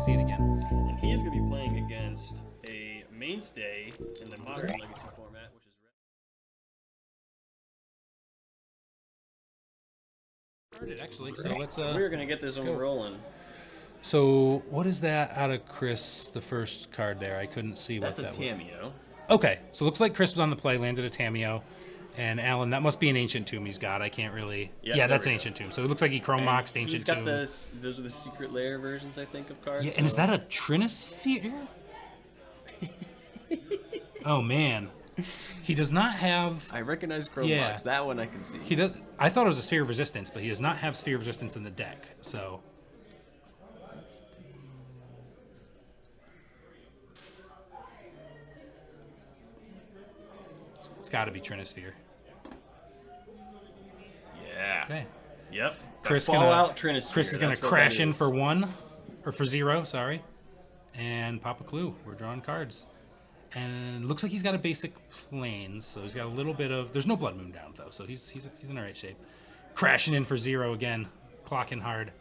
see it again. And he is going to be playing against a mainstay in the Modern Legacy format, which is Started actually, so let's we're going to get this one rolling. So what is that out of Chris, the first card there? I couldn't see what that was. That's a Tamiyo. Okay, so it looks like Chris was on the play, landed a Tamiyo. And Alan, that must be an Ancient Tomb he's got. I can't really... Yep, yeah, that's an Ancient Tomb. So it looks like he Chromoxed Ancient Tomb. Those are the secret Lair versions, I think, of cards. Yeah, and is that a Trinisphere? Oh, man. He does not have... I recognize Chromox. Yeah. That one I can see. He does. I thought it was a Sphere of Resistance, but he does not have Sphere of Resistance in the deck, so... It's got to be Trinisphere. Yeah. Okay. Yep. Chris is gonna crash in for 1, or for 0, sorry, and pop a clue. We're drawing cards, and looks like he's got a basic planes, so he's got a little bit of. There's no Blood Moon down though, so he's in the right shape. Crashing in for 0 again, clocking hard.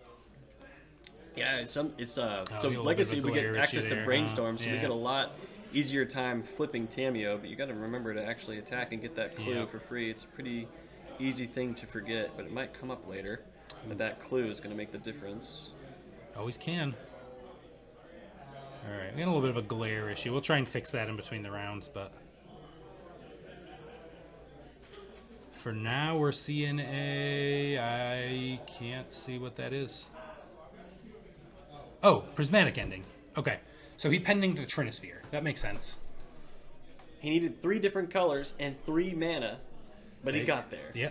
Yeah, so you'll Legacy have a we get glare access issue to there, Brainstorm, so we yeah. get a lot easier time flipping Tamiyo, but you got to remember to actually attack and get that clue for free. It's a pretty easy thing to forget, but it might come up later. But that clue is going to make the difference. Always can. All right, we got a little bit of a glare issue. We'll try and fix that in between the rounds, but for now we're seeing I can't see what that is. Oh, Prismatic Ending. Okay, so he pending to Trinisphere. That makes sense. He needed 3 different colors and 3 mana, but he got there. Yeah,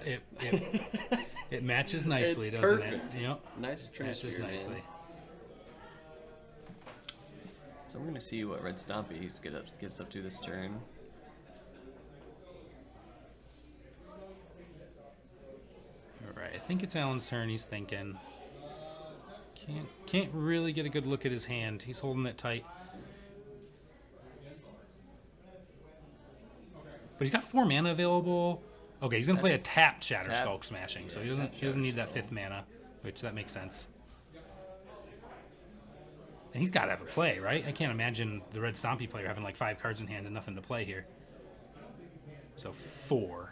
it matches nicely, It's doesn't perfect. it? Yep. Nice Trinisphere, Matches nicely. man. So we're going to see what Red Stompy gets up to this turn. All right, I think it's Alan's turn. He's thinking. Can't really get a good look at his hand. He's holding it tight. But he's got 4 mana available. Okay, he's gonna play a tapped Shatter Skulk Smashing, so he doesn't need that 5th mana, which that makes sense. And he's got to have a play, right? I can't imagine the Red Stompy player having like 5 cards in hand and nothing to play here. So 4.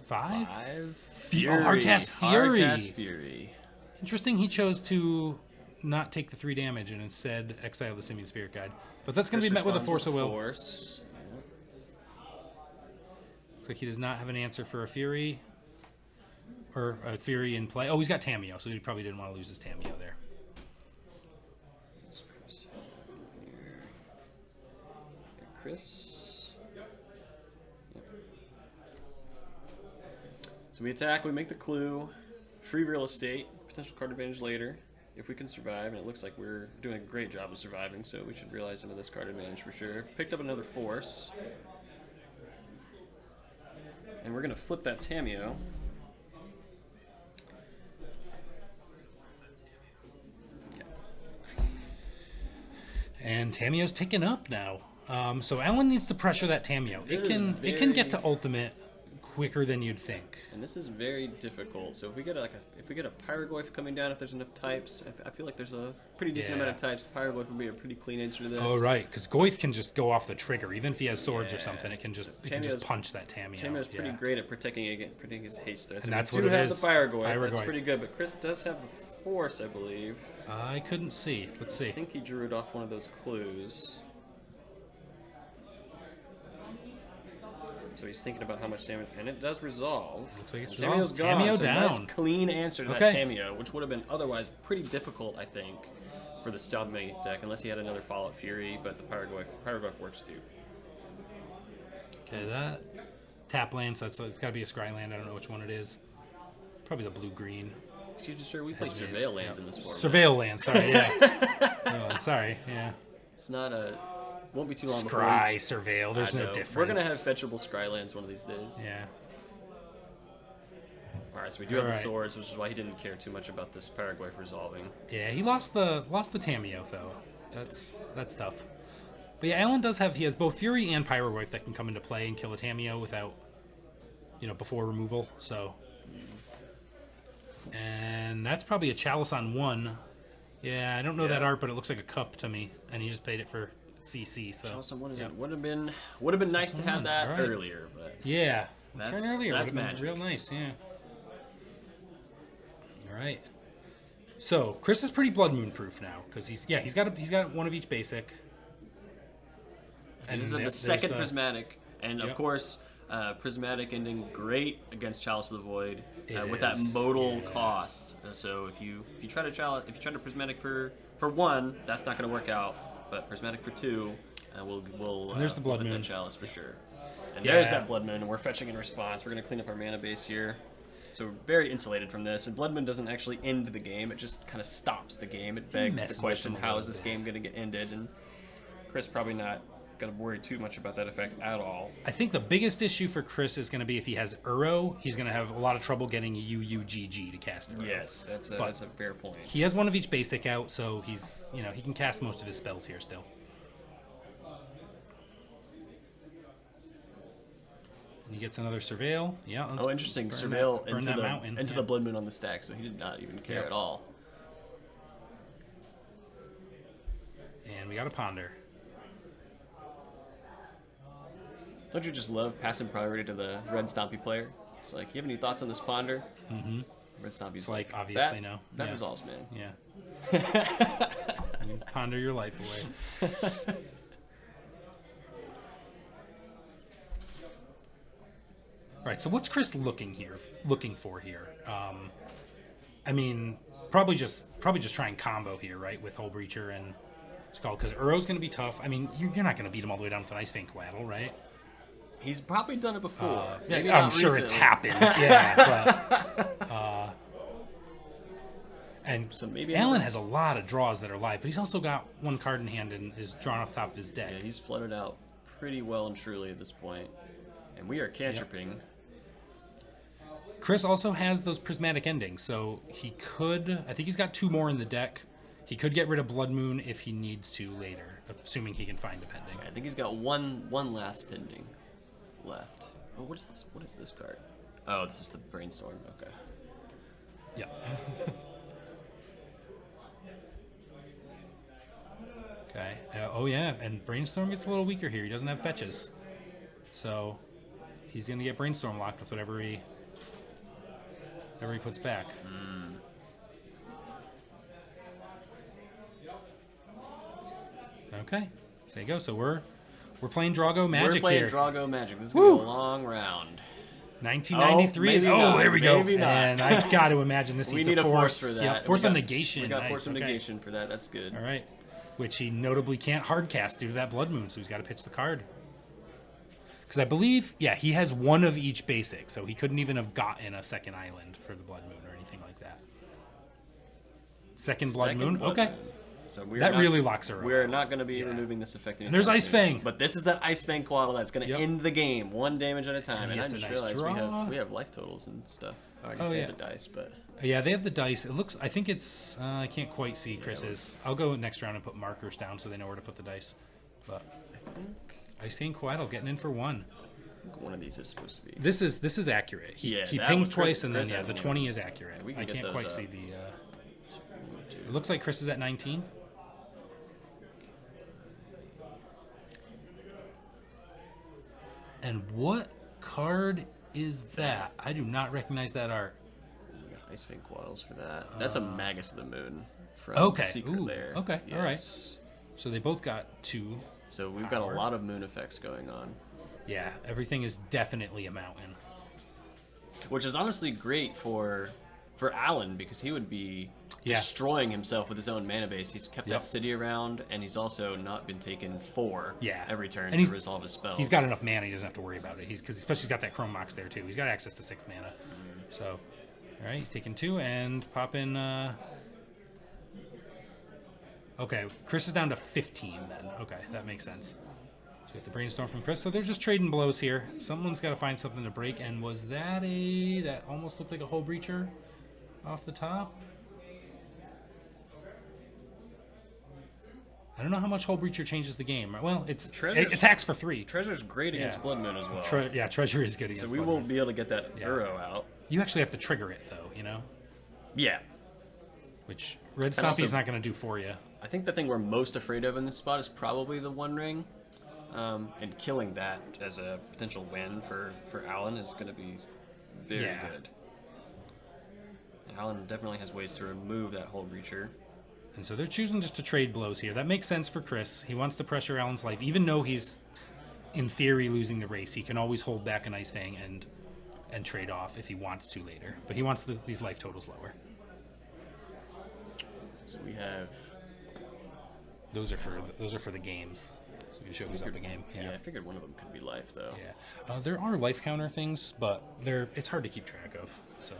5? Fury. Hardcast Fury. Hardcast Fury. Interesting. He chose to not take the 3 damage and instead exile the Simian Spirit Guide. But that's going to be met with a Force of Will. Looks like he does not have an answer for a Fury. Or a Fury in play. Oh, he's got Tamiyo, so he probably didn't want to lose his Tamiyo there. Chris. Yep. So we attack, we make the clue, free real estate, potential card advantage later, if we can survive, and it looks like we're doing a great job of surviving, so we should realize some of this card advantage for sure. Picked up another Force. And we're going to flip that Tamiyo. And Tamiyo's ticking up now. So Alan needs to pressure that Tamiyo. It can get to ultimate quicker than you'd think. And this is very difficult. So if we get a Pyrogoyf coming down, if there's enough types, I feel like there's a pretty decent amount of types. Pyrogoyf would be a pretty clean answer to this. Oh right, because Goyf can just go off the trigger. Even if he has swords or something, it can just punch that Tamiyo. Tamiyo's pretty great at protecting his haste threats. And that's what it is. The Pyrogoyf. That's pretty good. But Chris does have the Force, I believe. I couldn't see. Let's see. I think he drew it off one of those clues. So he's thinking about how much damage, and it does resolve. Looks like it's Tamiyo's gone. Tamiyo so down. Nice, clean answer to that Tamiyo, which would have been otherwise pretty difficult, I think, for the Stabmate deck, unless he had another Fallout Fury. But the Pyrogoyf works too. Okay, that tap land. So it's got to be a Scry land. I don't know which one it is. Probably the blue-green. Excuse me, sir. We play Surveil lands in this format. Surveil land. Sorry. Yeah. Sorry. Yeah. It's not a. Won't be too long. Scry, Surveil. There's no difference. We're gonna have fetchable Scry lands one of these days. Yeah. All right, so we do have the swords, which is why he didn't care too much about this Pyrogoyf resolving. Yeah, he lost the Tamiyo though. That's tough. But yeah, Alan he has both Fury and Pyrogoyf that can come into play and kill a Tamiyo without, before removal. So And that's probably a chalice on 1. Yeah, I don't know that art, but it looks like a cup to me. And he just paid it for CC. So Chalice on 1 is it. Would have been nice to have that earlier, but yeah, that's turn earlier would have been magic. real nice. Yeah. All right. So Chris is pretty Blood Moon proof now because he's got one of each basic. And this is the second prismatic, and of course, prismatic ending great against Chalice of the Void with that modal cost. So if you try to prismatic for 1, that's not going to work out. But prismatic for 2, we'll there's the Blood hit Moon that Chalice for sure. And there's that Blood Moon, and we're fetching in response. We're going to clean up our mana base here. So we're very insulated from this, and Blood Moon doesn't actually end the game. It just kind of stops the game. It begs the question, how is this game going to get ended? And Chris probably not going to worry too much about that effect at all. I think the biggest issue for Chris is going to be if he has Uro, he's going to have a lot of trouble getting UUGG to cast Uro. Yes, that's a fair point. He has one of each basic out, so he's he can cast most of his spells here still. And he gets another Surveil. Yeah. Oh, interesting. Surveil into the Blood Moon on the stack, so he did not even care at all. And we got a Ponder. Don't you just love passing priority to the Red Stompy player? It's like, you have any thoughts on this Ponder? Mm-hmm. Red Stompy's it's like obviously no. That resolves, man. Yeah. Ponder your life away. All right, so what's Chris looking for here? I mean, probably just try and combo here, right, with Hull Breacher and Skull, because Uro's going to be tough. I mean, you're not going to beat him all the way down with an Ice Vein Coatl, right? He's probably done it before. I'm sure it's happened. Yeah, but, and so maybe Alan has a lot of draws that are live, but he's also got one card in hand and is drawn off the top of his deck. Yeah, he's flooded out pretty well and truly at this point, and we are cantripping. Chris also has those prismatic endings, so he could. I think he's got 2 more in the deck. He could get rid of Blood Moon if he needs to later, assuming he can find a pending. I think he's got one last pending left. Oh, what is this? What is this card? Oh, this is the Brainstorm. Okay. Yeah. Okay. Oh yeah, and Brainstorm gets a little weaker here. He doesn't have fetches, so he's gonna get Brainstorm locked with whatever he puts back. Okay, so there you go. So we're playing Drago Magic here. We're playing Drago Magic. This is going to be a long round. 1993 is... Oh, there we go. Maybe not. And I've got to imagine this we needs need a force for that. Yeah, force of negation. We got nice. force of negation for that. That's good. All right. Which he notably can't hardcast due to that Blood Moon, so he's got to pitch the card. Because I believe, he has one of each basic, so he couldn't even have gotten a second island for the Blood Moon or anything like that. Second Blood Moon? Okay. Moon. So that really locks her up. We're not going to be removing this effect. And there's Ice Fang. But this is that Ice Fang Coatl that's going to end the game, 1 damage at a time. And I just realized we have life totals and stuff. I guess they have the dice, but... Yeah, they have the dice. It looks... I think it's... I can't quite see Chris's. I'll go next round and put markers down so they know where to put the dice. But I think... Ice Fang Coatl getting in for 1. I think one of these is supposed to be... This is accurate. He pinged twice, and then, the 20 is accurate. We can I can't quite see the... It looks like Chris is at 19. And what card is that? I do not recognize that art. We got Ice Fang Coatls for that. That's a Magus of the Moon from Secret Lair. Okay, yes. All right. So they both got 2. So we've got a lot of moon effects going on. Yeah, everything is definitely a mountain. Which is honestly great for Alan, because he would be destroying himself with his own mana base. He's kept that city around, and he's also not been taken 4 every turn to resolve his spells. He's got enough mana, he doesn't have to worry about it. Especially he's got that Chrome Mox there, too. He's got access to 6 mana. So, all right, he's taking 2, and pop in... Okay, Chris is down to 15, then. Okay, that makes sense. So we get the Brainstorm from Chris. So they're just trading blows here. Someone's got to find something to break, and was that that almost looked like a Hull Breacher off the top? I don't know how much Hull Breacher changes the game. Well, it attacks for 3. Treasure's great against Blood Moon as well. Treasure is good against Blood Moon. So we won't be able to get that Uro out. You actually have to trigger it, though, you know? Yeah. Which Red And also- Stompy's not going to do for you. I think the thing we're most afraid of in this spot is probably the One Ring. And killing that as a potential win for Alan is going to be very good. And Alan definitely has ways to remove that Hull Breacher. And so they're choosing just to trade blows here. That makes sense for Chris. He wants to pressure Alan's life. Even though he's, in theory, losing the race, he can always hold back an Ice Fang and trade off if he wants to later. But he wants these life totals lower. So we have... Those are for the games. So you can show who's up a game. Yeah, I figured one of them could be life, though. Yeah. There are life counter things, but it's hard to keep track of. So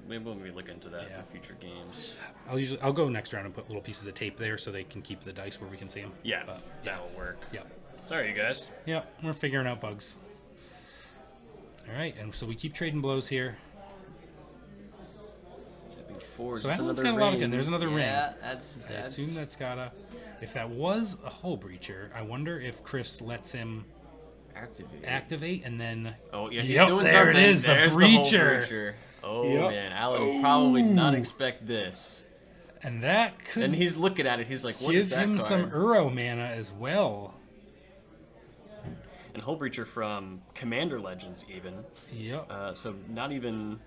Maybe we'll look into that for future games. I'll go next round and put little pieces of tape there so they can keep the dice where we can see them. Yeah, that'll work. Yeah. Sorry, you guys. Yeah, we're figuring out bugs. All right, and so we keep trading blows here. So Alan's got a lot of gun. There's another ring. Yeah, that's... I assume that's gotta... If that was a Hull Breacher, I wonder if Chris lets him activate and then... Oh, yeah, he's doing there something. It is, There's the breacher. Oh, man, Alan would probably not expect this. And that could... And he's looking at it, he's like, what is that give him card? some Uro mana as well. And Hull Breacher from Commander Legends, even. Yep. So not even...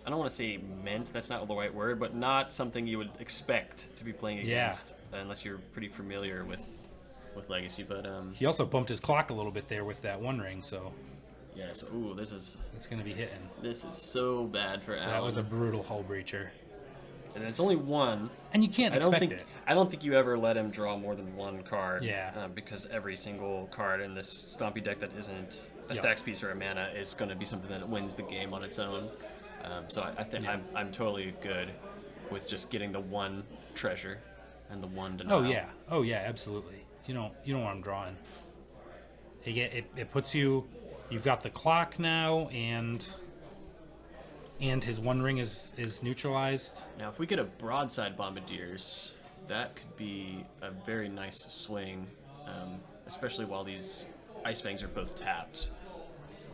I don't want to say meant, that's not the right word, but not something you would expect to be playing against unless you're pretty familiar with Legacy. But he also bumped his clock a little bit there with that One Ring, so... Yeah, so, it's going to be hitting. This is so bad for Alan. That was a brutal Hull Breacher. And it's only one. And you can't expect it. I don't think you ever let him draw more than one card. Yeah. Because every single card in this Stompy deck that isn't a stacks piece or a mana is going to be something that wins the game on its own. So I think I'm totally good with just getting the one treasure and the one denial. Oh yeah, absolutely. You don't want him drawing. It puts you. You've got the clock now, and his One Ring is neutralized. Now, if we get a Broadside Bombardiers, that could be a very nice swing, especially while these Ice Fangs are both tapped.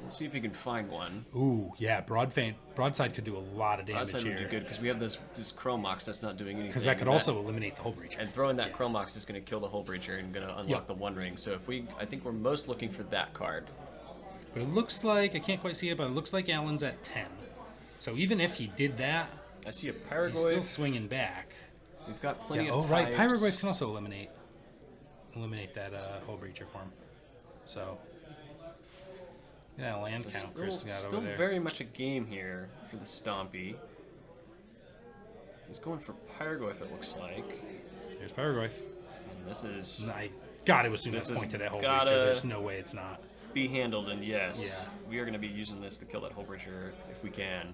We'll see if we can find one. Ooh, yeah, Broadside could do a lot of damage Broadside here. would be good because we have this Chromox that's not doing anything. Because that could also eliminate the Hull Breacher. And throwing that Chromox is going to kill the Hull Breacher and going to unlock the One Ring. So I think we're most looking for that card. But it looks like, I can't quite see it, but it looks like Alan's at 10. So even if he did that, I see a he's Pyrogoyf. still swinging back. We've got plenty Yeah, of oh, right. types. Pyrogoyf can also eliminate that Hull Breacher form. So, yeah, land So count Chris got still over there. very much a game here for the Stompy. He's going for Pyrogoyf, it looks like. There's Pyrogoyf. And this is I gotta assume This that's point has to that Hull gotta- Breacher. There's no way it's not. be handled, and yes, Yeah. we are going to be using this to kill that Hull Breacher if we can.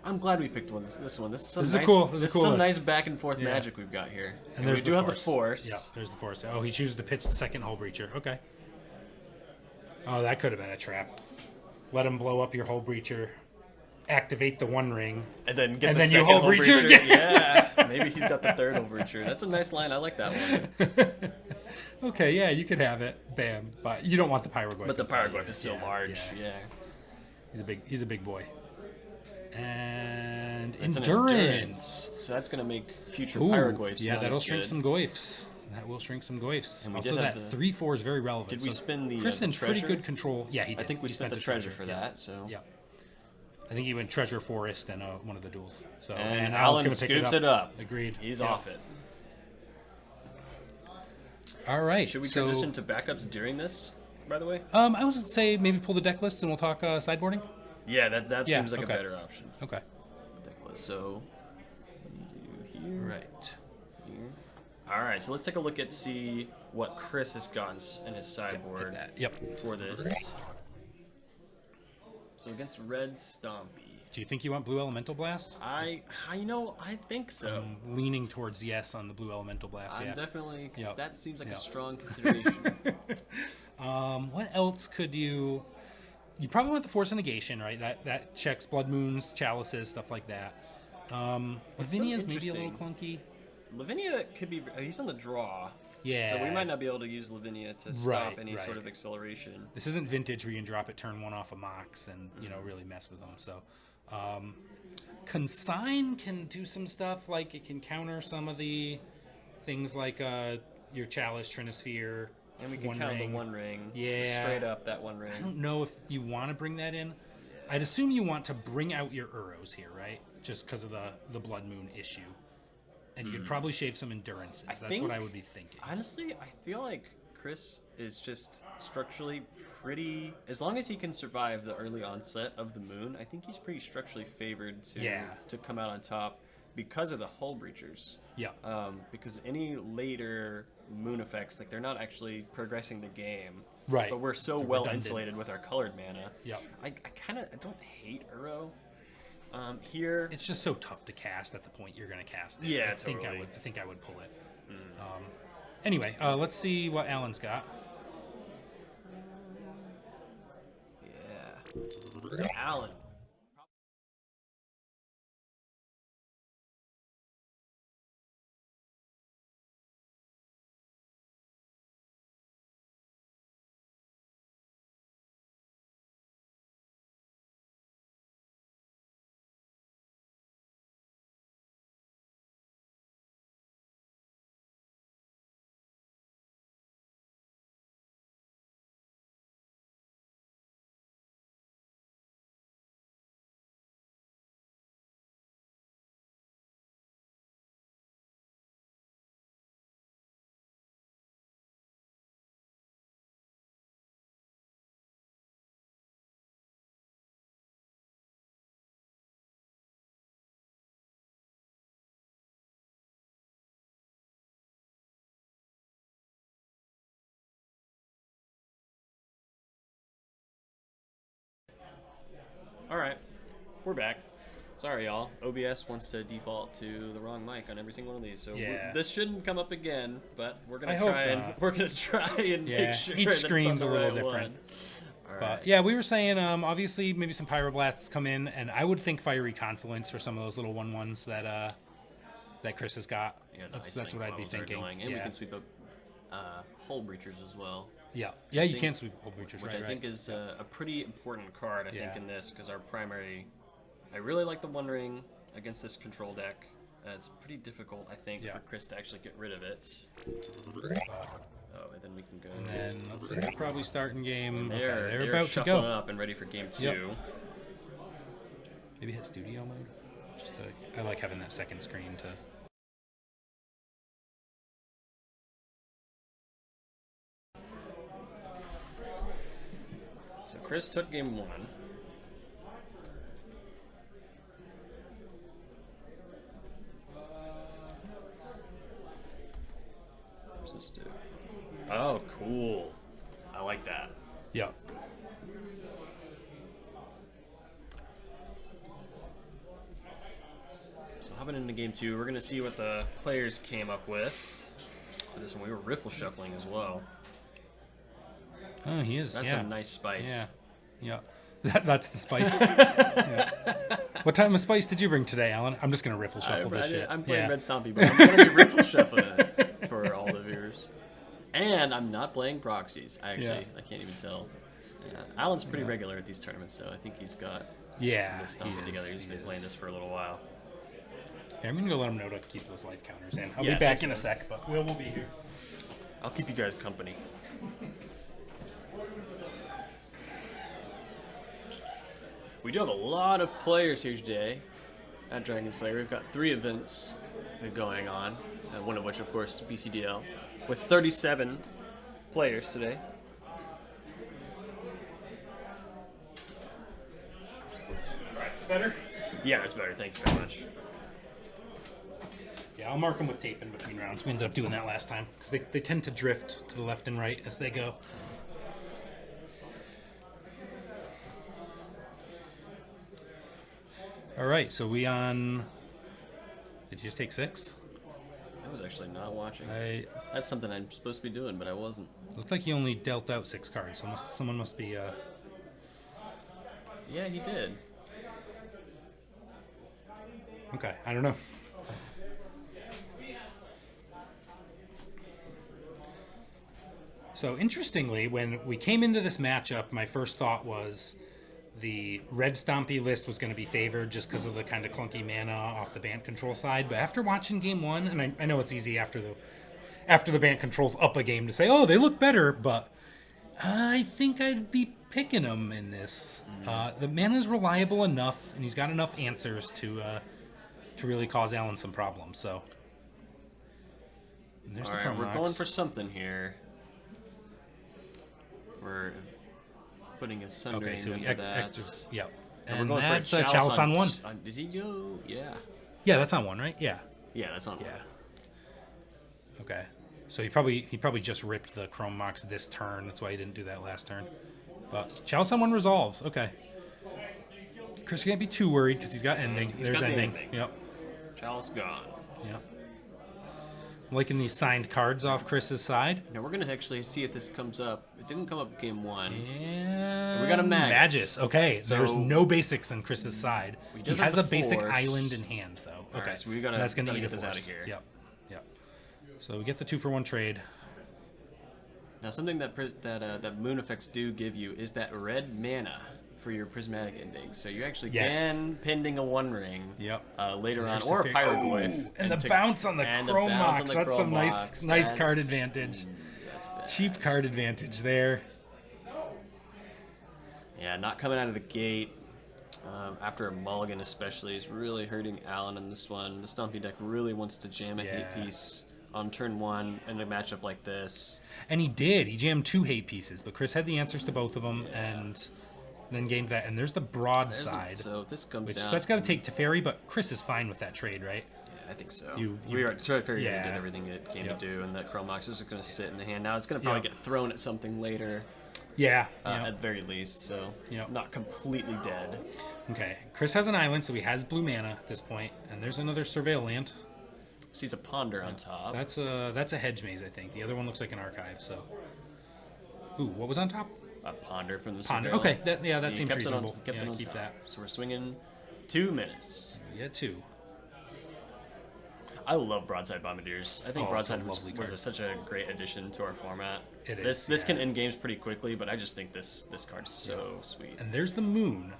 I'm glad we picked this one. This is some nice back and forth magic we've got here. And we do have the Force. Yeah, there's the Force. Oh, he chooses to pitch the second Hull Breacher. Okay. Oh, that could have been a trap. Let him blow up your Hull Breacher, activate the One Ring, and then get and the then second you Hull Breacher again. Yeah, maybe he's got the third Hull Breacher. That's a nice line. I like that one. Okay, yeah, you could have it. Bam. But you don't want the Pyrogoyf. But the Pyrogoyf is so large. Yeah. He's a big boy. And It's an endurance. So that's going to make future Ooh, Pyrogoyfs. yeah, not that'll as shrink good. some Goyfs. That will shrink some Goyfs. And we Also, did have that the- 3/4 is very relevant. Did we So spend the Chris in pretty treasure? good control. Yeah, he did. I think we He spent the treasure for that. So. Yeah. I think he went Treasure Forest and one of the duels. So And Alan's Alan gonna pick scoops it up. Agreed. He's Yeah. off it. All right. Should we so, transition to backups during this, by the way? I was gonna say maybe pull the deck lists and we'll talk sideboarding. Yeah, that Yeah, seems like okay. a better option. Okay. Deck list. So, what do we do here? Right. Here. All right, so let's take a look at see what Chris has gotten in his sideboard Yep. for this. So against Red Stompy. Do you think you want Blue Elemental Blast? I think so. I'm leaning towards yes on the Blue Elemental Blast. I'm Yeah. definitely, 'cause Yep. that seems like a Yep. strong consideration. What else could you? You probably want the Force of Negation, right? That checks Blood Moons, Chalices, stuff like that. What's so Lavinia's maybe a little interesting- clunky. Lavinia could be, he's on the draw. Yeah. So we might not be able to use Lavinia to stop any sort of acceleration. This isn't Vintage where you can drop it turn 1 off of Mox and, you know, really mess with them. So, Consign can do some stuff, like it can counter some of the things like your Chalice, Trinisphere, and we can counter the One Ring. Yeah. Straight up that One Ring. I don't know if you want to bring that in. I'd assume you want to bring out your Uros here, right? Just because of the Blood Moon issue. And you could probably shave some endurances. That's what I would be thinking. Honestly, I feel like Chris is just structurally pretty... As long as he can survive the early onset of the moon, I think he's pretty structurally favored to come out on top because of the Hull Breachers. Yeah. Because any later moon effects, like, they're not actually progressing the game. Right. But we're so well insulated with our colored mana. Yeah. I don't hate Uro. Here, it's just so tough to cast at the point you're going to cast it. Yeah, I think I would pull it. Anyway, let's see what Alan's got. Yeah. Alan. All right, we're back. Sorry, y'all. OBS wants to default to the wrong mic on every single one of these, so this shouldn't come up again. But we're gonna try and make sure each that screen's it's on a the little right different. One. But yeah, we were saying obviously maybe some Pyroblasts come in, and I would think Fiery Confluence for some of those little 1/1s that Chris has got. Yeah, that's what I'd be thinking. And we can sweep up Hull Breachers as well. Yeah, you can sweep Hull Breachers, which I think is a pretty important card. I think in this because our primary, I really like the One Ring against this control deck. It's pretty difficult, I think, for Chris to actually get rid of it. Oh, and then we can go. And then let's see, they're probably starting game. They're about to go up and ready for game 2. Yep. Maybe hit studio mode. I like having that second screen to. So Chris took game 1. What does this do? Oh, cool. I like that. Yeah. So hopping into game 2, we're going to see what the players came up with. For this one, we were riffle shuffling as well. Oh, he is. That's a nice spice. Yeah. That's the spice. Yeah. What type of spice did you bring today, Alan? I'm just gonna riffle shuffle this shit. I'm playing Red Stompy, but I'm gonna be riffle shuffling it for all the viewers. And I'm not playing proxies. I can't even tell. Yeah. Alan's pretty regular at these tournaments, so I think he's got this stomping together. He's been playing this for a little while. Yeah, I'm gonna go let him know to keep those life counters in. I'll be back in a sec, but we'll be here. I'll keep you guys company. We do have a lot of players here today at Dragon Slayer. We've got 3 events going on, one of which, of course, is BCDL, with 37 players today. Alright, better? Yeah, that's better. Thank you very much. Yeah, I'll mark them with tape in between rounds. We ended up doing that last time, because they tend to drift to the left and right as they go. All right, so we on... Did you just take 6? I was actually not watching. I That's something I'm supposed to be doing, but I wasn't. Looked like he only dealt out 6 cards, so someone must be... Yeah, he did. Okay, I don't know. So interestingly, when we came into this matchup, my first thought was the red stompy list was going to be favored just because of the kind of clunky mana off the Bant control side. But after watching game one, and I know it's easy after the Bant control's up a game to say, oh, they look better, but I think I'd be picking him in this. The mana's reliable enough, and he's got enough answers to really cause Alan some problems. So and there's All right, we're going for something here. We're putting a Sundering into that. Yep. And we're going that's for a Chalice on one. Did he go? Yeah. Yeah, that's on one, right? Yeah. Yeah, that's on one. Yeah. Okay. So he probably just ripped the Chrome Mox this turn. That's why he didn't do that last turn. But Chalice on one resolves. Okay. Chris can't be too worried because he's got ending. There's ending. Yep. Chalice gone. Yep. I'm liking these signed cards off Chris's side. Now we're gonna actually see if this comes up. It didn't come up game one. And we got a Magus. Okay, So there's no basics on Chris's side. He does has have a the basic Force. island in hand, though. Okay, Alright, so we gotta- and that's gonna gotta eat a get this force. out of here. Yep. So we get the 2-for-1 trade. Now something that moon effects do give you is that red mana for your prismatic endings. So you actually can pending a One Ring. Yep. Later on, There's or the a Pyroglyph. And the bounce on the Chrome Mox. That's some nice That's- card advantage. That's bad. Cheap card advantage there. Yeah, not coming out of the gate. After a mulligan especially is really hurting Alan in this one. The Stompy deck really wants to jam a hate piece on turn one in a matchup like this. And he did. He jammed 2 hate pieces, but Chris had the answers to both of them and then gained that. And there's the broadside. So if this comes which out. that's got to take Teferi, but Chris is fine with that trade, right? Yeah, I think so. We are Teferi yeah. did everything it came to do, and that Chrome Mox is just going to sit in the hand. Now it's going to probably get thrown at something later. Yeah. At the very least, so not completely dead. Okay, Chris has an island, so he has blue mana at this point, and there's another Surveil land. Sees a Ponder on top. That's a Hedge Maze, I think. The other one looks like an Archive. So, ooh, what was on top? A Ponder from the Ponder. Surveil. Okay, that seems reasonable. Kept it on keep top. that. So we're swinging 2 minutes. Yeah, 2. I love Broadside Bombardiers. I think Broadside was such a great addition to our format. It this is. This can end games pretty quickly, but I just think this card's so sweet. And there's the moon.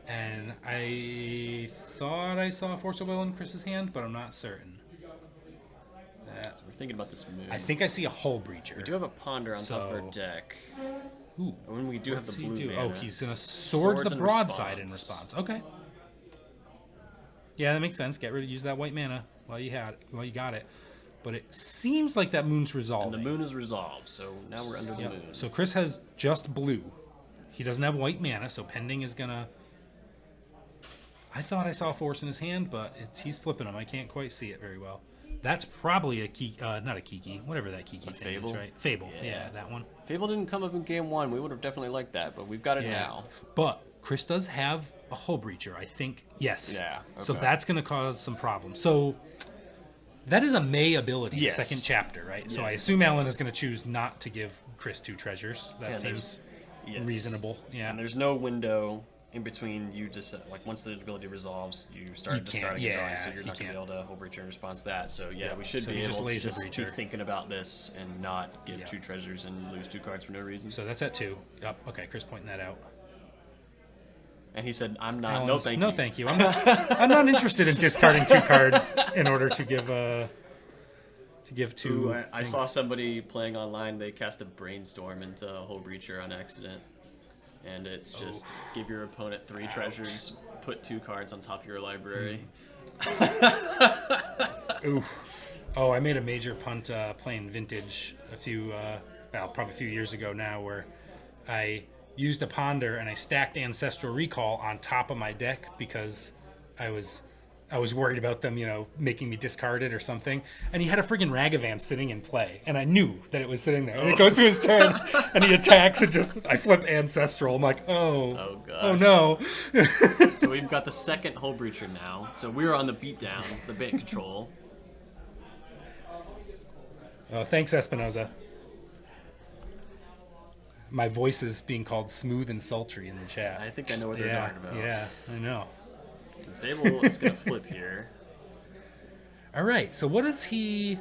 And I thought I saw Force of Will in Chris's hand, but I'm not certain. So we're thinking about this moon. I think I see a Hull Breacher. We do have a Ponder on top of our deck. Ooh. When we do have the blue mana. Oh, he's going to Swords the Broadside in response. Okay. Yeah, that makes sense. Use that white mana while you got it. But it seems like that moon's resolving. And the moon is resolved, so now we're under the moon. So Chris has just blue. He doesn't have white mana, so pending is gonna. I thought I saw Force in his hand, but he's flipping them. I can't quite see it very well. That's probably a key, not a Kiki, whatever that Kiki thing is, right? Fable, yeah, that one. Fable didn't come up in game one. We would have definitely liked that, but we've got it now. But Chris does have a Hull Breacher, I think. Yes. Yeah. Okay. So that's going to cause some problems. So that is a May ability, second chapter, right? Yes. So I assume Alan is going to choose not to give Chris 2 treasures. That seems reasonable. Yeah. And there's no window in between you just like once the ability resolves, you start discarding and drawing, so you're not going to be able to Hull Breacher in response to that. So we should be able to just be thinking about this and not give 2 treasures and lose 2 cards for no reason. So that's at 2. Yep. Okay, Chris pointing that out. And he said, "I'm not. Alan's, no, thank you. I'm not interested in discarding 2 cards in order to give 2. Ooh, I saw somebody playing online. They cast a Brainstorm into a Hull Breacher on accident, and it's just give your opponent 3 treasures, put 2 cards on top of your library. Oof. Oh, I made a major punt playing Vintage probably a few years ago now, where I used a Ponder and I stacked Ancestral Recall on top of my deck because I was worried about them, making me discard it or something. And he had a friggin' Ragavan sitting in play, and I knew that it was sitting there. And it goes to his turn, and he attacks, and I flip Ancestral. I'm like, oh no. So we've got the second Hull Breacher now. So we're on the beatdown, the Bant control. Oh, thanks, Espinoza. My voice is being called smooth and sultry in the chat. I think I know what they're talking about. Yeah, I know. Fable is going to flip here. All right, so what does he...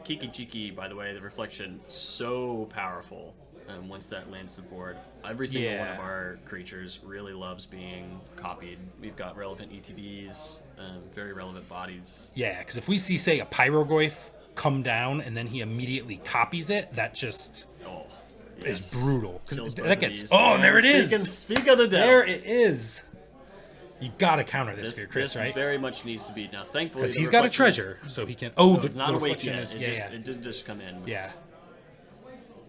Kiki Jiki, by the way, the reflection, so powerful. Once that lands the board, every single one of our creatures really loves being copied. We've got relevant ETBs, very relevant bodies. Yeah, because if we see, say, a Pyroglyph come down and then he immediately copies it, that just is brutal. Because that gets... Oh, and there it is! Speak of the devil. There it is! You gotta counter this here, Chris, this right? very much needs to be now. Thankfully, because he's got a treasure, so he can. Oh, the not awake reflection yet. is It did just come in. Yeah.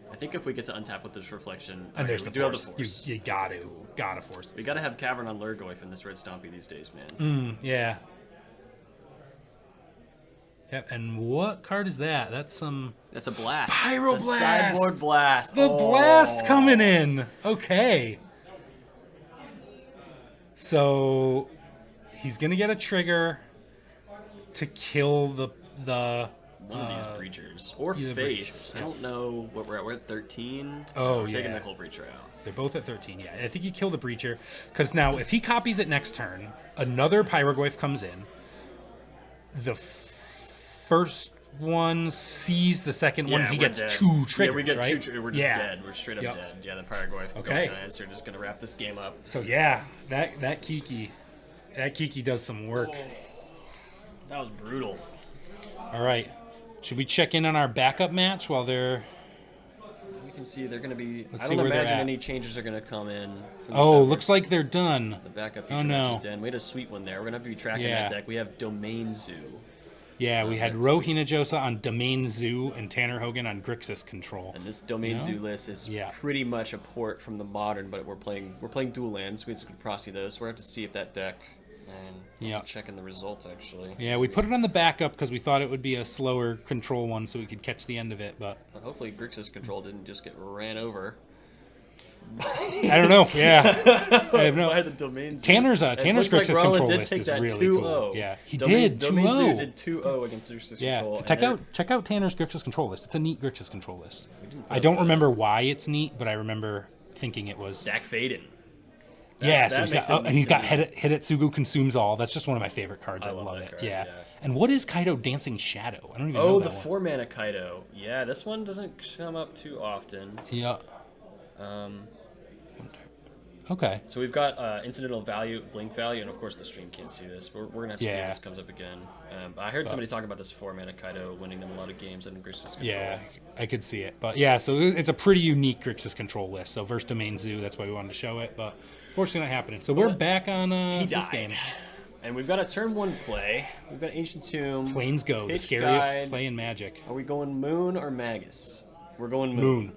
I think if we get to untap with this reflection, and there's we the do force. have the force. You gotta force. We gotta have Cavern on Lurgoyf in this red stompy these days, man. Yeah. Yep. And what card is that? That's some. That's a blast. Pyroblast. The sideboard blast. The blast coming in. Okay. So he's gonna get a trigger to kill the one of these breachers or face. I don't know what we're at. We're at 13. Oh, we're taking the whole breacher out. They're both at 13. Yeah, I think you kill the breacher because now if he copies it next turn, another Pyroglyph comes in. The first one sees the second one. He gets dead. 2 triggers. Yeah, we get right? 2. We're just dead. We're straight up dead. Yeah, the Pyroglyph. Okay. Nice. We're just gonna wrap this game up. So yeah, that Kiki does some work. Oh, that was brutal. All right. Should we check in on our backup match while they're... We can see they're going to be... Let's I see don't where they're imagine at. any changes are going to come in. Oh, looks like they're done. The backup feature match is done. We had a sweet one there. We're going to have to be tracking that deck. We have Domain Zoo. Yeah, we had Rohina Josa on Domain Zoo and Tanner Hogan on Grixis Control. And this Domain Zoo list is pretty much a port from the modern, but we're playing dual lands. We just prosy those. So we're going to have to see if that deck... And checking the results, actually. Yeah, we put it on the backup because we thought it would be a slower control one so we could catch the end of it, but hopefully Grixis control didn't just get ran over. I don't know, yeah. I have no... By the Domain Zoo. Tanner's Grixis control did list take is that really 2-0. cool. Yeah, he did 2-0. Domain Zoo did 2-0 against Grixis control. Check out Tanner's Grixis control list. It's a neat Grixis control list. I don't remember why it's neat, but I remember thinking it was... Dak Faden. He's got Hidetsugu Consumes All. That's just one of my favorite cards. I love it. Card, yeah. And what is Kaido Dancing Shadow? I don't even know that the 4-mana Kaido. Yeah, this one doesn't come up too often. Yeah. Okay. So we've got incidental value, blink value, and of course the stream can't see this. We're going to have to see if this comes up again. I heard somebody talk about this 4-mana Kaido winning them a lot of games in Grixis control. Yeah, I could see it. But yeah, so it's a pretty unique Grixis control list. So versus Domain Zoo, that's why we wanted to show it. But fortunately not happening. So we're back on this game. And we've got a turn 1 play. We've got Ancient Tomb. Plains Go, the scariest play in Magic. Are we going Moon or Magus? We're going Moon.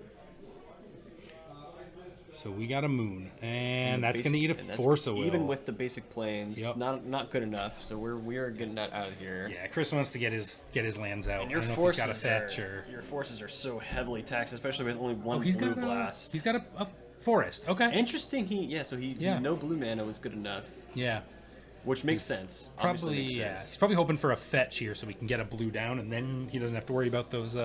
So we got a Moon, and that's going to eat a Force of Will. Even with the basic planes, not good enough. So we are getting that out of here. Yeah, Chris wants to get his lands out. And your forces are so heavily taxed, especially with only one blue blast. He's got a forest. Okay. Interesting. No blue mana was good enough. Yeah. Which makes sense. Probably, makes sense. He's probably hoping for a fetch here so we can get a blue down, and then he doesn't have to worry about those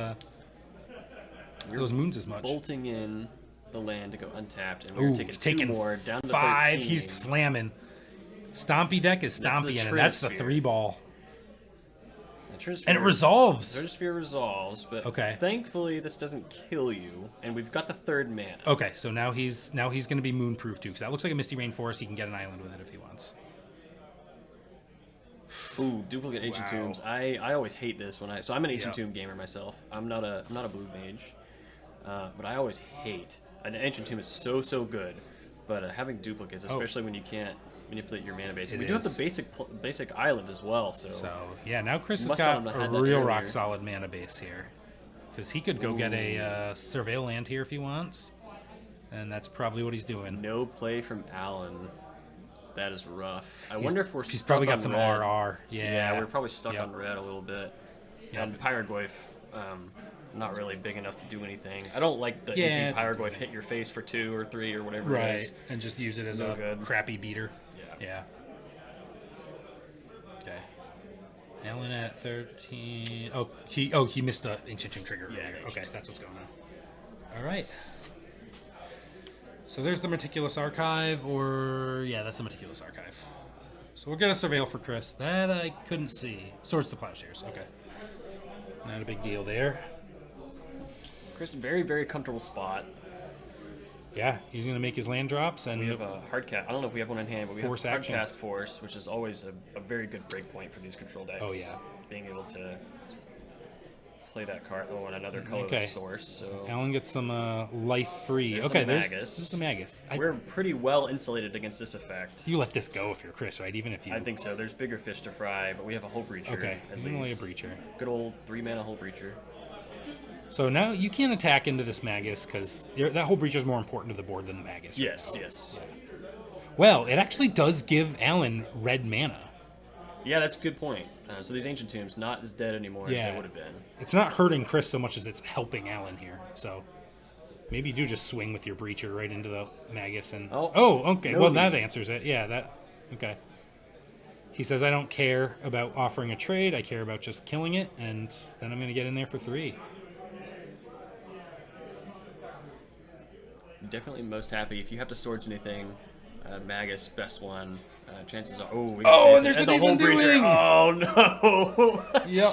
moons as much. Bolting in the land to go untapped, and we're taking 2 more down to 5. 13. He's slamming. Stompy deck is stompy, and that's the 3-ball. And it resolves. Trinisphere resolves, but thankfully this doesn't kill you, and we've got the 3rd mana. Okay, so now he's going to be moon-proof too, because that looks like a Misty Rainforest. He can get an island with it if he wants. Ooh, duplicate Ancient Tombs. I always hate this so I'm an Ancient Tomb gamer myself. I'm not a blue mage, but I always hate. An Ancient Tomb is so good, but having duplicates, especially when you can't manipulate your mana base. We do have the basic island as well. So yeah, now Chris has got a real rock solid mana base here, because he could go get a Surveil land here if he wants, and that's probably what he's doing. No play from Alan. That is rough. I wonder if he's probably got some red. RR. Yeah, we're probably stuck on red a little bit. And Pyroglyph, not really big enough to do anything. I don't like the empty Pyroglyph hit your face for 2 or 3 or whatever it is. And just use it as a crappy beater. Yeah. Okay. Alan at 13. He missed the Ancient Tomb trigger earlier. Okay, that's what's going on. All right. So there's the Meticulous Archive, that's the Meticulous Archive. So we'll get a Surveil for Chris. That I couldn't see. Swords to Plowshares, okay. Not a big deal there. Chris, very, very comfortable spot. Yeah, he's going to make his land drops. And We have a hard cast. I don't know if we have one in hand, but we Force have hard action. cast force, which is always a very good break point for these control decks. Oh, yeah. Being able to play that card. Oh, and another colorless Okay. source. So Alan gets some life free. There's Okay, some there's Magus. the Magus. we're pretty well insulated against this effect. You let this go if you're Chris, right? Even if you... I think so. There's bigger fish to fry, but we have a Hull Breacher. Okay, at he's only a least. Breacher. Good old 3-mana Hull Breacher. So now you can't attack into this Magus because that whole Breacher is more important to the board than the Magus. right Yes, now. yes. Well, it actually does give Alan red mana. Yeah, that's a good point. So these Ancient Tombs not as dead anymore as Yeah. they would have been. It's not hurting Chris so much as it's helping Alan here. So maybe you do just swing with your Breacher right into the Magus and... Oh, okay. no Well, need. that answers it. Yeah, that... Okay. He says, I don't care about offering a trade. I care about just killing it, and then I'm going to get in there for 3. Definitely most happy. If you have to Swords anything, Magus, best one. Chances are... Oh, and there's what he's been doing! Oh, no! Yep.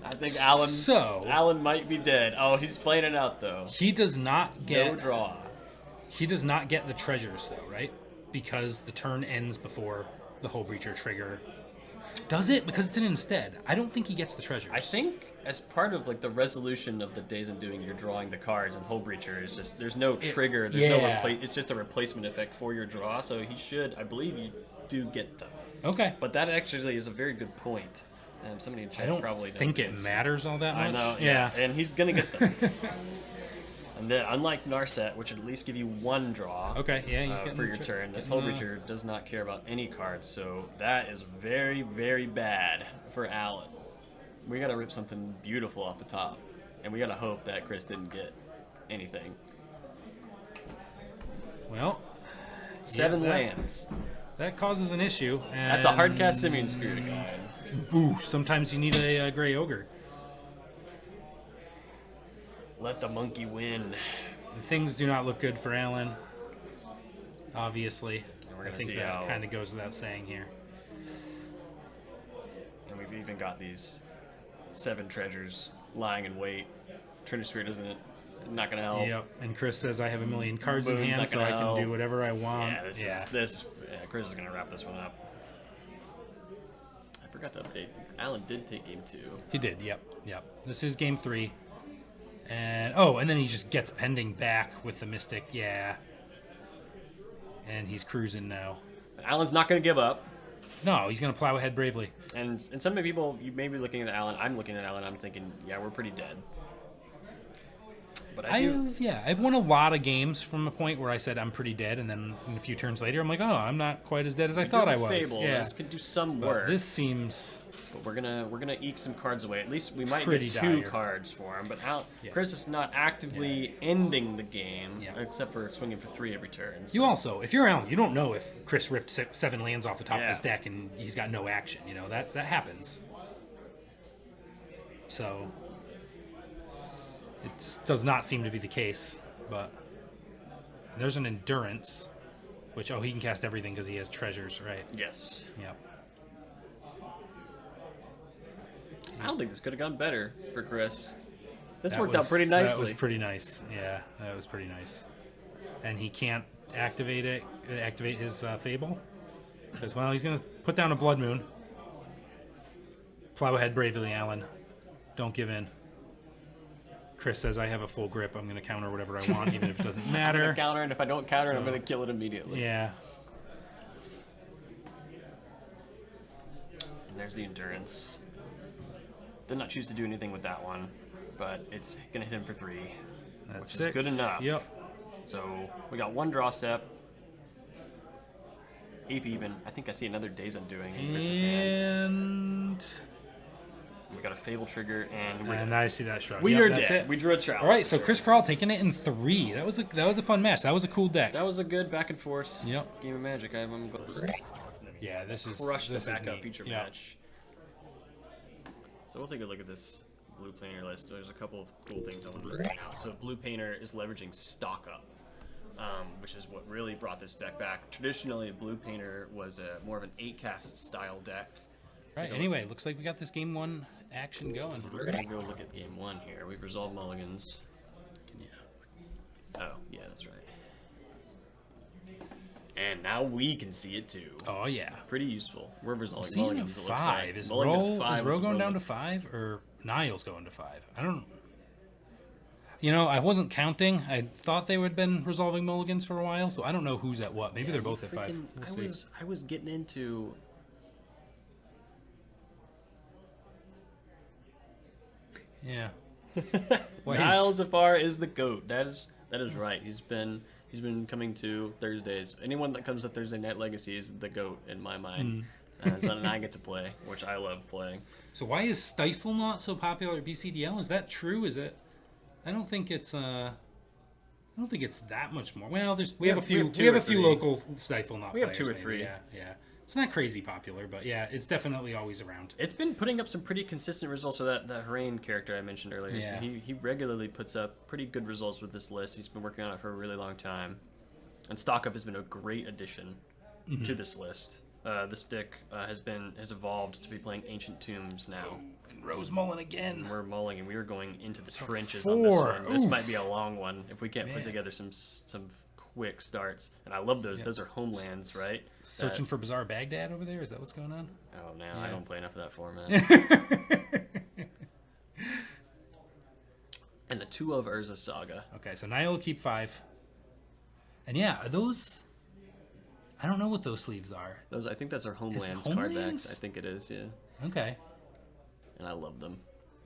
I think Alan So- Alan might be dead. Oh, he's playing it out, though. He does not get... No draw. He does not get the treasures, though, right? Because the turn ends before the whole Breacher trigger. Does it? Because it's an instead. I don't think he gets the treasures. I think as part of like the resolution of the Days Undoing, you're drawing the cards, and Hull Breacher is just there's no trigger, there's no yeah. it's just a replacement effect for your draw. So he should, I believe, you do get them. Okay. But that actually is a very good point. Somebody in I chat don't probably knows think the it answer. matters all that much. I know, yeah. And he's gonna get them. And then, unlike Narset, which would at least give you 1 draw Okay, yeah, he's getting for the your tri- turn, this getting Hull the- Breacher does not care about any cards, so that is very, very bad for Alan. We gotta rip something beautiful off the top, and we gotta hope that Chris didn't get anything. Well, 7 that- lands. that causes an issue. And That's a hard cast Simian Spirit Guide. Ooh, sometimes you need a Gray Ogre. Let the monkey win. Things do not look good for Alan. Obviously. And we're I gonna think see that how- kind of goes without saying here. And we've even got these 7 treasures lying in wait. Trinity Spirit isn't not gonna help. Yep. And Chris says I have a million cards in Boom's hand, not so gonna I can help. do whatever I want. Yeah, Chris is gonna wrap this one up. I forgot to update. Alan did take game 2. He did. Yep. This is game 3. And and then he just gets pending back with the Mystic. Yeah. And he's cruising now. But Alan's not gonna give up. No, he's gonna plow ahead bravely. And some people, you may be looking at Alan. I'm looking at Alan. I'm thinking, yeah, we're pretty dead. But I've won a lot of games from a point where I said I'm pretty dead, and then a few turns later I'm like, oh, I'm not quite as dead as I thought I was. Fable. Yeah. This could do some But work. this seems But we're gonna eke some cards away. At least we might Pretty get 2 dire. cards for him. But Yeah. Chris is not actively ending the game, Yeah. except for swinging for 3 every turn. So. You also, if you're Alan, you don't know if Chris ripped 7 lands off the top Yeah. of his deck and he's got no action. You know that happens. So it does not seem to be the case. But there's an endurance, which he can cast everything because he has treasures, right? Yes. Yep. I don't think this could have gone better for Chris. This That worked out pretty was- That nicely. was pretty nice. Yeah, that was pretty nice. And he can't activate his Fable because he's gonna put down a Blood Moon. Plow ahead bravely, Alan. Don't give in. Chris says I have a full grip. I'm gonna counter whatever I want, even if it doesn't I'm matter. gonna counter, and if I don't counter, I'm gonna kill it immediately. Yeah. And there's the endurance. Did not choose to do anything with that one, but it's gonna hit him for 3, That's which is good 6. enough. Yep. So we got 1 draw step. 8 even. I think I see another Days Undoing in Chris's hand. And We got a Fable trigger, and we're and dead. I see that shrug. We Yep, are that's dead. it. We drew a trout. All right, so Chris Carl taking it in 3. That was a fun match. That was a cool deck. That was a good back and forth Yep. game of Magic. I'm glad. Yeah, this is Crush the this is backup neat. feature Yep. match. So we'll take a look at this blue planer list. There's a couple of cool things I want to point out. So blue painter is leveraging stock up, which is what really brought this deck back. Traditionally, blue painter was more of an 8-cast style deck. Right. Anyway, looks like we got this game 1 action going. We're gonna go look at game 1 here. We've resolved mulligans. Oh, yeah, that's right. And now we can see it too. Oh yeah. Pretty useful. We're resolving Seeing mulligans. a It looks 5. like. Is Mulligan Roe with going the down to 5 or Niall's going to 5? I don't. You know, I wasn't counting. I thought they would have been resolving mulligans for a while, so I don't know who's at what. Maybe they're both at 5. We'll see. I was getting into. Yeah. Well, Niall Zafar is the GOAT. That is right. He's been coming to Thursdays. Anyone that comes to Thursday Night Legacy is the GOAT in my mind. And I get to play, which I love playing. So why is Stiflenaught so popular at BCDL? Is that true? Is it? I don't think it's that much more. Well, we have a few local Stiflenaught. We have players, 2 or maybe. 3. Yeah. It's not crazy popular, but yeah, it's definitely always around. It's been putting up some pretty consistent results. So that Harain character I mentioned earlier, Yeah. he regularly puts up pretty good results with this list. He's been working on it for a really long time. And Stock Up has been a great addition to this list. This deck has evolved to be playing Ancient Tombs now. And Rose Mullen again. And we're mulling, and we are going into the trenches on this one. This might be a long one if we can't put together some quick starts. And I love those. Those are homelands, right? Searching for Bizarre Baghdad over there? Is that what's going on? Oh, no, I don't play enough of that format. And the 2 of Urza Saga. Okay, so Niall will keep 5. And yeah, are those... I don't know what those sleeves are. Those, I think that's our Homelands card backs. I think it is, yeah. Okay. And I love them.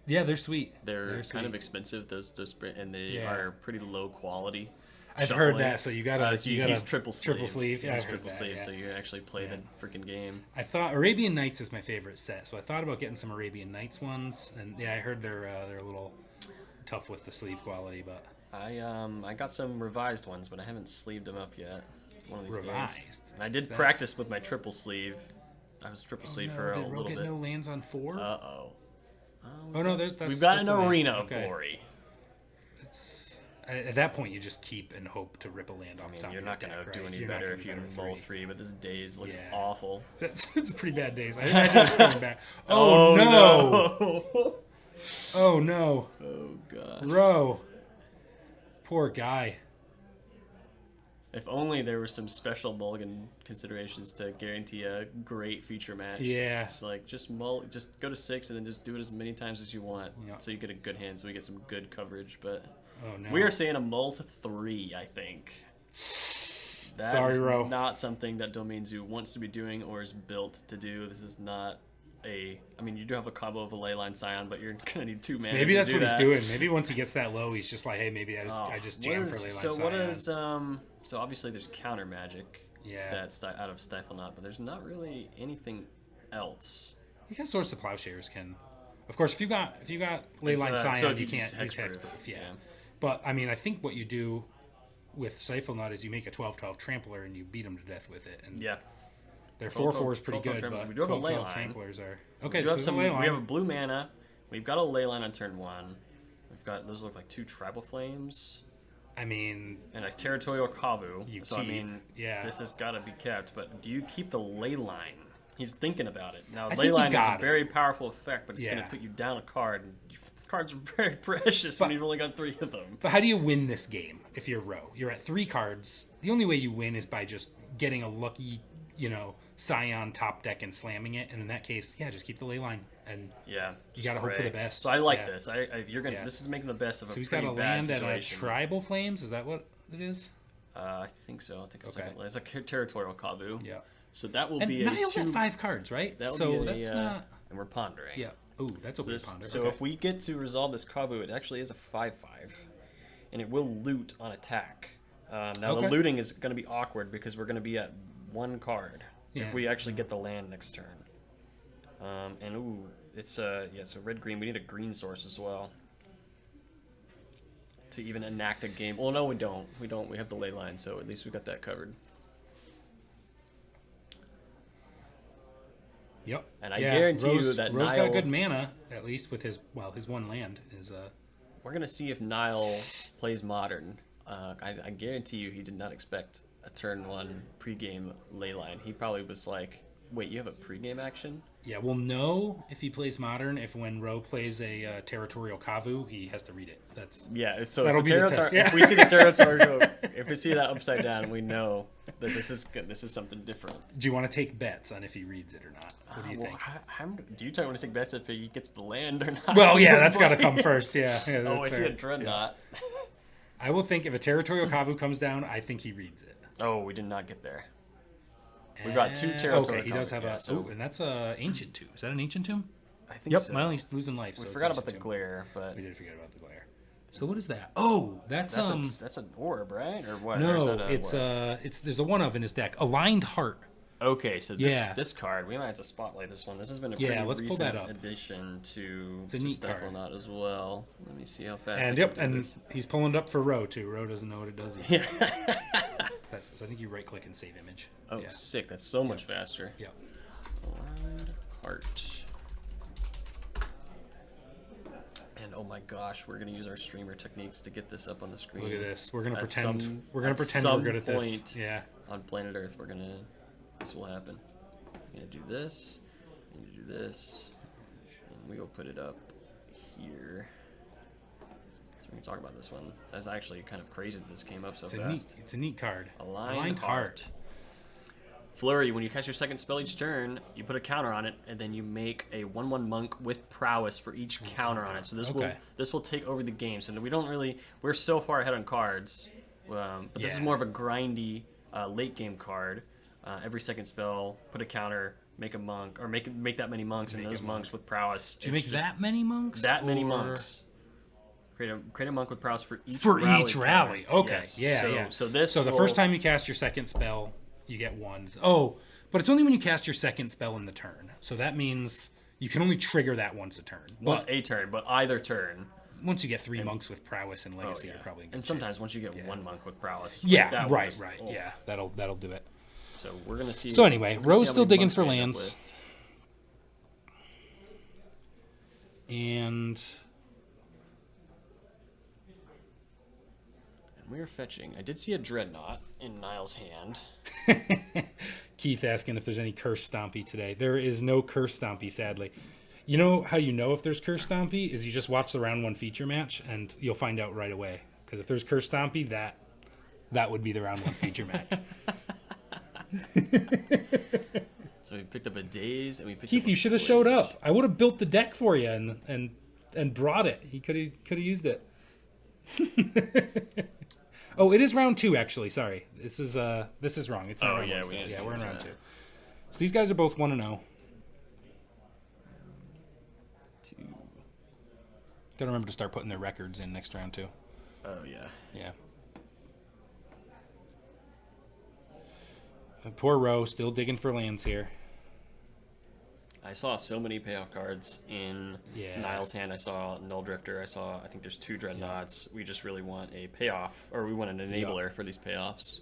Yeah, they're sweet. They're kind of expensive, those and they are pretty low quality. I've heard that, so you gotta he's triple sleeve. Yeah, he's triple sleeve, so you actually play the freaking game. I thought Arabian Nights is my favorite set, so I thought about getting some Arabian Nights ones, and yeah, I heard they're a little tough with the sleeve quality, but I got some revised ones, but I haven't sleeved them up yet. One of these revised. days. And I did practice with my triple sleeve. I was triple sleeve for a little bit. No lands on 4? Uh-oh. Oh no, we've got an arena of glory. At that point, you just keep and hope to rip a land off top. You're not going to do any better if you mull 3, but this days looks awful. It's pretty bad days. I imagine it's coming back. Oh no! Oh no! Oh god! Ro, poor guy. If only there were some special mulligan considerations to guarantee a great feature match. Yeah. It's like just go to 6 and then just do it as many times as you want, so you get a good hand, so we get some good coverage. But we are saying a mull to 3, I think. That's not something that Domain Zoo wants to be doing or is built to do. This is not I mean, you do have a combo of a Leyline Scion, but you're gonna need 2 mana. Maybe that's what he's doing. Maybe once he gets that low, he's just like, hey, maybe I just jam for Leyline Scion. So what is So obviously there's counter magic. Yeah. That's out of Stiflenaught, but there's not really anything else. You can Swords to Plowshares can. Of course, if you got Leyline Scion, so you can't use hexproof. Yeah. But I mean, I think what you do with Stiflenaught is you make a 12/12 trampler and you beat them to death with it. And their 4/4 is pretty good, but we do have a 12/12 Leyline. Tramplers are okay. We have a blue mana. We've got a Leyline on turn 1. We've got those look like 2 Tribal Flames. I mean, and a Territorial Kavu. I mean, this has got to be kept. But do you keep the Leyline? He's thinking about it now. Leyline is a very powerful effect, but it's going to put you down a card. And cards are very precious when you've only got 3 of them. But how do you win this game if you're Ro? You're at 3 cards. The only way you win is by just getting a lucky, Scion top deck and slamming it. And in that case, just keep the Leyline. And you got to hope for the best. So I like this. This is making the best of a pretty bad situation. So he's got a land at a Tribal Flames. Is that what it is? I think so. I think it's it's a Territorial Kavu. Yeah. So that will be Niall's at 5 cards, right? That's not. And we're pondering. Yeah. Ooh, that's a weird ponder. So if we get to resolve this Kavu, it actually is a 5/5, and it will loot on attack. Now the looting is going to be awkward because we're going to be at 1 card if we actually get the land next turn. It's so red-green. We need a green source as well to even enact a game. Well, no, we don't. We have the Leyline, so at least we got that covered. Yep. And I guarantee you that Rose Niall got good mana, at least with his 1 land. We're gonna see if Niall plays Modern. I guarantee you he did not expect a turn 1 pregame Leyline. He probably was like, Wait, you have a pregame action? Yeah, we'll know if he plays Modern if when Ro plays a territorial Kavu, he has to read it. That's That'll be the test, yeah. If we see the territorial, if we see that upside down, we know that this is good. This is something different. Do you want to take bets on if he reads it or not? What do you think? Do you want to take bets if he gets the land or not? Well, yeah, that's got to come first. Yeah. Oh, I see a Dreadnought. Yeah. I will think if a territorial Kavu comes down, I think he reads it. Oh, we did not get there. We've got 2 territorial. Okay, he does have and that's a ancient tomb. Is that an ancient tomb? I think yep, so. Miley's losing life. We forgot about the glare, but we did forget about the glare. So what is that? Oh, that's an orb, right? Or what? No, or is that it's there's a one of in his deck. Aligned Heart. Okay, so this card, we might have to spotlight this one. This has been a pretty let's pull that up. addition to Stiflenaught as well. Let me see how fast. And he's pulling it up for Ro too. Ro doesn't know what it does either. So I think you right click and save image. Oh, sick! That's so much faster. Yeah. Aligned Heart. And oh my gosh, we're gonna use our streamer techniques to get this up on the screen. Look at this. We're gonna pretend. We're good at this. Yeah. On planet Earth, this will happen. I'm gonna do this. I'm gonna do this, and we will put it up here. So we can talk about this one. That's actually kind of crazy that this came up so fast. It's a neat card. Aligned Heart. Flurry, when you cast your second spell each turn, you put a counter on it, and then you make a 1/1 monk with prowess for each counter on it. So this will take over the game. So we're so far ahead on cards, but this is more of a grindy late game card. Every second spell, put a counter, make a monk, or make that many monks, and those monks with prowess. Do you make that many monks? That many monks. Create a monk with prowess for each rally. Okay. Yes. So the first time you cast your second spell, you get 1. Oh, but it's only when you cast your second spell in the turn. So that means you can only trigger that once a turn. Once a turn, but either turn. Once you get 3 monks with prowess and legacy, you're probably in good sometimes once you get 1 monk with prowess. Yeah, right. Yeah, that'll do it. So we're gonna see. So anyway, Ro's still digging for lands. And we're fetching. I did see a Dreadnought in Niall's hand. Keith asking if there's any Curse Stompy today. There is no Curse Stompy, sadly. You know how you know if there's Curse Stompy is you just watch the round 1 feature match and you'll find out right away. Because if there's Curse Stompy, that would be the round 1 feature match. So we picked up a Daze and we picked Keith, up you should have showed up. I would have built the deck for you and brought it. He could have used it. Oh, it is round 2 actually. Sorry, this is wrong. It's not round 1 still. We're in round 2. So these guys are both 1-0. Gotta remember to start putting their records in next round too. Oh yeah. Yeah. Poor Ro still digging for lands here. I saw so many payoff cards in Niall's hand. I saw Null Drifter. I think there's 2 Dreadnoughts. We just really want a payoff, or we want an enabler for these payoffs.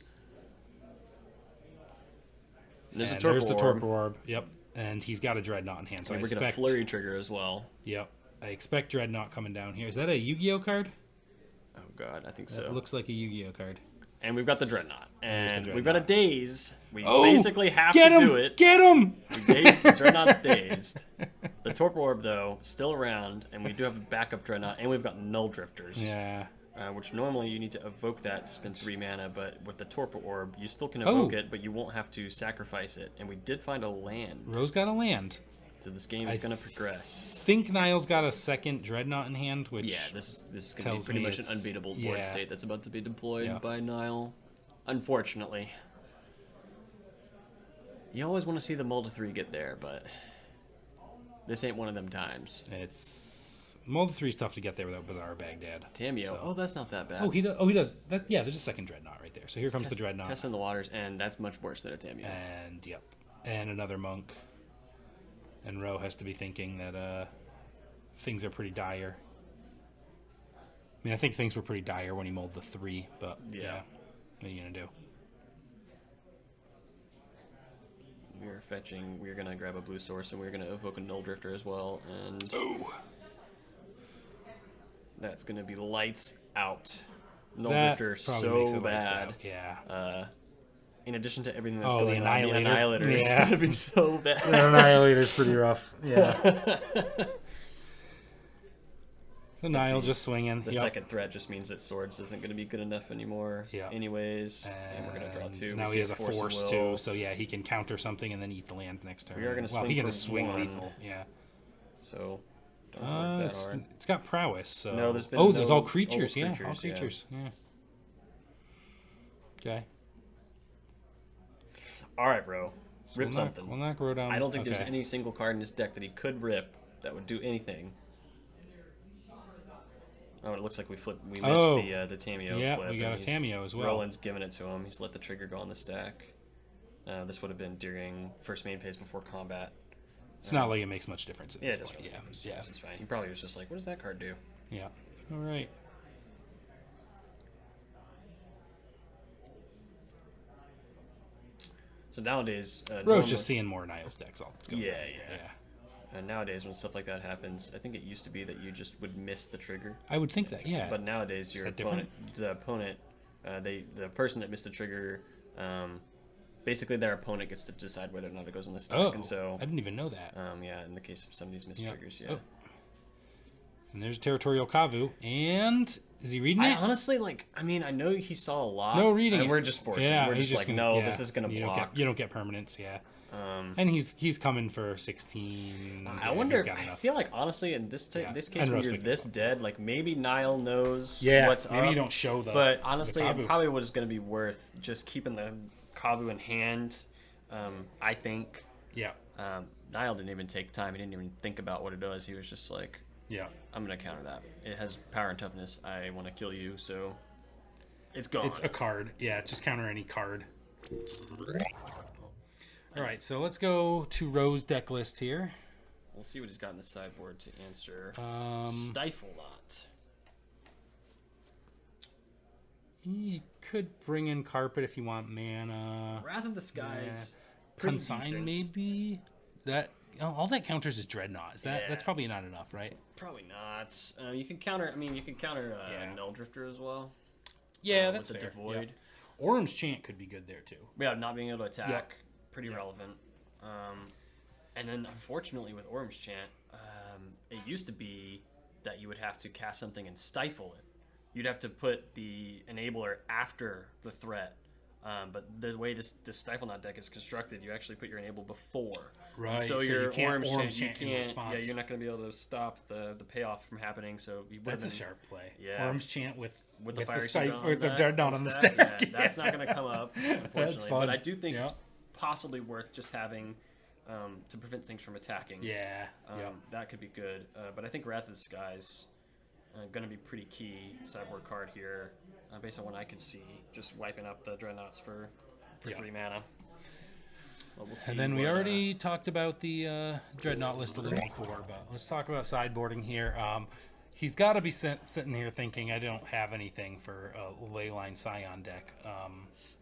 And there's the Torpor Orb. Yep. And he's got a Dreadnought in hand. So we're gonna Flurry trigger as well. Yep. I expect Dreadnought coming down here. Is that a Yu-Gi-Oh card? Oh god, I think so. It looks like a Yu-Gi-Oh card. And we've got the Dreadnought. And we've got a Daze. We basically have to do it. Get him! The Dreadnought's dazed. The Torpor Orb, though, still around. And we do have a backup Dreadnought. And we've got Null Drifters. Yeah. Which normally you need to evoke that to spend 3 mana. But with the Torpor Orb, you still can evoke it. But you won't have to sacrifice it. And we did find a land. Ro's got a land. So this game is going to progress. I think Niall's got a second Dreadnought in hand, which this is going to be pretty much an unbeatable board state that's about to be deployed by Niall. Unfortunately. You always want to see the Mull to 3 get there, but this ain't one of them times. It's Mull to 3 is tough to get there without Bizarre Baghdad. Tamio. So. Oh, that's not that bad. Oh, he does. That, yeah, there's a second Dreadnought right there. So here comes the Dreadnought. Testing the waters, and that's much worse than a Tamio. And and another monk. And Ro has to be thinking that things are pretty dire. I mean, I think things were pretty dire when he mulled the 3, but yeah, what are you going to do? We're fetching, we're going to grab a blue source, and we're going to evoke a Null Drifter as well, and that's going to be lights out. Null Drifter so bad. Yeah. in addition to everything that's the going on, the Annihilator is Yeah. gonna be so bad. The Annihilator's pretty rough. Yeah. So Nile just swinging. The second threat just means that swords isn't going to be good enough anymore. Yeah. Anyways, and we're going to draw 2. Now We he has a Force of force Will. too, so yeah, he can counter something and then eat the land next turn. We are going to swing. Well, he can for just swing 1. lethal. Yeah. So don't work that hard. It's got prowess. So No, there's been there's no- all creatures. all Yeah, all creatures, yeah. creatures. Yeah. Okay. All right, bro. So Rip we'll something. We'll knock Rodon. I don't think there's okay. any single card in this deck that he could rip that would do anything. Oh, it looks like we missed the Tameo Yeah, flip. we got and a Tameo as well. Roland's giving it to him. He's let the trigger go on the stack. This would have been during first main phase before combat. It's not like it makes much difference. At Yeah, this it doesn't point. really. Yeah. It's fine. He probably was just like, "What does that card do?" Yeah. All right. So nowadays, Bro's just seeing more Niles decks. All that's going Yeah, on. yeah. Nowadays, when stuff like that happens, I think it used to be that you just would miss the trigger. I would think that. Yeah. But nowadays, your that opponent, the person that missed the trigger, basically their opponent gets to decide whether or not it goes on the stack. Oh, And so, I didn't even know that. yeah, in the case of some of these missed triggers, yeah. Oh. And there's Territorial Kavu. And is he reading it? Honestly, I know he saw a lot. No reading and it. we're just forcing. Yeah, we're he's just like, gonna, no, yeah, this is going to block. You don't get permanents, yeah. And he's coming for 16. I Yeah, wonder. he's got I enough. feel like honestly, in this Yeah. this case, And when Rose you're picked this it up. dead, like maybe Nile knows Yeah, what's maybe up. you don't show the. But honestly, the it Kavu. probably was going to be worth just keeping the Kavu in hand. I think. Yeah. Nile didn't even take time. He didn't even think about what it does. He was just like, Yeah. I'm going to counter that. It has power and toughness. I want to kill you, so it's gone. It's a card. Yeah, just counter any card. All right, so let's go to Ro's deck list here. We'll see what he's got in the sideboard to answer. Stiflenaught. You could bring in Carpet if you want mana. Wrath of the Skies. Pretty Consign decent. maybe. That all that counters is Dreadnought. Is that Yeah. that's probably not enough, right? Probably not. You can counter. I mean, you can counter Yeah. Null Drifter as well. Yeah, with that's a fair. Devoid. Yeah. Orange Chant could be good there too. Yeah, not being able to attack, Yep. pretty relevant. And then unfortunately with Orange Chant, it used to be that you would have to cast something and stifle it. You'd have to put the enabler after the threat. But the way this Stiflenaught deck is constructed, you actually put your enable before. Right, So, so your you can't Orange Orange Chant, Chant you in can't. Yeah, response. you're not going to be able to stop the payoff from happening. So you That's a sharp play. Yeah. Orange Chant with the Fire Dreadnought with the Dreadnought on the stack. Yeah, that's not going to come up, unfortunately. That's fun. But I do think Yeah. it's possibly worth just having to prevent things from attacking. Yeah. That could be good. But I think Wrath of the Skies going to be pretty key sideboard card here, based on what I could see. Just wiping up the Dreadnoughts for 3 mana. Well, we'll see And then we what, already talked about the Dreadnought list a little before, but let's talk about sideboarding here. He's got to be sitting here thinking, I don't have anything for a Leyline Scion deck.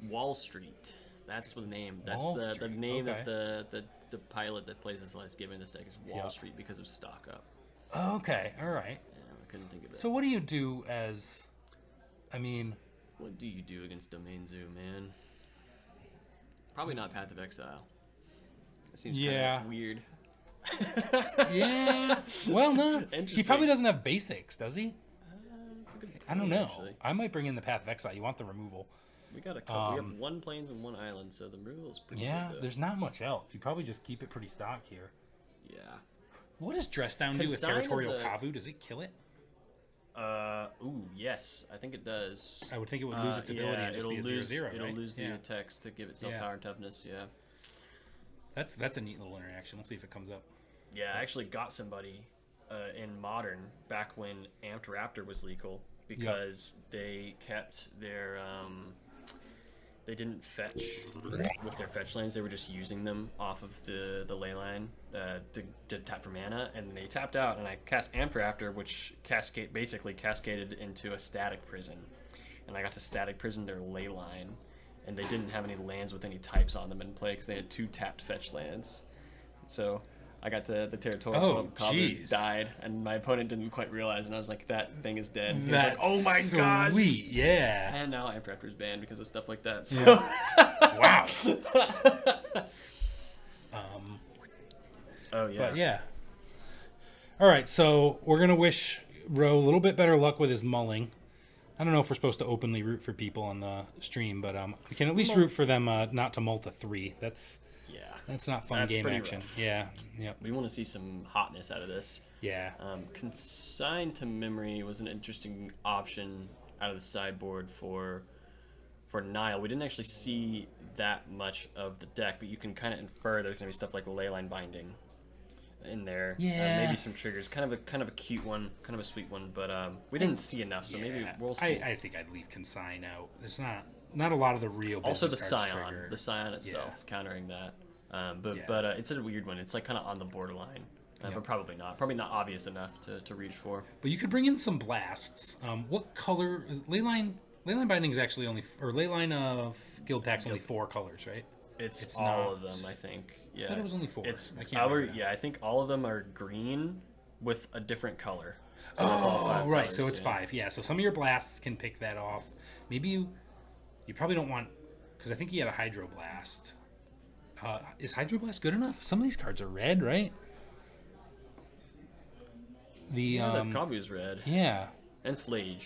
Wall Street. That's the name. That's Wall the Street, name okay. that the pilot that plays this last given this deck is Wall Yep. Street because of stock up. Okay, all right. Yeah, I couldn't think of it. So what do you do as, I mean... What do you do against Domain Zoo, man? Probably not Path of Exile. That seems kind of weird. Yeah. Well, no. He Interesting. probably doesn't have basics, does he? That's a good point, I don't know. actually. I might bring in the Path of Exile. You want the removal. We got a couple. We have 1 plains and 1 island, so the removal is pretty Yeah, good. there's not much else. You probably just keep it pretty stock here. Yeah. What does Dress Down do with Consign is Territorial a- Kavu? Does it kill it? Ooh, yes. I think it does. I would think it would lose its ability and just be a 0/0, It'll right? lose the Yeah. attacks to give itself Yeah. power and toughness, yeah. That's a neat little interaction. Let's see if it comes up. Yeah, I actually got somebody in Modern back when Amped Raptor was legal because they kept their... they didn't fetch with their fetch lands. They were just using them off of the ley line to tap for mana, and they tapped out. And I cast Amped Raptor, which basically cascaded into a Static Prison, and I got to Static Prison their ley line, and they didn't have any lands with any types on them in play because they had 2 tapped fetch lands. So I got to the territorial Kavu jeez. died, and my opponent didn't quite realize, and I was like, that thing is dead. He was That's like, oh my gosh. sweet, yeah. And now Amp Raptor's banned because of stuff like that. So. Wow. Oh, yeah. But yeah. All right, so we're going to wish Ro a little bit better luck with his mulling. I don't know if we're supposed to openly root for people on the stream, but we can at least root for them not to mult a 3. That's not fun game action. Rough. Yeah, yep. We want to see some hotness out of this. Yeah. Consign to Memory was an interesting option out of the sideboard for Nile. We didn't actually see that much of the deck, but you can kind of infer there's going to be stuff like Leyline Binding in there. Yeah. Maybe some triggers. Kind of a cute one, kind of a sweet one, but we didn't see enough, so maybe we'll see. I think I'd leave Consign out. There's not a lot of the real also the business cards Scion. trigger. The Scion itself, countering that. But it's a weird one. It's like kind of on the borderline. But probably not. Probably not obvious enough to reach for. But you could bring in some blasts. What color? Leyline Binding is actually only, or Leyline of Guild Pack's only 4 colors, right? It's all of them, I think. Yeah. I thought it was only 4. I think all of them are green with a different color. So oh, that's all 5 right. colors, So it's 5. Yeah. So some of your blasts can pick that off. Maybe you probably don't want, because I think he had a Hydroblast. Is Hydroblast good enough? Some of these cards are red, right? That Kavu's red. Yeah. And Flage.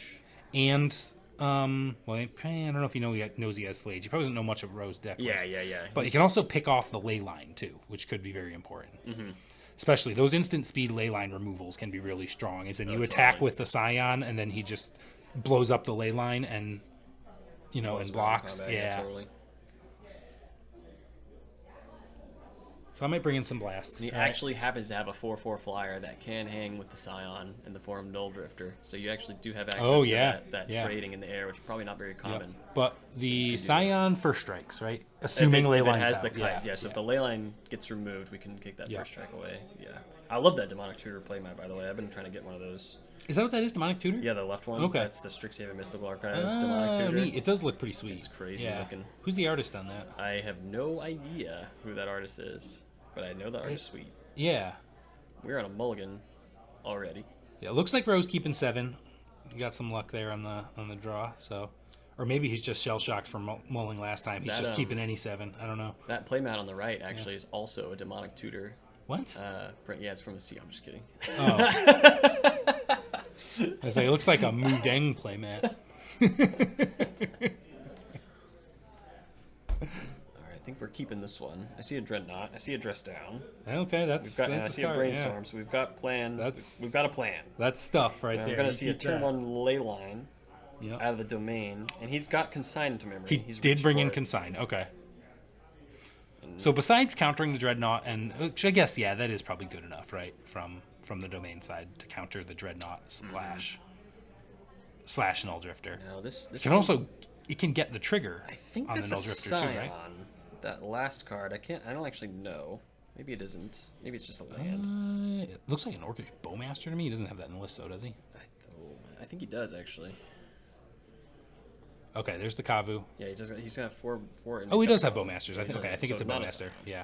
And well, I don't know if he knows he has Flage. He probably doesn't know much of Ro's deck list. Yeah. But he can also pick off the ley line too, which could be very important. Mm-hmm. Especially those instant speed ley line removals can be really strong. As in you attack with the Scion and then he just blows up the ley line and and blocks. Yeah. Totally. So I might bring in some blasts. And he actually happens to have a 4/4 flyer that can hang with the Scion in the form of Null Drifter. So you actually do have access to that trading in the air, which is probably not very common. Yep. But the Scion first strikes, right? Assuming Leyline has the kite. Yeah, so if the Leyline gets removed, we can kick that first strike away. Yeah. I love that Demonic Tutor playmat, by the way. I've been trying to get one of those. Is that what that is, Demonic Tutor? Yeah, the left one. Okay. That's the Strixhaven Mystical Archive Demonic Tutor. Neat. It does look pretty sweet. It's crazy looking. Who's the artist on that? I have no idea who that artist is. But I know the art is sweet. Yeah. We're on a mulligan already. Yeah, it looks like Ro's keeping 7. You got some luck there on the draw. So, or maybe he's just shell shocked from mulling last time. He's just keeping any 7. I don't know. That playmat on the right actually is also a Demonic Tutor. What? Yeah, it's from the sea. I'm just kidding. Oh. I was like, it looks like a Mudeng playmat. I think we're keeping this one. I see a Dreadnought. I see a Dress Down. Okay, that's I see a Brainstorm. So we've got plan. We've got a plan. That's stuff right there. We're gonna see a turn 1 ley line out of the domain, and he's got Consign to Memory. He did bring in Consign. Okay. So besides countering the Dreadnought, and which I guess that is probably good enough, right? From the domain side to counter the Dreadnought slash Null Drifter. Now this can also it can get the trigger. I think on that's the Null Drifter Scion. too, right? That last card, I don't actually know. Maybe it isn't. Maybe it's just a land. It looks like an Orcish Bowmaster to me. He doesn't have that in the list, though, does he? I think he does, actually. Okay, there's the Kavu. Yeah, he's got four. Oh, he does have Bowmasters. I think it's a Bowmaster. Yeah.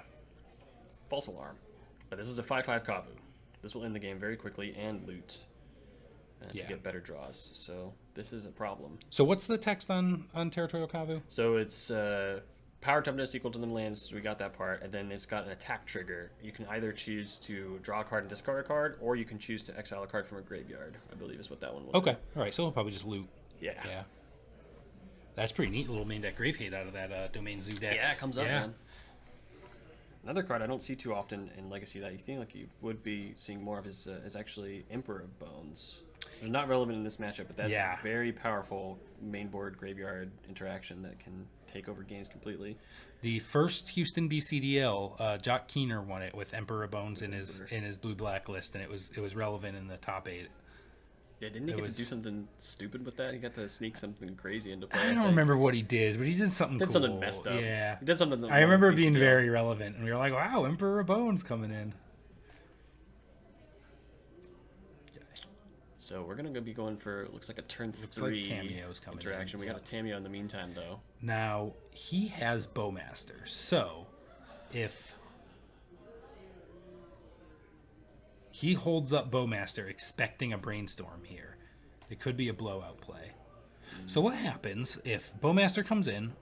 False alarm. But this is a 5/5 Kavu. This will end the game very quickly and loot to get better draws. So this is a problem. So what's the text on Territorial Kavu? So it's power toughness equal to the lands. So we got that part, and then it's got an attack trigger. You can either choose to draw a card and discard a card, or you can choose to exile a card from a graveyard. I believe is what that one will do. All right. So we'll probably just loot. Yeah. That's pretty neat. Little main deck grave hate out of that domain zoo deck. Yeah, it comes up, man. Another card I don't see too often in Legacy that you think like you would be seeing more of is actually Emperor of Bones. It's not relevant in this matchup, but that's a very powerful main board graveyard interaction that can take over games completely. The first Houston BCDL, Jock Keener won it with Emperor of Bones in his blue-black list, and it was relevant in the top 8. Yeah, didn't he get to do something stupid with that? He got to sneak something crazy into play. I don't remember what he did, but he did something cool. Something messed up. Yeah. He did something I remember it being very relevant, and we were like, wow, Emperor of Bones coming in. So we're going to be going for, looks like a turn 3 interaction. We got a Tamiyo in the meantime, though. Now, he has Bowmaster, so if he holds up Bowmaster expecting a Brainstorm here. It could be a blowout play. So what happens if Bowmaster comes in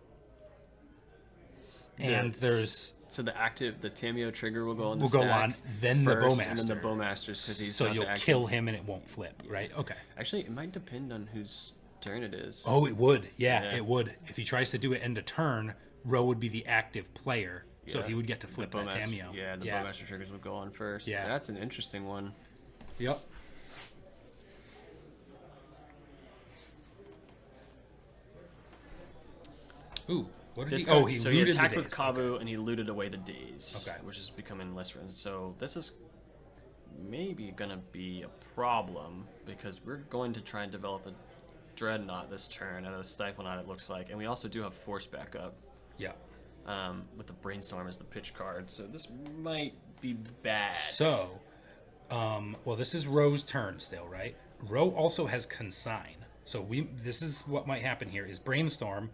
and there's... So the Tameo trigger will go on the will stack go on, then first, the Bowmaster. And then the Bowmaster's because he's so not you'll the active. kill him and it won't flip, right? Okay. Actually, it might depend on whose turn it is. Oh, it would. Yeah, it would. If he tries to do it end of turn, Ro would be the active player, so he would get to flip that Tameo. Yeah, the Bowmaster triggers would go on first. Yeah. That's an interesting one. Yep. Ooh. What did he? Oh, he so looted he attacked the with days. Kabu and he looted away the days, Okay. which is becoming less friends. So this is maybe gonna be a problem because we're going to try and develop a Dreadnought this turn out of the Stiflenaught. It looks like, and we also do have Force backup. Yeah. With the Brainstorm as the pitch card, so this might be bad. So, well, this is Ro's turn still, right? Ro also has Consign. So this is what might happen here is Brainstorm,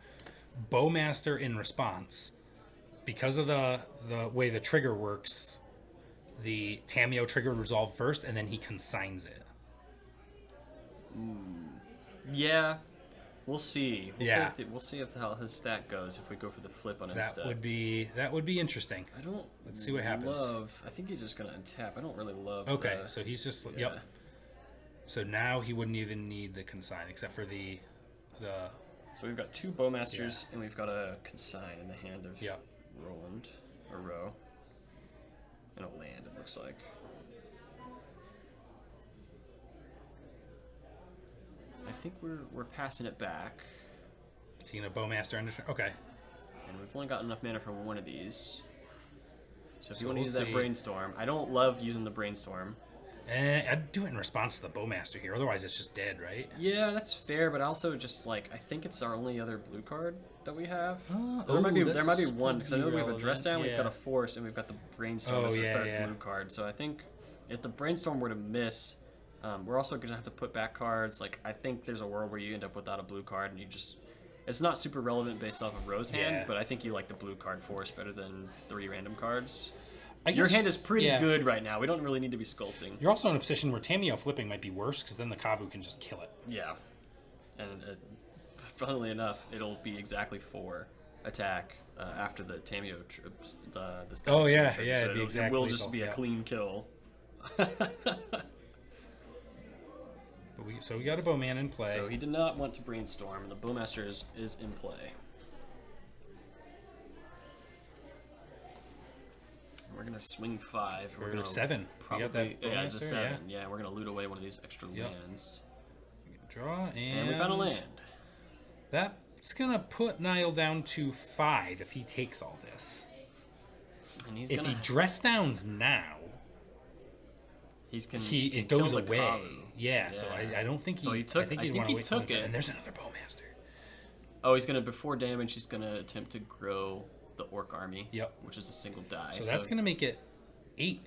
Bowmaster in response. Because of the way the trigger works, the Tameo trigger would resolve first, and then he consigns it. Yeah, we'll see. We'll see how his stat goes if we go for the flip on his stat. That would be interesting. Let's see what happens. I think he's just gonna untap. I don't really love. Okay, so he's just yep. So now he wouldn't even need the consign except for the. So we've got two Bowmasters and we've got a consign in the hand of Roland or Ro. And a land, it looks like. I think we're passing it back. Seeing a Bowmaster under. Okay. And we've only got enough mana for one of these. So if you want to use that Brainstorm, I don't love using the Brainstorm. I'd do it in response to the Bowmaster here. Otherwise, it's just dead, right? Yeah, that's fair. But also, just like I think it's our only other blue card that we have. There might be one because I know we have a Dress Down, we've got a Force, and we've got the Brainstorm as the third blue card. So I think if the Brainstorm were to miss, we're also going to have to put back cards. Like I think there's a world where you end up without a blue card, and you just it's not super relevant based off of Ro's hand, but I think you like the blue card Force better than 3 random cards. Your hand is pretty good right now. We don't really need to be sculpting. You're also in a position where Tameo flipping might be worse because then the Kavu can just kill it. Yeah. And funnily enough, it'll be exactly 4 attack after the Tameo the oh, yeah. trip. Yeah, so it'd be exactly it will just be a clean kill. So we got a Bowman in play. So he did not want to Brainstorm, and the Bowmaster is in play. We're gonna swing 5. We're gonna 7. Probably it's a 7. Yeah, we're gonna loot away one of these extra lands. Draw and we found a land. That's gonna put Niall down to 5 if he takes all this. And if he dress downs now, it goes away. Yeah, so I don't think he. So he took. I think he took it. And there's another Bowmaster. Oh, he's gonna before damage. He's gonna attempt to grow the Orc army. Yep. Which is a single die. So that's gonna make it 8.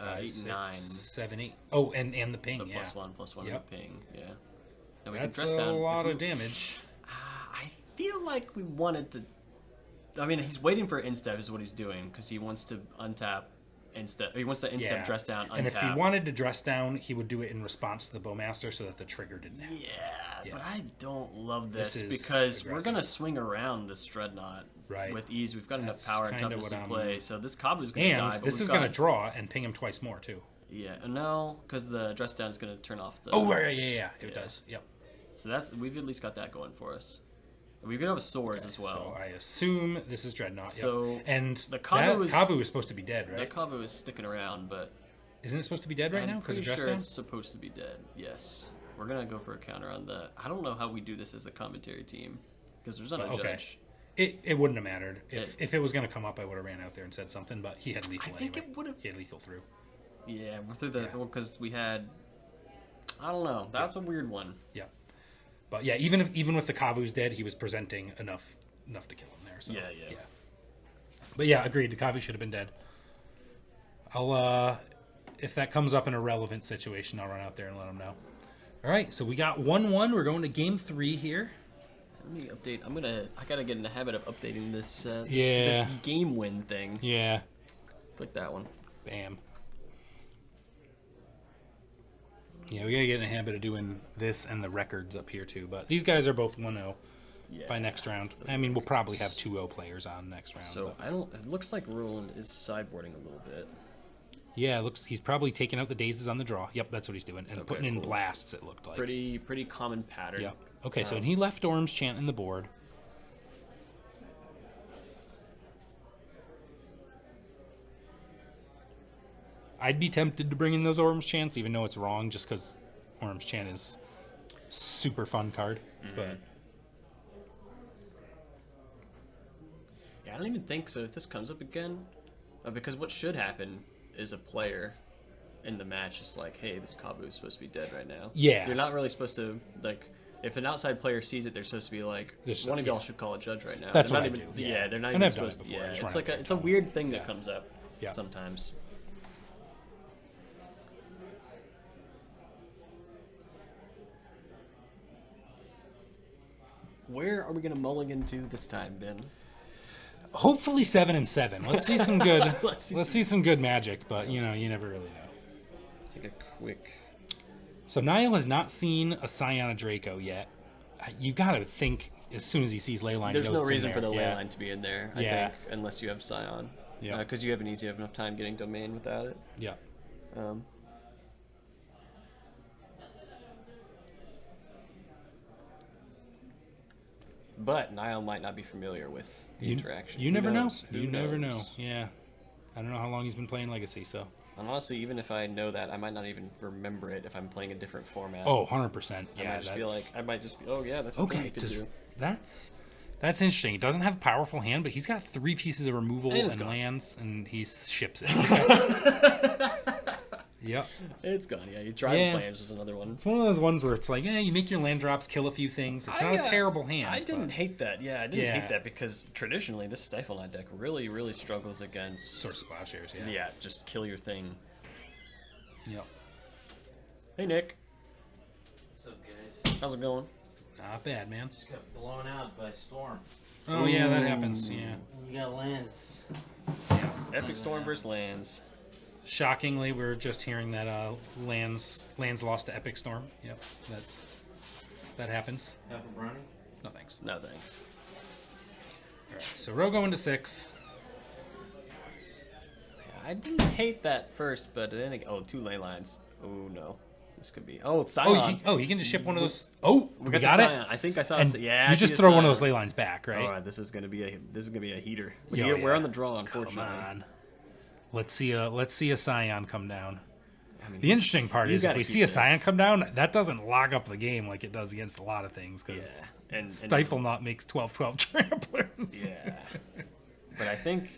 8 and 9. 7, 8. Oh, and the ping. The +1/+1 and the ping. Yeah. And we that's can dress down. A lot of damage. I feel like we wanted to. I mean, he's waiting for instep is what he's doing because he wants to untap. He wants to instep dress down, untap. And if he wanted to dress down, he would do it in response to the Bowmaster so that the trigger didn't happen. Yeah, but I don't love this because we're going to swing around this Dreadnought with ease. We've got enough power and toughness to play, so this Kabu's going to die. And this is going to draw and ping him twice more, too. Yeah, no, because the dress down is going to turn off the... Oh, yeah, it does. Yep. So we've at least got that going for us. We could have swords as well. So I assume this is Dreadnought. So and the Kabu is supposed to be dead, right? The Kabu is sticking around, but isn't it supposed to be dead right now? Because it's supposed to be dead. Yes, we're gonna go for a counter on the. I don't know how we do this as the commentary team because there's not a judge. It wouldn't have mattered if it was gonna come up. I would have ran out there and said something, but he had lethal. I think it would have. He had lethal through. Yeah, we're through because we had. I don't know. That's a weird one. Yeah. But yeah, even with the Kavu's dead, he was presenting enough to kill him there. So, yeah. But yeah, agreed. The Kavu should have been dead. I'll if that comes up in a relevant situation, I'll run out there and let him know. All right, so we got 1-1. We're going to game 3 here. Let me update. I gotta get in the habit of updating this this game win thing. Yeah. Click that one. Bam. Yeah, we gotta get in the habit of doing this and the records up here too. But these guys are both 1-0 by next round. I mean, we'll probably have 2-0 players on next round. So but. I don't. It looks like Roland is sideboarding a little bit. Yeah, it looks he's probably taking out the dazes on the draw. Yep, that's what he's doing, and putting in blasts. It looked like Pretty common pattern. Yep. Okay, so he left Orm's Chant in the board. I'd be tempted to bring in those Orm's Chants, even though it's wrong, just because Orm's Chant is super fun card. But yeah, I don't even think so. If this comes up again, because what should happen is a player in the match is like, hey, this Kabu is supposed to be dead right now. Yeah. You're not really supposed to, like, if an outside player sees it, they're supposed to be like, one of y'all should call a judge right now. That's they're what not I even, do. Yeah, they're not And even I've done it supposed to. before. Yeah, Just it's run like up it's a weird thing that comes up sometimes. Where are we gonna mulligan to this time, Ben? hopefully 7 and 7. Let's see some good. let's see some good magic, but you never really know. Let's take a quick. So Niall has not seen a Scion of Draco yet. You gotta think as soon as he sees Leyline. There's he knows no it's in reason there. for the Leyline to be in there, I think, unless you have Scion. Yeah. Because you have enough time getting domain without it. Yeah. But Niall might not be familiar with the interaction. You never know. Who You never know. knows? Yeah. I don't know how long he's been playing Legacy, so. And honestly, even if I know that, I might not even remember it if I'm playing a different format. Oh, 100%. I Yeah, might just be like, oh yeah, that's the thing okay. you could do. That's interesting. He doesn't have a powerful hand, but he's got 3 pieces of removal and lands, and he ships it. Yep. It's gone. Yeah, you Drive Flames was another one. It's one of those ones where it's like, you make your land drops, kill a few things. It's not a terrible hand. I didn't hate that. Yeah, I didn't hate that because traditionally this Stiflenaught deck really, really struggles against Source of Plowshares. Yeah. Yeah, just kill your thing. Yep. Hey Nick. What's up, guys? How's it going? Not bad, man. Just got blown out by storm. Oh yeah, that happens. Yeah. You got lands. Epic Storm versus lands. Shockingly, we're just hearing that lands lost to Epic Storm. Yep, that happens. Half a brownie? No thanks. No thanks. All right, so Ro going to 6. I didn't hate that first, but then 2 ley lines. Oh no, this could be. Oh, Oh, Scion. you can just ship one of those. Oh, we got the it. Scion. I think I saw. And Yeah, you just I throw one of Scion. those ley lines back, right? All right, this is gonna be a heater. Yeah, We're on the draw, unfortunately. Come on. Let's see a Scion come down. I mean, The interesting part you is if gotta we keep see a this. Scion come down, that doesn't log up the game like it does against a lot of things because and Stiflenaught makes 12/12 tramplers. Yeah. But I think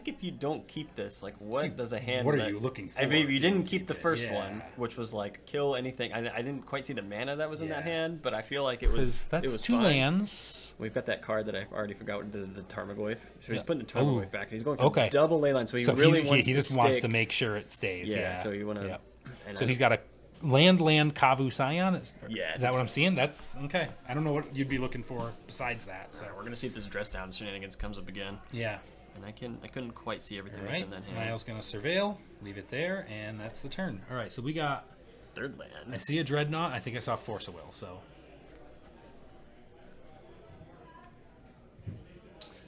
if you don't keep this, like, what does a hand? What are you looking for I mean, if you you didn't don't keep the keep it? first Yeah. one, which was like kill anything. I didn't quite see the mana that was in that Yeah. hand, but I feel like it was. That's it was 2 fine. lands. We've got that card that I've already forgotten, the Tarmogoyf. So he's Yeah. putting the Tarmogoyf back, and he's going for Okay. double ley line. So he So really he wants just to wants stick. to make sure it stays. Yeah, Yeah. so you wanna- Yep. and So I- he's got a land Kavu Scion. Yeah, I Is think that what so. I'm seeing? That's okay. I don't know what you'd be looking for besides that. So We're gonna see if this dress down shenanigans comes up again. yeah. And I couldn't quite see everything All that's right. in that hand. Niall's gonna surveil, leave it there, and that's the turn. All right. So we got. Third land. I see a Dreadnought. I think I saw Force of Will. So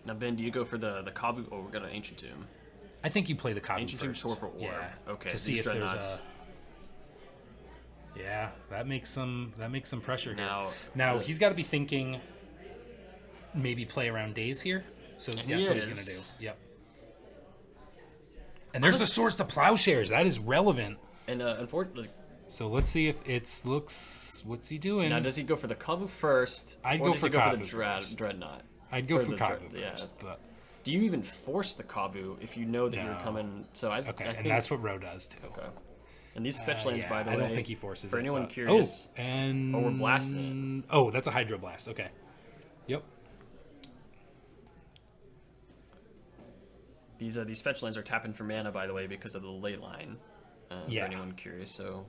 Now Ben, do you go for the Kabu? Oh, we're gonna Ancient Tomb. I think you play the Kavu Ancient Tomb first. Torpor Orb. Yeah. Okay, To see these if there's Dreadnoughts. a. Yeah, that makes some pressure here. Now he's got to be thinking. Maybe play around days here. So yeah, that's what he's gonna do. Yep. And there's the Swords to Plowshares. That is relevant. And unfortunately, So let's see if it looks. What's he doing? now does he go for the Kabu first? I'd or go does for he go for Kabu the first. Dreadnought? I'd go or for the Kavu yeah. first. But, Do you even force the Kabu if you know that you're No. coming? So I okay, I think, and that's what Ro does too. okay. And these fetch lands, by the way, I don't think he forces for it, anyone but- curious. Oh, and we're blasting it. Oh, that's a Hydroblast. Okay. Yep. These fetch lands are tapping for mana, by the way, because of the ley line. Yeah. For anyone curious, so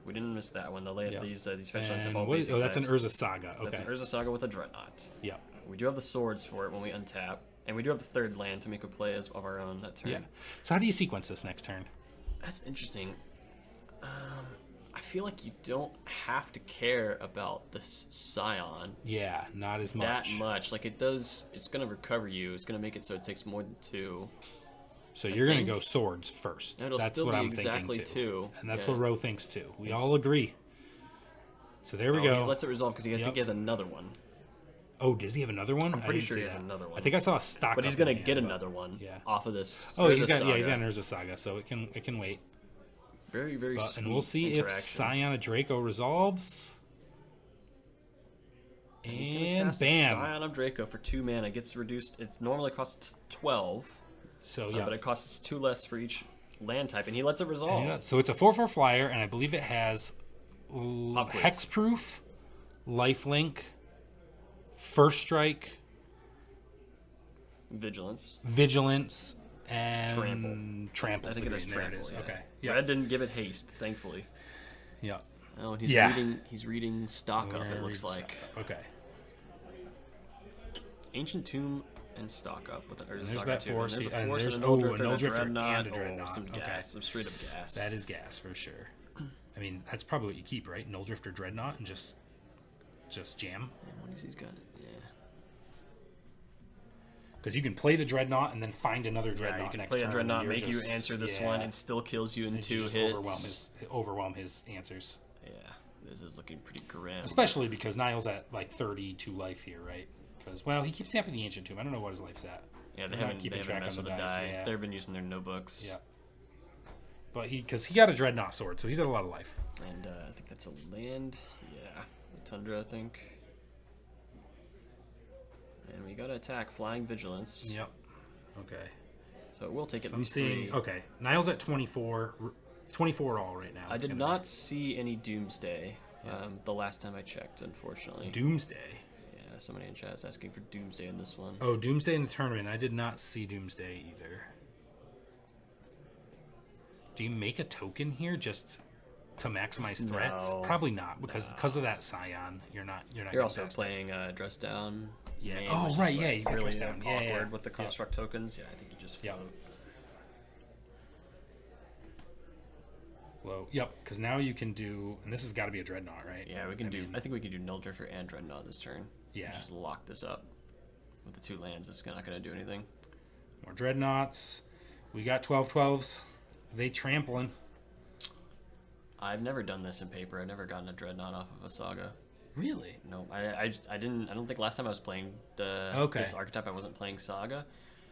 we didn't miss that one. Yep. These fetch lands have And all what is, basic oh, that's an types. Urza Saga. Okay. That's an Urza Saga with a Dreadnought. Yep. We do have the swords for it when we untap, and we do have the third land to make a play as of our own that turn. Yeah. So how do you sequence this next turn? That's interesting. I feel like you don't have to care about this Scion Yeah, not as much. that much. Like it does, it's gonna recover you. It's gonna make it so it takes more than 2. So you're going to think go swords first. it'll That's still what be I'm exactly thinking too. 2. And that's Yeah. what Ro thinks too. We all agree. So there we Oh, go. he lets it resolve because I think he has another one. Oh, does he have another one? I'm pretty sure he has another one. I think I saw a stock. But he's up gonna in the get end, but- another one yeah. off of this. Oh, Urza he's got Saga. an Urza Saga, so it can wait. Very, very But, sweet and we'll see if interaction. Scion of Draco resolves. He's gonna And cast bam. Scion of Draco for 2 mana. It gets reduced. It normally costs 12, So yeah. but it costs 2 less for each land type, and he lets it resolve. Yeah, so it's a 4/4 flyer, and I believe it has Pop quiz. hexproof, lifelink, first strike, Vigilance. vigilance, and trample. I think it has There trample. is. Yeah. Okay. Yeah. Red didn't give it haste, thankfully. Yeah. Oh, and he's Yeah. reading. He's reading stock We're up. gonna It looks read like stock. Okay. Ancient Tomb and stock up with an Urza There's Saga that too. force, And there's a and force there's and a Null a Drifter Null and a Drifter Dreadnought. and a Dreadnought. Oh, some Okay. gas, some straight up gas. That is gas for sure. I mean, that's probably what you keep, right? Null Drifter, Dreadnought, and just jam. And what has he got? Yeah. Because you can play the Dreadnought and then find another Yeah, Dreadnought you can next play a turn. Dreadnought, You're make you just- answer this yeah. one, it still kills you in And 2 you just hits. overwhelm his answers. Yeah, this is looking pretty grim. Especially because Niall's at like 32 life here, right? Because, well, he keeps tapping the Ancient Tomb. I don't know what his life's at. Yeah, they We're not haven't, keeping they track haven't messed on with the the dice, die. yeah. They've been using their notebooks. Yeah. But because he got a Dreadnought sword, so he's at a lot of life. And I think that's a land. Yeah, the Tundra, I think. And we got to attack Flying Vigilance. Yep. Okay. So it will take at I'm least seeing. 3. Okay. Niall's at 24. 24 all right now. I It's did gonna not see any Doomsday Yeah. the last time I checked, unfortunately. be Doomsday. Yeah, somebody in chat is asking for Doomsday in this one. Oh, Doomsday in the tournament. I did not see Doomsday either. Do you make a token here just to maximize threats? No. Probably not, because of that Scion, you're not. You're gonna also cast it. playing Dress Down. Yeah. main, Oh, which is, right, like, yeah, you got really Dress Down. awkward Yeah, yeah. with the construct tokens. Yeah, I think you just Yeah. float. Well, yep, because now you can do, and this has got to be a Dreadnought, right? Yeah, we can do. mean, I think we can do Null Drifter and Dreadnought this turn. Yeah. Just lock this up with the 2 lands. It's not going to do anything. more Dreadnoughts. We got 12/12s. They trampling. I've never done this in paper. I've never gotten a Dreadnought off of a Saga. Really? No, I didn't. I don't think last time I was playing this archetype, I wasn't playing Saga.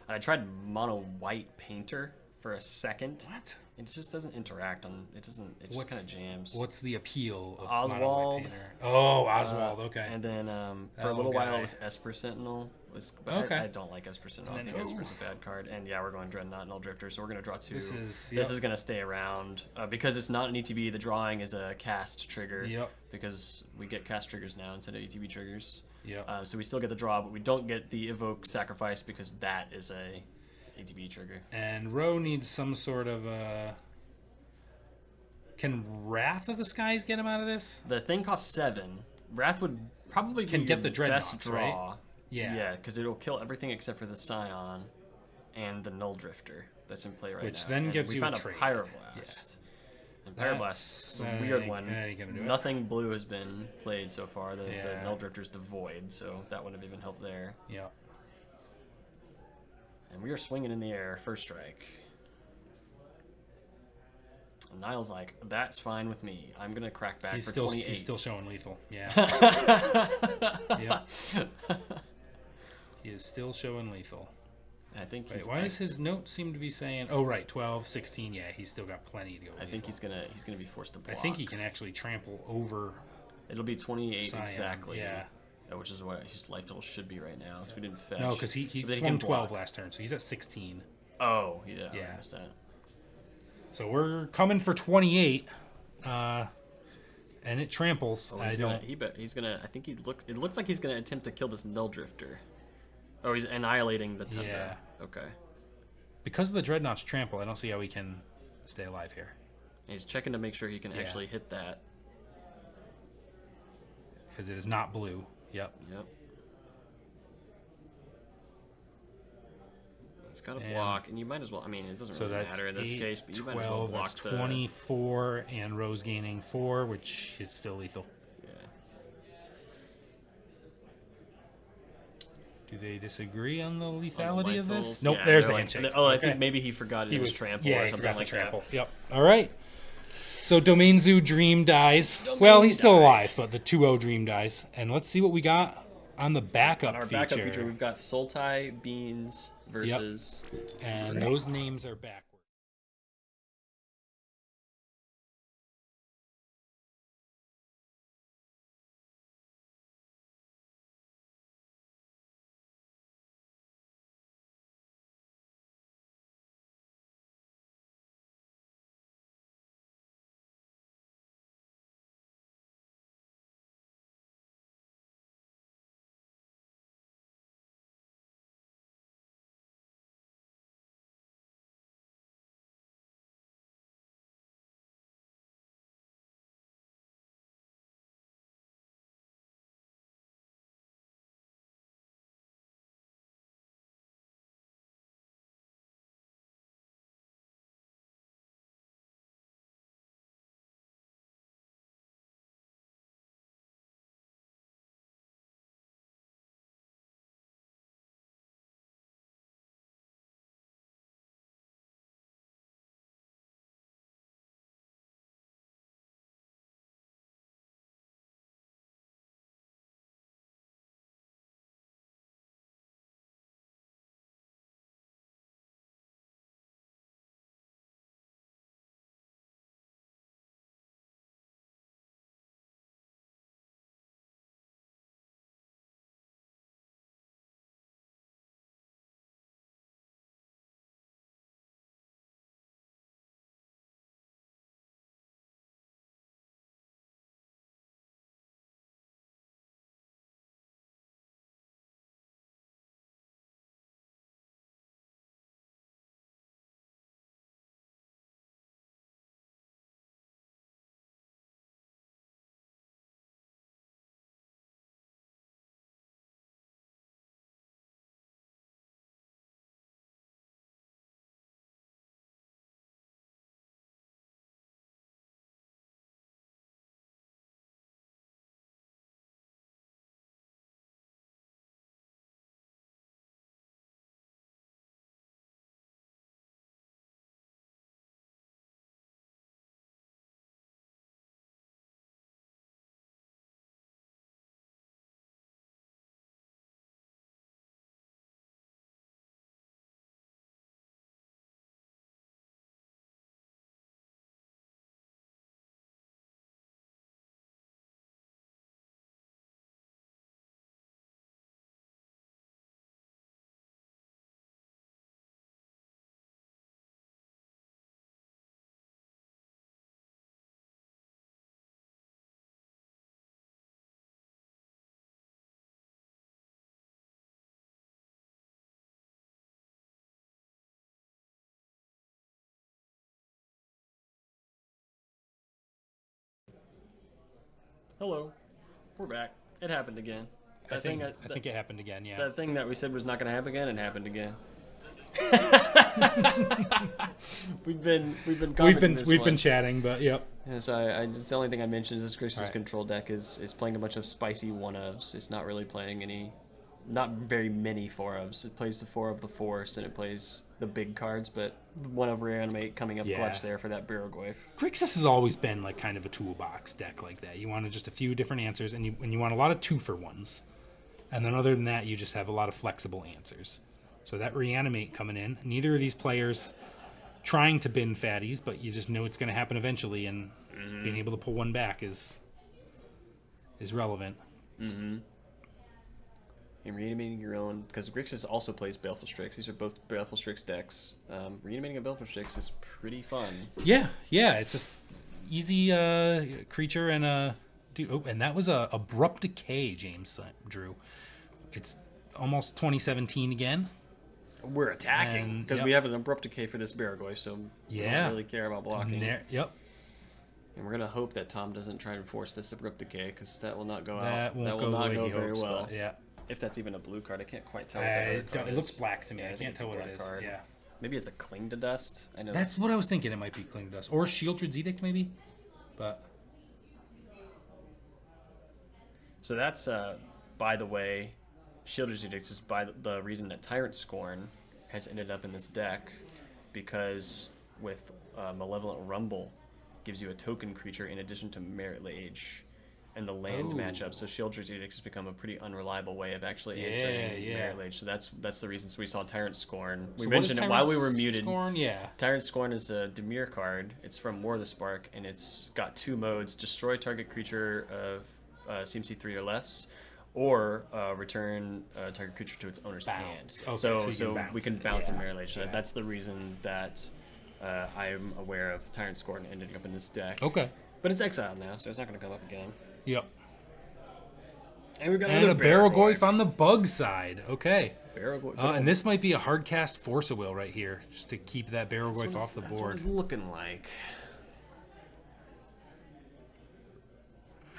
And I tried mono white painter for a second. What? It just doesn't interact on. It doesn't. It just kind of jams. What's the appeal of Oswald. Mono White Painter? Oh, Oswald. Okay. And then for a Oh, little while guy. it was Esper Sentinel. But Okay. I don't like Esper Sentinel. I And think then- Esper's a bad card. And yeah, we're going Dreadnought, Null Drifter, so we're gonna draw 2. This is- This yep. is gonna stay around because it's not an ETB. The drawing is a cast trigger. Yep. Because we get cast triggers now instead of ETB triggers. Yep. So we still get the draw, but we don't get the evoke sacrifice because that is a ETB trigger. And Ro needs some sort of Can Wrath of the Skies get him out of this? The thing costs 7. Wrath would probably Can be get your the best Dreadnoughts, draw. right? Yeah. Yeah, because it'll kill everything except for the Scion and the Null Drifter that's in play right Which now. then And gives we you a found trade. Pyroblast. And Pyroblast's a That's- weird one. that ain't gonna do it. Nothing blue has been played so far. The Yeah. Null Drifter's the Void, so that wouldn't have even helped there. Yeah. And we are swinging in the air, first strike. And Niall's like, that's fine with me. I'm going to crack back He's for still 28. he's still showing lethal. Yeah. Yep. He is still showing lethal. I think Wait, he's why does his note seem to be saying? Oh, right, 12, 16. Yeah, he's still got plenty to go. I think he's gonna be forced to I block. think he can actually trample over. It'll be 28 Scion, exactly. yeah. Which is what his life total should be right now. Because we didn't fetch. No, because he But then swung can 12 block. last turn, so he's at 16. Oh, yeah. Yeah. I missed that. So we're coming for 28, and it tramples. Oh, I he's don't. gonna. I think it looks like he's gonna attempt to kill this Null Drifter. Oh, he's annihilating the Tundra. Yeah. Okay. Because of the Dreadnought's trample, I don't see how he can stay alive here. He's checking to make sure he can actually hit that. Because it is not blue. Yep. Yep. It's got to block, and you might as well. I mean, it doesn't So really that's matter in this 8, case, but you 12, might as well block that's 24, and Rose gaining 4, which is still lethal. Yeah. Do they disagree on the lethality of this? totals? Nope, Yeah, there's they're the like- handshake. Oh, I Okay. think maybe he forgot it was trample or he something forgot like the trample. that. Yep. All right. So Domain Zoo Dream dies. Well, he's still alive, but the 2-0 Dream dies. And let's see what we got on the backup On our feature. backup feature, we've got Sultai Beans versus. And those names are backwards. Hello, we're back. It happened again. I think it happened again, yeah. That thing that we said was not going to happen again, it happened again. we've been chatting, but yep. And so I just the only thing I mentioned is this Grixis Right. control deck is playing a bunch of spicy 1-ofs. It's not really playing any, not very many 4-ofs. It plays the 4 of the Force and it plays the big cards, but 1 of Reanimate coming up Yeah. clutch there for that Barrowgoyf. Grixis has always been like kind of a toolbox deck like that. You want just a few different answers, and you want a lot of 2-for-1s. And then other than that, you just have a lot of flexible answers. So that Reanimate coming in, neither of these players trying to bin fatties, but you just know it's going to happen eventually, and being able to pull one back is relevant. Mm-hmm. And reanimating your own, because Grixis also plays Baleful Strix. These are both Baleful Strix decks. Reanimating a Baleful Strix is pretty fun. Yeah, it's just easy creature and a dude. Oh, and that was a Abrupt Decay, James drew. It's almost 2017 again. We're attacking because yep. we have an Abrupt Decay for this Barrowgoyf, so we don't really care about blocking. Yep. And we're gonna hope that Tom doesn't try to force this Abrupt Decay, because that will not go That out. won't That will go the not way go he very hopes, well. but yeah. if that's even a blue card. I can't quite tell. What that other card It looks is. black to me. Yeah, I think can't it's a tell what it black is. card. Yeah. Maybe it's a Cling to Dust. I know That's what I was thinking. It might be Cling Dust or Shieldred's Edict, maybe. But so that's by the way, Shieldred's Edict is by the reason that Tyrant Scorn has ended up in this deck, because with Malevolent Rumble gives you a token creature in addition to Merit Lage and the land matchup. So Shieldred's Edict has become a pretty unreliable way of actually answering Merit Lage. So that's the reason. So we saw Tyrant Scorn. We mentioned it while we were muted. Scorn, yeah. Tyrant Scorn is a Dimir card. It's from War of the Spark, and it's got 2 modes: destroy target creature of CMC 3 or less, or return target creature to its owner's hand. Okay, so we can bounce in Merit Lage. So Yeah. that's the reason that I am aware of Tyrant Scorn ending up in this deck. Okay. But it's exiled now, so it's not going to come up again. Yep. And we've got And another a Barrelgoyf on the bug side. Okay. Barrelgoyf. And this might be a hard cast Force of Will right here, just to keep that Barrelgoyf off the That's what board. it's looking like.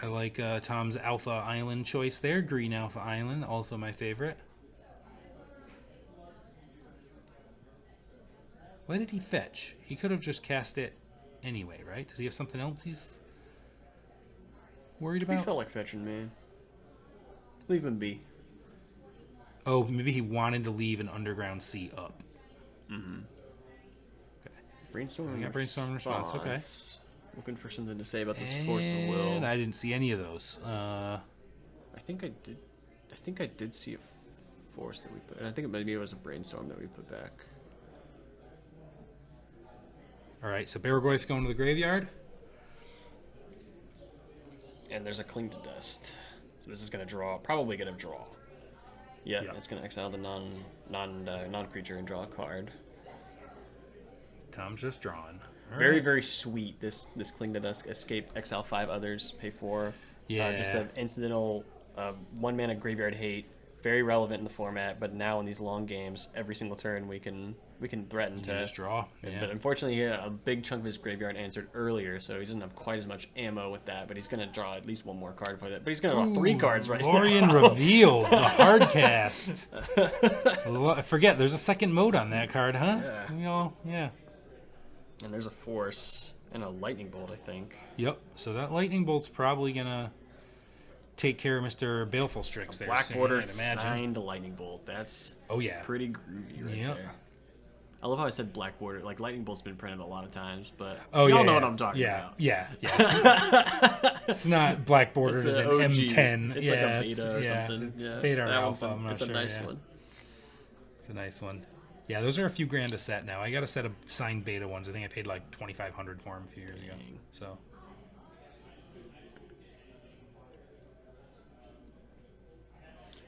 I like Tom's Alpha Island choice there. Green Alpha Island, also my favorite. Why did he fetch? He could have just cast it anyway, right? Does he have something else he's worried He about? felt like fetching, man. Leave him be. Oh, maybe he wanted to leave an Underground Sea up. Brainstorm. We got brainstorm response, okay. Looking for something to say about this Force of Will. And I didn't see any of those. I think I did see a Force that we put, and I think maybe it was a Brainstorm that we put back. All right, so Barrelgoyf going to the graveyard. And there's a Cling to Dust. So this is gonna draw. Probably gonna draw. Yeah, Yep. it's gonna exile the non creature and draw a card. Tom's just drawing. All Very right. very sweet. This Cling to Dust, escape, exile 5 others, pay 4. Yeah. Just an incidental 1 mana graveyard hate. Very relevant in the format, but now in these long games, every single turn we can threaten You to can just draw. Yeah. But unfortunately, he had a big chunk of his graveyard answered earlier, so he doesn't have quite as much ammo with that. But he's gonna draw at least 1 more card for that. But he's gonna draw 3 cards right Lorien now. revealed the hard cast. I forget. There's a second mode on that card, huh? Yeah. Yeah. And there's a Force and a Lightning Bolt, I think. Yep. So that Lightning Bolt's probably gonna take care of Mr. Baleful Strix there. Black soon, border I'd imagine. signed Lightning Bolt. That's Oh yeah. pretty groovy right Yep. there. I love how I said black border. Like Lightning Bolt's been printed a lot of times, but Oh y'all yeah. know yeah. what I'm talking about. Yeah. It's not black bordered It's as an a OG. M10. It's like a beta or something. It's Yeah, beta or that one's alpha. I'm not it's sure. a nice yeah. one. It's a nice one. Yeah, those are a few grand a set now. I got a set of signed beta ones. I think I paid like $2,500 for them a few years ago. Dang. So.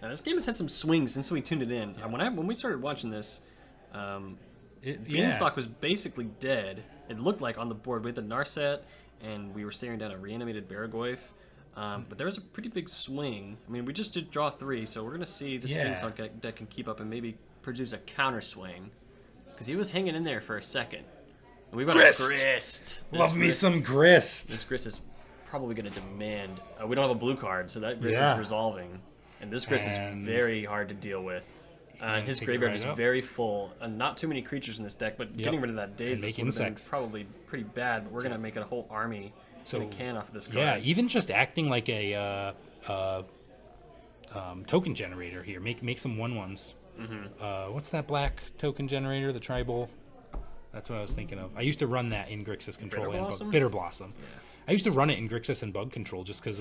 Now, this game has had some swings since we tuned it in. When we started watching this, Beanstalk was basically dead. It looked like on the board. We had the Narset, and we were staring down a reanimated Barrelgoyf. But there was a pretty big swing. I mean, we just did draw 3, so we're going to see this Beanstalk deck can keep up and maybe produce a counter swing. Because he was hanging in there for a second. And we've got Grist! a Grist. Love me some Grist. This Grist is probably going to demand... we don't have a blue card, so that Grist is resolving. And this Grist is very hard to deal with. His take it graveyard right is up. very full. Not too many creatures in this deck, but getting rid of that Daze make would have been insects. probably pretty bad. But we're going to make it a whole army So, in a can off of this card. Yeah, even just acting like a token generator here. Make some 1/1s. What's that black token generator? The tribal. That's what I was thinking of. I used to run that in Grixis Control and Bug. Bitter Blossom. Yeah. I used to run it in Grixis and Bug Control just because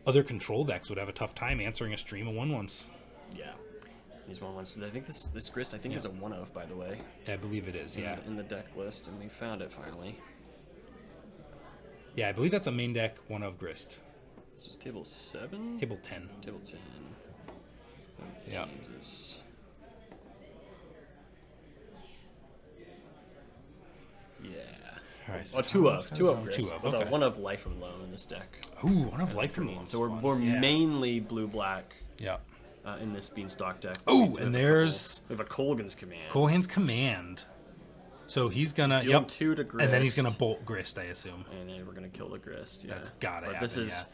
other control decks would have a tough time answering a stream of 1/1s. Yeah. These 1/1s. I think this Grist is a 1-of, by the way. I believe it is, yeah. In the deck list, and we found it finally. Yeah, I believe that's a main deck 1-of Grist. This was table 7? Table 10. Table 10. Yeah. Jesus. Yeah. All right. Oh, 2-of. 2-of Grist. 2-of, With okay. a 1-of Life Alone in this deck. Ooh, 1-of Life from Loan. So we're mainly blue-black Yeah. in this Beanstalk deck. Oh, and there's... We have a Colgan's Command. Colhan's Command. So he's gonna... Deal 2 to Grist. And then he's gonna bolt Grist, I assume. And then we're gonna kill the Grist. Yeah. That's gotta But happen, this is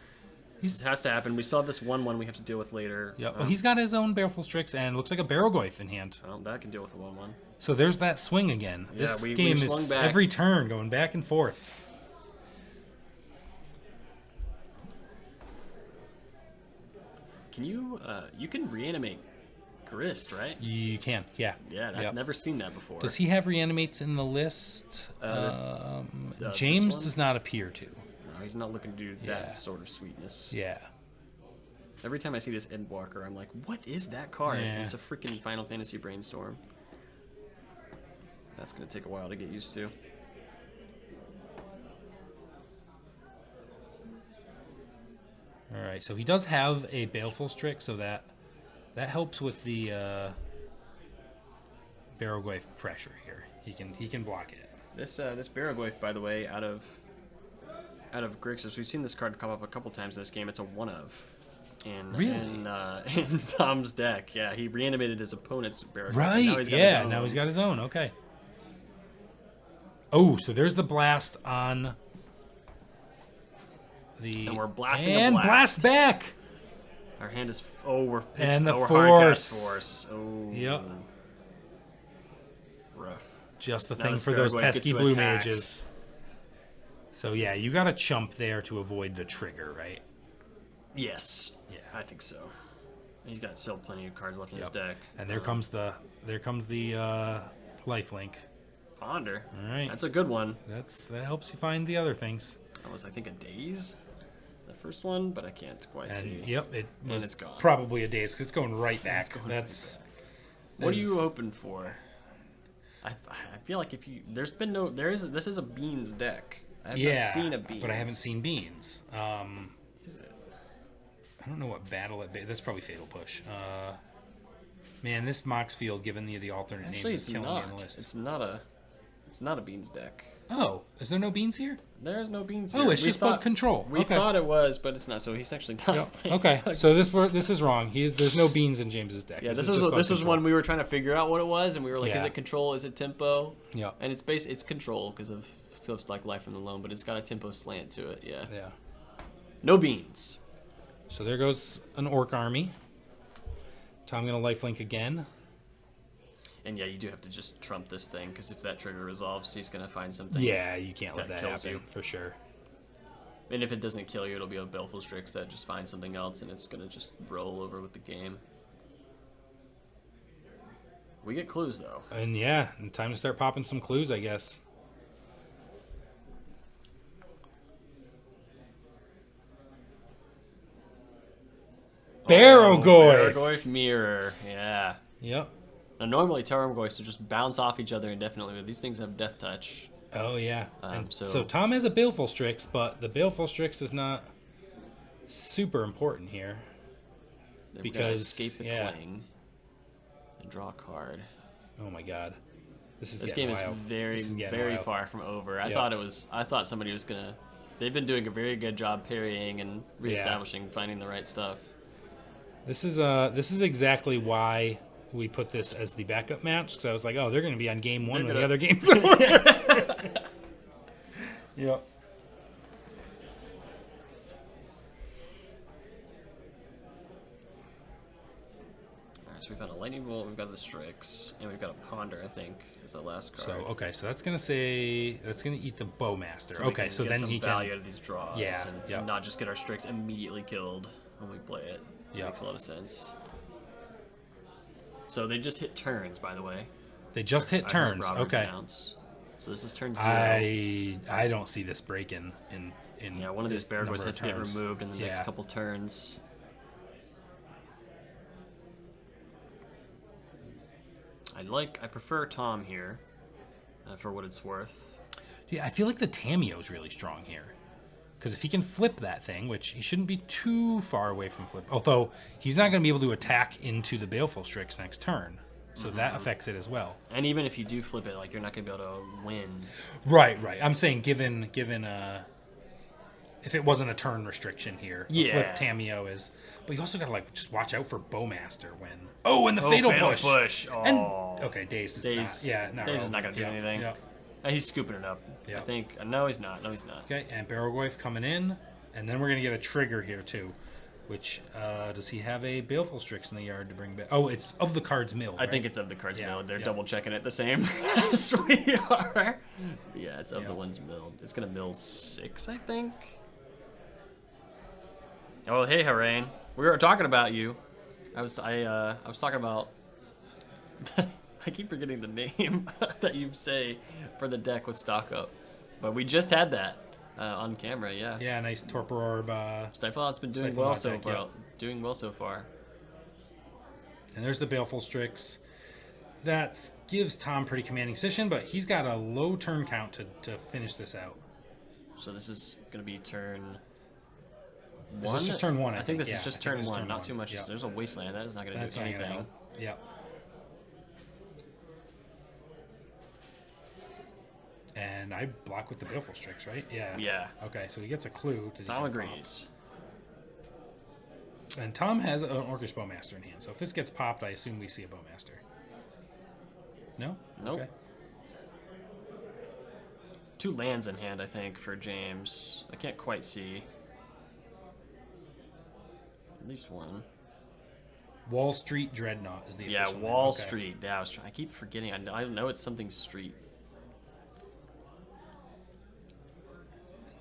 This has to happen. We still have this 1/1 we have to deal with later. Yep. Well, he's got his own Baleful Strix and looks like a Barogoyf in hand. Oh, that can deal with a 1/1. So there's that swing again. Yeah, This we game swung is back. every turn going back and forth. Can you can reanimate Grist, right? You can, yeah. Yeah, I've Yep. never seen that before. Does he have reanimates in the list? this James one? does not appear to. No, he's not looking to do Yeah. that sort of sweetness. Yeah. Every time I see this Endwalker, I'm like, what is that card? Yeah. It's a freaking Final Fantasy Brainstorm. That's going to take a while to get used to. All right, so he does have a Baleful Strix, so that helps with the Barogoyf pressure here. He can block it. This Barogoyf, by the way, out of Grixis, we've seen this card come up a couple times in this game. It's a 1/of. Really? In Tom's deck. Yeah, he reanimated his opponent's Barogoyf. Right. Now he's got his Yeah. own. Now he's got his own. Okay. Oh, so there's the blast on the And we're blasting a and blast. back. Our hand is we're And the we're force. hardcast force. Oh. Yep. Rough. Just the Now thing this for those Barogoyf gets pesky to blue attack. mages. So yeah, you got to chump there to avoid the trigger, right? Yes. Yeah. I think so. He's got still plenty of cards left in his Yep. deck. And there comes the lifelink. Ponder. All right. That's a good one. That helps you find the other things. That was, I think, a Daze, the first one, but I can't quite And see. yep, it And was it's gone. probably a daze because it's going right back. going That's What are you that's- hoping for? I feel like if you this is a Beans deck. I have not seen a Beans. but I haven't seen beans. Is it? I don't know what battle it. That's probably Fatal Push. Man, this Mox Field, given the alternate Actually, names, it's is killing me on the not. list. It's not a Beans deck. Oh, is there no beans here? There's no Beans. Oh, here. it's We just about thought- control. We Okay. thought it was, but it's not. So he's actually not. Yep. playing. Okay, so this is wrong. There's no beans in James's deck. Yeah, this is was just about this was control. one we were trying to figure out what it was, and we were like, is Yeah. it control? Is it tempo? Yeah. And it's control because of stuff like Life from the Loam, but it's got a tempo slant to it. Yeah. Yeah. No beans. So there goes an orc army. Tom gonna lifelink again. And yeah, you do have to just trump this thing because if that trigger resolves, he's gonna find something. Yeah, you can't let That that kills happen you. for sure. And if it doesn't kill you, it'll be a Baleful Strix that just finds something else, and it's gonna just roll over with the game. We get clues though. And yeah, and time to start popping some clues, I guess. Barogoyf. Barogoyf Mirror. Yeah. Yep. Now normally Tarmogoyfs will just bounce off each other indefinitely, but these things have Death Touch. Oh yeah. And so- so Tom has a Baleful Strix, but the Baleful Strix is not super important here. They're gonna Because, escape the yeah. clang and draw a card. Oh my god. This This getting game is wild. very, This is getting very wild. far from over. I Yep. thought somebody was gonna. They've been doing a very good job parrying and reestablishing, finding the right stuff. This is exactly why we put this as the backup match, because I was like, oh, they're going to be on game one They're when the gonna- other games are. Yep. Alright, so we've got a Lightning Bolt, we've got the Strix, and we've got a Ponder, I think, is the last card. So okay, so that's gonna eat the Bowmaster. So we okay, can so get then some he value can. out of these draws, Yeah, and yep. not just get our Strix immediately killed when we play it. Yep. Makes a lot of sense. So they just hit turns, by the way. They just hit I heard turns. Roberts Okay. announce. So this is turn 0. I don't see this breaking in Yeah, one of these this number Barogoyfs of has to get turns. removed in the next Yeah. couple turns. I prefer Tom here, for what it's worth. Yeah, I feel like the Tameo is really strong here. Because if he can flip that thing, which he shouldn't be too far away from flip, although he's not going to be able to attack into the Baleful Strix next turn, so that affects it as well. And even if you do flip it, like you're not gonna be able to win. Right. I'm saying given if it wasn't a turn restriction here, the Yeah. flip Tameo is. But you also got to just watch out for Bowmaster when. Oh, and the Fatal Push. Oh. And okay, Daze is Daze, not. Yeah, not Daze is not relevant. gonna do anything. Yeah. He's scooping it up. Yeah. I think. No, he's not. No, he's not. Okay, and Barogoyf coming in, And then we're going to get a trigger here, too. Which, does he have a Baleful Strix in the yard to bring back? Oh, it's of the cards milled, I think it's of the cards Yeah, milled. They're yeah. double checking it the same as we are. Yeah, it's of the ones milled. It's gonna mill 6, I think. Oh, hey, Harain. We were talking about you. I was talking about. I keep forgetting the name that you say for the deck with stock up, but we just had that on camera. Yeah. Yeah, nice Torpor Orb. Stiflenaught's been doing Stiflenaught well so deck, far. yeah. Doing well so far. And there's the Baleful Strix. That gives Tom pretty commanding position, but he's got a low turn count to finish this out. So this is gonna be turn. This is just turn 1, I think this yeah, is just I think turn it's 1, turn not 1, too much. yeah. There's a wasteland. That is not going to That's do not gonna anything. help. Yep. And I block with the Baleful Strix, right? Yeah. Yeah. Okay, so he gets a clue. Tom agrees. And Tom has an Orcish Bowmaster in hand, so if this gets popped, I assume we see a Bowmaster. No? Nope. Okay. 2 lands in hand, I think, for James. I can't quite see. At least 1. Wall Street Dreadnought is the Yeah, official name. Wall Okay. Street. Yeah, I keep forgetting. I know it's something street.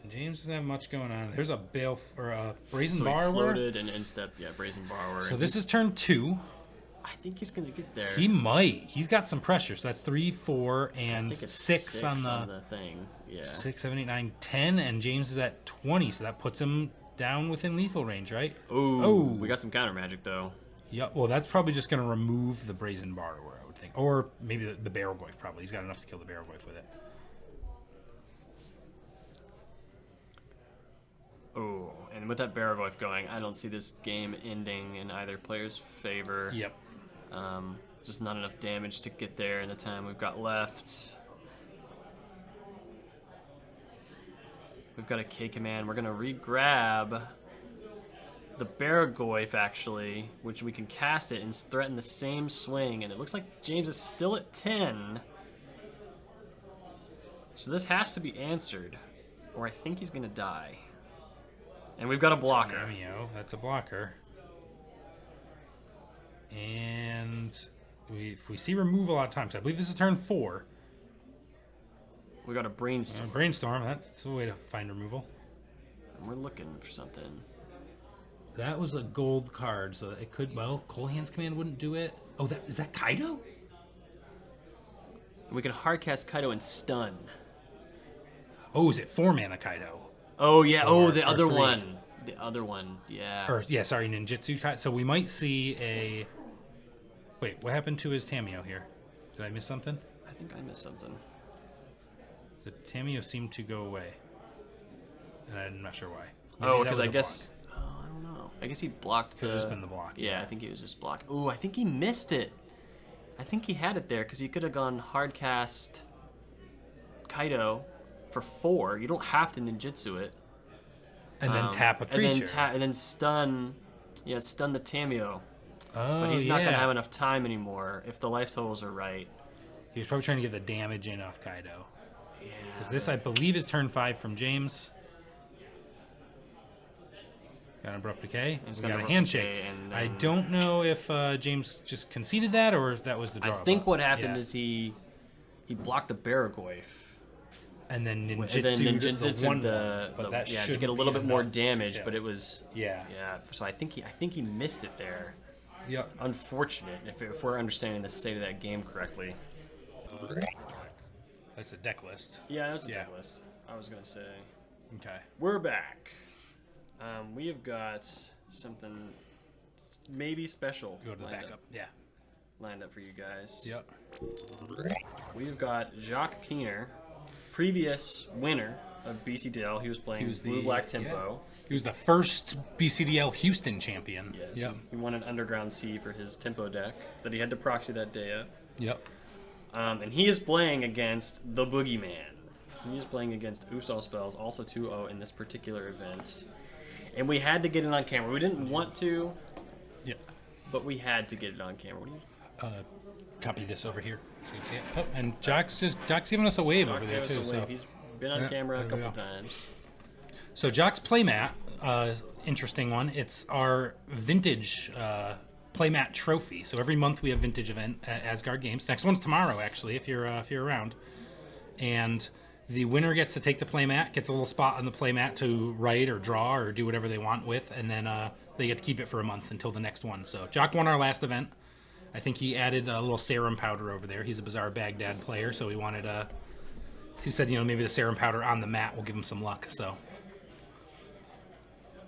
James doesn't have much going on. There's a or a Brazen So he Borrower. floated and instep. Yeah, Brazen Borrower. So and this is turn 2. I think he's going to get there. He might. He's got some pressure. So that's 3, 4, I and think it's 6 on the thing. Yeah. 6, 7, 8, 9, 10, and James is at 20, so that puts him down within lethal range, right? Ooh, Oh. we got some counter magic though. Yeah. Well, that's probably just going to remove the Brazen Borrower, I would think, or maybe the Barrel Goyf. Probably he's got enough to kill the Barrel Goyf with it. Oh, and with that Baraglyph going, I don't see this game ending in either player's favor. Yep. Just not enough damage to get there in the time we've got left. We've got a K command. We're gonna re-grab the Baraglyph actually, which we can cast it and threaten the same swing. And it looks like James is still at 10. So this has to be answered, or I think he's gonna die. And we've got a blocker. Cameo, that's a blocker. And if we see remove a lot of times, I believe this is turn 4. We got a brainstorm. Brainstorm, that's a way to find removal. And we're looking for something. That was a gold card, so it could, well, Cold Hands Command wouldn't do it. Oh, is that Kaido? We can hardcast Kaido and stun. Oh, is it 4 mana Kaido? Oh yeah. Or- The or other 3. one. The other one. Yeah. Or, yeah, sorry, Ninjutsu Kaido. So we might see a... Wait, what happened to his Tameo here? Did I miss something? I think I missed something. The Tameo seemed to go away. And I'm not sure why. Maybe Oh, that because was I a guess. Oh, I don't know. I guess he blocked. Could've just been the block, Yeah, yeah. I think he was just blocked. Ooh, I think he missed it. I think he had it there because he could have gone hardcast Kaido for 4. You don't have to ninjutsu it. And then tap a creature. And then stun. Yeah, stun the Tameo. Oh, But he's not yeah. gonna have enough time anymore if the life totals are right. He was probably trying to get the damage in off Kaido. Yeah. Because this, I believe, is turn 5 from James. Got an Abrupt Decay. He's We got got a Abrupt handshake. Decay, and I then- don't know if James just conceded that or if that was the I draw. think but- what happened yeah. is he blocked the Baraglyph. And then And then ninjutsu ninjutsu'd the one, the that to shouldn't get a little be bit more enough to damage, kill. but it was Yeah. So I think he missed it there. Yep. Unfortunate if we're understanding the state of that game correctly. That's a deck list. Yeah, that's a Yeah. deck list. I was gonna say Okay. we're back. We have got something maybe special. Go to the lined backup. up- Yeah. lined up for you guys. Yep. We've got Jacques Keener, previous winner of BCDL. He was playing Blue Black Tempo. He was the first BCDL Houston champion. Yes. Yep. He won an Underground Sea for his Tempo deck that he had to proxy that day up. Yep. And he is playing against the Boogeyman. He is playing against Oops All Spells, also 2-0 in this particular event. And we had to get it on camera. We didn't want to, Yep. but we had to get it on camera. What do you Copy this over here so you can see it. Oh, and Jock's giving us a wave over there Give us too. a So wave. He's been on Yeah, camera a there we couple go. times. So Jock's playmat interesting one. It's our vintage playmat trophy. So every month we have vintage event at Asgard Games. Next one's tomorrow, actually, if you're around. And the winner gets to take the playmat, gets a little spot on the playmat to write or draw or do whatever they want with, and then they get to keep it for a month until the next one. So Jock won our last event. I think he added a little serum powder over there. He's a Bizarre Baghdad player, so he wanted he said, maybe the serum powder on the mat will give him some luck.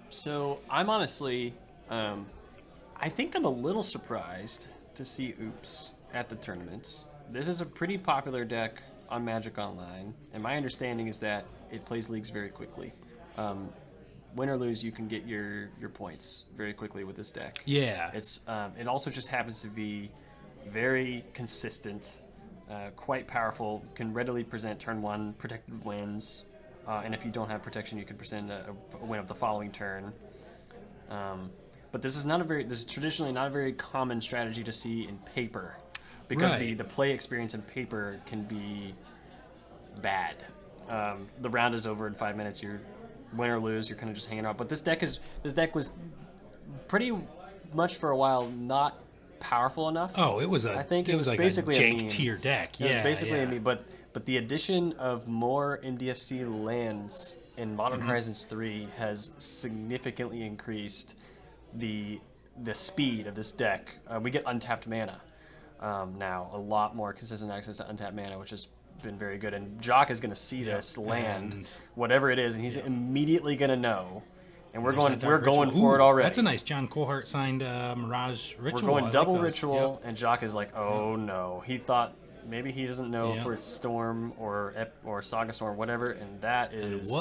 So I'm honestly, I think I'm a little surprised to see Oops at the tournament. This is a pretty popular deck on Magic Online, and my understanding is that it plays leagues very quickly. Win or lose, you can get your points very quickly with this deck. Yeah. It also just happens to be very consistent, quite powerful, can readily present turn 1 protected wins, and if you don't have protection, you can present a win of the following turn. But this is traditionally not a very common strategy to see in paper, because the play experience in paper can be bad. The round is over in 5 minutes. You're win or lose. You're kind of just hanging out. But this deck was pretty much for a while not powerful enough. Oh, it was I think it was like basically a jank tier deck. It was basically a meme. But the addition of more MDFC lands in Modern Horizons 3 has significantly increased the speed of this deck. We get untapped mana now, a lot more consistent access to untapped mana, which has been very good. And Jock is going to see this land, whatever it is, and he's immediately going to know. And we're going for it already. That's a nice John Colhart signed Mirage Ritual. We're going double Ritual, and Jock is like, oh no. He thought maybe he doesn't know if it's Storm or Saga Storm, whatever, and that is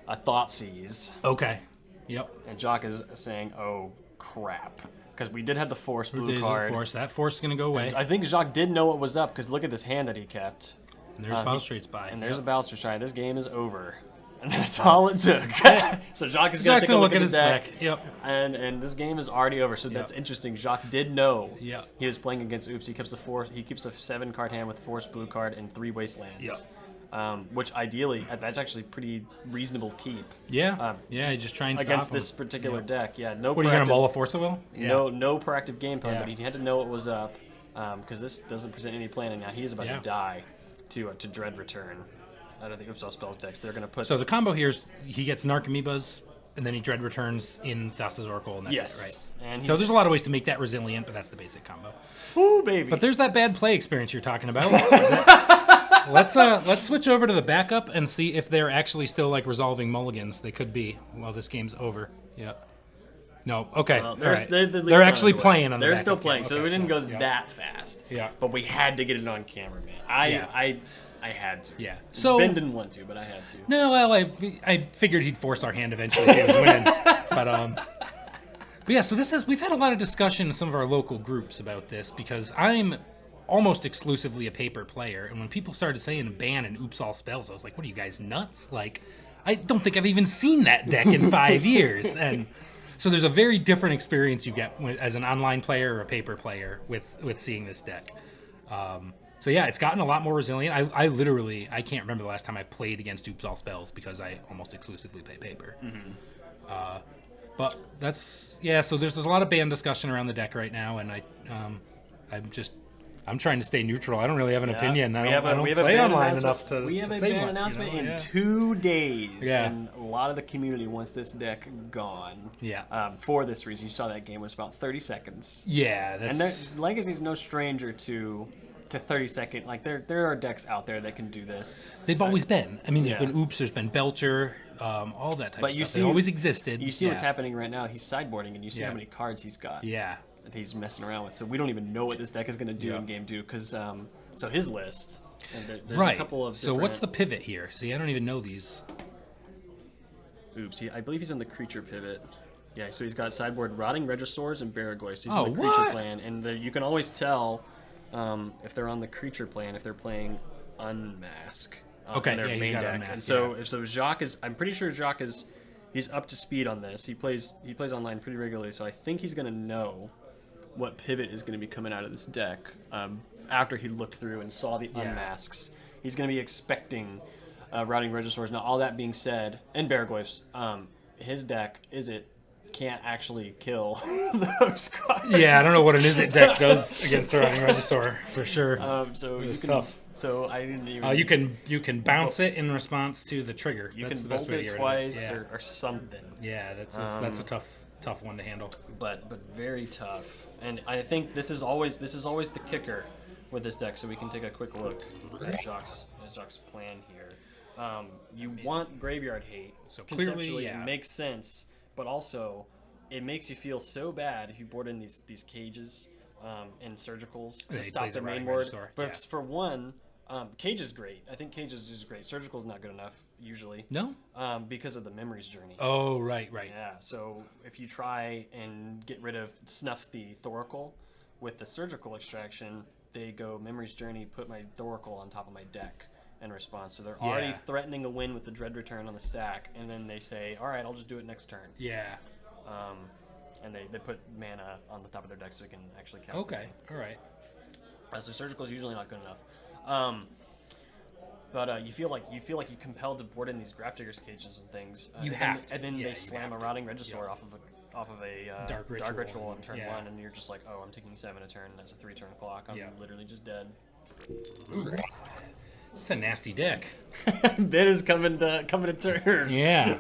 a Thoughtseize. Okay. Yep. And Jock is saying, oh crap. Because we did have the Force blue card. That Force is going to go away. And I think Jock did know what was up, because look at this hand that he kept. And there's Balustrade's by. And there's a Balustrade's by. This game is over. And that's all it took. So Jock is going to take a look at his deck. Yep. And this game is already over. So that's interesting. Jock did know he was playing against Oops. He keeps a 7-card hand with Force blue card and 3 Wastelands. Yep. Which ideally, that's actually pretty reasonable to keep. Yeah. You just try and stop against him. this particular deck. Yeah. No. What are you going to Mull a Force of Will? No proactive game plan, but he had to know what was up, because this doesn't present any planning. Now he is about to die to Dread Return. I don't think Oops all spells decks. They're going to put. So the combo here is he gets Narcomoebas, and then he Dread Returns in Thassa's Oracle, and that's it, right? And so there's a lot of ways to make that resilient, but that's the basic combo. Ooh, baby! But there's that bad play experience you're talking about. Let's switch over to the backup and see if they're actually still like resolving mulligans. They could be while this game's over. Yeah. No. Okay. Well, they're actually playing on the backup. They're still playing, so we didn't go that fast. Yeah. But we had to get it on camera, man. I had to. Yeah. So Ben didn't want to, but I had to. No, well, I figured he'd force our hand eventually if he was winning. But yeah. So we've had a lot of discussion in some of our local groups about this, because I'm almost exclusively a paper player, and when people started saying ban and Oops all spells, I was like, what are you guys, nuts? Like, I don't think I've even seen that deck in 5 years. And so there's a very different experience you get as an online player or a paper player with seeing this deck. So yeah, it's gotten a lot more resilient. I literally can't remember the last time I played against Oops all spells, because I almost exclusively play paper. But that's so there's a lot of ban discussion around the deck right now, and I'm trying to stay neutral. I don't really have an opinion. I don't play online enough to We have a say ban much, announcement in 2 days, and a lot of the community wants this deck gone. Yeah. For this reason, you saw that game was about 30 seconds. Yeah, that's. And Legacy's no stranger to 30-second. Like there are decks out there that can do this. They've always been. I mean, there's been Oops, there's been Belcher, all that type of stuff. They always existed. You see what's happening right now. He's sideboarding, and you see how many cards he's got. Yeah. That he's messing around with. So we don't even know what this deck is going to do in game 2, because so his list. And there's a couple of. So what's the pivot here? See, I don't even know these. Oops, I believe he's on the creature pivot. Yeah, so he's got sideboard Rotting Regisaurs and Baragoi. So he's on the creature plan, and you can always tell if they're on the creature plan if they're playing Unmask. In their main deck. Unmask, and so Jacques is. I'm pretty sure Jacques is. He's up to speed on this. He plays online pretty regularly, so I think he's going to know what pivot is going to be coming out of this deck after he looked through and saw the unmasks. He's going to be expecting Routing Regisaurs. Now, all that being said, and Baragoyfs, his deck Izzet can't actually kill those cards. Yeah, I don't know what an Izzet deck does against Surrounding Regisaur for sure. So It's you can, tough. So I didn't even. You can bounce it in response to the trigger. You That's can the best bolt way to it get twice rid of it. or something. Yeah, that's a tough one to handle. But very tough. And I think this is always the kicker with this deck. So we can take a quick look at Jock's plan here. You want graveyard hate. So clearly, Conceptually, yeah. it makes sense, but also it makes you feel so bad if you board in these cages and surgicals Yeah, to he stop plays their a main Rotting board. Regisaur, But yeah. for one, cage is great. I think cage is just great. Surgical's not good enough usually. No? Because of the memories journey. Oh, right. Yeah, so if you try and snuff the Thoracle with the surgical extraction, they go Memory's Journey, put my Thoracle on top of my deck in response. So they're already Yeah. threatening a win with the Dread Return on the stack, and then they say, all right, I'll just do it next turn. Yeah. And they put mana on the top of their deck so we can actually cast Okay. All right. So surgical is usually not good enough. But you feel like you're compelled to board in these Grafdigger's cages and things. You and have then, to. And then Yeah, they you slam a have to. Rotting Regisaur Yeah. off of a Dark Ritual on turn yeah. 1, and you're just like, oh, I'm taking 7 a turn. That's a 3-turn clock. I'm Yeah. literally just dead. Ooh. It's a nasty deck. Bit is coming to terms. Yeah.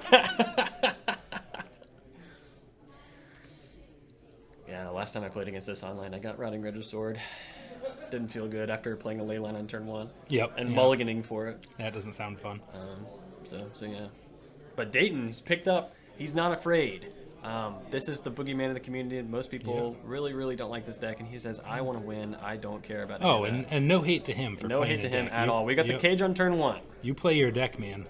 Yeah. Last time I played against this online, I got Rotting Regisaur. Didn't feel good after playing a Leyline on turn 1. Yep. And yeah. mulliganing for it. That doesn't sound fun. So yeah. But Dayton, he's picked up. He's not afraid. This is the boogeyman of the community, and most people really, really don't like this deck. And he says, "I want to win. I don't care about." Oh, any of that." and no hate to him for No playing hate to the him deck. at all. We got the Yep. cage on turn 1. You play your deck, man.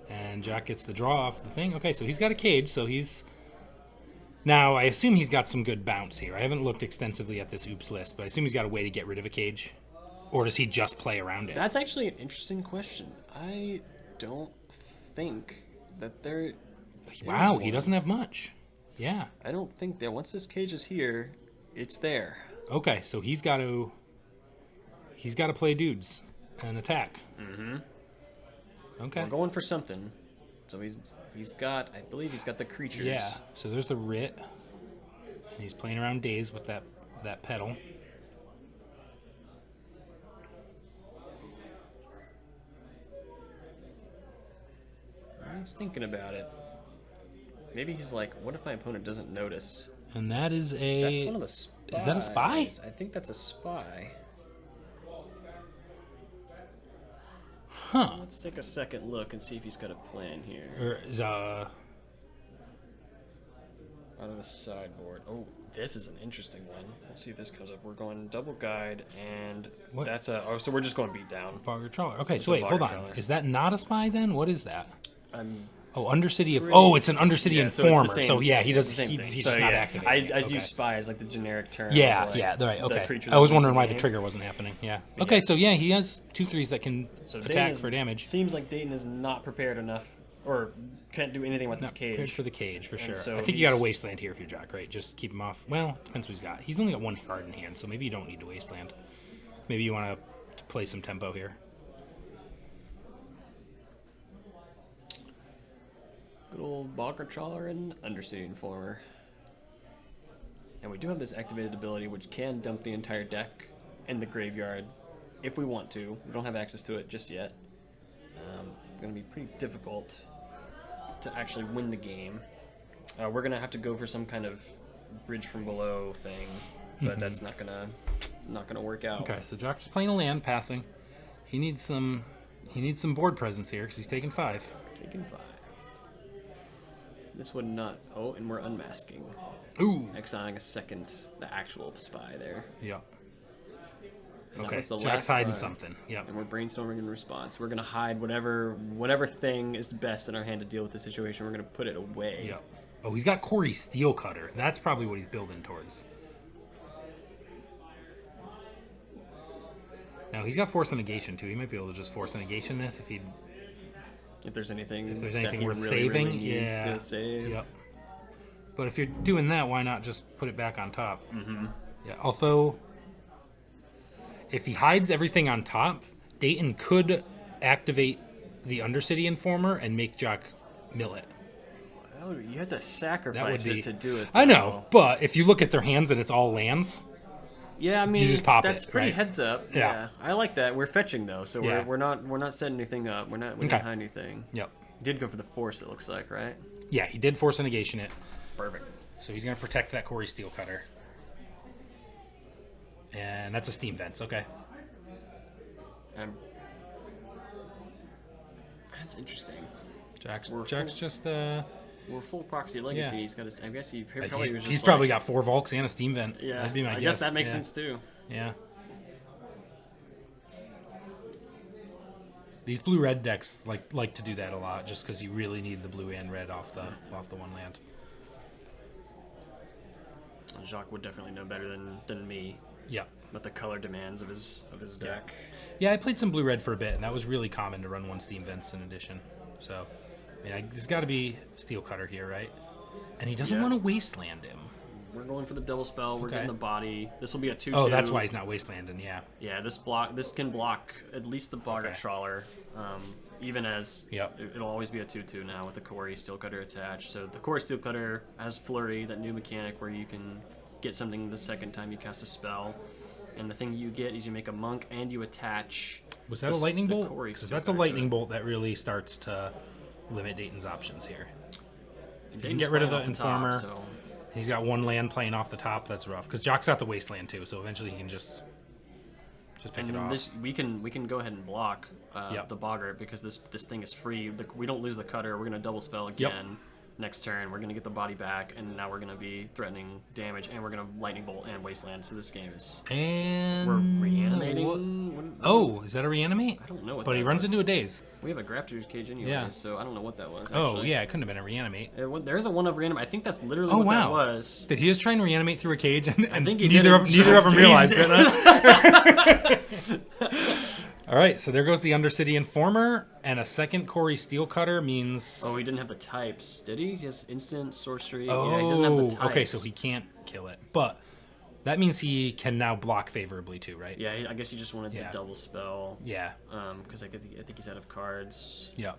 And Jack gets the draw off the thing. Okay, so he's got a cage. So he's now. I assume he's got some good bounce here. I haven't looked extensively at this oops list, but I assume he's got a way to get rid of a cage, or does he just play around it? That's actually an interesting question. I don't think that there. Wow, is he one. doesn't have much. Yeah. I don't think that once this cage is here, it's there. Okay, so he's got to play dudes and attack. Mm-hmm. Okay. We're going for something. So he's got. I believe he's got the creatures. Yeah. So there's the Writ. And he's playing around Daze with that pedal. He's thinking about it. Maybe he's like, what if my opponent doesn't notice? And that is That's one of the spies. Is that a spy? I think that's a spy. Huh. Let's take a second look and see if he's got a plan here. Or is Out of the sideboard. Oh, this is an interesting one. Let's see if this comes up. We're going double guide, and What? that's a. Oh, so we're just going beat down. Bogger Trawler. Okay, It's so a wait, hold Bogger on. Trawler. Is that not a spy then? What is that? I'm Oh, Undercity of. pretty- Oh, it's an Undercity yeah, so it's the Informer. same- So yeah, he it's does. the same He's thing. just So, not yeah, activated. I Okay. use spy as like the generic term. Yeah, of, like, yeah, right, the okay. creature I was that wondering leads why the the game. trigger wasn't happening. Yeah. Okay, so yeah, he has 2/3s that can So attack Dayton for damage. Seems like Dayton is not prepared enough, or can't do anything with this Not prepared cage. for the cage for sure. so I think you got a he's- wasteland here if you're Jack, right? Just keep him off. Well, depends what he's got. He's only got 1 card in hand, so maybe you don't need to wasteland. Maybe you want to play some tempo here. Good old Bogger Trawler and Undercity Informer. And we do have this activated ability which can dump the entire deck in the graveyard if we want to. We don't have access to it just yet. It's going to be pretty difficult to actually win the game. We're going to have to go for some kind of bridge from below thing, but that's not gonna work out. Okay, so Jack's just playing a land, passing. He needs some board presence here because he's taking 5. Taking 5. This would not. Oh, and we're unmasking. Ooh. Exiling a second, the actual spy there. Yeah. And that Okay, was the Jack's last hiding spy. something. Yep. And we're brainstorming in response. We're gonna hide whatever thing is best in our hand to deal with the situation. We're gonna put it away. Yep. Oh, he's got Corey Steelcutter. That's probably what he's building towards. Now he's got Force of Negation too. He might be able to just Force of Negation this If there's anything. if there's that anything he worth really, saving. really needs Yeah. to save. Yep. But if you're doing that, why not just put it back on top? Mm-hmm. Yeah. Although, if he hides everything on top, Dayton could activate the Undercity Informer and make Jack mill it. Oh, you had to sacrifice it to do it. I know, but if you look at their hands and it's all lands, yeah, I mean, just pop that's it, pretty right? heads up. Yeah. I like that. We're fetching though, so Yeah. we're not setting anything up. We didn't hide anything. Yep. Did go for the force. It looks like, right? Yeah, he did force a negation it. Perfect. So he's going to protect that Corey Steel Cutter. And that's a Steam Vents, okay. That's interesting. Jack's We're just... We're full proxy legacy. Yeah. He's got his. I guess he probably was just he's like, probably got 4 Volks and a Steam Vent. Yeah, That'd be my I guess. guess that makes Yeah. sense too. Yeah. These blue-red decks like to do that a lot, just because you really need the blue and red off the one land. Jacques would definitely know better than me. Yeah. What the color demands of his deck. Yeah, I played some blue-red for a bit, and that was really common to run 1 Steam Vents in addition. So, I mean, there's got to be Steel Cutter here, right? And he doesn't want to wasteland him. We're going for the double spell. We're getting the body. This will be a 2/2. Oh, that's why he's not wastelanding. Yeah. Yeah, this can block at least the Boggart Trawler, even as it'll always be a 2/2 now with the Corey Steel Cutter attached. So the Corey Steel Cutter has Flurry, that new mechanic where you can get something the second time you cast a spell, and the thing you get is you make a monk and you attach. Was that a lightning bolt? Because that's a lightning bolt that really starts to limit Dayton's options here. If you can get rid of the Informer. Top, so. He's got 1 land playing off the top. That's rough. Because Jock's got the Wasteland too, so eventually he can just pick it off. We can go ahead and block the Boggart because this thing is free. We don't lose the Cutter. We're gonna double spell again. Next turn, we're gonna get the body back, and now we're gonna be threatening damage, and we're gonna lightning bolt and wasteland. So this game is. And we're reanimating. Oh, is that a reanimate? I don't know what. But he runs into a daze. We have a Grafter's Cage anyway, so I don't know what that was. Oh yeah, it couldn't have been a reanimate. There's a 1-of reanimate. I think that's literally what that was. Did he just try and reanimate through a cage? And I think neither of them realized it. All right, so there goes the Undercity Informer, and a second Corey Steel Cutter means... Oh, he didn't have the types, did he? Just instant, sorcery. Oh, yeah, he doesn't have the types. Okay, so he can't kill it. But that means he can now block favorably too, right? Yeah, I guess he just wanted the double spell. Yeah. Because I think he's out of cards. Yeah.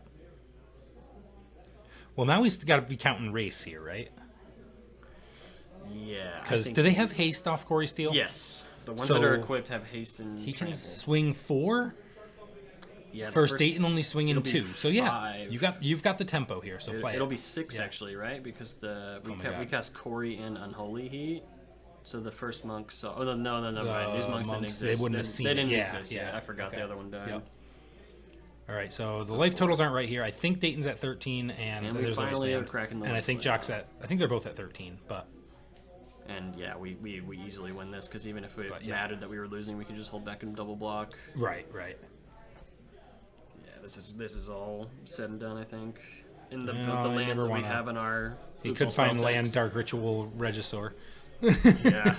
Well, now he's got to be counting race here, right? Yeah. Because do they have haste off Corey Steel? Yes. The ones that are equipped have haste and he can trample. swing 4. Yeah. First Dayton only swinging 2. So yeah, 5. you've got the tempo here. So play. It'll be 6 actually, right? Because we cast Corey in Unholy Heat. So the first monk saw. Oh no, mind. These monks didn't exist. They wouldn't have seen They didn't it. exist. Yeah, I forgot the other one died. Yep. All right, so the life totals aren't right here. I think Dayton's at 13, and we there's finally a are cracking the. And I think Jock's at. I think they're both at 13, but. And yeah, we easily win this because even if it mattered that we were losing, we could just hold back and double block. Right. Yeah, this is all said and done. I think in the lands that we have in our. He could find land Dark Ritual Regisaur. Yeah.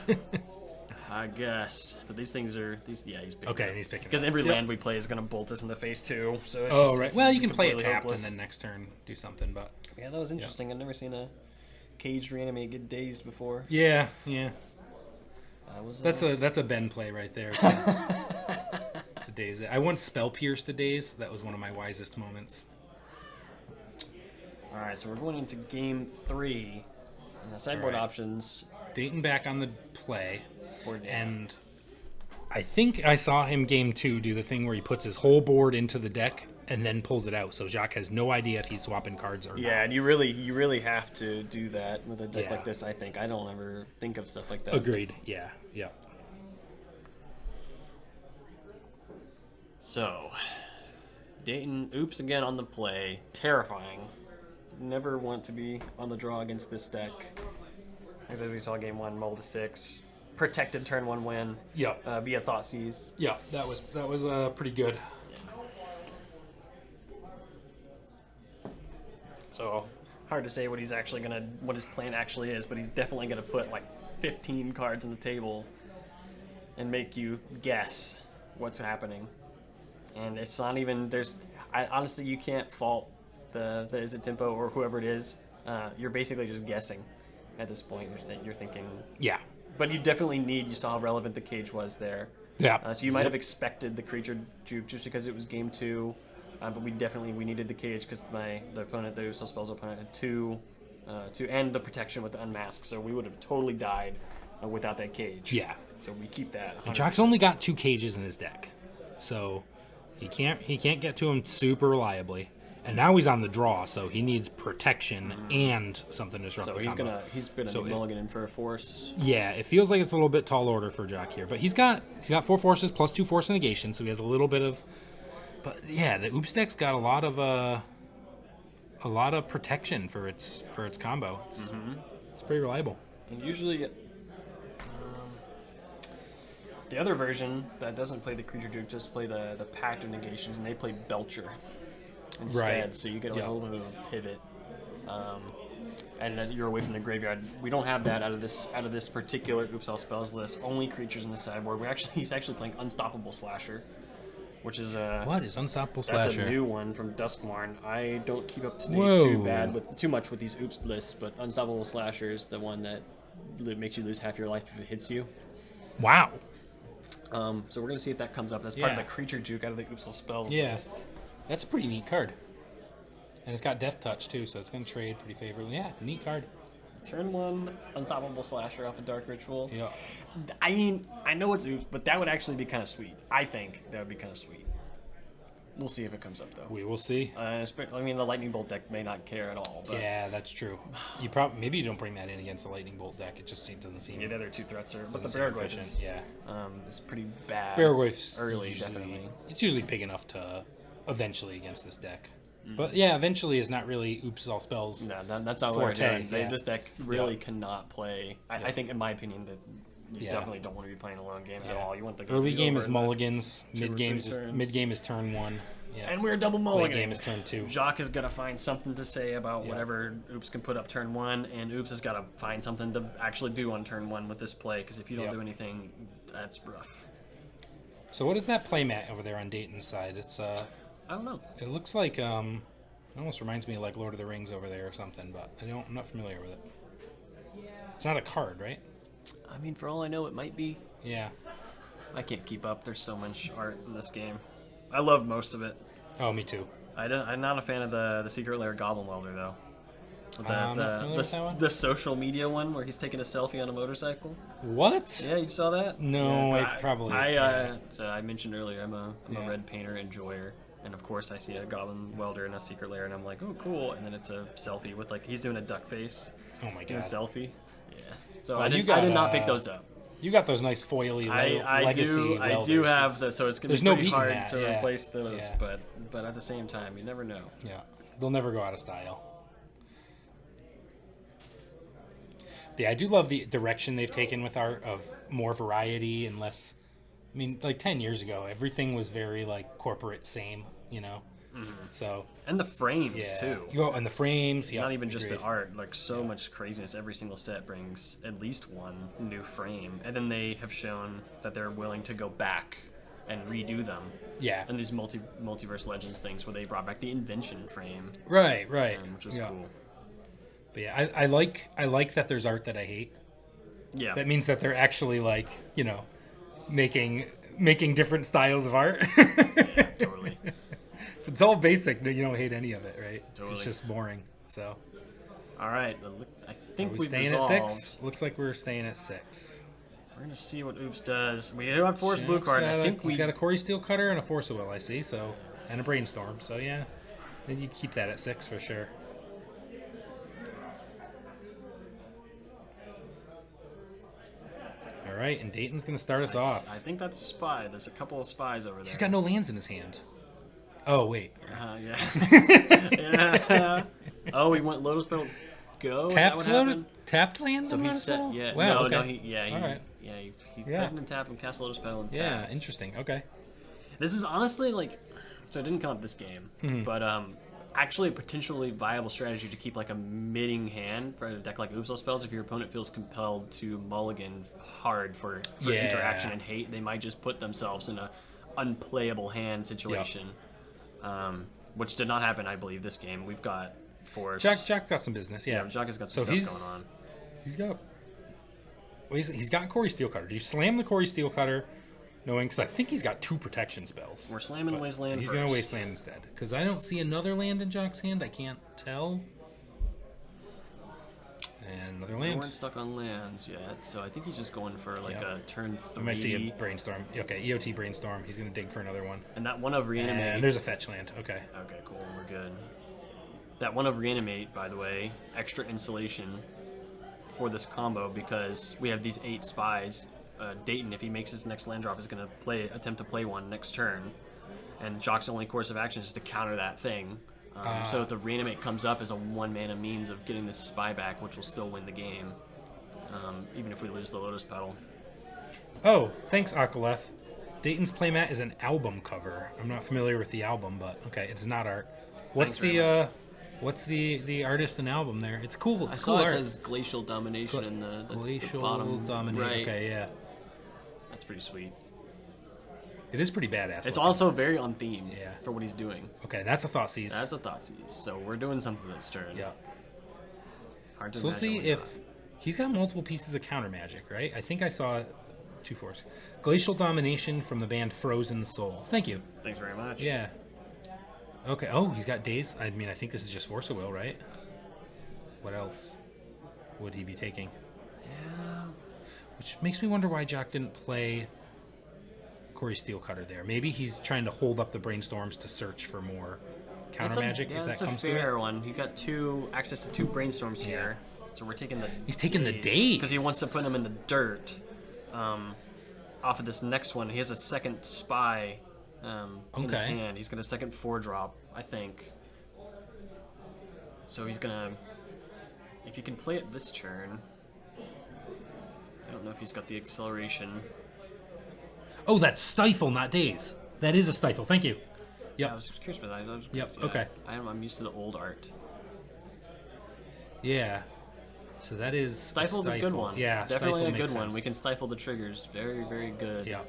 I guess, but these things are he's picking. Okay, and he's picking because every land we play is gonna bolt us in the face too. So it's right. Well, you can play it tapped and then next turn do something, but yeah, that was interesting. I've never seen a caged reanimate get dazed before. Yeah. That was that's a Ben play right there. To daze it. I once spell pierce to daze. That was one of my wisest moments. All right, so we're going into game 3. And the sideboard options. Dayton back on the play. And I think I saw him game 2 do the thing where he puts his whole board into the deck and then pulls it out. So Jacques has no idea if he's swapping cards or not. Yeah, and you really have to do that with a deck like this, I think. I don't ever think of stuff like that. Agreed. Yeah. So, Dayton oops again on the play. Terrifying. Never want to be on the draw against this deck. As we saw game 1, mull to 6. Protected turn 1 win. Via Thoughtseize. Yeah, that was pretty good. So hard to say what his plan actually is, but he's definitely gonna put like 15 cards on the table and make you guess what's happening. And it's not even honestly you can't fault the Izzet Tempo or whoever it is. You're basically just guessing at this point. You're thinking. Yeah. But you definitely you saw how relevant the cage was there. Yeah. So you might have expected the creature juke just because it was game 2, but we needed the cage because the opponent, the Uso Spells opponent, had 2 to end the protection with the unmask. So we would have totally died without that cage. Yeah. So we keep that. 100%. And Jock's only got 2 cages in his deck, so he can't get to him super reliably. And now he's on the draw, so he needs protection and something to disrupt So the he's combo. he's been So mulligan in for a force. Yeah, it feels like it's a little bit tall order for Jock here, but he's got 4 forces plus 2 force negation, so he has a little bit of. But yeah, the Oops deck's got a lot of protection for its combo. It's pretty reliable. And usually, the other version that doesn't play the creature juke just play the pact of negations, and they play Belcher instead. Right. So you get a little bit of a pivot, and then you're away from the graveyard. We don't have that out of this particular Oops All Spells list. Only creatures in the sideboard. He's actually playing Unstoppable Slasher, which is What is Unstoppable that's Slasher? a new one from Duskmarn. I don't keep up to date Whoa. too much with these Oops lists, but Unstoppable Slasher is the one that makes you lose half your life if it hits you. Wow. So we're gonna see if that comes up. That's part of Yeah. the creature juke out of the Oops All Spells Yeah. list. That's a pretty neat card. And it's got Death Touch too, so it's going to trade pretty favorably. Yeah, neat card. Turn 1, Unstoppable Slasher off a Dark Ritual. Yeah. I mean, I know it's Oops, but that would actually be kind of sweet. I think that would be kind of sweet. We'll see if it comes up though. We will see. I mean, the Lightning Bolt deck may not care at all. But Yeah, that's true. Maybe you don't bring that in against a Lightning Bolt deck. It just doesn't seem. yeah, the other 2 threats are. But the doesn't seem Barragloif is, efficient. Yeah. is pretty bad. Barragloif's early, usually, definitely. It's usually big enough to eventually against this deck. But yeah, eventually is not really Oops All Spells. No, that's not what we're Forte, doing. yeah. This deck really cannot play. I think, in my opinion, that you Yeah. definitely don't want to be playing a long game at Yeah. all. You want the Early to be game over is in mulligans. 2 or 3 turns. Mid game is turn 1. Yeah. And we're double Late mulligan. game is turn 2. Jock is gonna find something to say about Yeah. whatever Oops can put up turn 1, and Oops has got to find something to actually do on turn 1 with this play. Because if you don't Yep. do anything, that's rough. So what is that playmat over there on Dayton's side? It's I don't know. it looks like it almost reminds me of like Lord of the Rings over there or something, but I'm not familiar with it. It's not a card, right? I mean, for all I know, it might be. Yeah. I can't keep up. There's so much art in this game. I love most of it. Oh, me too. I'm not a fan of the Secret Lair Goblin Welder though. I'm not familiar with that one. The social media one where he's taking a selfie on a motorcycle. What? Yeah, you saw that? No, Yeah, I probably. So I mentioned earlier, I'm a red painter enjoyer, and of course I see a Goblin Welder in a Secret Lair, and I'm like, oh cool, and then it's a selfie with like he's doing a duck face Oh my in a god. selfie. Yeah. So Well, I you did not got, pick those up. You got those nice foily legacy I do welders. have the, so it's gonna There's be no pretty beating hard that, to yeah. replace those, Yeah. but at the same time, you never know. Yeah, they'll never go out of style. Yeah, I do love the direction they've taken with art of more variety and less. I mean, like 10 years ago, everything was very like corporate, same, you know. So And the frames yeah, too. and the frames. Yeah, Not even just the agreed. art, like so much craziness. Every single set brings at least one new frame, and then they have shown that they're willing to go back and redo them. Yeah, And these multiverse legends things where they brought back the invention frame, right, which was yeah. cool. But yeah, I like that there's art that I hate. Yeah, That means that they're actually like, you know, making different styles of art. totally. It's all basic. You don't hate any of it, right? Totally. It's just boring. So, All right, I are think we we've staying resolved. at 6? Looks like we're staying at 6. We're gonna see what Oops does. We do have Force Blue card. I think he's got a Corey Steel Cutter and a Force of Will, I see. So, and a Brainstorm. So yeah, then you keep that at 6 for sure. All right, and Dayton's gonna start us off. I think that's a spy. There's a couple of spies over there. He's got no lands in his hand. Oh wait, Yeah. Yeah. Oh, he went Lotus Petal go? Is that what happened? tapped lands. So on he Lotus said, Petal? yeah. Wow, no, okay. no, he Alright. he Yeah. put it and tap and cast Lotus Petal and Yeah, pass. interesting. Okay. This is honestly like, so it didn't come up this game, Mm-hmm. but actually a potentially viable strategy to keep like a midding hand for a deck like Oops All Spells. If your opponent feels compelled to mulligan hard for Yeah. interaction and hate, they might just put themselves in a unplayable hand situation, which did not happen, I believe, this game. We've got Force. Jack got some business. Yeah, Yeah, Jock has got some So stuff going on. He's got. Well, he's got Corey Steel Cutter. Do you slam the Corey Steel Cutter, knowing because I think he's got 2 protection spells. We're slamming but Wasteland He's first. gonna Wasteland instead because I don't see another land in Jock's hand. I can't tell. And another We land. weren't stuck on lands yet, so I think he's just going for like Yep. a turn 3. I might see a Brainstorm. Okay, EOT Brainstorm. He's going to dig for another one. And that one of Reanimate. And there's a fetch land. Okay. Okay, cool. We're good. That one of Reanimate, by the way, extra insulation for this combo because we have these 8 spies. Dayton, if he makes his next land drop, is going to attempt to play one next turn. And Jock's only course of action is to counter that thing. So if the Reanimate comes up as a 1-mana means of getting this spy back, which will still win the game, even if we lose the Lotus Petal. Oh, thanks, Akaleth. Dayton's playmat is an album cover. I'm not familiar with the album, but okay, it's not art. What's the artist and album there? It's cool. It's cool it art. says Glacial Domination in the Glacial bottom Domination. right. Okay, yeah. That's pretty sweet. It is pretty badass. It's looking. also very on theme Yeah. for what he's doing. Okay, that's a Thoughtseize. That's a Thoughtseize, so we're doing something this turn. Yeah. Hard to So we'll imagine see we're if not. he's got multiple pieces of counter magic, right? I think I saw 2 4s. Glacial Domination from the band Frozen Soul. Thank you. Thanks very much. Yeah. Okay. Oh, he's got Daze. I mean, I think this is just Force of Will, right? What else would he be taking? Yeah. Which makes me wonder why Jock didn't play Corey Steelcutter there. Maybe he's trying to hold up the Brainstorms to search for more counter magic if that comes to to it. That's a fair it. one. You got access to 2 Brainstorms here. So we're taking the He's taking the Daze. because he wants to put them in the dirt. Off of this next one, he has a second spy in his Okay. hand. He's got a second 4-drop, I think. So he's gonna, if he can play it this turn. I don't know if he's got the acceleration. Oh, that's Stifle, not Daze. That is a Stifle. Thank you. Yeah, Yep. I was curious about that. Yep, Yeah, okay. I'm used to the old art. Yeah. So that is Stifle's a good one. Yeah, definitely Stifle a makes good one. sense. We can stifle the triggers. Very, very good. Yeah.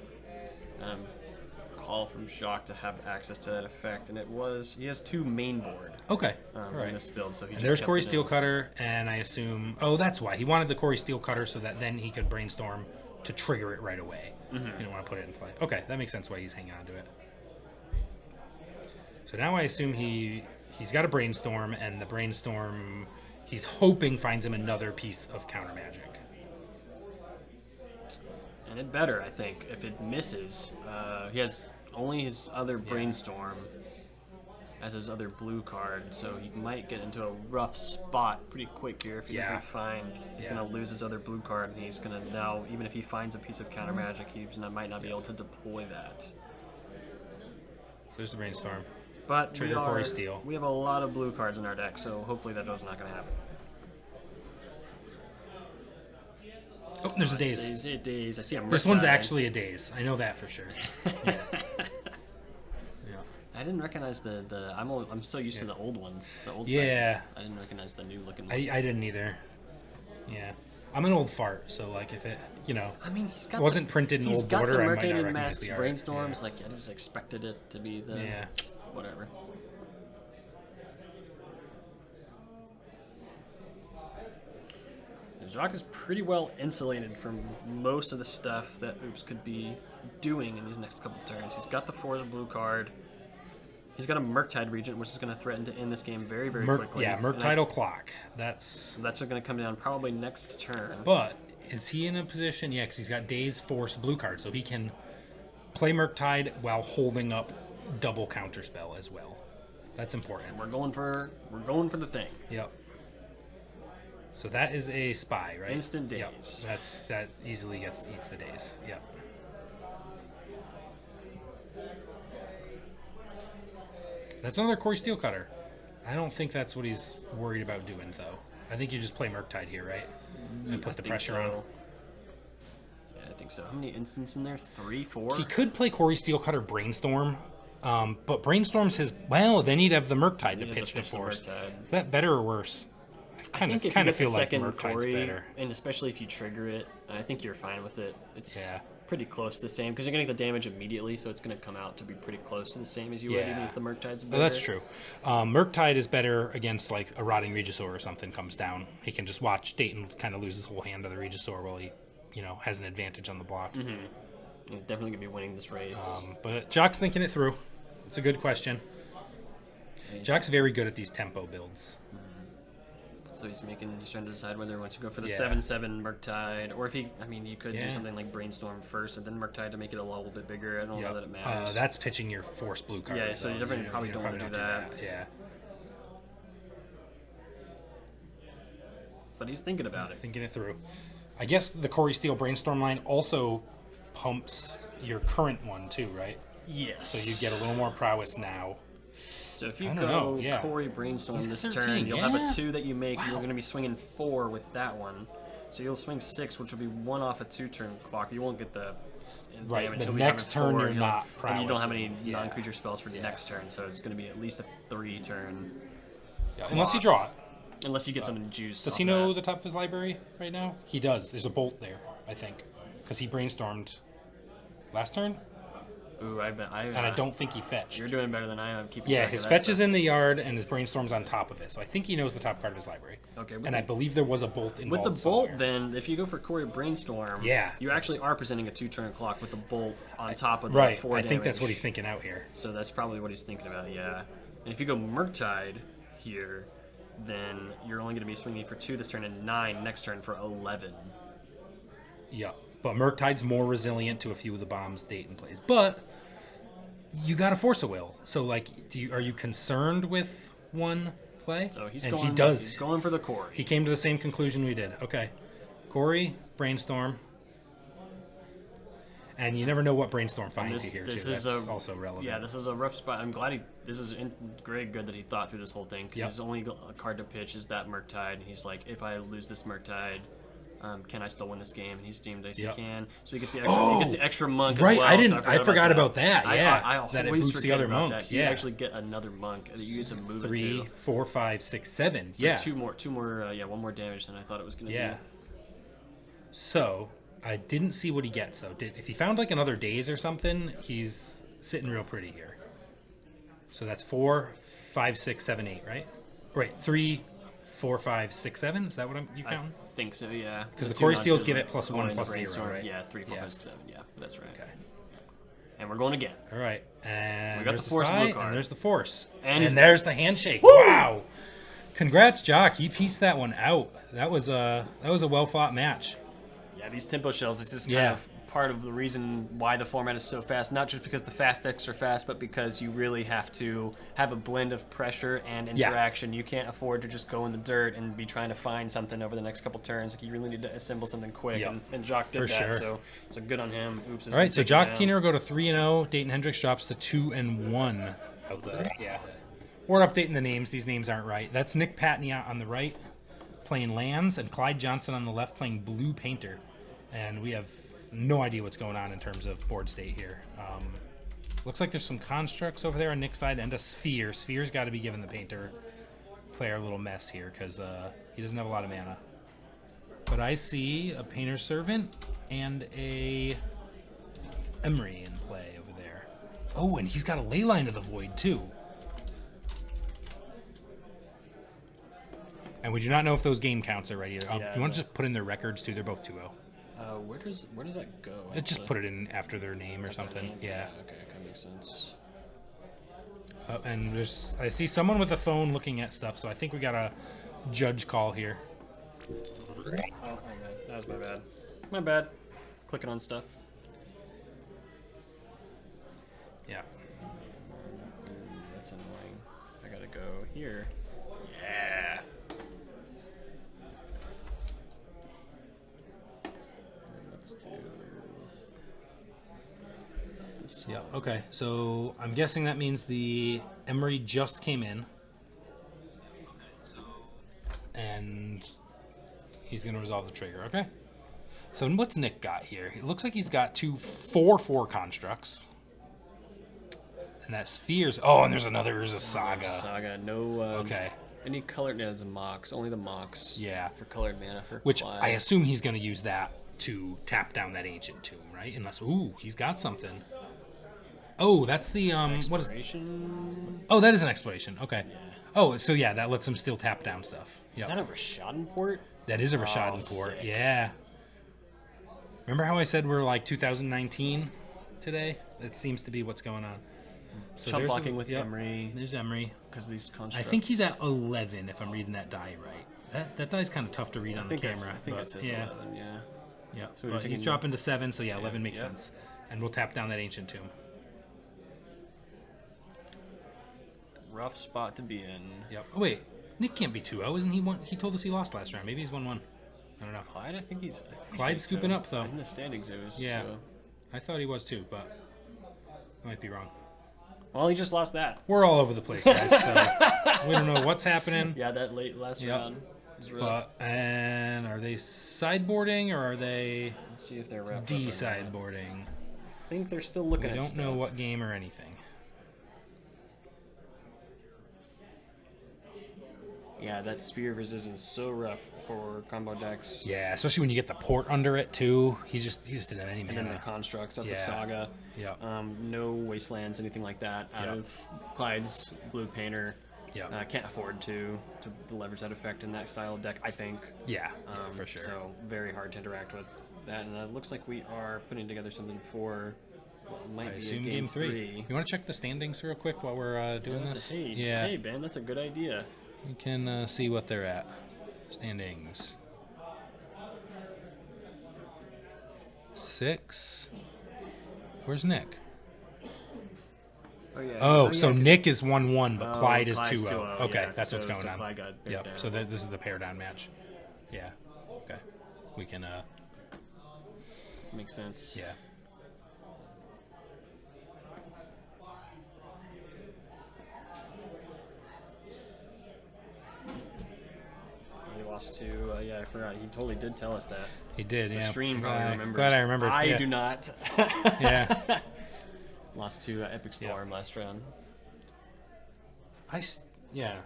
Call from Jacques to have access to that effect, and he has 2 main board Okay. in All right. this build, so he And just there's kept Corey it in. Steelcutter, and I assume... Oh, that's why. He wanted the Corey Steelcutter so that then he could Brainstorm to trigger it right away. Mm-hmm. He didn't want to put it in play. Okay, that makes sense why he's hanging on to it. So now I assume he's got a Brainstorm, and the Brainstorm, he's hoping finds him another piece of counter magic. And it better, I think. If it misses, he has only his other Brainstorm as his other blue card, so he might get into a rough spot pretty quick here if he doesn't find. He's Yeah. going to lose his other blue card, and he's going to now, even if he finds a piece of counter magic, he might not be able to deploy that. There's the Brainstorm. But Trigger Corey Steel. we have a lot of blue cards in our deck, so hopefully that is not going to happen. Oh, there's a Daze. Daze. I see a This one's Murktide. actually a Daze. I know that for sure. Yeah. I didn't recognize the I'm so used to the old ones, the old Yeah. styles. I didn't recognize the new looking one. I didn't either. Yeah. I'm an old fart, so like if it, I mean, he's got wasn't printed in he's old got border, the I might not Mercadian recognize Masks the art. Brainstorms. Like I just expected it to be the Yeah. whatever. Jacques is pretty well insulated from most of the stuff that Oops could be doing in these next couple turns. He's got the 4 blue card. He's got a Murktide Regent, which is going to threaten to end this game very, very quickly. Yeah, And Murktide Clock. That's That's going to come down probably next turn. But is he in a position? Yeah, because he's got Daze, Force, blue card, so he can play Murktide while holding up double counterspell as well. That's important. We're going for the thing. Yep. So that is a spy, right? Instant Yep. Daze. That easily eats the Daze. Yep. That's another Corey Steelcutter. I don't think that's what he's worried about doing, though. I think you just play Murktide here, right? And put the think pressure so. on. Yeah, I think so. How many instants in there? 3, 4? He could play Corey Steelcutter Brainstorm, but Brainstorm's his... Well, then he'd have the Murktide to You'd have pitch to the Force. Murktide. Is that better or worse? I think if you kind get of feel the like second Murktide's Corey, better. and especially if you trigger it, I think you're fine with it. It's Yeah. pretty close to the same because you're getting the damage immediately, so it's going to come out to be pretty close to the same as you would, even Yeah. if the Murktide's Oh, better. that's true. Murktide is better against like a Rotting Regisaur or something comes down. He can just watch Dayton kind of lose his whole hand to the Regisaur while he, has an advantage on the block. You're definitely going to be winning this race. But Jock's thinking it through. It's a good question. He's- Jock's very good at these tempo builds. So he's trying to decide whether he wants to go for the Yeah. 7/7 Murktide, or if he, I mean, you could Yeah. do something like Brainstorm first and then Murktide to make it a little bit bigger. I don't know that it matters. That's pitching your force blue card. Yeah, so you definitely probably don't wanna do that. Yeah. But he's thinking about it. Thinking it through. I guess the Corey Steele Brainstorm line also pumps your current one too, right? Yes. So you get a little more prowess now. So if you I go don't know, yeah. Corey Brainstorm He's this 13, turn, you'll have yeah. a 2 that you make. Wow. You're going to be swinging 4 with that one. So you'll swing 6, which will be 1 off a 2-turn clock. You won't get the Right, damage. the You'll be next having turn 4, you're you'll- not And you don't have prowessing. any Yeah. non-creature spells for the next turn, so it's going to be at least a 3-turn. Yeah, unless you draw it. Unless you get some juice. Does off he know that. the top of his library right now? He does. There's a bolt there, I think, because he brainstormed last turn, Ooh, and I don't think he fetched. You're doing better than I am. Keeping Yeah, track his of that fetch is stuff. in the yard, and his brainstorm's on top of it. So I think he knows the top card of his library. Okay, with And the- I believe there was a bolt involved With the bolt, somewhere. then, if you go for Corey Brainstorm, Yeah. you actually are presenting a 2-turn clock with the bolt on top of the Right, 4 I think that's damage. what he's thinking out here. So that's probably what he's thinking about, yeah. And if you go Murktide here, then you're only going to be swinging for 2 this turn and 9 next turn for 11. Yeah, but Murktide's more resilient to a few of the bombs Dayton plays. But you got to force a will. So, like, are you concerned with one play? So he's and going, he does. he's going for the Corey. He came to the same conclusion we did. Okay, Corey, brainstorm. And you never know what brainstorm finds you here, too. That's also relevant. Yeah, this is a rough spot. I'm glad this is great good that he thought through this whole thing, because Yep. his only card to pitch is that Murktide. And he's like, if I lose this Murktide, can I still win this game? And he's deemed as Yep. he can. So he gets the extra, he gets the extra monk right, as well. I didn't. So I forgot about that. Yeah, I that it always boots the forget other about monk. that. So Yeah, you actually get another monk that you get to move it 3, to. 4, 5, 6, 7. So yeah, two more, one more damage than I thought it was going to yeah. be. So I didn't see what he gets. So if he found like another days or something, he's sitting real pretty here. So that's 4, 5, 6, 7, 8, right? Right, 3, 4, 5, 6, 7. Is that what you counting? I think so, yeah. Because the two Corey non- Steels give it +1, going into +0, brainstorm. right? Yeah, 3, 4, Yeah. 5, 6, 7. Yeah, that's right. Okay. And we're going again. All right, and We got there's the Force spy, blue card. and there's the force, And and he's there's the handshake. Wow! Congrats, Jock. You pieced that one out. That was a well fought match. Yeah, these tempo shells, this is kind Yeah. of part of the reason why the format is so fast. Not just because the fast decks are fast, but because you really have to have a blend of pressure and Yeah. interaction. You can't afford to just go in the dirt and be trying to find something over the next couple turns. Like, you really need to assemble something quick, Yep. and Jock did For that, sure. so good on him. Oops. All right, so Jock Keener will go to 3-0. Dayton Hendricks drops to 2-1. Yeah. We're updating the names. These names aren't right. That's Nick Patniot on the right playing lands, and Clyde Johnson on the left playing blue painter. And we have no idea what's going on in terms of board state here. Looks like there's some constructs over there on Nick's side and a sphere. Sphere's got to be giving the painter player a little mess here because he doesn't have a lot of mana. But I see a painter servant and a Emery in play over there. Oh, and he's got a Leyline of the Void too. And we do not know if those game counts are right either. Yeah, you want to just put in their records too? They're both 2-0. Where does that go? Just put it in after their name or something. Yeah. Okay, that makes sense. And I see someone with a phone looking at stuff, so I think we got a judge call here. Oh, my bad. That was my bad. My bad. Clicking on stuff. Yeah. That's annoying. I gotta go here. Yeah. Let's do this one. Yeah. Okay. So I'm guessing that means the Emery just came in, and he's gonna resolve the trigger. Okay. So what's Nick got here? It looks like he's got 2 4/4 constructs, and that spheres. Oh, and there's a saga. Saga. No. Okay. Any colored? No, the mocks. Only the mocks. Yeah. For colored mana. For Which fly. I assume he's gonna use that to tap down that ancient tomb, right? Unless, ooh, he's got something. Oh, that's the what is? Exploration? Oh, that is an exploration. Okay. Oh, so yeah, that lets him still tap down stuff. Is Yeah, that a Rashadan port? that is a Rashadan port. sick. Yeah. Remember how I said we're like 2019 today? That seems to be what's going on. So Chump blocking with Emery. There's Emery. Because of these I constructs. think he's at 11 if I'm reading that die right. That die's kind of tough to read on the camera. I think but it says yeah, 11, yeah. yeah. So we're But he's taking- dropping to 7, so yeah, 11 makes yep. sense. And we'll tap down that Ancient Tomb. Rough spot to be in. Yep. Oh wait, Nick can't be 2-0, isn't he? He told us he lost last round. Maybe he's 1-1. I don't know. Clyde, I think he's... Clyde's scooping up, though. In the standings, it was... Yeah. So. I thought he was too, but I might be wrong. Well, he just lost that. We're all over the place, guys. So we don't know what's happening. Yeah, that last round was rough. And are they sideboarding or are they Let's see if they're wrapped up or not. de-sideboarding? I think they're still looking We at don't know stuff. what game or anything. Yeah, that Sphere of Resistance is so rough for combo decks. Yeah, especially when you get the port under it too. He just didn't have any And then the mana. constructs of the Yeah. Saga. Yeah. No wastelands, anything like that. Out Yeah. of Clyde's blue painter. Yeah. Can't afford to leverage that effect in that style of deck, I think. Yeah, for sure. So very hard to interact with that. And it looks like we are putting together something for what might I be a assume game game 3. three. You want to check the standings real quick while we're doing this? Hey, Ben, that's a good idea. You can see what they're at. Standings. 6. Where's Nick? Oh, yeah. Oh, yeah, so 'cause- Nick is 1-1, but Oh, Clyde is Clyde's 2-0. 2-0, Okay, yeah. that's what's So- going so on. Clyde got bared Yep. down. So this is the pair down match. Yeah. Okay. We can. Makes sense. Yeah. He lost to, yeah, I forgot. He totally did tell us that. He did. The Yeah. stream probably remembers. Glad I remembered. I yeah. do not. Yeah. Lost to Epic Storm last round. Yeah.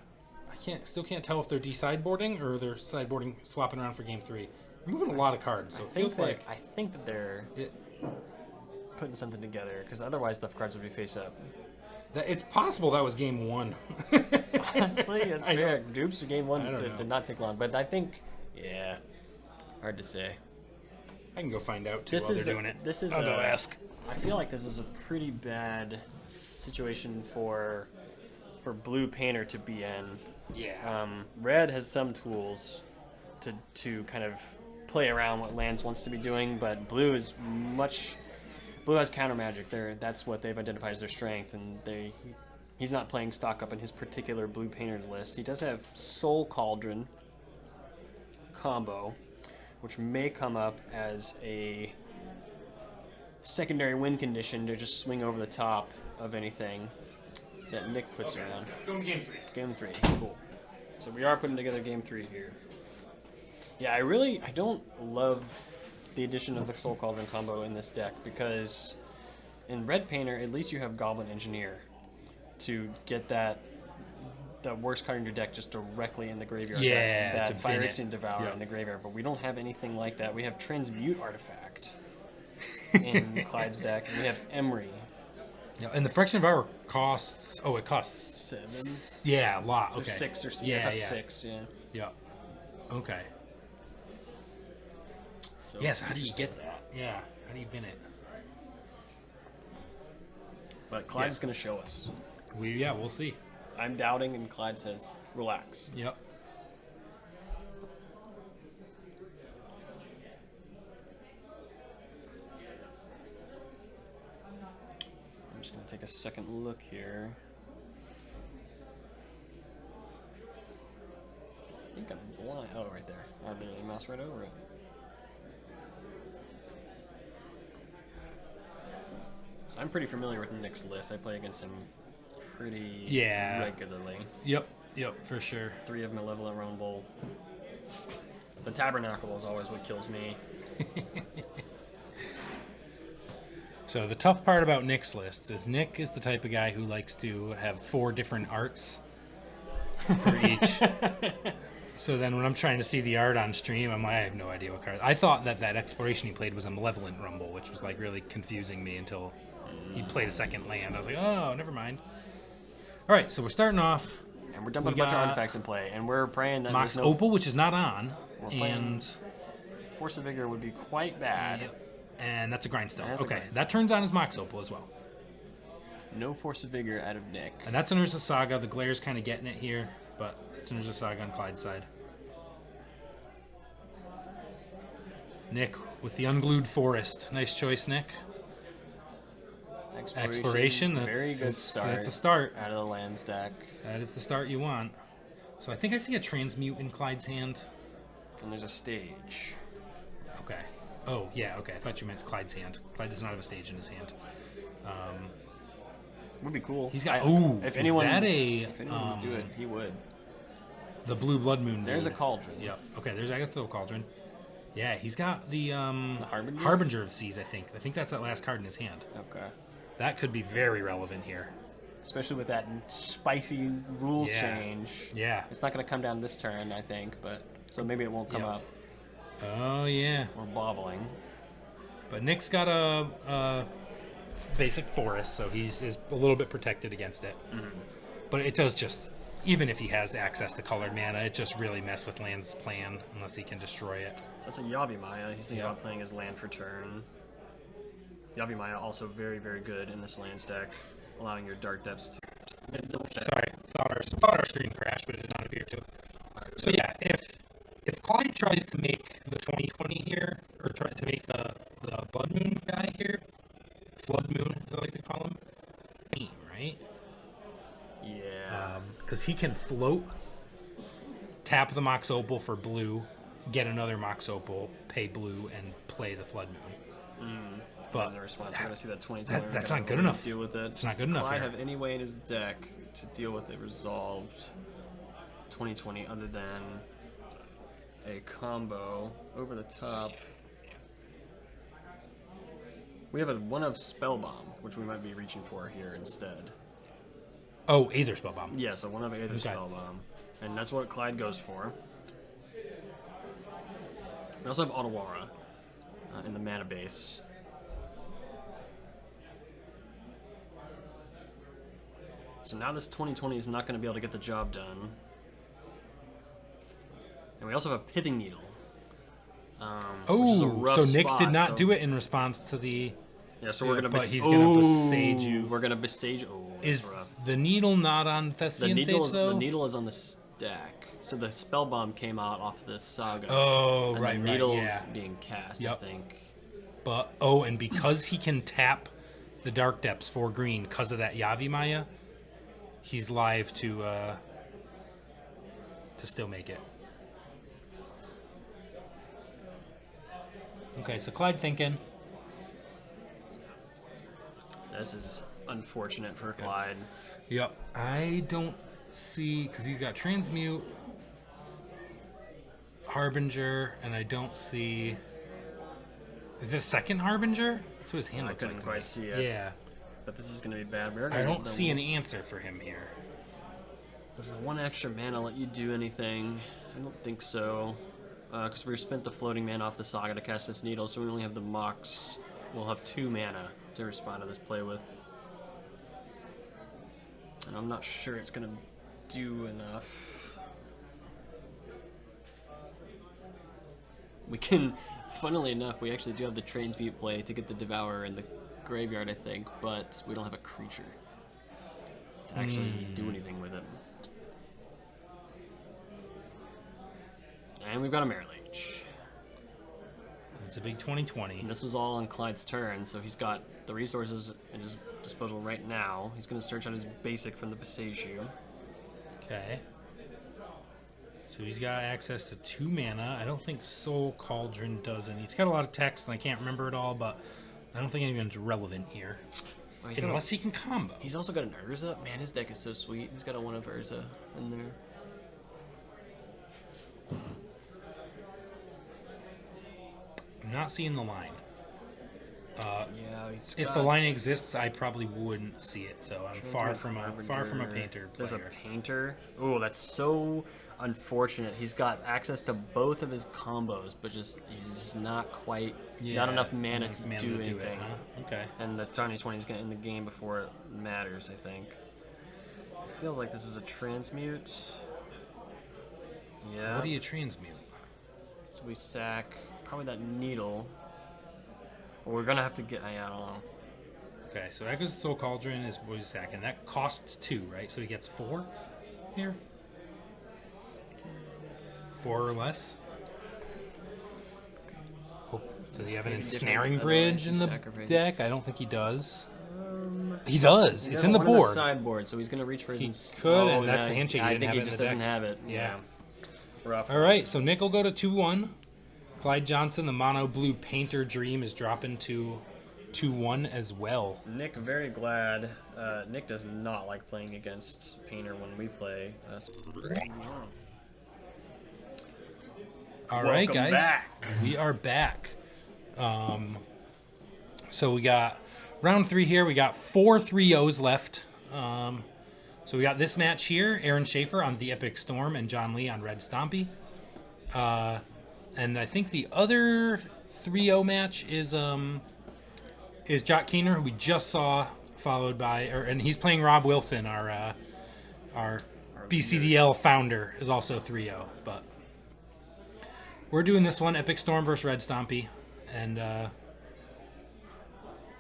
I still can't tell if they're de-sideboarding or they're sideboarding, swapping around for game 3. We're moving a lot of cards, so it feels like I think that they're putting something together, because otherwise the cards would be face up. it's possible that was game 1. Honestly, it's I fair. Dupes to game I one don't know. did not take long, but I think, yeah, hard to say. I can go find out too This while is they're doing it. This is I'll go ask. I feel like this is a pretty bad situation for Blue Painter to be in. Yeah. Red has some tools to kind of play around what Lands wants to be doing, but Blue is Blue has counter magic. That's what they've identified as their strength, and he's not playing stock up in his particular Blue Painter's list. He does have Soul Cauldron combo, which may come up as a secondary win condition to just swing over the top of anything that Nick puts around. Going game 3. Game 3, cool. So we are putting together game 3 here. Yeah, I don't love the addition of the Soul Cauldron combo in this deck, because in Red Painter, at least you have Goblin Engineer to get the worst card in your deck just directly in the graveyard. Yeah, that to Fire bin it. Ixian Devourer Yep. in the graveyard, but we don't have anything like that. We have Transmute Artifact in Clyde's deck, and we have Emery. Yeah, and the Friction of Hour costs. Oh, it costs 7 Yeah, a lot. or Okay. 6 or 6. Yeah, Yeah, yeah. 6, yeah. Yeah. Okay. So Yes. How do you get that? Yeah. How do you bin it? But Clyde's going to show us. We'll see. I'm doubting, and Clyde says, relax. Yep. I'm just going to take a second look here. I think I'm blind. Oh, right there. I literally mouse right over it. So I'm pretty familiar with Nick's list. I play against him pretty regularly. Yep. For sure. 3 of Malevolent Rumble. The Tabernacle is always what kills me. So the tough part about Nick's lists is Nick is the type of guy who likes to have 4 different arts for each. So then when I'm trying to see the art on stream, I'm like, I have no idea what card. I thought that Exploration he played was a Malevolent Rumble, which was like really confusing me until he played a second land. I was like, oh, never mind. All right, so we're starting off. And we're dumping a bunch of artifacts in play, and we're praying that Mox there's no Opal, which is not on, We're playing- and Force of Vigor would be quite bad. and that's a Grindstone. That's a Okay, Grindstone. that turns on as Mox Opal as well. No Force of Vigor out of Nick. And that's an Urza Saga. The Glare's kind of getting it here, but it's an Urza Saga on Clyde's side. Nick with the unglued forest. Nice choice, Nick. Exploration. That's very good start. That's a start. Out of the land stack. That is the start you want. So I think I see a transmute in Clyde's hand. And there's a stage. Okay. Oh, yeah, okay. I thought you meant Clyde's hand. Clyde does not have a stage in his hand. Would be cool. He's got... Ooh, if is anyone, that if anyone would do it, he would. The blue blood moon. There's mood. a cauldron. Yep. Okay, there's Agatha cauldron. Yeah, he's got the Harbinger? Harbinger of Seas, I think. I think that's that last card in his hand. Okay. That could be very relevant here. Especially with that spicy rules Yeah. change. Yeah. It's not going to come down this turn, I think, but so maybe it won't come Yep. up. Oh, yeah. Or bobbling. But Nick's got a basic forest, so is a little bit protected against it. Mm-hmm. But it does just, even if he has access to colored mana, it just really mess with land's plan unless he can destroy it. So that's a Yavimaya. He's thinking Yeah. about playing his land for turn. Yavimaya also very, very good in this land stack, allowing your dark depths to... Sorry, thought our screen crashed, but it did not appear to. So yeah, if Clyde tries to make the 2020 here, or try to make the Blood Moon guy here, Flood Moon, as I like to call him, right? Yeah. Because he can float, tap the Mox Opal for blue, get another Mox Opal, pay blue, and play the Flood Moon. But in the response, we're going to see that 2020. that's not good enough. Deal with it. It's not Does good enough Clyde here. have any way in his deck to deal with a resolved 2020 other than a combo over the top? We have one of Spellbomb, which we might be reaching for here instead. Oh, Aether Spellbomb. Yeah, so one of Aether Okay. Spellbomb. And that's what Clyde goes for. We also have Otawara in the mana base. So now this 2020 is not going to be able to get the job done. And we also have a Pithing Needle. Which is a rough so Nick spot, did not so- do it in response to the... Yeah, so we're going to but he's gonna besage you. We're going to besage... Oh, that's Is rough. the needle not on Thespian stage, though? The needle is on the stack. So the Spellbomb came out off the Saga. Oh, and right, the right, needle's yeah. being cast, Yep. I think. But and because he can tap the Dark Depths for green because of that Yavimaya, he's live to still make it. Okay, so Clyde thinking. This is unfortunate for Clyde. Yep. I don't see, because he's got Transmute, Harbinger, and I don't see... Is it a second Harbinger? That's what his hand I looks like. couldn't to me. quite see it. Yeah. But this is going to be bad. We're I gonna don't get the see an answer for him here. Does the one extra mana let you do anything? I don't think so. Because we spent the floating mana off the Saga to cast this needle, so we only have the Mox. We'll have 2 mana to respond to this play with. And I'm not sure it's going to do enough. We can, funnily enough, we actually do have the Transmute play to get the Devourer in the graveyard, I think, but we don't have a creature to actually do anything with it. And we've got a Mirror Leech. It's a big 2020. And this was all on Clyde's turn, so he's got the resources at his disposal right now. He's going to search out his basic from the Besaju. Okay. So he's got access to 2 mana. I don't think Soul Cauldron does any. It's got a lot of text, and I can't remember it all, but I don't think anyone's relevant here. Oh, he's got Unless he can combo. He's also got an Urza. Man, his deck is so sweet. He's got a one of Urza in there. I'm not seeing the line. Yeah, he's If got the line exists, I probably wouldn't see it, though. I'm far Transmute from a Harbinger. painter There's a player. painter. Oh, that's so unfortunate. He's got access to both of his combos, but he's just not quite not enough mana to do anything. it, huh? Okay. And the 2020 is going to end the game before it matters, I think. It feels like this is a transmute. Yeah. What do you transmute? So we sack probably that needle. Or we're going to have to get... I don't know. Okay, so Echo's Soul Cauldron is what he's sacking. That costs 2, right? So he gets 4 here? 4 or less? So do you have an Maybe ensnaring different, bridge in the sacrifice. deck? I don't think he does. He does. He's It's got in the one on board. sideboard, so he's gonna reach for his. He could, and that's no, the handshake. He I didn't think have he it in just the doesn't deck. have it. Yeah. Rough. All right, so Nick will go to 2-1. Clyde Johnson, the mono blue painter dream, is dropping to 2-1 as well. Nick, very glad. Nick does not like playing against Painter when we play. All right, Welcome guys, back. we are back. So we got round 3 here. We got 4 3-0s left. So we got this match here: Aaron Schaefer on the Epic Storm and John Lee on Red Stompy. And I think the other 3-0 match is Jock Keener, who we just saw, followed by, and he's playing Rob Wilson, our BCDL founder, is also 3-0. But we're doing this one, Epic Storm versus Red Stompy, and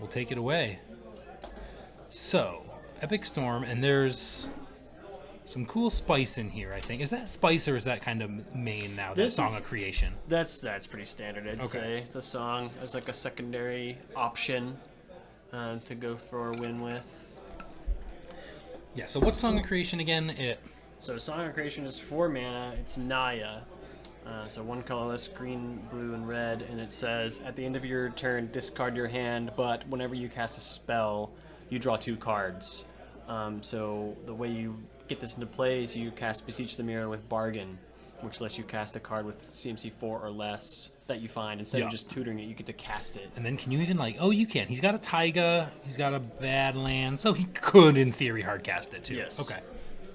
we'll take it away. So, Epic Storm, and there's some cool spice in here, I think. Is that spice or is that kind of main now, that This Song is- of Creation? That's pretty standard, I'd Okay. say. It's a song as like a secondary option to go for a win with. Yeah, so what's Song of Creation again? So Song of Creation is 4 mana. It's Naya. So 1 colorless, green, blue, and red. And it says, at the end of your turn, discard your hand, but whenever you cast a spell, you draw 2 cards. So the way you get this into play is you cast Beseech the Mirror with Bargain, which lets you cast a card with CMC 4 or less that you find. Instead Yeah. of just tutoring it, you get to cast it. And then can you even you can. He's got a Taiga, he's got a Badlands, so he could, in theory, hardcast it too. Yes. Okay.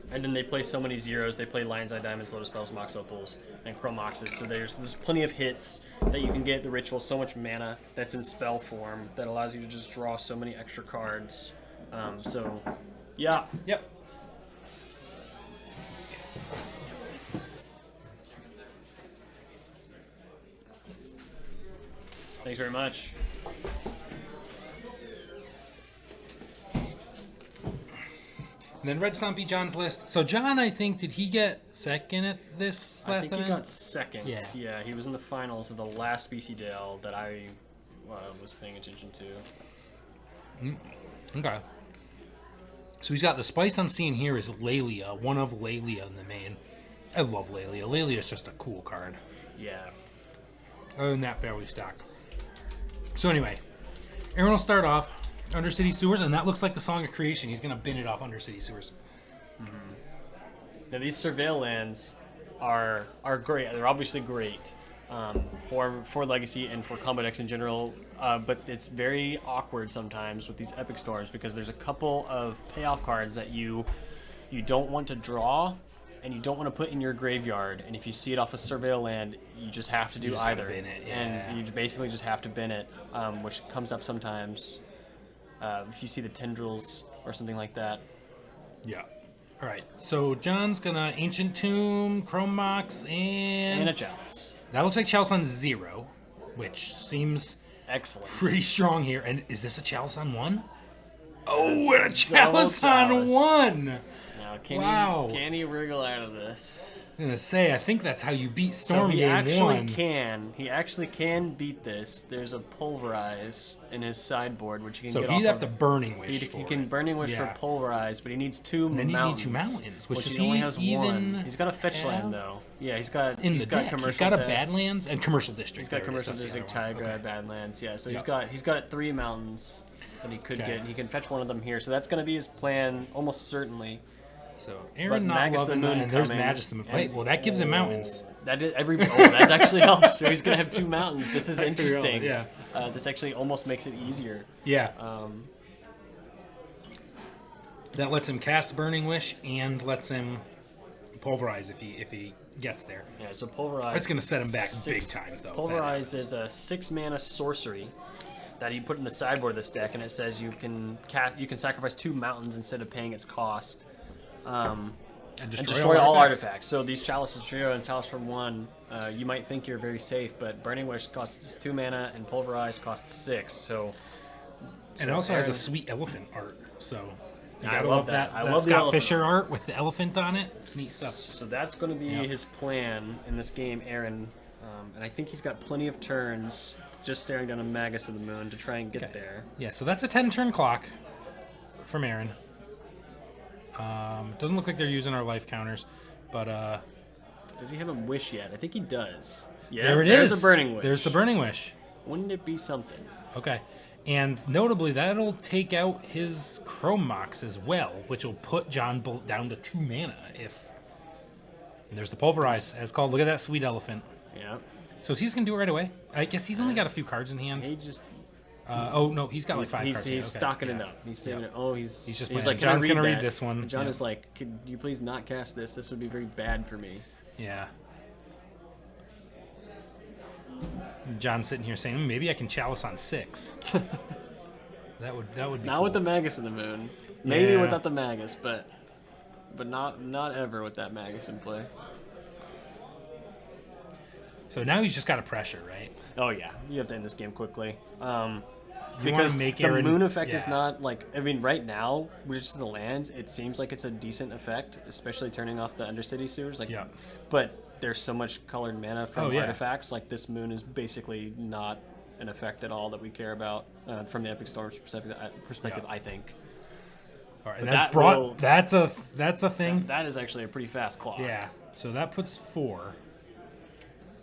And then they play so many zeros. They play Lion's Eye Diamonds, Lotus Spells, Mox Opals, and Chrome Moxes. So there's plenty of hits that you can get. The ritual, so much mana that's in spell form that allows you to just draw so many extra cards. So, yeah. Yep. Thanks very much. And then Red Stompy, John's list. So John, I think, did he get second at this I last think time? he got second. Yeah. Yeah, he was in the finals of the last BCDL that I was paying attention to. Okay. So he's got the spice I'm seeing here is Lelia, one of Lelia in the main. I love Lelia. Lelia is just a cool card. Yeah. Other than that, fairly stacked. So anyway, Aaron will start off Undercity Sewers, and that looks like the Song of Creation. He's going to bin it off Undercity Sewers. Now these surveil lands are great. They're obviously great for Legacy and for combat decks in general. But it's very awkward sometimes with these Epic Storms because there's a couple of payoff cards that you don't want to draw and you don't want to put in your graveyard. And if you see it off a surveil land, you just have to do just gotta either. bin it, yeah. And you basically just have to bin it, which comes up sometimes. If you see the tendrils or something like that. Yeah. All right. So John's going to Ancient Tomb, Chrome Mox, And a Chalice. that looks like Chalice on 0, which seems Excellent. pretty strong here. And is this a Chalice on 1? Oh, and a double Chalice on Chalice. 1! Now, Wow. can he wriggle out of this? I'm going to say, I think that's how you beat Storm So he Game actually 1. can. He actually can beat this. There's a Pulverize in his sideboard, which he can So get he'd off have of. to Burning Wish He for can it. Burning Wish Yeah. for Pulverize, but he needs 2 then you need mountains. 2 mountains, which does he only he has even 1. He's got a fetch land have? though. Yeah, he's got In he's the got deck, commercial he's got a deck. Badlands and Commercial District. He's got There it is. commercial That's the district, other one. Taiga, Okay. Badlands. Yeah, so Yep. he's got 3 mountains that he could Okay. get. He can fetch one of them here. So that's going to be his plan, almost certainly. So Aaron But not Magus the loving Moon that, and there's coming, Magus the Moon. and- Wait, well that gives him mountains. That is that actually helps. So he's gonna have 2 mountains. This is interesting. Yeah. This actually almost makes it easier. Yeah. Um, That lets him cast Burning Wish and lets him Pulverize if he gets there. yeah. So Pulverize. That's gonna set him back 6 big time, though. Pulverize is a 6 mana sorcery that you put in the sideboard of this deck, and it says you can sacrifice 2 mountains instead of paying its cost. And destroy all artifacts. So these Chalices for 0 and Chalice for 1, you might think you're very safe, but Burning Wish costs 2 mana and Pulverize costs 6. So And it also has a Aaron- sweet elephant art. So you I gotta love love that. that. I that love the Scott elephant Fisher art with the elephant on it. It's neat stuff. So that's going to be Yeah. his plan in this game, Aaron. And I think he's got plenty of turns just staring down a Magus of the Moon to try and get there. Yeah, so that's a 10-turn clock from Aaron. Doesn't look like they're using our life counters, but does he have a wish yet? I think he does. Yeah, there it is. There's a Burning Wish. There's the Burning Wish. Wouldn't it be something? Okay. And notably, that'll take out his Chrome Mox as well, which will put John down to 2 mana if... And there's the Pulverize, as called. Look at that sweet elephant. Yeah. So he's going to do it right away. I guess he's only got a few cards in hand. He just... oh, no, he's got like 5 cards. He's stocking it up. He's saving it. Oh, he's just he's playing. like, John's going to read this one. And John is like, could you please not cast this? This would be very bad for me. Yeah. John's sitting here saying, maybe I can Chalice on 6. That would be Not cool. with the Magus of the Moon. Maybe Yeah. without the Magus, but not ever with that Magus in play. So now he's just got to pressure, right? Oh yeah, you have to end this game quickly. You Because wanna make the Aaron- moon effect is yeah. not like, I mean, right now, with just the lands, it seems like it's a decent effect, especially turning off the Undercity sewers. Like, Yeah. But there's so much colored mana from Oh, yeah. artifacts. Like, this moon is basically not an effect at all that we care about from the Epic Storm's perspective. Yeah. I think. All right, and But that's that will- that's a thing. That is actually a pretty fast clock. Yeah. So that puts 4.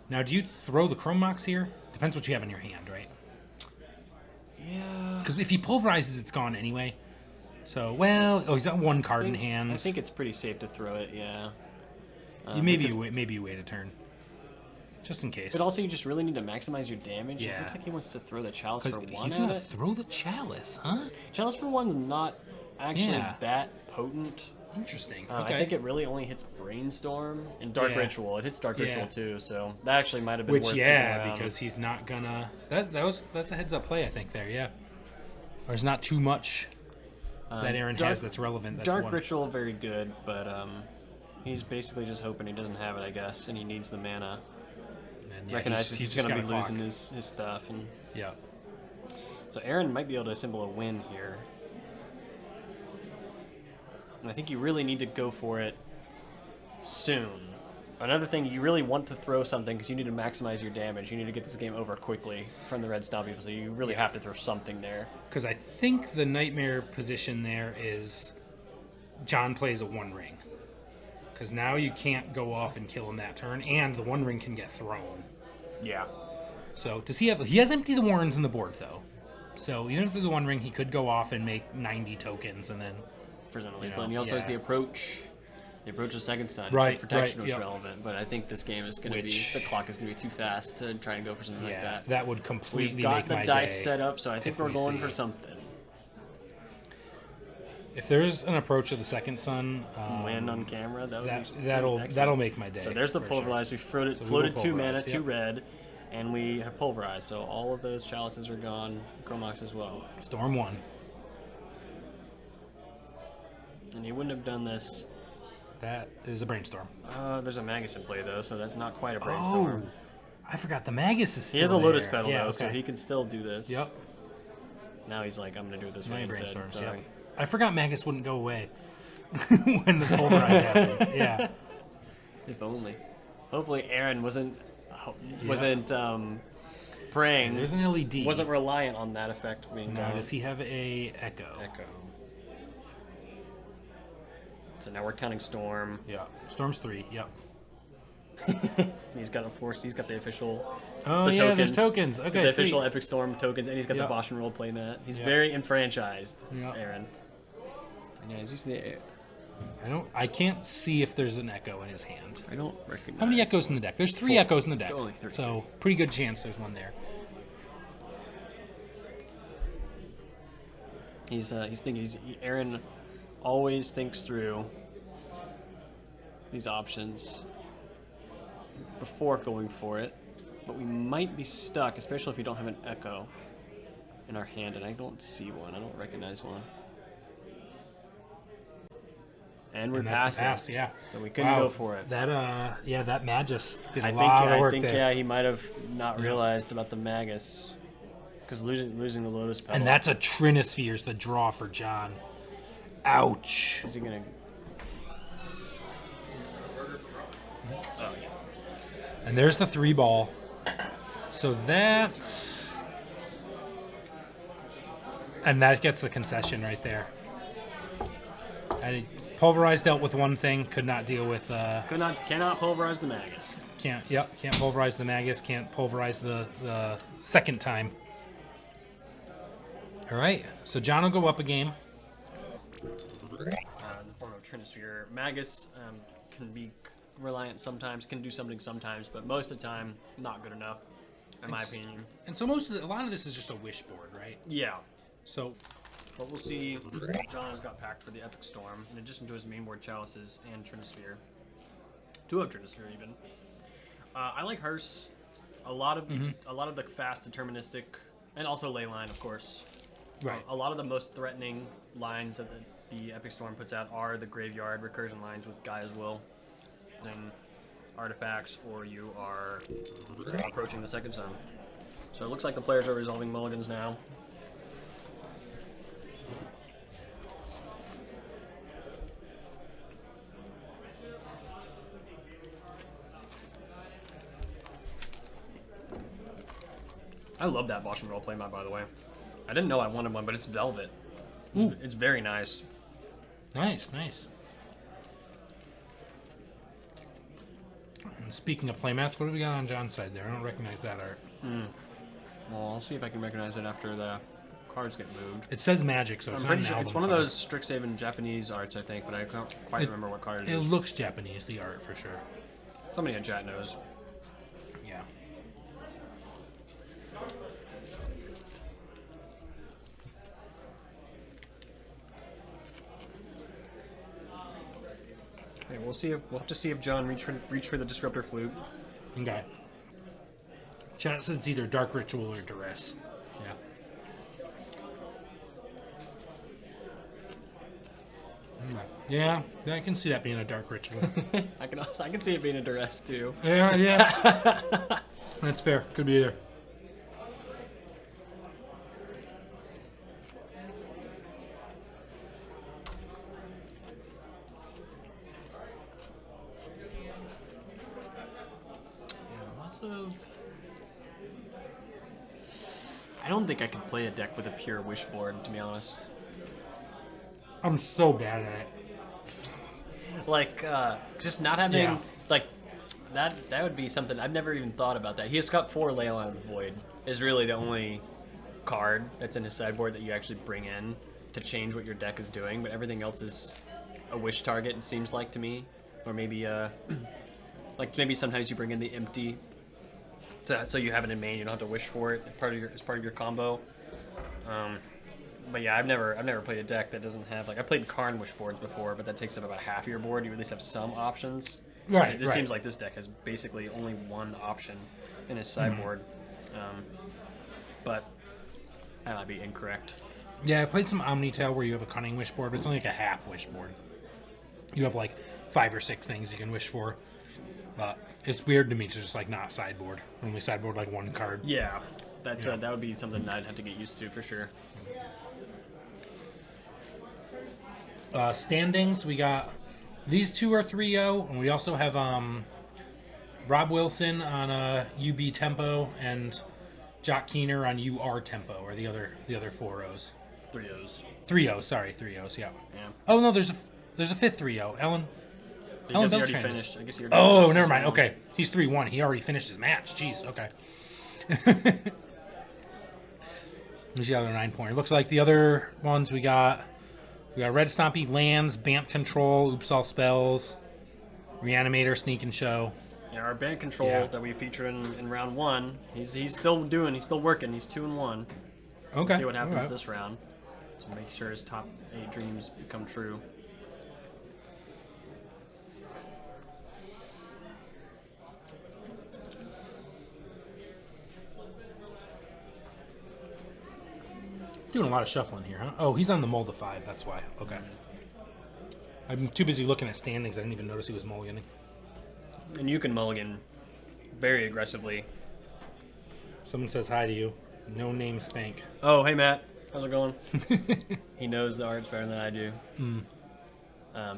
Now, do you throw the Chrome Mox here? Depends what you have in your hand, right? Yeah. Because if he pulverizes, it's gone anyway. So, well, he's got 1 card in hand. I think it's pretty safe to throw it. Yeah. maybe because- you wait a turn, just in case. But also, you just really need to maximize your damage. Yeah. It looks like he wants to throw the Chalice for Because 1 he's at gonna it. throw the Chalice, huh? Chalice for 1's not actually Yeah. that potent. Interesting. Okay. I think it really only hits Brainstorm and Dark Yeah. Ritual. It hits Dark Yeah. Ritual too, so that actually might have been Which, worth yeah, sticking around. because he's not gonna. That's a heads-up play, I think. There, yeah. There's not too much that Aaron has that's relevant. That's Dark 1. Ritual very good, but he's basically just hoping he doesn't have it, I guess, and he needs the mana. And, yeah, Recognizes he's just going to got be a clock. losing his stuff, and Yeah. so Aaron might be able to assemble a win here. And I think you really need to go for it soon. Another thing, you really want to throw something because you need to maximize your damage. You need to get this game over quickly from the red stop people, so you really have to throw something there. Because I think the nightmare position there is John plays a 1 ring. Because now you can't go off and kill him that turn, and the 1 ring can get thrown. Yeah. So does he have? He has empty the warrens in the board though. So even if there's a 1 ring, he could go off and make 90 tokens, and then Presently, You know, and he also has yeah. the approach. The approach of Second Son. Right, Protection right, was yep. relevant, but I think this game is going to be Which- the clock is going to be too fast to try and go for something like yeah, that. would completely We've got make the my dice day. set up, so I think if we're we going see- for something. If there's an approach of the Second Son, Win on camera. That would be that'll excellent. make my day. So there's the for sure. pulverize. We floated, So we floated will 2 mana, pulverize, 2 yep. red, and we have pulverized. So all of those chalices are gone. Chromox as well. Storm 1. And you wouldn't have done this. That is a brainstorm. There's a Magus in play though, so that's not quite a brainstorm. Oh, I forgot the Magus is still He has a Lotus there. Petal Yeah, though, okay. so he can still do this. Yep. Now he's like, I'm gonna do it this Now way he instead. brainstorms. Sorry. Yep. I forgot Magus wouldn't go away when the pulverize happened. Yeah. If only. Hopefully Aaron wasn't praying. There's an LED. Wasn't reliant on that effect being Now, gone. does he have a Echo? Echo. So now we're counting Storm. Yeah. Storm's 3. Yep. He's got a force. He's got the official. Oh, the yeah, tokens, there's tokens. Okay, the sweet. official Epic Storm tokens, and he's got Yep. the Bosch and Roll playmat. He's Yep. very enfranchised, Yep. Aaron. And yeah, he's using the. I can't see if there's an Echo in his hand. I don't recognize. How many Echoes in the deck? There's 3 4. Echoes in the deck. Only 3. So pretty good chance there's one there. He's thinking. Aaron always thinks through these options before going for it, but we might be stuck, especially if we don't have an Echo in our hand, and I don't see one. I don't recognize one. And we're And that's the passing. pass, yeah. So we couldn't go for it. That that Magus did a I lot of work think there. he might have not realized about the Magus, because losing the Lotus Petal. And that's a Trinisphere's the draw for John. Ouch. Is he gonna? Oh, yeah. And there's the 3 ball. So that And that gets the concession right there. And Pulverize dealt with one thing, could not deal with... Cannot pulverize the Magus. Can't pulverize the Magus, can't pulverize the second time. All right, so John will go up a game. In the form of Trinisphere. Magus can be reliant sometimes, can do something sometimes, but most of the time, not good enough, in my opinion. And so a lot of this is just a wish board, right? Yeah. So... But we'll see. John has got packed for the Epic Storm, in addition to his main board Chalices and Trinisphere. 2 of Trinisphere, even. I like Hearse. A lot of the fast deterministic, and also Leyline, of course. Right. A lot of the most threatening lines that the Epic Storm puts out are the graveyard recursion lines with Gaia's Will, then artifacts, or you are approaching the second zone. So it looks like the players are resolving mulligans now. I love that Boston roleplay map, by the way. I didn't know I wanted one, but it's velvet. It's very nice. Nice. And speaking of playmats, what do we got on John's side there? I don't recognize that art. Well, I'll see if I can recognize it after the cards get moved. It says Magic, so it's I'm not pretty an sure album it's one of cover. those Strixhaven Japanese arts, I think, but I can't quite remember what card it It is. looks Japanese, the art, for sure. Somebody in chat knows. Yeah. Okay, we'll have to see if John reach for the Disruptor Flute. Okay. Chat says it's either Dark Ritual or Duress. Yeah. Yeah, I can see that being a Dark Ritual. I can see it being a Duress too. Yeah. That's fair. Could be either. Also, I don't think I could play a deck with a pure Wish board, to be honest. I'm so bad at it. Like, just not having, Yeah. like, that would be something, I've never even thought about that. He has got 4 Leyline of the Void, is really the only card that's in his sideboard that you actually bring in to change what your deck is doing, but everything else is a Wish target, it seems like to me. Or maybe, like, maybe sometimes you bring in the empty, so you have it in main, you don't have to wish for it as part of your combo. But yeah, I've never played a deck that doesn't have, like, I played Karn Wish boards before, but that takes up about half your board. You at least have some options. Right. It just seems like this deck has basically only one option in his sideboard. But I might be incorrect. Yeah, I played some Omnitail where you have a Cunning Wish board, but it's only like a half Wish board. You have like 5 or 6 things you can wish for. But it's weird to me to just like not sideboard. Only sideboard like 1 card. Yeah, that would be something I'd have to get used to for sure. Standings, we got these 2 are 3-0, and we also have Rob Wilson on UB Tempo and Jock Keener on UR Tempo, or the other 4-0s. 3-0s. 3-0, sorry, 3-0s, yeah. Yeah. Oh no, there's a 5th 3-0. Ellen I guess he already Beltran finished. I guess he already Oh, finished never his mind. round. Okay, he's 3-1. He already finished his match. Jeez. Okay. Who's the other 9-pointer? Looks like the other ones we got Red Stompy, Lands, Bant Control, Oops All Spells, Reanimator, Sneak and Show. Yeah, our band control that we featured in round 1, he's still working. He's 2-1. Okay. We'll see what happens alright. this round. So make sure his top 8 dreams become true. Doing a lot of shuffling here, huh? Oh, he's on the Mold of 5. That's why. Okay. I'm too busy looking at standings. I didn't even notice he was mulliganing. And you can mulligan very aggressively. Someone says hi to you. No name Spank. Oh, hey Matt, how's it going? He knows the arts better than I do.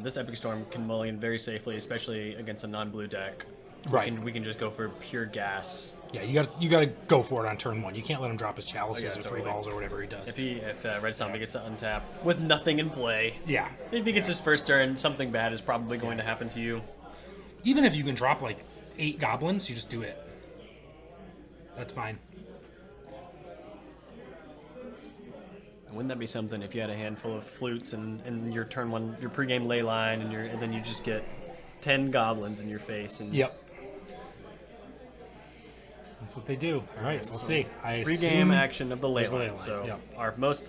This Epic Storm can mulligan very safely, especially against a non-blue deck. Right. We can just go for pure gas Yeah, you got to go for it on turn 1. You can't let him drop his chalices or totally. 3 balls or whatever he does. If Red Zombie gets to untap with nothing in play, Yeah. if he gets his first turn, something bad is probably going to happen to you. Even if you can drop like 8 goblins, you just do it. That's fine. Wouldn't that be something if you had a handful of flutes and your turn 1, your pregame ley line, and then you just get 10 goblins in your face? And Yep. That's what they do. All right, so let's see. I pregame assume action of the ley there's a ley line. line, So yep.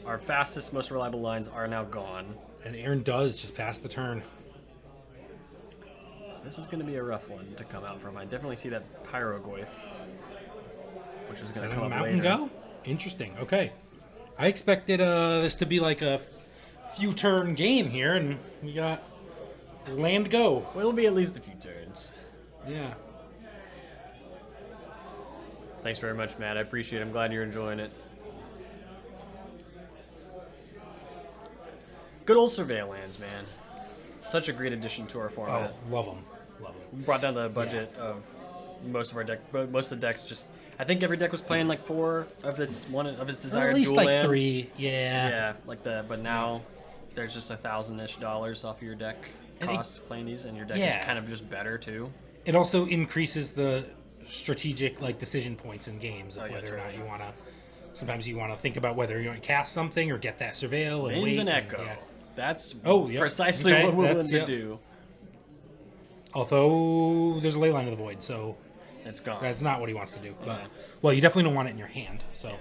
our fastest, most reliable lines are now gone. And Aaron does just pass the turn. This is going to be a rough one to come out from. I definitely see that Pyrogoyf, which is going to come up Mountain later. go? Interesting. Okay. I expected this to be like a few turn game here, and we got land go. Well, it'll be at least a few turns. Yeah. Thanks very much, Matt. I appreciate it. I'm glad you're enjoying it. Good old Surveil lands, man. Such a great addition to our format. Oh, love them. Love them. Brought down the budget of most of our deck. Most of the decks just. I think every deck was playing like 4 of its desired At least dual like land. 3. Yeah. Yeah, like the. But now there's just $1,000-ish off of your deck And cost playing these, and your deck Yeah. is kind of just better too. It also increases the strategic like decision points in games of Oh, yeah, whether or not totally. you want to. Sometimes you want to think about whether you're going to cast something or get that surveil and Winds wait. and Echo. Yeah. That's Yep. precisely Okay, what we're willing that's- to yep. do. Although there's a ley line of the void, so It's gone. that's not what he wants to do. But Yeah. well, you definitely don't want it in your hand. So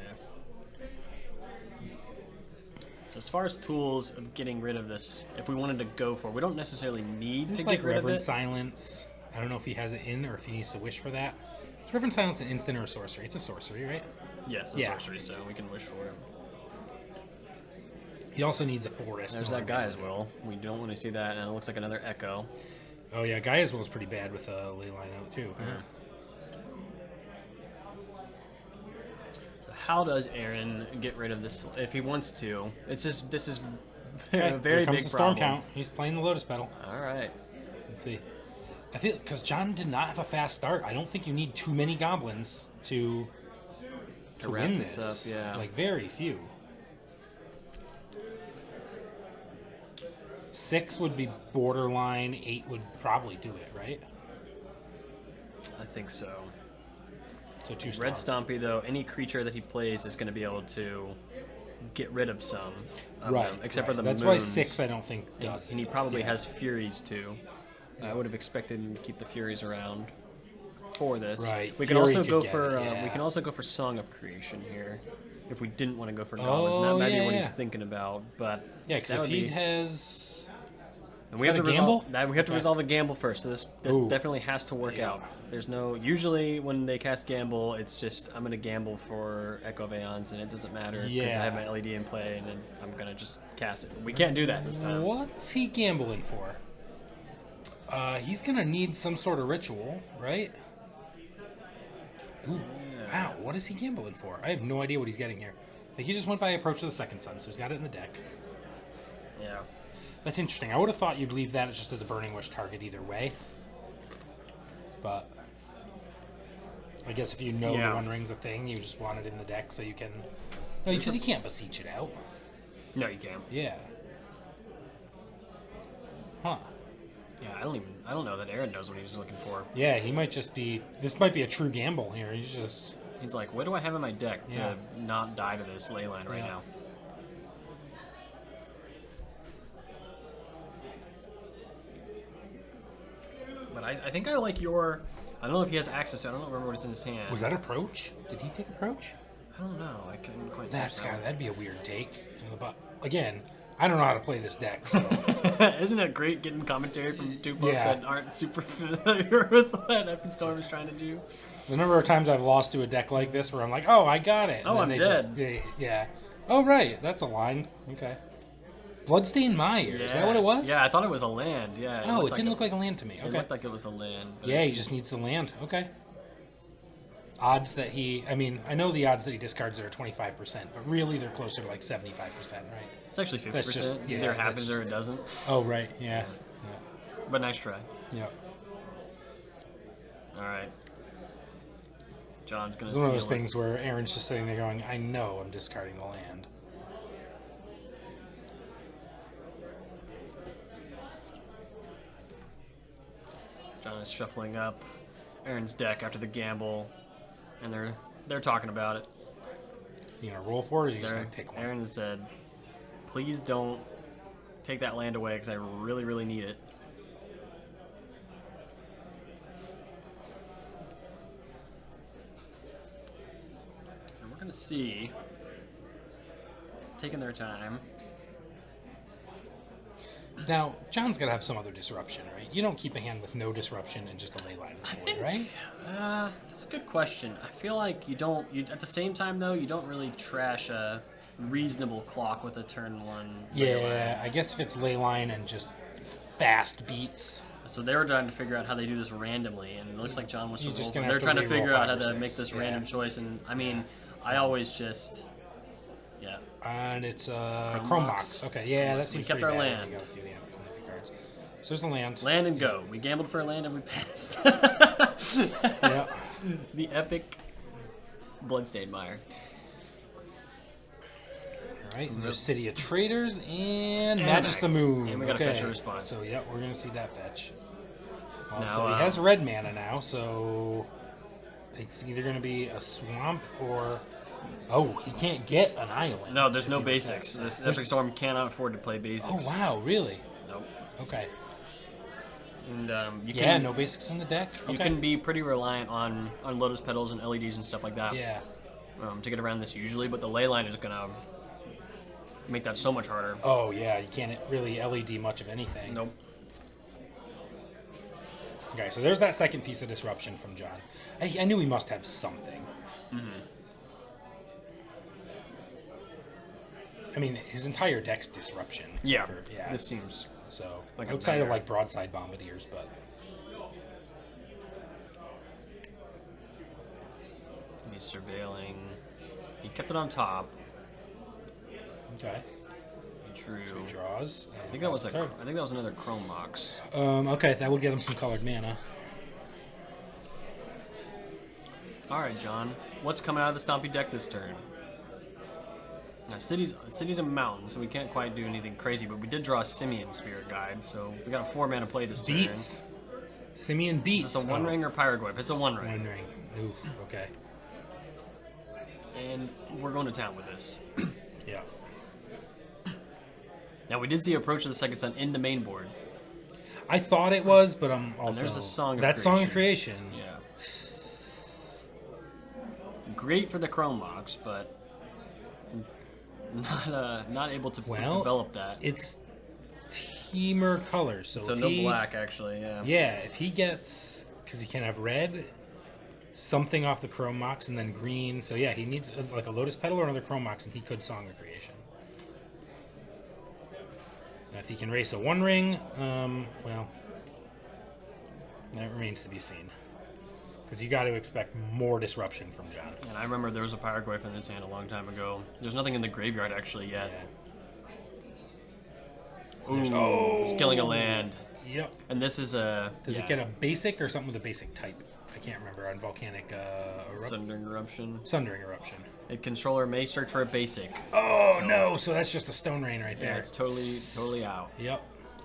So as far as tools of getting rid of this, if we wanted to go for, we don't necessarily need just to like get rid of Reverend it. Silence. I don't know if he has it in or if he needs to wish for that. Is Reverend Silence an instant or a sorcery? It's a sorcery, right? Yes, a Yeah. sorcery, so we can wish for it. He also needs a forest. There's in that order guy to- as well. We don't want to see that, and it looks like another Echo. Oh yeah, Guy as well is pretty bad with a ley line out too. Yeah. So how does Aaron get rid of this if he wants to? It's just this is Okay, a very here comes big the storm problem. count. He's playing the Lotus Petal. All right. Let's see. I feel because John did not have a fast start. I don't think you need too many goblins to wrap win this this. up, yeah. Like very few. 6 would be borderline. 8 would probably do it, right? I think so. So 2 strong. Red Stompy, though, any creature that he plays is going to be able to get rid of some of Right. them, except right. for the That's moons. why 6 I don't think does. And he probably Yeah. has Furies, too. I would have expected him to keep the Furies around for this. Right, We can Fury also could go get for it, yeah. we can also go for Song of Creation here, if we didn't want to go for goblins. And that Oh, might be yeah, what he's yeah. thinking about. But Yeah, that because if would he be. has. And we have that to a gamble? resolve. We have to Okay. resolve a gamble first. So this Ooh. definitely has to work Yeah. out. There's no. Usually when they cast gamble, it's just I'm gonna gamble for Echo of Aeons, and it doesn't matter because Yeah. I have my LED in play, and then I'm gonna just cast it. We can't do that this time. What's he gambling for? He's gonna need some sort of ritual, right? Ooh, wow, what is he gambling for? I have no idea what he's getting here. I think he just went by Approach of the Second Sun, so he's got it in the deck. Yeah. That's interesting. I would have thought you'd leave that just as a Burning Wish target either way. But I guess if you know Yeah. the One Ring's a thing, you just want it in the deck so you can... No, because you can't beseech it out. No, you can't. Yeah. Huh. Yeah, I don't know that Aaron knows what he's looking for. Yeah, he might just be... This might be a true gamble here. He's just... He's like, what do I have in my deck to Yeah. not die to this Leyline right Yeah. now? But I think I like your. I don't know if he has access to it. I don't remember what's in his hand. Was that Approach? Did he take Approach? I don't know. I couldn't quite That's search that that'd be a weird take. Again, I don't know how to play this deck, so... one. Isn't it great getting commentary from two folks Yeah. that aren't super familiar with what Epic Storm is trying to do? The number of times I've lost to a deck like this where I'm like, oh, I got it. Oh, and I'm then dead. yeah. Oh, right. That's a line. Okay. Bloodstained Mire. Is that what it was? Yeah, I thought it was a land. Yeah. Oh, looked it didn't look like a land to me. It Okay. looked like it was a land. But Yeah, he just needs the land. Okay. Odds that he... I mean, I know the odds that he discards are 25%, but really they're closer to like 75%, right? It's actually 50%. That's just- yeah, Either that's happens or just- it doesn't. Oh, right. Yeah. But nice try. Yeah. All right. John's gonna. It's one of those things where Aaron's just sitting there going, "I know I'm discarding the land." John is shuffling up Aaron's deck after the gamble, and they're talking about it. You gonna roll for it, or are you just gonna pick one? Aaron said, "Please don't take that land away because I really, really need it." And we're gonna see, taking their time. Now, John's gotta have some other disruption, right? You don't keep a hand with no disruption and just a ley line in the board, right? That's a good question. I feel like you don't. At the same time, though, you don't really trash a reasonable clock with a turn 1. Yeah, I guess if it's ley line and just fast beats. So they were trying to figure out how they do this randomly, and it looks like John wants to You're just roll. gonna They're have to trying to re-roll figure out 5 how or to make 6, this random choice, and I mean, I always just, yeah. And it's Chrome Chrome Box. Box. Okay, yeah, that So seems we kept pretty our bad land. when we got a few cards. So there's the land. Land and go. We gambled for a land and we passed. Yeah. The epic Bloodstained Mire. All right, and there's City of Traders and Magus the Moon. And we gotta fetch a response. So, yeah, we're going to see that fetch. Now, Also, he has red mana now, so it's either going to be a swamp or... Oh, he can't get an island. No, there's if no he basics. attacks. This Epic Storm cannot afford to play basics. Oh, wow, really? Nope. Okay. And you Yeah, can no basics in the deck? Okay. you can be pretty reliant on Lotus Petals and LEDs and stuff like that. Yeah. To get around this usually, but the ley line is gonna make that so much harder. Oh, yeah, you can't really LED much of anything. Nope. Okay, so there's that second piece of disruption from John. I knew he must have something. Mm-hmm. I mean, his entire deck's disruption. Yeah. Yeah. This seems So, like a outside of nightmare. like broadside bombardiers, but he's surveilling. He kept it on top. okay. He drew. So he draws. I think that was another Chrome Box. Okay, that would get him some colored mana. All right, John. What's coming out of the Stompy deck this turn? Now, city's a mountain, so we can't quite do anything crazy. But we did draw a Simian Spirit Guide, so we got a 4-mana play this Beats. Simian turn. beats. Is this a One Ring or Pyroglyph? It's a One Ring. One ring. Ooh, okay. And we're going to town with this. Yeah. Now we did see Approach of the Second Sun in the main board. I thought it was, but I'm also... there's a Song of That Song of Creation. Yeah. Great for the Chrome Box, but not able to develop that. It's Temur colors, so So if no he, black, actually, yeah. Yeah, if he gets... Because he can have red, something off the Chrome Mox, and then green. So yeah, he needs like a Lotus Petal or another Chrome Mox, and he could Song of Creation. Now, if he can race a One Ring, well, that remains to be seen. Because you got to expect more disruption from John. And I remember there was a Pyroglyph in this hand a long time ago. There's nothing in the graveyard, actually, yet. Yeah. Ooh, he's killing a land. Yep. And this is a... Does it get a basic or something with a basic type? I can't remember on Volcanic Sundering Eruption. Sundering Eruption. A controller may search for a basic. Oh, no, so that's just a Stone Rain right there. Yeah, it's totally out. Yep.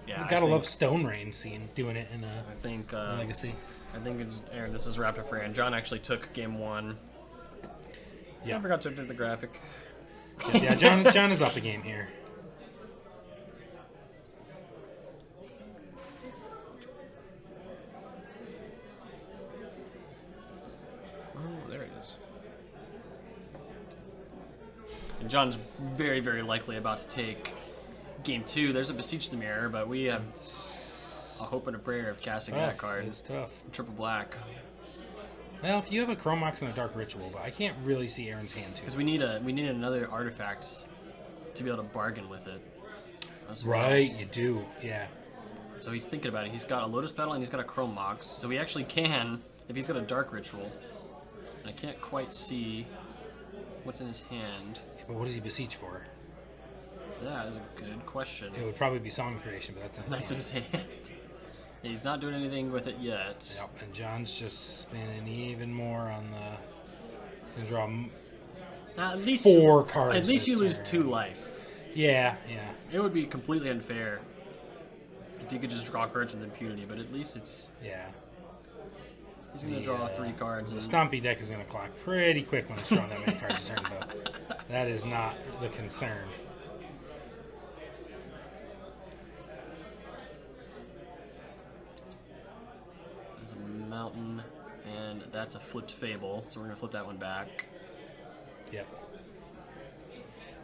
Yeah, You gotta love Stone Rain seeing doing it in I think Legacy. I think it's Aaron. This is Raptor for Aaron. John actually took game 1. Yeah. I forgot to do the graphic. Yeah, John is up a game here. Oh, there it is. And John's very, very likely about to take game 2. There's a Beseech the Mirror, but we have a hope and a prayer of casting that card. It's tough. Triple black. Well, if you have a Chrome Mox and a Dark Ritual, but I can't really see Aaron's hand too. Because we need another artifact to be able to bargain with it. as well. Right, you do. Yeah. So he's thinking about it. He's got a Lotus Petal and he's got a Chrome Mox. So he actually can, if he's got a Dark Ritual. And I can't quite see what's in his hand. But what does he beseech for? That is a good question. It would probably be Song Creation, but that's in his hand. That's in his hand. He's not doing anything with it yet. Yep, and John's just spinning even more on the... gonna draw At least 4 cards. At least this you lose turn. 2 life. Yeah. It would be completely unfair if you could just draw cards with impunity, but at least it's... Yeah. He's going to draw 3 cards. The And Stompy deck is going to clock pretty quick when it's drawing that many cards a turn, though. That is not the concern. there's a mountain, and that's a flipped Fable, so we're going to flip that one back. Yep.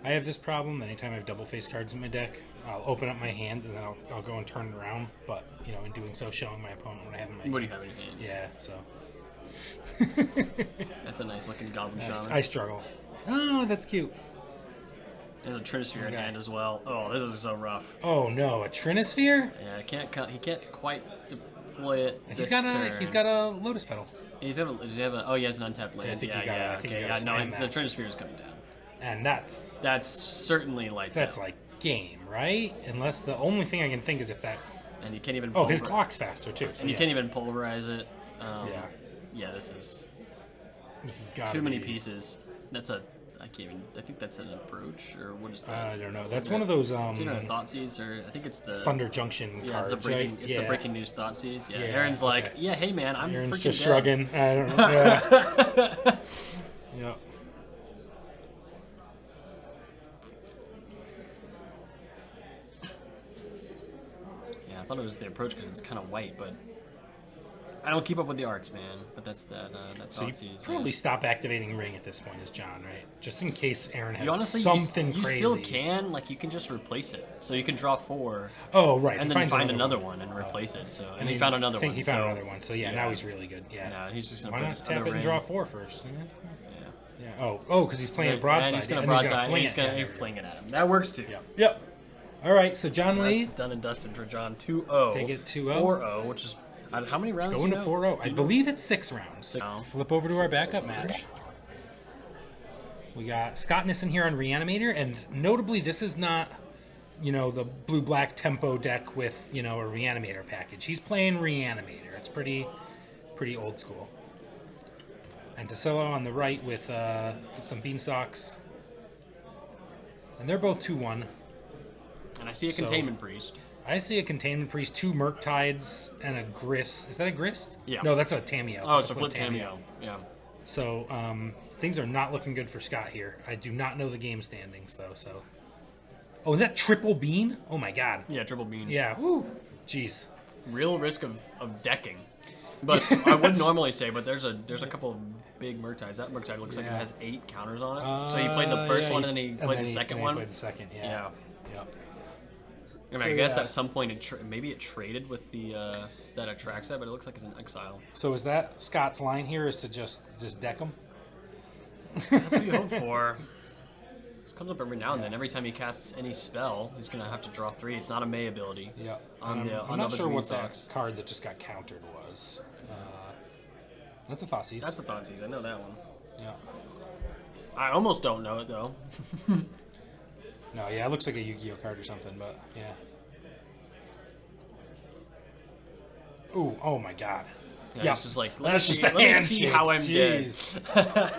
I have this problem. Anytime I have double face cards in my deck, I'll open up my hand and then I'll go and turn it around. But in doing so, showing my opponent what I have in my hand. What do you have in your hand? Yeah. So. That's a nice looking Goblin Shaman. I struggle. Oh, that's cute. There's a Trinisphere in hand as well. Oh, this is so rough. Oh no, a Trinisphere? Yeah, he can't quite deploy it. He's got a Lotus Petal. He has an untapped land. I think you No, slam the that. Trinisphere is coming down. And that's certainly lights out. like game, right? Unless the only thing I can think is if that. And you can't even. Oh, his clock's faster too. So and you can't even pulverize it. Yeah, this is got too many pieces. That's a. I can't even. I think that's an approach, or what is that? I don't know. That's one of those. It's either a Thoughtseize, or I think it's the Thunder Junction cards, right? It's the breaking news Thoughtseize. Yeah. Yeah, Aaron's like, okay. yeah, hey man, I'm Aaron's freaking just dead. shrugging. I don't know. Yeah. Yeah. Yeah, I thought it was the approach because it's kind of white, but I don't keep up with the arts, man. But that's that. That So you Thoughtseize. probably stop activating Ring at this point, as John, right? Just in case Aaron has You honestly, something you crazy. still can. Like, you can just replace it. So you can draw 4. Oh, right. And he then finds find another one and replace it. So and he found another one. He found another one. So yeah, now he's really good. Yeah. No, he's just gonna Why put not this tap other it and ring. draw 4 first? Yeah. Yeah. Oh, because he's playing a broadside. And he's gonna and broadside. fling And he's it. gonna Yeah, fling it at him. That works too. Yep. All right. So John That's Lee, done and dusted for John. 2-0. take it 2-0. 4-0, which is how many rounds? Going do to you know? 4-0. I believe it's 6 rounds. Oh. Flip over to our backup match. We got Scott Nissen here on Reanimator, and notably, this is not, the blue-black tempo deck with, a Reanimator package. He's playing Reanimator. It's pretty old school. And Tassilo on the right with some Beanstalks. And they're both 2-1. And I see a Containment Priest. I see a Containment Priest, 2 Murktides, and a Grist. Is that a Grist? Yeah. No, that's a Tamiyo. Oh, That's it's a flip Tamiyo. Yeah. So things are not looking good for Scott here. I do not know the game standings, though. So, oh, is that triple bean? Oh, my God. Yeah, triple beans. Yeah. Woo. Jeez. Real risk of decking. But I wouldn't normally say, but there's a couple of big Murktides. That Murktide looks like it has 8 counters on it. So he played the first one, and then he played the second one. Played the second, Yeah. Yep. I mean, I guess at some point maybe it traded with the that attracts it, but it looks like it's an exile. So is that Scott's line here? Is to just deck him? That's what you hope for. This comes up every now and then. Every time he casts any spell, he's gonna have to draw 3. It's not a May ability. Yeah. I'm I'm not sure what that card that just got countered was. That's a Thoughtseize. That's a Thoughtseize. I know that one. Yeah. I almost don't know it though. No, yeah, it looks like a Yu-Gi-Oh card or something, but yeah. Ooh, oh my God. Yeah, it's just like, That's just let a me see handshake. how I'm Jeez.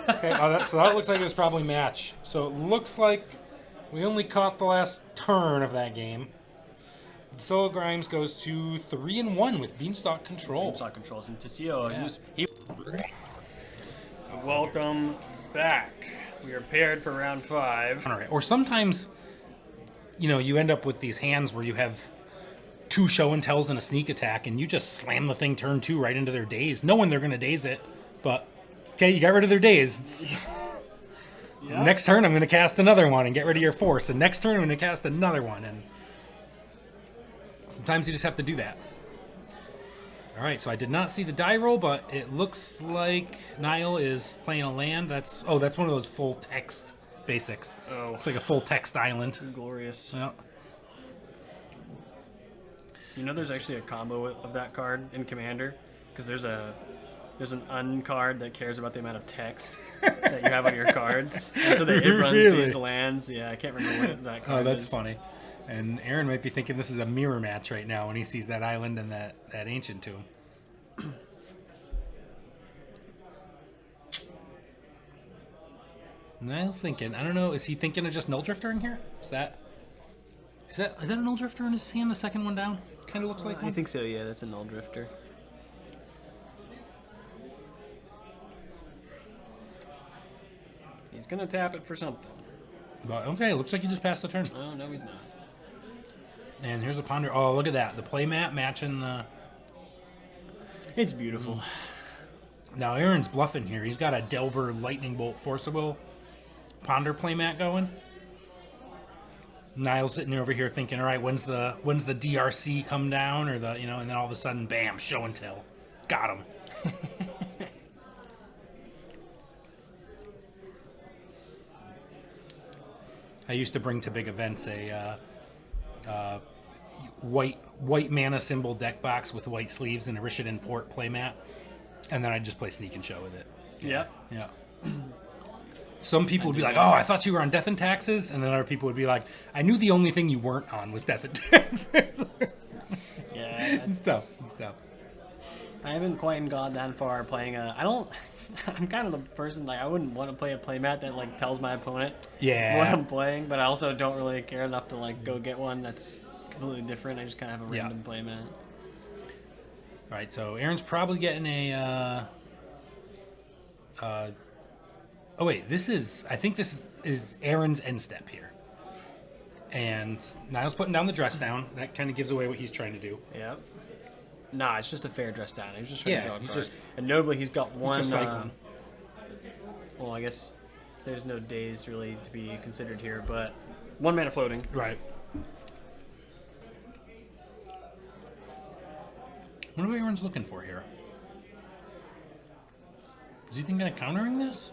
Okay, so that looks like it was probably match. So it looks like we only caught the last turn of that game. Solo Grimes goes to 3-1 with Beanstalk control. Beanstalk controls, and Tassilo, Yeah. Welcome back. We are paired for round 5. All right. Or sometimes, you end up with these hands where you have 2 show and tells and a sneak attack, and you just slam the thing turn 2 right into their daze, knowing they're going to daze it. But, okay, you got rid of their daze. Yeah. Next turn, I'm going to cast another one and get rid of your force. And next turn, I'm going to cast another one. And sometimes you just have to do that. All right, so I did not see the die roll, but it looks like Niall is playing a land. That's one of those full text basics. Oh. It's like a full text island. Glorious. Yeah. There's actually a combo of that card in Commander, because there's an uncard that cares about the amount of text that you have on your cards. And so it runs Really? these lands. Yeah, I can't remember what that card Oh, that's is. funny. And Aaron might be thinking this is a mirror match right now when he sees that island and that ancient to him. Niles thinking. I don't know. Is he thinking of just Null Drifter in here? Is that a Null Drifter in his hand? The second one down. Kind of looks like I one. think so. Yeah, that's a Null Drifter. He's gonna tap it for something. But okay, looks like he just passed the turn. Oh no, he's not. And here's a Ponder. Oh, look at that. The playmat matching the. It's beautiful. Now Aaron's bluffing here. He's got a Delver Lightning Bolt Forcible Ponder playmat going. Niles sitting over here thinking, all right, when's the DRC come down, or the, you know, and then all of a sudden, bam, show and tell, got him. I used to bring to big events a white mana symbol deck box with white sleeves and a Rishadan Port playmat, and then I'd just play Sneak and Show with it. Yeah. Yeah. Some people would be like, "Oh, I thought you were on Death and Taxes," and then other people would be like, "I knew the only thing you weren't on was Death and Taxes." Yeah. It's tough. It's tough. I haven't quite gone that far playing a. I don't. I'm kind of the person like I wouldn't want to play a playmat that like tells my opponent what I'm playing, but I also don't really care enough to like go get one that's completely different. I just kind of have a random playmat. All right, so Aaron's probably getting a. Oh wait, I think this is Aaron's end step here. And Niles putting down the dress down. That kind of gives away what he's trying to do. Yep. Nah, it's just a fair dress down. He's just trying to draw a he's card. just- And notably, he's got one. just cycling. Well, I guess there's no days really to be considered here, but one mana floating. Right. What are Aaron's looking for here? Is he thinking of countering this?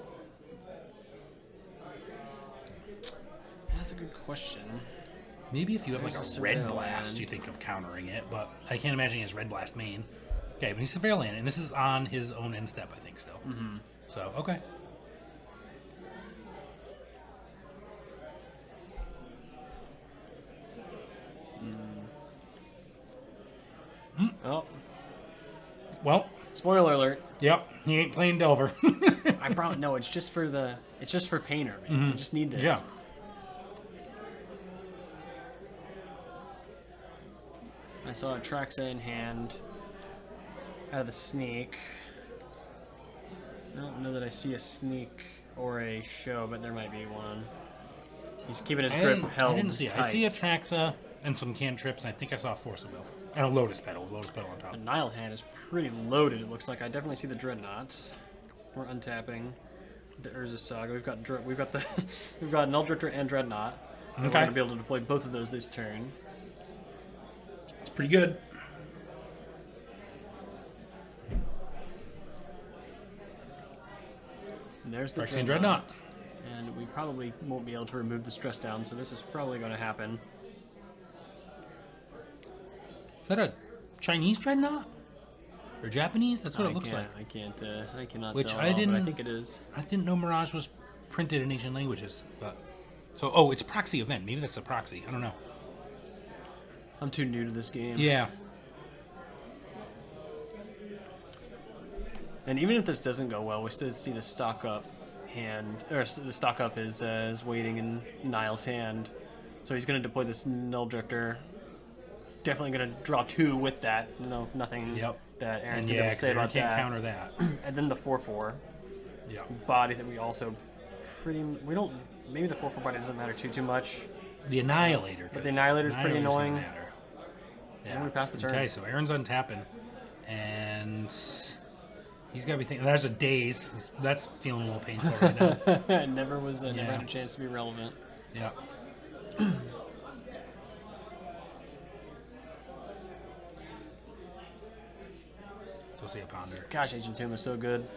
That's a good question. Maybe if you have like There's a a red surveil blast, land. you think of countering it, but I can't imagine he has red blast main. Okay, but he's surveil land, and this is on his own end step, I think, still. Mm-hmm. So, okay. Oh, Well, spoiler alert! yep, he ain't playing Delver. I brought no. It's just for Painter, man. I just need this. Yeah. I saw a Traxa in hand out of the sneak. I don't know that I see a sneak or a show, but there might be one. He's keeping his grip held I didn't see it. tight. I see a Traxa and some cantrips, and I think I saw a Forcible. And a Lotus Petal on top. And Niles' hand is pretty loaded, it looks like. I definitely see the Dreadnought. We're untapping the Urza Saga. We've got the we've got Null Drifter and Dreadnought. And we're gonna be able to deploy both of those this turn. It's pretty good. And there's the Phyrexian Dreadnought. And we probably won't be able to remove the stress down, so this is probably going to happen. Is that a Chinese Dreadnought? Or Japanese? That's what it looks like. I cannot Which tell I at all, but didn't- I think it is. I didn't know Mirage was printed in Asian languages, but so it's proxy event. Maybe that's a proxy. I don't know. I'm too new to this game. Yeah. And even if this doesn't go well, we still see the stock up hand, or the stock up is waiting in Niles' hand. So he's going to deploy this Null Drifter. Definitely going to draw two with that. No, nothing Yep. that Aaron's And going yeah, to say Aaron about can't that. counter that. And then the 4/4 Yeah. body that we also we don't, maybe the 4/4 body doesn't matter too much. The Annihilator. But the Annihilator's pretty Annihilator's gonna annoying. matter. And we passed the turn. Okay, so Aaron's untapping, and he's got to be thinking. There's a daze. That's feeling a little painful right now. It never was, never Yeah. had a chance to be relevant. Yeah. So see a Ponder. Gosh, Ancient Tomb is so good.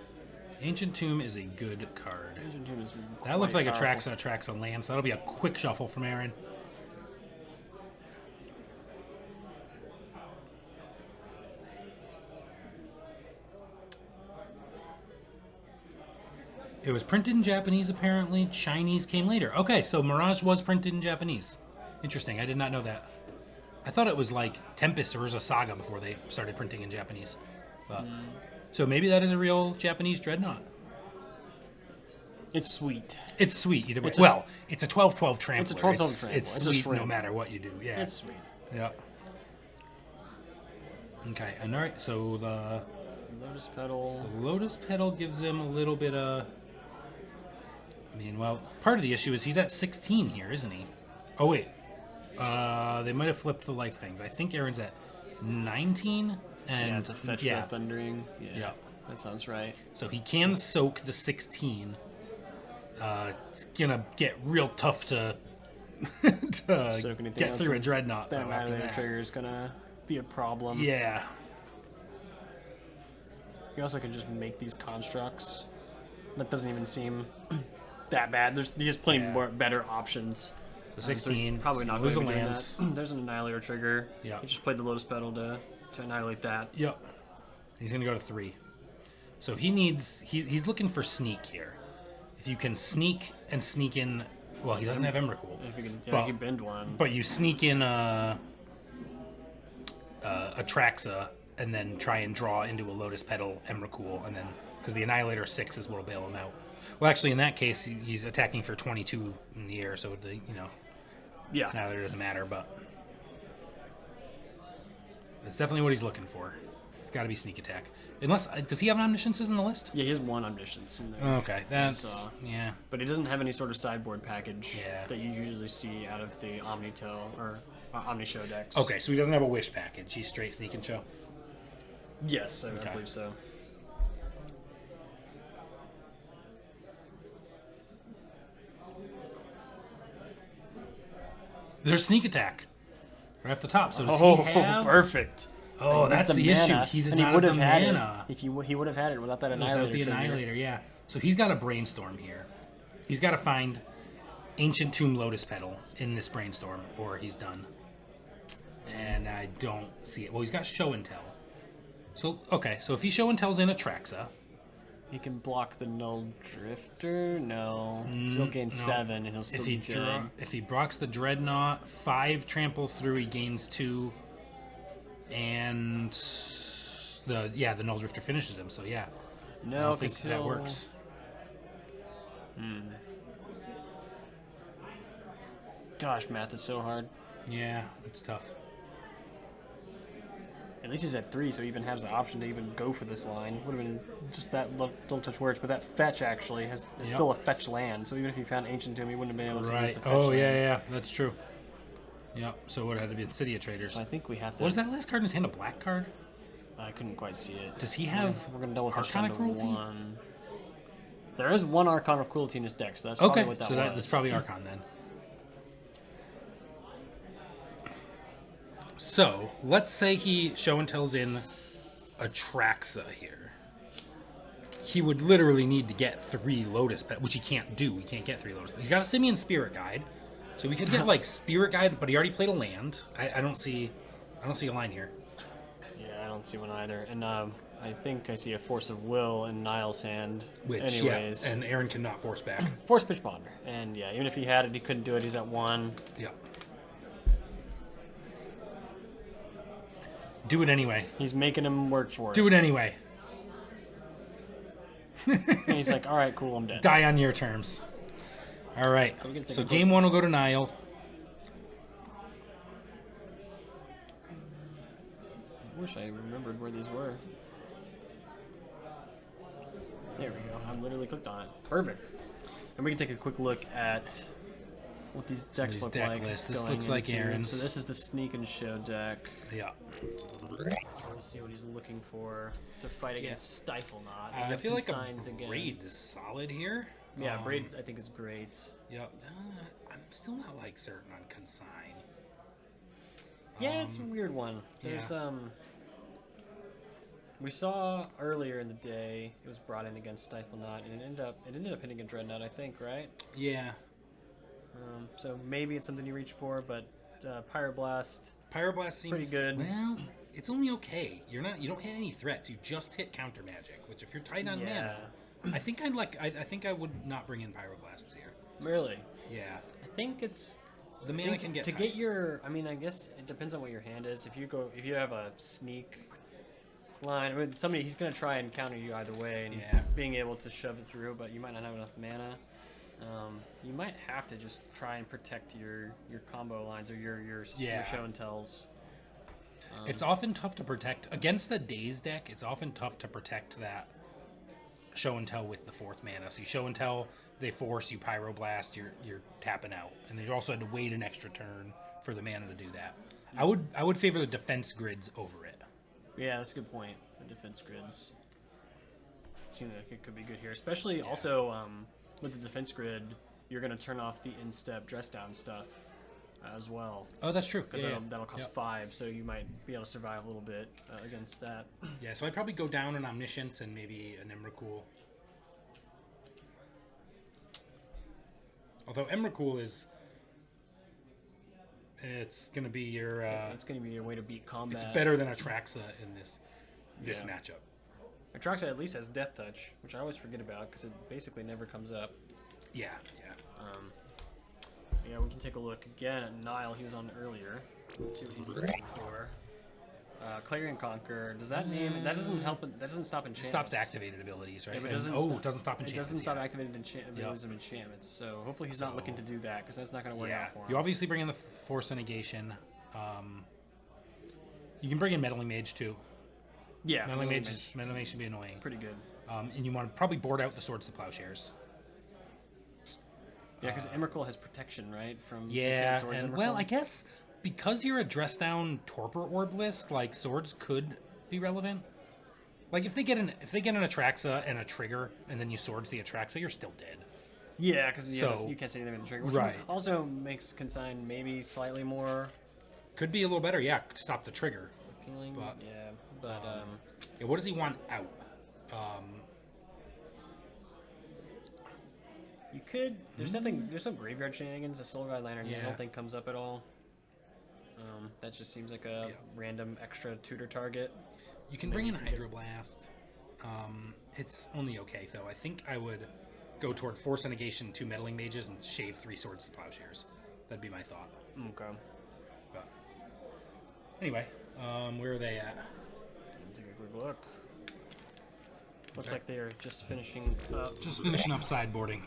Ancient Tomb is a good card. Ancient Tomb is That looked like quite a powerful. Traxa land, so that'll be a quick shuffle from Aaron. It was printed in Japanese, apparently. Chinese came later. Okay, so Mirage was printed in Japanese. Interesting, I did not know that. I thought it was like Tempest or Urza Saga before they started printing in Japanese. But, So maybe that is a real Japanese Dreadnought. It's sweet. It's sweet either way. It's It's a 12-12 trampler. It's a 12-12 trampler. It's It's sweet just no shrimp. matter what you do. Yeah. It's sweet. Yeah. Okay, and all right, so the Lotus Petal. Lotus Petal gives him a little bit of... I mean, well, part of the issue is he's at 16 here, isn't he? Oh, wait. They might have flipped the life things. I think Aaron's at 19, and... Yeah, to fetch yeah. the Thundering. Yeah. That sounds right. So he can soak the 16. It's gonna get real tough to, Soak anything get else through a in. Dreadnought, That though, after Annihilator that. trigger is gonna be a problem. Yeah. You also can just make these constructs. That doesn't even seem that bad. He has plenty Yeah. more better options. The So he's 16. probably not lose going a to be doing land. that. There's an Annihilator trigger. Yeah. He just played the Lotus Petal to annihilate that. Yep. He's gonna go to 3. So he needs. He's looking for sneak here. If you can sneak and sneak in. Well, he doesn't have Emrakul. If you can, But- you can bend one. But you sneak in a Traxa and then try and draw into a Lotus Petal Emrakul, and then because the Annihilator 6 is what'll bail him out. Well, actually, in that case, he's attacking for 22 in the air, so Yeah. Annihilator doesn't matter. But that's definitely what he's looking for. It's got to be sneak attack. Unless does he have omnisciences in the list? Yeah, he has one Omniscience in there. Okay, that's So- yeah. But he doesn't have any sort of sideboard package Yeah. that you usually see out of the Omnitel or Omnishow decks. Okay, so he doesn't have a wish package. He's straight sneak and show. Yes, I Okay. believe so. There's sneak attack right off the top. So does Oh, he have? perfect. Oh, He has that's the issue. mana, He does and not would have the had mana. it if he would have had it without that Without Annihilator. the trigger. Annihilator, yeah. So he's got to brainstorm here. He's got to find Ancient Tomb Lotus Petal in this brainstorm, or he's done. And I don't see it. Well, he's got Show and Tell. So, okay, so if he Show and Tells in a Traxa, He can block the Null Drifter. No, 'cause he'll gain no. 7, and he'll still if be he dead. if he blocks the Dreadnought, 5 tramples through, he gains 2, and the Null Drifter finishes him. So yeah, I No, don't think 'cause that he'll- works. Gosh, math is so hard. Yeah, it's tough. At least he's at 3, so he even has the option to even go for this line. Would have been just that little touch words, but that fetch actually is Yep. still a fetch land. So even if he found Ancient Tomb, he wouldn't have been able to use Right. the fetch Oh land. yeah, that's true. Yep. So it would have had to be City of Traders. So I think we have to. What is that last card in his hand? A black card? I couldn't quite see it. Does he have We're gonna double fetch Arcana down to Cruelty? 1. There is one Arcana Cruelty in his deck, so that's Okay, probably what that so was. that's probably Archon then. So let's say he Show and Tells in a Traxa here. He would literally need to get 3 Lotus Pet, which he can't do. He can't get 3 Lotus Pet. He's got a Simian Spirit Guide, so we could get like Spirit Guide, but he already played a land. I don't see a line here. Yeah, I don't see one either. And I think I see a Force of Will in Niall's hand. Which anyways, yeah, and Aaron cannot force back. Force Pitch Bonder. And yeah, even if he had it, he couldn't do it. He's at 1. Yeah. Do it anyway. He's making him work for it. Do it anyway. And he's like, all right, cool, I'm dead. Die on your terms. All right. So we can take So a game 1 will go to Niall. I wish I remembered where these were. There we go. I literally clicked on it. Perfect. And we can take a quick look at what these decks These look deck like. lists. This going looks like into- Aaron's. So this is the Sneak and Show deck. Yeah. We'll see what he's looking for to fight against Stiflenaught. I feel like a Consigns again. braid is solid here. Yeah, braid I think is great. Yep. I'm still not like certain on consign. Yeah, it's a weird one. There's yeah. we saw earlier in the day it was brought in against Stiflenaught, and it ended up hitting a Dreadnought, I think, right? Yeah. So maybe it's something you reach for, but Pyroblast. Pyroblast seems Pretty good. Well, it's only okay. You don't hit any threats. You just hit counter magic, which if you're tight on mana, I think I think I would not bring in Pyroblasts here. Really? Yeah. I think it's The mana can get to tight. get your. I mean, I guess it depends on what your hand is. If you have a sneak, line. I mean, he's gonna try and counter you either way, and Yeah. being able to shove it through, but you might not have enough mana. You might have to just try and protect your combo lines or your show and tells. It's often tough to protect against the Daze deck. It's often tough to protect that show and tell with the 4th mana. So you show and tell, they force you pyroblast, you're tapping out, and then you also had to wait an extra turn for the mana to do that. I would favor the defense grids over it. Yeah, that's a good point. The defense grids seem like it could be good here, especially also with the defense grid. You're gonna turn off the in-step dress down stuff as well. Oh, that's true. Because that'll cost 5, so you might be able to survive a little bit against that. Yeah, so I'd probably go down an Omniscience and maybe an Emrakul. Although Emrakul it's going to be your... it's going to be your way to beat combat. It's better than Atraxa in this matchup. Atraxa at least has Death Touch, which I always forget about because it basically never comes up. Yeah. Yeah, we can take a look again at Nile. He was on earlier. Let's see what he's looking for. Clarion Conquer. Does that name? That doesn't help. That doesn't stop enchantments. It stops activated abilities, right? Yeah, but it doesn't stop enchantments. It doesn't stop activated abilities of enchantments. So hopefully he's not looking to do that because that's not going to work out for him. You obviously bring in the Force Negation. You can bring in Meddling Mage too. Yeah, Meddling Mage should be annoying. Pretty good. And you want to probably board out the Swords to Plowshares. Yeah, because Emrakul has protection, right? From Swords and well, I guess because you're a dress down Torpor Orb list, like swords could be relevant. Like if they get an Atraxa and a trigger, and then you swords the Atraxa, you're still dead. Yeah, because you can't say anything with the trigger. Which right. Also makes Consign maybe slightly more. Could be a little better, yeah. Stop the trigger. Appealing, but what does he want out? You could. There's nothing. There's no graveyard shenanigans. A Soul Guide Lantern, I don't think comes up at all. That just seems like a random extra tutor target. You can bring in Hydroblast. It's only okay though. I think I would go toward Force Negation, 2 Meddling Mages, and shave 3 Swords to Plowshares. That'd be my thought. Okay. But anyway, where are they at? Take a quick look. Looks like they're just finishing up. Just finishing up sideboarding.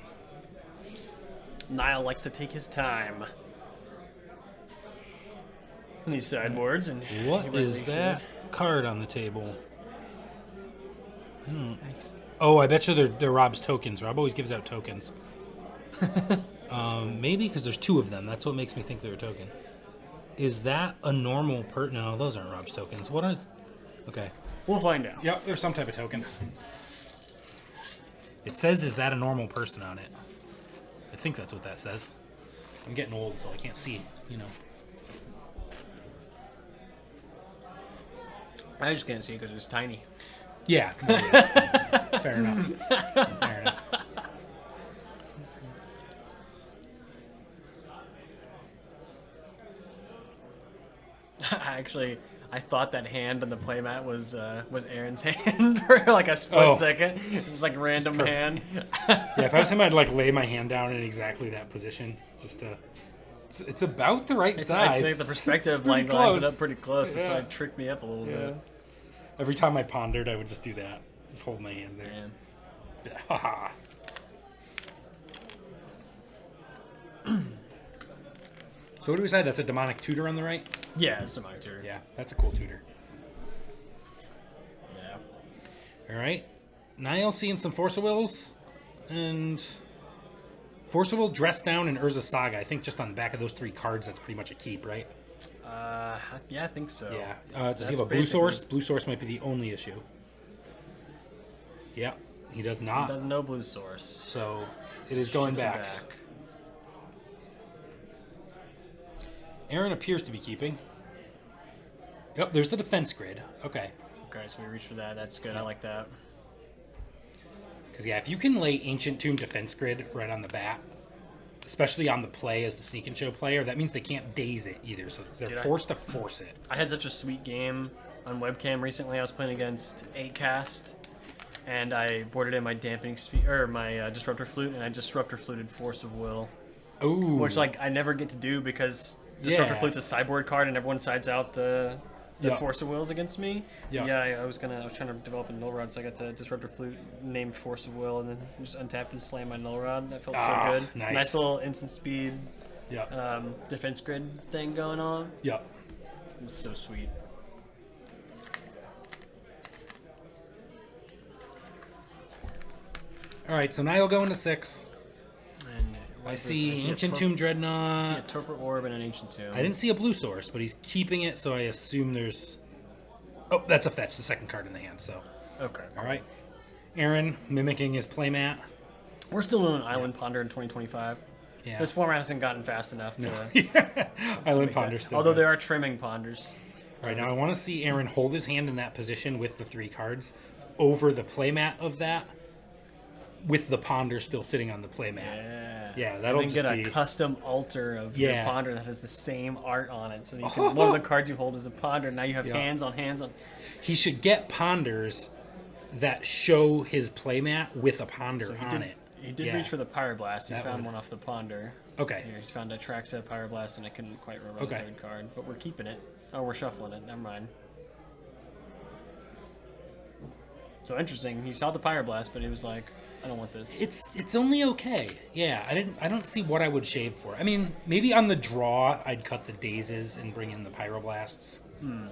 Nile likes to take his time on these sideboards. And what is that card on the table? Oh, I bet you they're Rob's tokens. Rob always gives out tokens. Maybe because there's 2 of them. That's what makes me think they're a token. Is that a normal No, those aren't Rob's tokens. What is... Okay. We'll find out. Yep, there's some type of token. It says, is that a normal person on it? I think that's what that says. I'm getting old, so I can't see, I just can't see it because it's tiny. Yeah. Fair enough. Fair enough. Actually, I thought that hand on the playmat was Aaron's hand for like a split second. It was like random hand. Yeah, if I was him, I'd like lay my hand down in exactly that position, just to. It's about the right size. I'd say the perspective lines it up pretty close, so it tricked me up a little bit. Every time I pondered, I would just do that. Just hold my hand there. Yeah. Haha. So what do we say? That's a demonic tutor on the right? Yeah, it's demonic tutor. Yeah, that's a cool tutor. Yeah. All right. Niall seeing some Force of Wills. And Force of Will, Dress Down, and Urza Saga. I think just on the back of those 3 cards, that's pretty much a keep, right? Yeah, I think so. Yeah. Does he have a blue source? Blue source might be the only issue. Yeah, he does not. He does no blue source. So it is going back. Aaron appears to be keeping. Yep, there's the defense grid. Okay. Okay, so we reach for that. That's good. I like that. Because, yeah, if you can lay Ancient Tomb defense grid right on the bat, especially on the play as the Sneak and Show player, that means they can't daze it either. So they're forced to force it. I had such a sweet game on webcam recently. I was playing against 8cast, and I boarded in my dampening my Disruptor Flute, and I Disruptor Fluted Force of Will. Ooh. Which, like, I never get to do because Disruptor Flute's a sideboard card, and everyone sides out the the Yeah. Force of Wills against me. Yeah. Yeah, I was trying to develop a Null Rod, so I got to Disruptor Flute, named Force of Will, and then just untapped and slammed my Null Rod. That felt so good. Nice. Little instant speed Yeah. defense grid thing going on. Yeah. It's so sweet. All right, so now you'll go into 6. And I see Ancient Tomb I see a Dreadnought. Torpor Orb and an Ancient Tomb. I didn't see a blue source, but he's keeping it, so I assume there's... Oh, that's a fetch, the second card in the hand, so... Okay. All right. Aaron mimicking his playmat. We're still doing Island Ponder in 2025. Yeah. This format hasn't gotten fast enough to... Island make Ponder that. still. Although good. there are trimming ponders. All right, now I want to see Aaron hold his hand in that position with the 3 cards over the playmat of that, with the ponder still sitting on the playmat. Yeah, that'll and then just get a be... custom altar of Yeah. your ponder that has the same art on it. So you can, one of the cards you hold is a ponder. Now you have Yeah. hands on hands on. He should get ponders that show his playmat with a ponder So on it. He did Yeah. reach for the Pyroblast. He That found would- one off the ponder. Okay. Here, he's found a Traxa Pyroblast, and I couldn't quite remember Okay. the third card. But we're keeping it. Oh, we're shuffling it. Never mind. So interesting. He saw the Pyroblast, but he was like, I don't want this. It's only okay. Yeah, I don't see what I would shave for. I mean, maybe on the draw I'd cut the dazes and bring in the pyroblasts.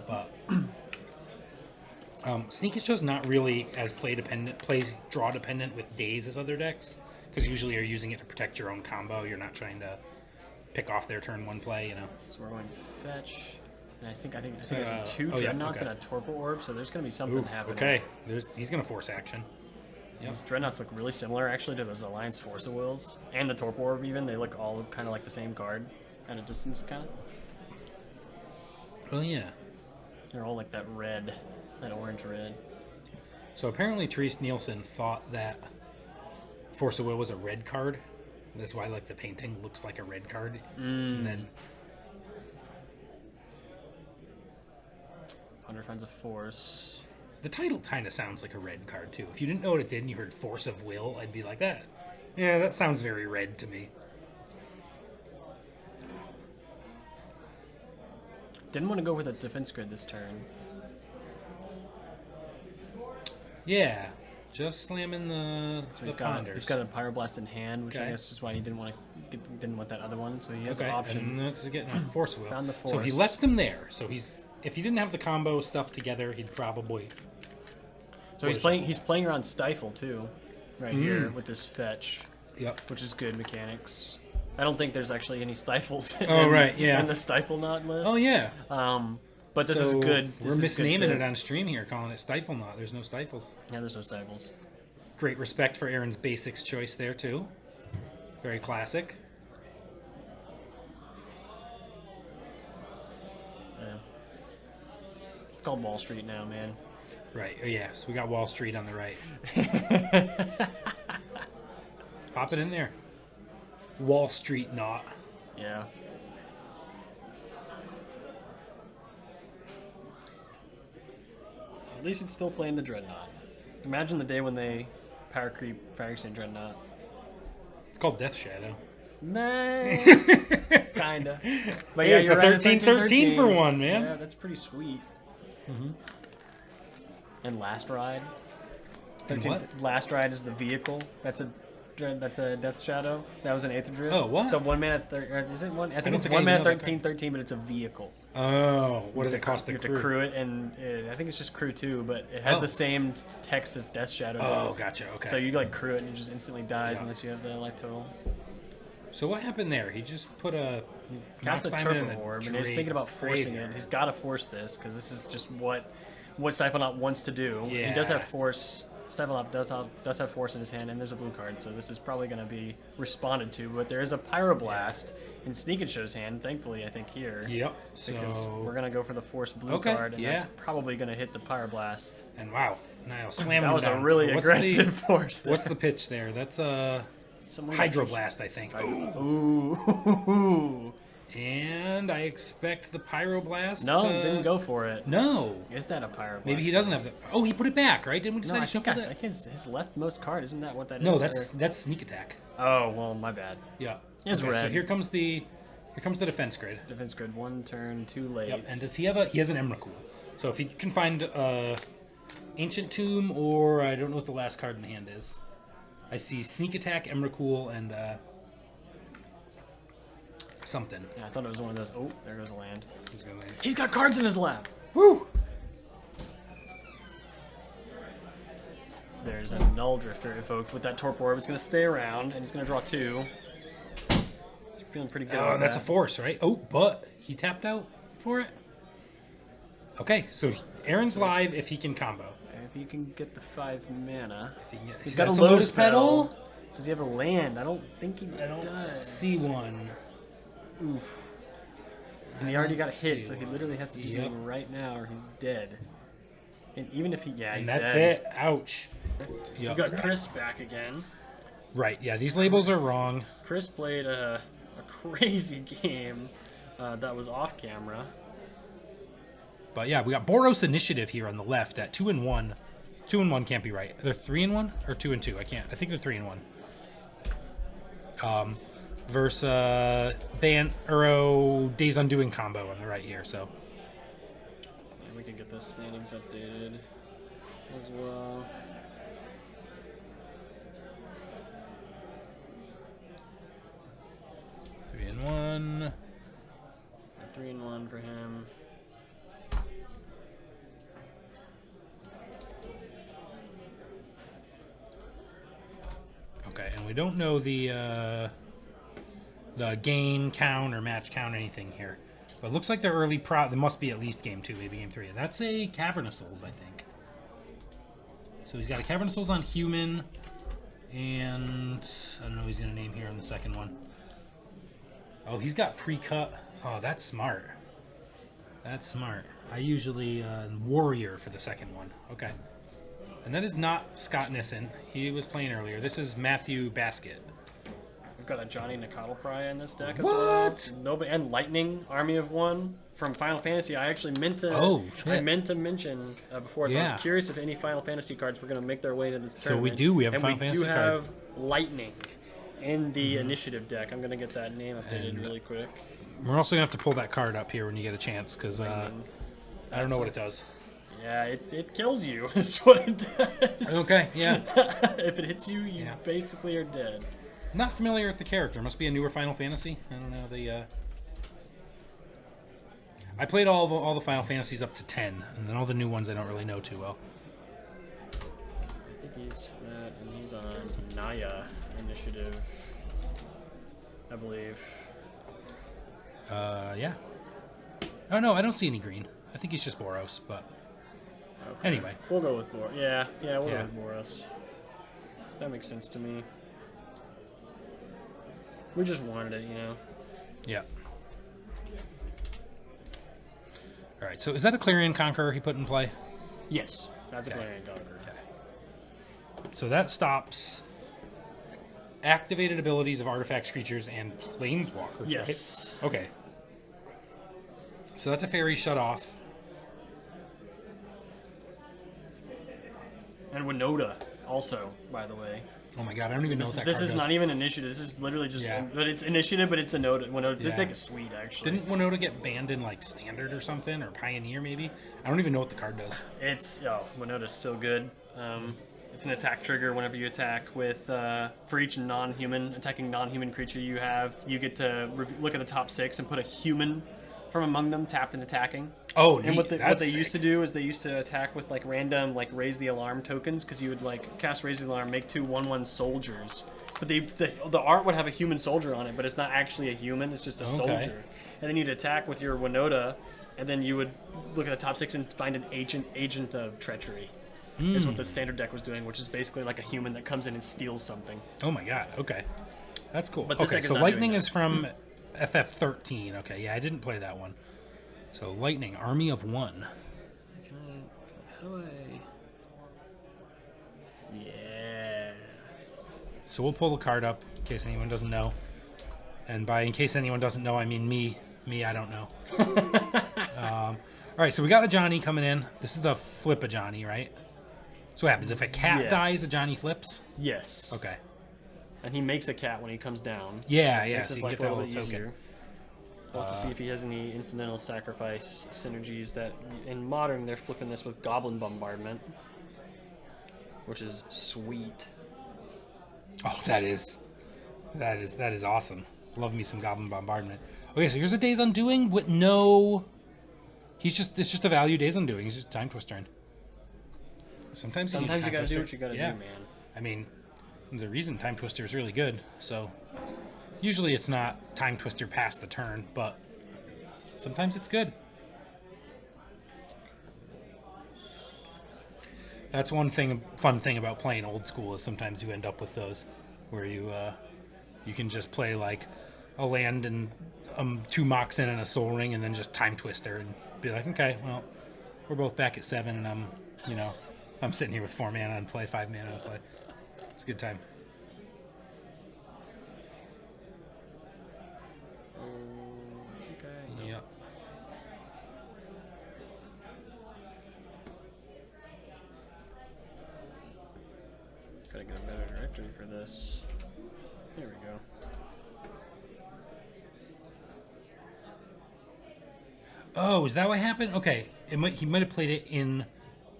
But Sneak and Show's not really as play draw dependent with daze as other decks, because usually you're using it to protect your own combo. You're not trying to pick off their turn 1 play, you know. So we're going fetch. And I think there's Uh, 2 oh, yeah, Dreadnoughts okay. and a Torpor Orb, so there's going to be something Ooh, happening. okay. He's gonna force action. These Dreadnoughts look really similar, actually, to those Alliance Force of Wills. And the Torpor Orb, even. They look all kind of like the same card. At a distance, kind of. Oh yeah. They're all like that red. That orange red. So apparently Therese Nielsen thought that Force of Will was a red card. That's why like the painting looks like a red card. And then Ponder finds a Force. the title kind of sounds like a red card too. If you didn't know what it did and you heard Force of Will, I'd be like that. Yeah, that sounds very red to me. Didn't want to go with a defense grid this turn. Yeah, just slamming the He's ponders. got a Pyroblast in hand, which I Okay. guess is why he didn't want that other one. So he has Okay, an option. and that's getting a Force of Will. Found the So he Force. left him there. So if he didn't have the combo stuff together, he'd probably... So he's playing around Stifle too, right here with this fetch, Yep. which is good mechanics. I don't think there's actually any Stifles in the Stiflenaught list. Oh yeah. But this is So good. We're misnaming it on stream here, calling it Stiflenaught. There's no stifles. Yeah, there's no Stifles. Great respect for Aaron's basics choice there too. Very classic. Yeah. It's called Wall Street now, man. Right. Oh yeah. So we got Wall Street on the right. Pop it in there. Wall Street Knot. Yeah. At least it's still playing the Dreadnought. Imagine the day when they power creep Pharisee Dreadnought. It's called Death Shadow. Nah, kinda. But Hey, yeah, it's you're a right, 13-13 for one, man. Yeah, that's pretty sweet. And Last Ride. And 13 what? Last Ride is the vehicle. That's a Death Shadow. That was an Aether Drift. Oh, what? So 1 mana, is it one? I think don't it's think 1 I mana know that 13, but it's a vehicle. Oh, what does it cost to You have crew? to crew it, and I think it's just crew 2, but it has Oh. the same text as Death Shadow Oh, does. gotcha. Okay. So you like crew it, and it just instantly dies Yeah. unless you have the life total. So what happened there? He just put a Cast the Nox Diamond in Turbo the Orb, and he's thinking about forcing it. He's got to force this because this is just what Stiflenaught wants to do. Yeah. He does have force. Stiflenaught does have force in his hand, and there's a blue card, so this is probably going to be responded to. But there is a Pyroblast in Sneak and Show's hand, thankfully, I think here. Yep. Because So we're going to go for the force blue Okay, card, and yeah. that's probably going to hit the Pyroblast. and wow, now slam That him was a down. really What's aggressive force. What's the pitch there? That's a Someone Hydroblast, I think. Ooh. And I expect the Pyroblast. No, to... didn't go for it. No. Is that a Pyroblast? Maybe he doesn't have the. Oh, he put it back, right? Didn't we No, decide I to think, shuffle I that? think his leftmost card. Isn't that what that is? No, Or- that's sneak attack. Oh, well, my bad. Yeah. It's So red. here comes the defense grid. Defense grid, 1 turn, too late. Yep. And does he have a? He has an Emrakul. So if he can find Ancient Tomb, or I don't know what the last card in hand is. I see Sneak Attack, Emrakul, and something. Yeah, I thought it was one of those. Oh, there goes a land. Who's gonna land? He's got cards in his lap. Woo! There's a Null Drifter evoked with that Torpor Orb. It's going to stay around, and he's going to draw 2. He's feeling pretty good. Oh, with that's a that. force, right? Oh, but he tapped out for it. Okay, so Aaron's live if he can combo. If he can get the 5 mana. If he can get, He's got a that's Lotus Petal. Does he have a land? I don't think he does. See one. Oof. And he already got a hit, see so he one. literally has to do Yep. something right now or he's dead. And even if he, yeah, And he's that's dead. it. Ouch. We've Yep. got Chris back again. Right, yeah, these labels are wrong. Chris played a crazy game that was off camera. But yeah, we got Boros Initiative here on the left at 2-1. 2-1 can't be right. They're 3-1 or 2-2. I can't. I think they're 3-1. Versus Bant Days Undoing combo on the right here. So And we can get those standings updated as well. three and one. 3-1 for him. Okay, and we don't know the game count or match count or anything here. But it looks like they're early there must be at least game 2, maybe game 3. And that's a Cavern of Souls, I think. So he's got a Cavern of Souls on human, and I don't know what he's gonna name here on the second one. Oh, he's got pre-cut. Oh, that's smart. That's smart. I usually warrior for the second one. Okay. And that is not Scott Nissen. He was playing earlier. This is Matthew Basket. We've got a Johnny Nikado Pariah in this deck as What? well. Nobody, and Lightning, Army of One from Final Fantasy. I actually meant to. Oh, shit. I meant to mention before. So I Yeah. was curious if any Final Fantasy cards were going to make their way to this So we tournament. do. We have a and Final we Fantasy do card. Mm-hmm. have Lightning in the initiative deck. I'm going to get that name updated And- really quick. We're also gonna have to pull that card up here when you get a chance, because I don't know what it does. Yeah, it kills you. Is what it does. Okay, yeah. If it hits you, you Yeah. basically are dead. Not familiar with the character. Must be a newer Final Fantasy. I don't know the. I played all the Final Fantasies up to 10, and then all the new ones I don't really know too well. I think he's Matt, and he's on Naya initiative, I believe. Yeah. Oh no, I don't see any green. I think he's just Boros, but Okay. anyway. We'll go with Boros. Yeah, we'll Yeah. go with Boros. That makes sense to me. We just wanted it, you know. Yeah. All right. So is that a Clarion Conqueror he put in play? Yes, that's a Okay. Clarion Conqueror. So that stops activated abilities of artifacts, creatures, and planeswalkers. Yes. Right? Okay. So that's a fairy shut off. And Winota also, by the way. Oh my god, I don't even know what that This card is does. not even initiative. This is literally just, Yeah. but it's initiative, but it's a Winota. This Yeah. deck is sweet, actually. Didn't Winota get banned in like Standard or something, or Pioneer maybe? I don't even know what the card does. Winota's so good. It's an attack trigger whenever you attack with, for each attacking non-human creature you have, you get to look at the top 6 and put a human from among them tapped and attacking. Oh, And what neat. they used to do is they used to attack with like random like raise the alarm tokens, because you would like cast raise the alarm, make 2 1/1 soldiers. But the art would have a human soldier on it, but it's not actually a human, it's just a Okay. soldier. And then you'd attack with your Winota, and then you would look at the top 6 and find an agent of treachery. Is what the standard deck was doing, which is basically like a human that comes in and steals something. Oh my god, okay. That's cool. But this Okay, deck is so not Lightning doing is from FF13. Okay, yeah, I didn't play that one. So Lightning, Army of One. How do I... Yeah. So we'll pull the card up in case anyone doesn't know. And by in case anyone doesn't know, I mean me. Me, I don't know. All right, so we got a Johnny coming in. This is the flip a Johnny, right? So what happens if a cat Yes. dies, a Johnny flips? Yes. Okay. And he makes a cat when he comes down. Yeah, so it yeah, makes so his you life get a little that bit little token. easier. We'll have to see if he has any incidental sacrifice synergies that in Modern they're flipping this with Goblin Bombardment, which is sweet. Oh, that is awesome. Love me some Goblin Bombardment. Okay, so here's a Days Undoing with no. It's just a value Days Undoing. He's just Time Twistering. Sometimes you gotta do what you gotta do, man. I mean, there's a reason Time Twister is really good. So usually it's not Time Twister past the turn, but sometimes it's good. That's one fun thing about playing old school is sometimes you end up with those where you can just play like a land and 2 Moxen and a Soul Ring and then just Time Twister and be like, okay, well, we're both back at 7 and I'm sitting here with 4 mana and play 5 mana and play. It's a good time. Okay. Yep. Gotta get a better directory for this. Here we go. Oh, is that what happened? Okay, he might have played it in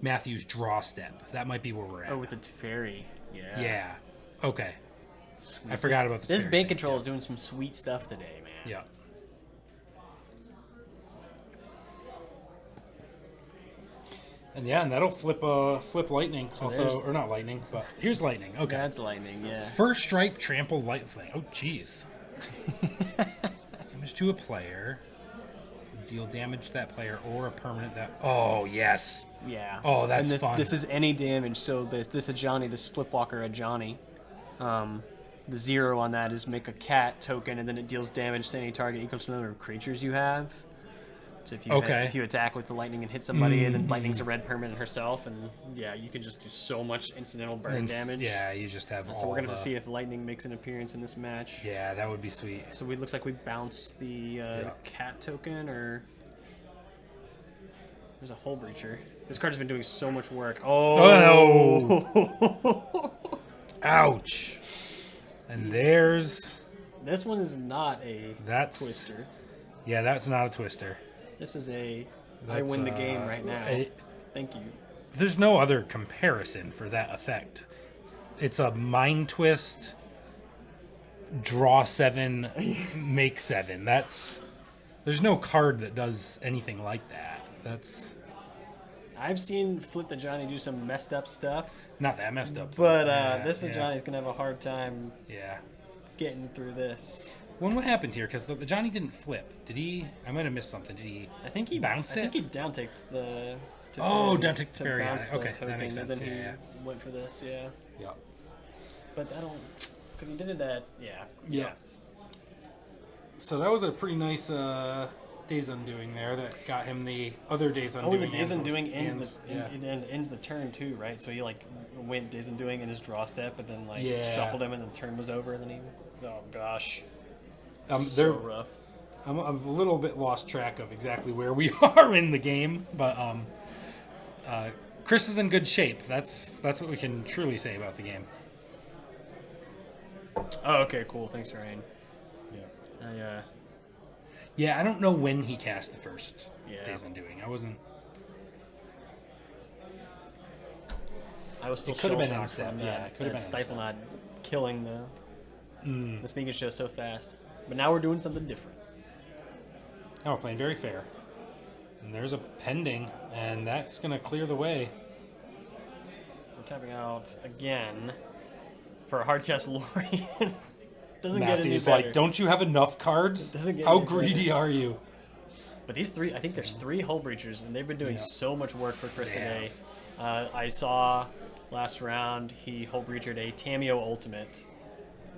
Matthew's draw step. That might be where we're at. Oh, with the Teferi. Yeah. Yeah. Okay. Sweet. I forgot about the This Teferi bank thing. control is doing some sweet stuff today, man. Yeah. And that'll flip lightning. Or not lightning, but here's lightning. Okay. That's lightning, yeah. First stripe, trample, light flame. Oh, jeez. Damage to a player. Deal damage to that player or a permanent that. Oh, yes. Yeah. Oh, that's and fun. This is any damage. So this Ajani, this Flipwalker Ajani, the 0 on that is make a cat token, and then it deals damage to any target equal to the number of creatures you have. So if you attack with the lightning and hit somebody, and then lightning's a red permanent herself, and yeah, you can just do so much incidental burn damage. Yeah, you just have. So we're gonna have to see if lightning makes an appearance in this match. Yeah, that would be sweet. So it looks like we bounced the cat token, or there's a Hull Breacher. This card has been doing so much work. Oh! Ouch! And there's. This one is not a twister. Yeah, that's not a twister. This is I win the game right now. Thank you. There's no other comparison for that effect. It's a Mind Twist, draw 7, make 7. There's no card that does anything like that. I've seen Flip the Johnny do some messed up stuff. Not that messed up. But this Johnny's going to have a hard time Yeah. getting through this. What happened here? Because the Johnny didn't flip. Did he? I might have missed something. Did he? I think he bounce it. I think he down-ticked the. Down-ticked to Teferi. bounce the Okay, token, that makes sense. And then Yeah. he went for this. Yeah. Yep. But I don't, because he did it at Yeah. So that was a pretty nice Days Undoing there that got him the other Days Undoing. Oh, the Days Undoing it ends the turn too, right? So he went Days Undoing in his draw step, and then shuffled him, and the turn was over, and then he. Oh gosh. So rough. I'm a little bit lost track of exactly where we are in the game, but Chris is in good shape. That's what we can truly say about the game. Oh, okay, cool. Thanks, Ryan. Yeah. Yeah, I don't know when he cast the first Yeah. Days Undoing. I was still It could have been shell-shocked in step. from Yeah, that. it could have been Stiflenaught killing the sneaking show so fast. But now we're doing something different. Now we're playing very fair. And there's a pending, and that's going to clear the way. We're tapping out again for a hardcast Lorien. Doesn't Matthew's get any better. like, don't you have enough cards? Doesn't get How any greedy better. are you? But these 3, I think there's 3 Hull Breachers, and they've been doing so much work for Chris They today. I saw last round he Hull Breachered a Tameo Ultimate.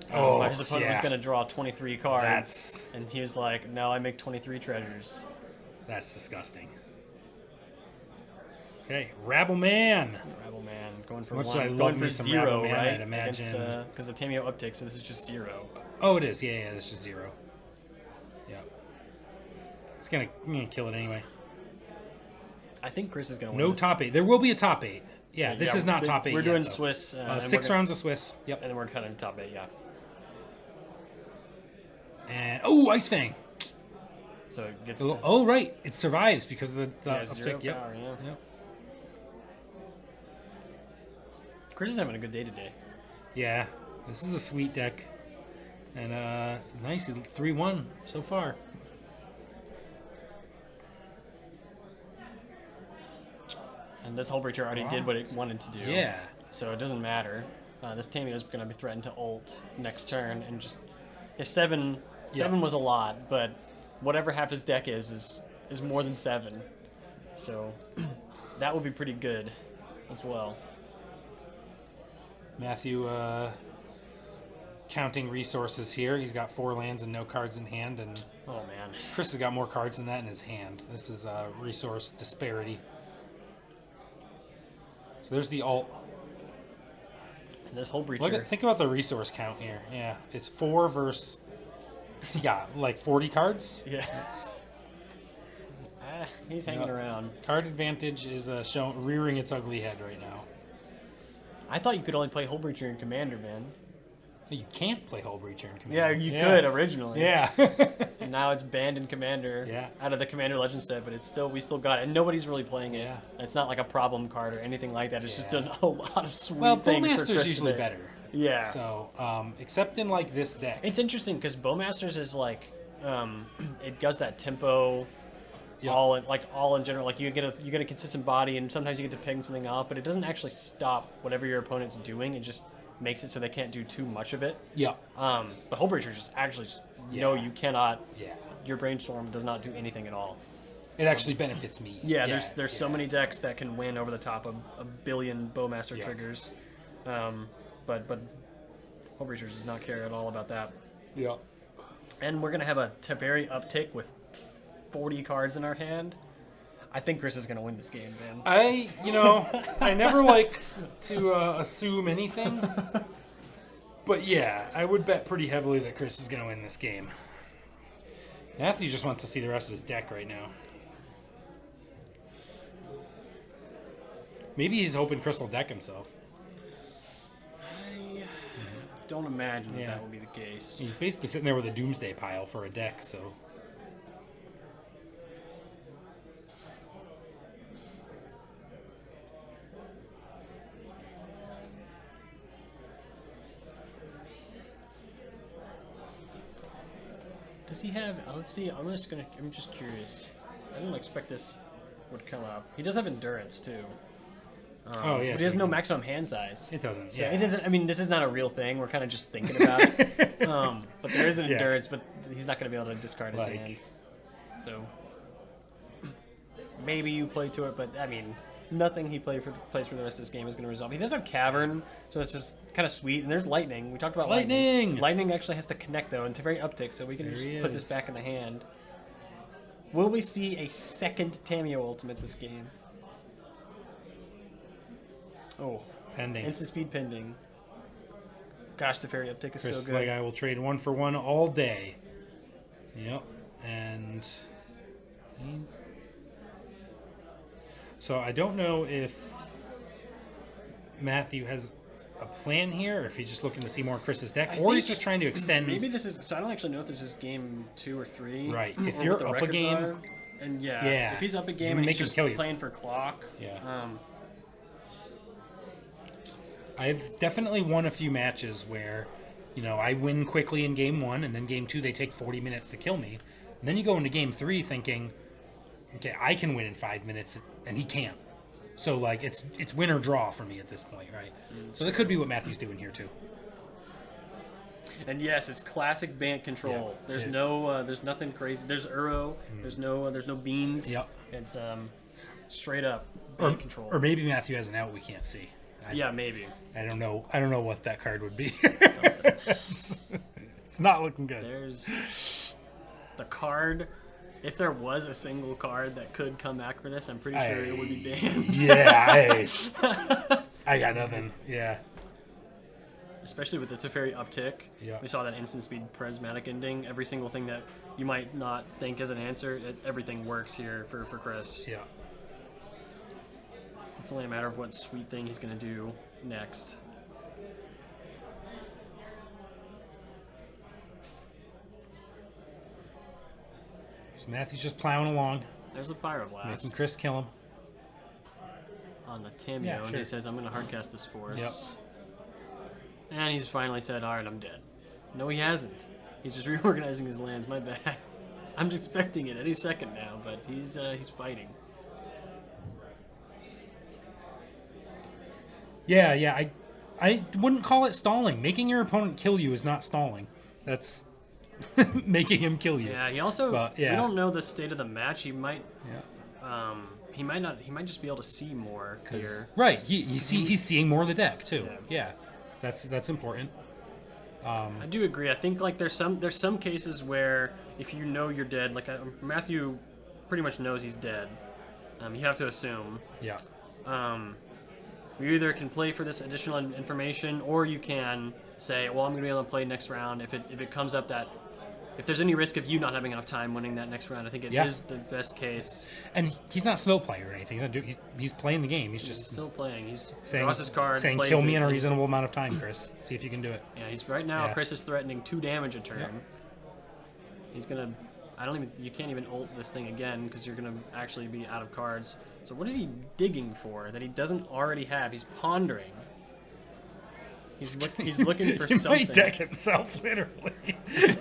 His opponent was going to draw 23 cards, and he was like, no, I make 23 treasures. That's disgusting. Okay, Rabble Man. Rabble Man going for much as 1, I love going me for some 0, Rabble Man, right? I'd imagine- Because the Tameo uptick, so this is just 0. Oh, it is. Yeah, that's just 0. Yeah. It's going to kill it anyway. I think Chris is going to win No this. top 8. There will be a top 8. Yeah, this is not top 8 We're yet, doing though. Swiss. and 6 we're rounds of Swiss. Yep. And then we're cutting top 8, yeah. And Ice Fang. So it gets to, Oh, right. It survives because of the yeah, 0 uptick. Yep. power, yeah. Yep. Chris is having a good day today. Yeah. This is a sweet deck. And nice 3-1 so far. And this Hull Breacher already did what it wanted to do. Yeah. So it doesn't matter. This Tamio is going to be threatened to ult next turn, and just if seven was a lot, but whatever half his deck is more than 7. So that would be pretty good as well. Matthew counting resources here. He's got 4 lands and no cards in hand, and Oh man. Chris has got more cards than that in his hand. This is resource disparity. So there's the ult. And this Hull Breacher. Think about the resource count here. Yeah, it's 4 versus. What's he got? Like 40 cards? Yeah. He's hanging around. Card advantage is rearing its ugly head right now. I thought you could only play Hull Breacher in Commander, man. You can't play Hull Breacher in Commander. Yeah, you could originally. Yeah. And now it's banned in Commander. Yeah. Out of the Commander Legend set, but we still got it, and nobody's really playing it. Yeah. It's not like a problem card or anything like that. It's just Yeah. a lot of sweet Well, things for Bowmaster's Chris usually today. better. Yeah. So, except in like this deck. It's interesting because Bowmasters is like, it does that tempo, Yep. all in general. Like you get a consistent body, and sometimes you get to ping something out, but it doesn't actually stop whatever your opponent's doing. It just makes it so they can't do too much of it. Yeah. But Hull Breacher just actually no, you cannot. Yeah. Your Brainstorm does not do anything at all. It actually benefits me. Yeah, there's so many decks that can win over the top of a billion Bowmaster triggers, but Hull Breacher does not care at all about that. Yeah. And we're gonna have a Teferi uptick with 40 cards in our hand. I think Chris is gonna win this game, man. I never like to assume anything, but yeah, I would bet pretty heavily that Chris is gonna win this game. Matthew just wants to see the rest of his deck right now. Maybe he's hoping Crystal deck himself. I don't imagine that will be the case. He's basically sitting there with a Doomsday pile for a deck, so. Does he have? Let's see. I'm just curious. I didn't expect this would come up. He does have endurance too. Oh yeah. But he has no maximum hand size. It doesn't. So Yeah. it doesn't. I mean, this is not a real thing. We're kind of just thinking about it. But there is an Yeah. endurance, but he's not going to be able to discard his hand. So maybe you play to it, but I mean, nothing he plays for the rest of this game is going to resolve. He does have Cavern, so that's just kind of sweet. And there's Lightning. We talked about Lightning! Lightning actually has to connect though, and Teferi uptick, so we can There just he put this is. back in the hand. Will we see a second Tamio ultimate this game? Oh, Pending. instant speed pending. Gosh, the fairy uptick is Chris so is good. like, I will trade 1 for 1 all day. Yep. And. So I don't know if Matthew has a plan here, or if he's just looking to see more Chris's deck, I or he's think just trying to extend. Maybe this is. So I don't actually know if this is game 2 or 3. Right. or If what you're the up a records game- are. And Yeah. if he's up a You game and make he's him just kill you. playing for clock. Yeah. I've definitely won a few matches where, I win quickly in game 1, and then game 2 they take 40 minutes to kill me. And then you go into game 3 thinking, okay, I can win in 5 minutes, and he can't. So like it's win or draw for me at this point, right? So that could be what Matthew's doing here too. And yes, it's classic Bant control. Yeah. There's Yeah. no, there's nothing crazy. There's Uro. There's no beans. Yep. It's straight up Or, Bant control. or maybe Matthew has an out we can't see. yeah, maybe. I don't know. I don't know what that card would be. Something. It's not looking good. There's the card. If there was a single card that could come back for this, I'm pretty sure it would be banned. Yeah, I got nothing. Yeah. Especially with the Teferi uptick. Yeah. We saw that instant speed prismatic ending. Every single thing that you might not think as an answer, everything works here for Chris. Yeah. It's only a matter of what sweet thing he's going to do next. So Matthew's just plowing along, There's a Pyroblast making Chris kill him. on the Tamiyo, Yeah, and sure. he says, I'm going to hardcast this force. Yep. And he's finally said, all right, I'm dead. No, he hasn't. He's just reorganizing his lands. My bad. I'm expecting it any second now, but he's fighting. Yeah. I wouldn't call it stalling. Making your opponent kill you is not stalling. That's making him kill you. Yeah, he also, But, yeah. we don't know the state of the match. He might, Yeah. he might just be able to see more here. Right. He's seeing more of the deck too. Yeah. That's important. I do agree. I think like there's some cases where if you know you're dead, like Matthew pretty much knows he's dead. You have to assume. Yeah. You either can play for this additional information, or you can say, well, I'm going to be able to play next round. If it comes up that if there's any risk of you not having enough time winning that next round, I think it is the best case. And he's not slow playing or anything. He's playing the game. He's just still playing. He's saying, draws his card, saying plays kill me it, in a and- reasonable amount of time, Chris. See if you can do it. Yeah, he's right now. Yeah. Chris is threatening 2 damage a turn. Yep. He's gonna. You can't even ult this thing again because you're gonna actually be out of cards. So what is he digging for that he doesn't already have? He's pondering. He's looking for He something. might deck himself, literally.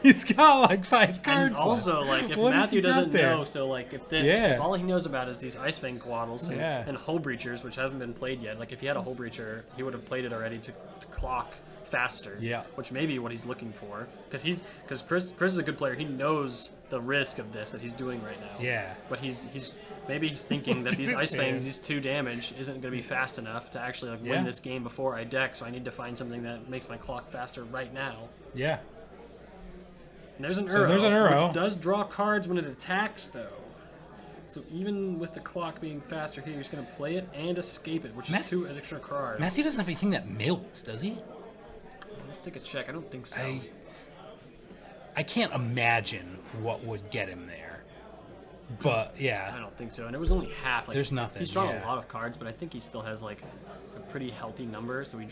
He's got like 5 cards. And also, like, if What has Matthew he got doesn't there? know, so like, if Yeah. all he knows about is these Ice Fang Quaddles and Hull Breachers, which haven't been played yet. Like, if he had a Hull Breacher, he would have played it already to clock faster. Yeah. Which may be what he's looking for, because Chris is a good player. He knows the risk of this that he's doing right now. Yeah. But maybe he's thinking that these His Ice Fangs, hand. these 2 damage, isn't going to be fast enough to actually like Yeah. win this game before I deck. So I need to find something that makes my clock faster right now. Yeah. And there's an So there's an Uro. which does draw cards when it attacks, though. So even with the clock being faster here, he's going to play it and escape it, which is 2 extra cards. Matthew doesn't have anything that mills, does he? Let's take a check. I don't think so. I can't imagine what would get him there. But I yeah. don't think so. And it was only half. Like, There's nothing, He's drawn yeah. a lot of cards, but I think he still has like a pretty healthy number. So we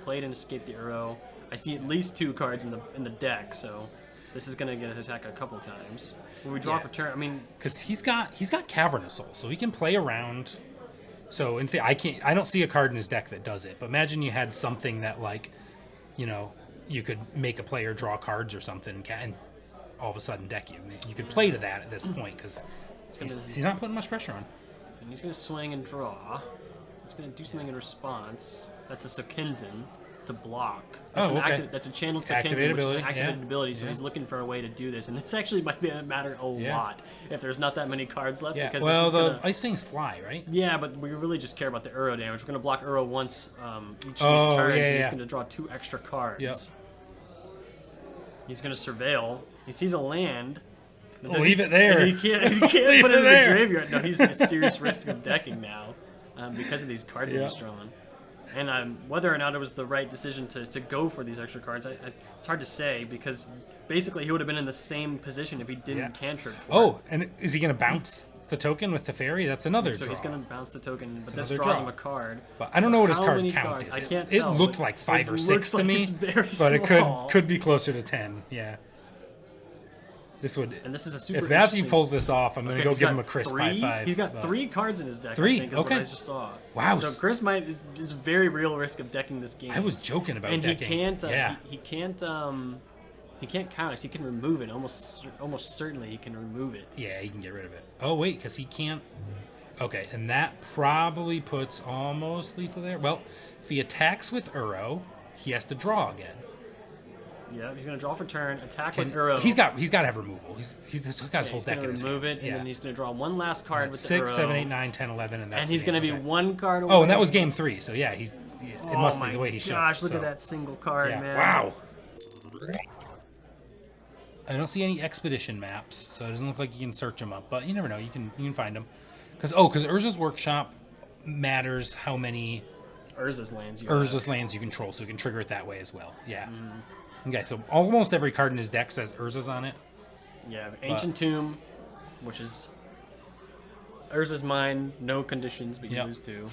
played and escaped the Uro. I see at least 2 cards in the deck, so this is going to get us attack a couple times. When we draw Yeah. for turn, I mean, Because he's got Cavernous Soul, so he can play around. So I don't see a card in his deck that does it. But imagine you had something that like, you could make a player draw cards or something and all of a sudden deck you. You could play to that at this point because he's not putting much pressure on. and he's going to swing and draw. It's going to do something in response. That's a Sokinzen to block. That's okay. That's a channeled Sokinzen, Activated which is an ability, activated yeah. ability, so Yeah. he's looking for a way to do this. And this actually might matter a Yeah. lot if there's not that many cards left. Yeah. Because Well, this is the gonna, Ice Fangs fly, right? yeah, but we really just care about the Uro damage. We're going to block Uro once each of Oh, these turns, yeah, and he's yeah. going to draw 2 extra cards. Yep. He's going to surveil. He sees a land. But does Leave he- it there. and he can't Leave put it it in the there. graveyard. No, he's at serious risk of decking now because of these cards that he's Yeah. drawing. And whether or not it was the right decision to go for these extra cards, it's hard to say because basically he would have been in the same position if he didn't Yeah. cantrip for it. Oh, and is he going to bounce the token with the fairy? That's another So draw. he's going to bounce the token, but this another draws draw. him a card. But I don't So know what his how card many count cards? is. I can't It tell. looked but like 5 or it 6 looks to like me, it's very but it small. could be closer to 10. Yeah. This would. And this is a super If Matthew interesting- pulls this off, I'm going to Okay, go he's give got him a crisp 3? high 5. He's got but- 3 cards in his deck. 3? I think, is Okay. what I just saw. Wow. So Chris is a very real risk of decking this game. I was joking about and decking. he can't. Yeah. He can't. He can't counter. So he can remove it. Almost certainly he can remove it. Yeah, he can get rid of it. Oh, wait, because he can't. Okay, and that probably puts almost lethal there. Well, if he attacks with Uro, he has to draw again. Yeah, he's gonna draw for turn, attack with Uro. He's got to have removal. He's got his whole He's deck gonna in his remove hand. it, and then he's gonna draw one last card with the 6, Uro. 7, 8, 9, 10, 11, and that's And he's the gonna game. be Okay. one card away. Oh, and that was game 3, so yeah, it must Oh be the way he my showed. gosh, look so. at that single card, Yeah. man. Wow. I don't see any expedition maps, so it doesn't look like you can search them up. But you never know; you can find them. Because Urza's Workshop matters how many Urza's lands. Urza's lands you control, so you can trigger it that way as well. Yeah. Okay, so almost every card in his deck says Urza's on it. Yeah, Ancient Tomb, which is Urza's Mine, no conditions, but Yep. use 2.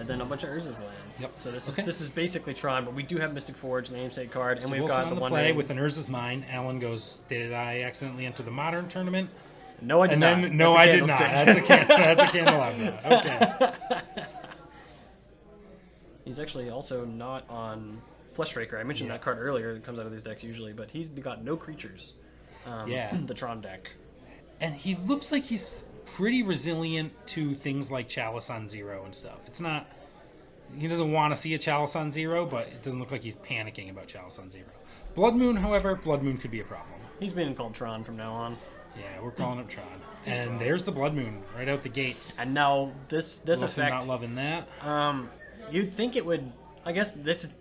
And then a bunch of Urza's lands. Yep. So this Okay. is basically Tron, but we do have Mystic Forge, the namesake card, and So we've we'll got sit on the the one play name. with an Urza's Mine. Alan goes, did I accidentally enter the Modern tournament? No, I did And not. then, no, That's a I did not. candlestick. That's a candelabra. Okay. He's actually also not on Fleshraker. I mentioned that card earlier. It comes out of these decks usually, but he's got no creatures. The Tron deck. And he looks like he's pretty resilient to things like Chalice on 0 and stuff. It's not... He doesn't want to see a Chalice on 0, but it doesn't look like he's panicking about Chalice on 0. Blood Moon, however, Blood Moon could be a problem. He's being called Tron from now on. Yeah, we're calling him Tron. And Tron. there's the Blood Moon right out the gates. And now this Wilson effect, not loving that. you'd think it would. I guess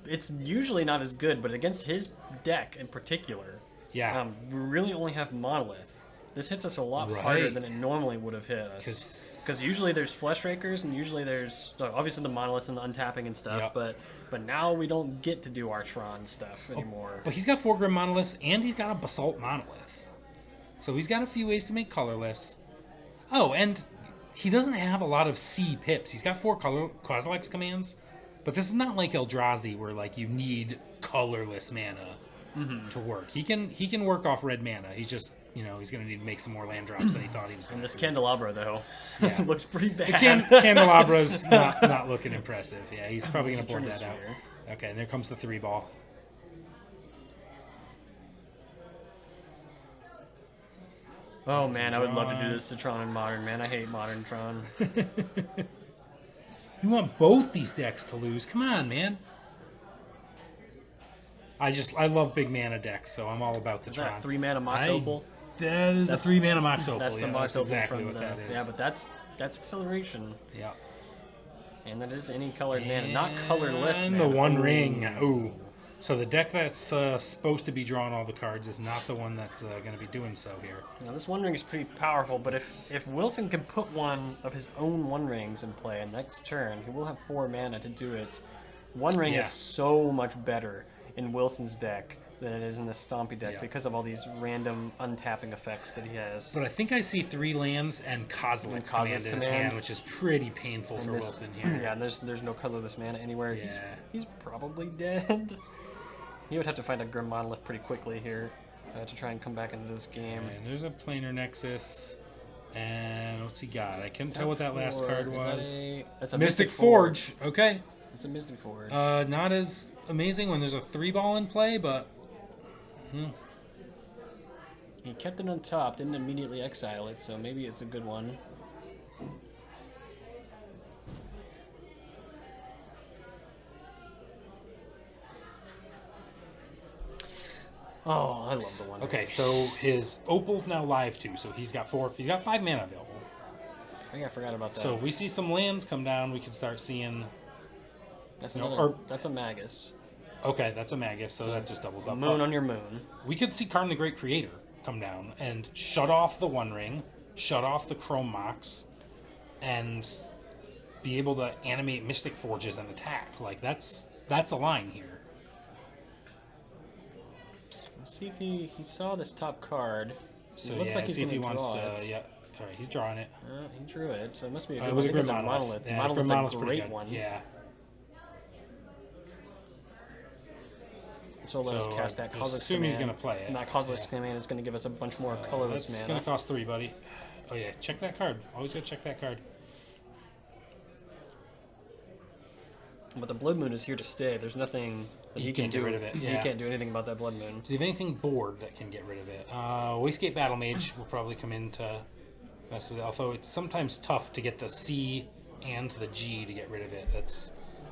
it's usually not as good, but against his deck in particular, Yeah. we really only have Monolith. This hits us a lot harder than it normally would have hit us. Because usually there's Fleshrakers, and usually there's obviously the Monoliths and the untapping and stuff, but now we don't get to do our Tron stuff anymore. But he's got 4 Grim Monoliths, and he's got a Basalt Monolith. So he's got a few ways to make colorless. Oh, and he doesn't have a lot of C pips. He's got 4 Kozilek's commands, but this is not like Eldrazi where like you need colorless mana to work. He can work off red mana. He's just, he's going to need to make some more land drops than he thought he was going to. And this Candelabra, though, looks pretty bad. The Candelabra's not looking impressive. Yeah, he's probably going to board that out. Okay, and there comes the 3-ball. Oh man, I would love to do this to Tron and Modern, man. I hate Modern Tron. You want both these decks to lose. Come on, man. I love big mana decks, so I'm all about the Is Tron. that 3-mana Mox Opal? That is a 3-mana Mox Opal. That's the yeah, Mox that's Opal exactly from what the, that is. Yeah, but that's acceleration. Yeah. And that is any colored mana, not colorless And mana. the One Ring. Ooh. So the deck that's supposed to be drawing all the cards is not the one that's going to be doing so here. Now this One Ring is pretty powerful, but if Wilson can put one of his own One Rings in play and next turn, he will have 4 mana to do it. One Ring is so much better in Wilson's deck than it is in the Stompy deck because of all these random untapping effects that he has. But I think I see 3 lands and Kozilek's command in his hand, which is pretty painful for Wilson here. Yeah, and there's no colorless mana anywhere. Yeah. He's probably dead. He would have to find a Grim Monolith pretty quickly here to try and come back into this game. And there's a Planar Nexus. And what's he got? I couldn't tell what that last card was. That's a Mystic Forge. Okay. It's a Mystic Forge. Not as amazing when there's a 3-ball in play, but... He kept it on top, didn't immediately exile it, so maybe it's a good one. Oh, I love the one. Okay, so his Opal's now live too, so he's got 5 mana available. I think I forgot about that. So if we see some lands come down, we can start seeing... That's another, that's a Magus. Okay, that's a Magus, so that just doubles up. Moon on your moon. We could see Karn the Great Creator come down and shut off the One Ring, shut off the Chrome Mox, and be able to animate Mystic Forges and attack. Like, that's a line here. Let's see if he saw this top card. So it looks like he's see if he gonna wants draw to... it. Yeah, all right, he's drawing it. He drew it, so it must be a good It was one. a I think Grim it's Monolith. The Yeah, Monolith's Grim Monolith's a pretty great good. one. Yeah. So let us cast that Kozilek's assume command. he's going to play it. And that Kozilek's command is going to give us a bunch more colorless That's mana. going to cost 3, buddy. Oh yeah, check that card. Always got to check that card. But the Blood Moon is here to stay. There's nothing that he can get do. rid of it. He Yeah. can't do anything about that Blood Moon. Do you have anything board that can get rid of it? Wastegate Battle Mage will probably come in to mess with it. Although it's sometimes tough to get the C and the G to get rid of it. That's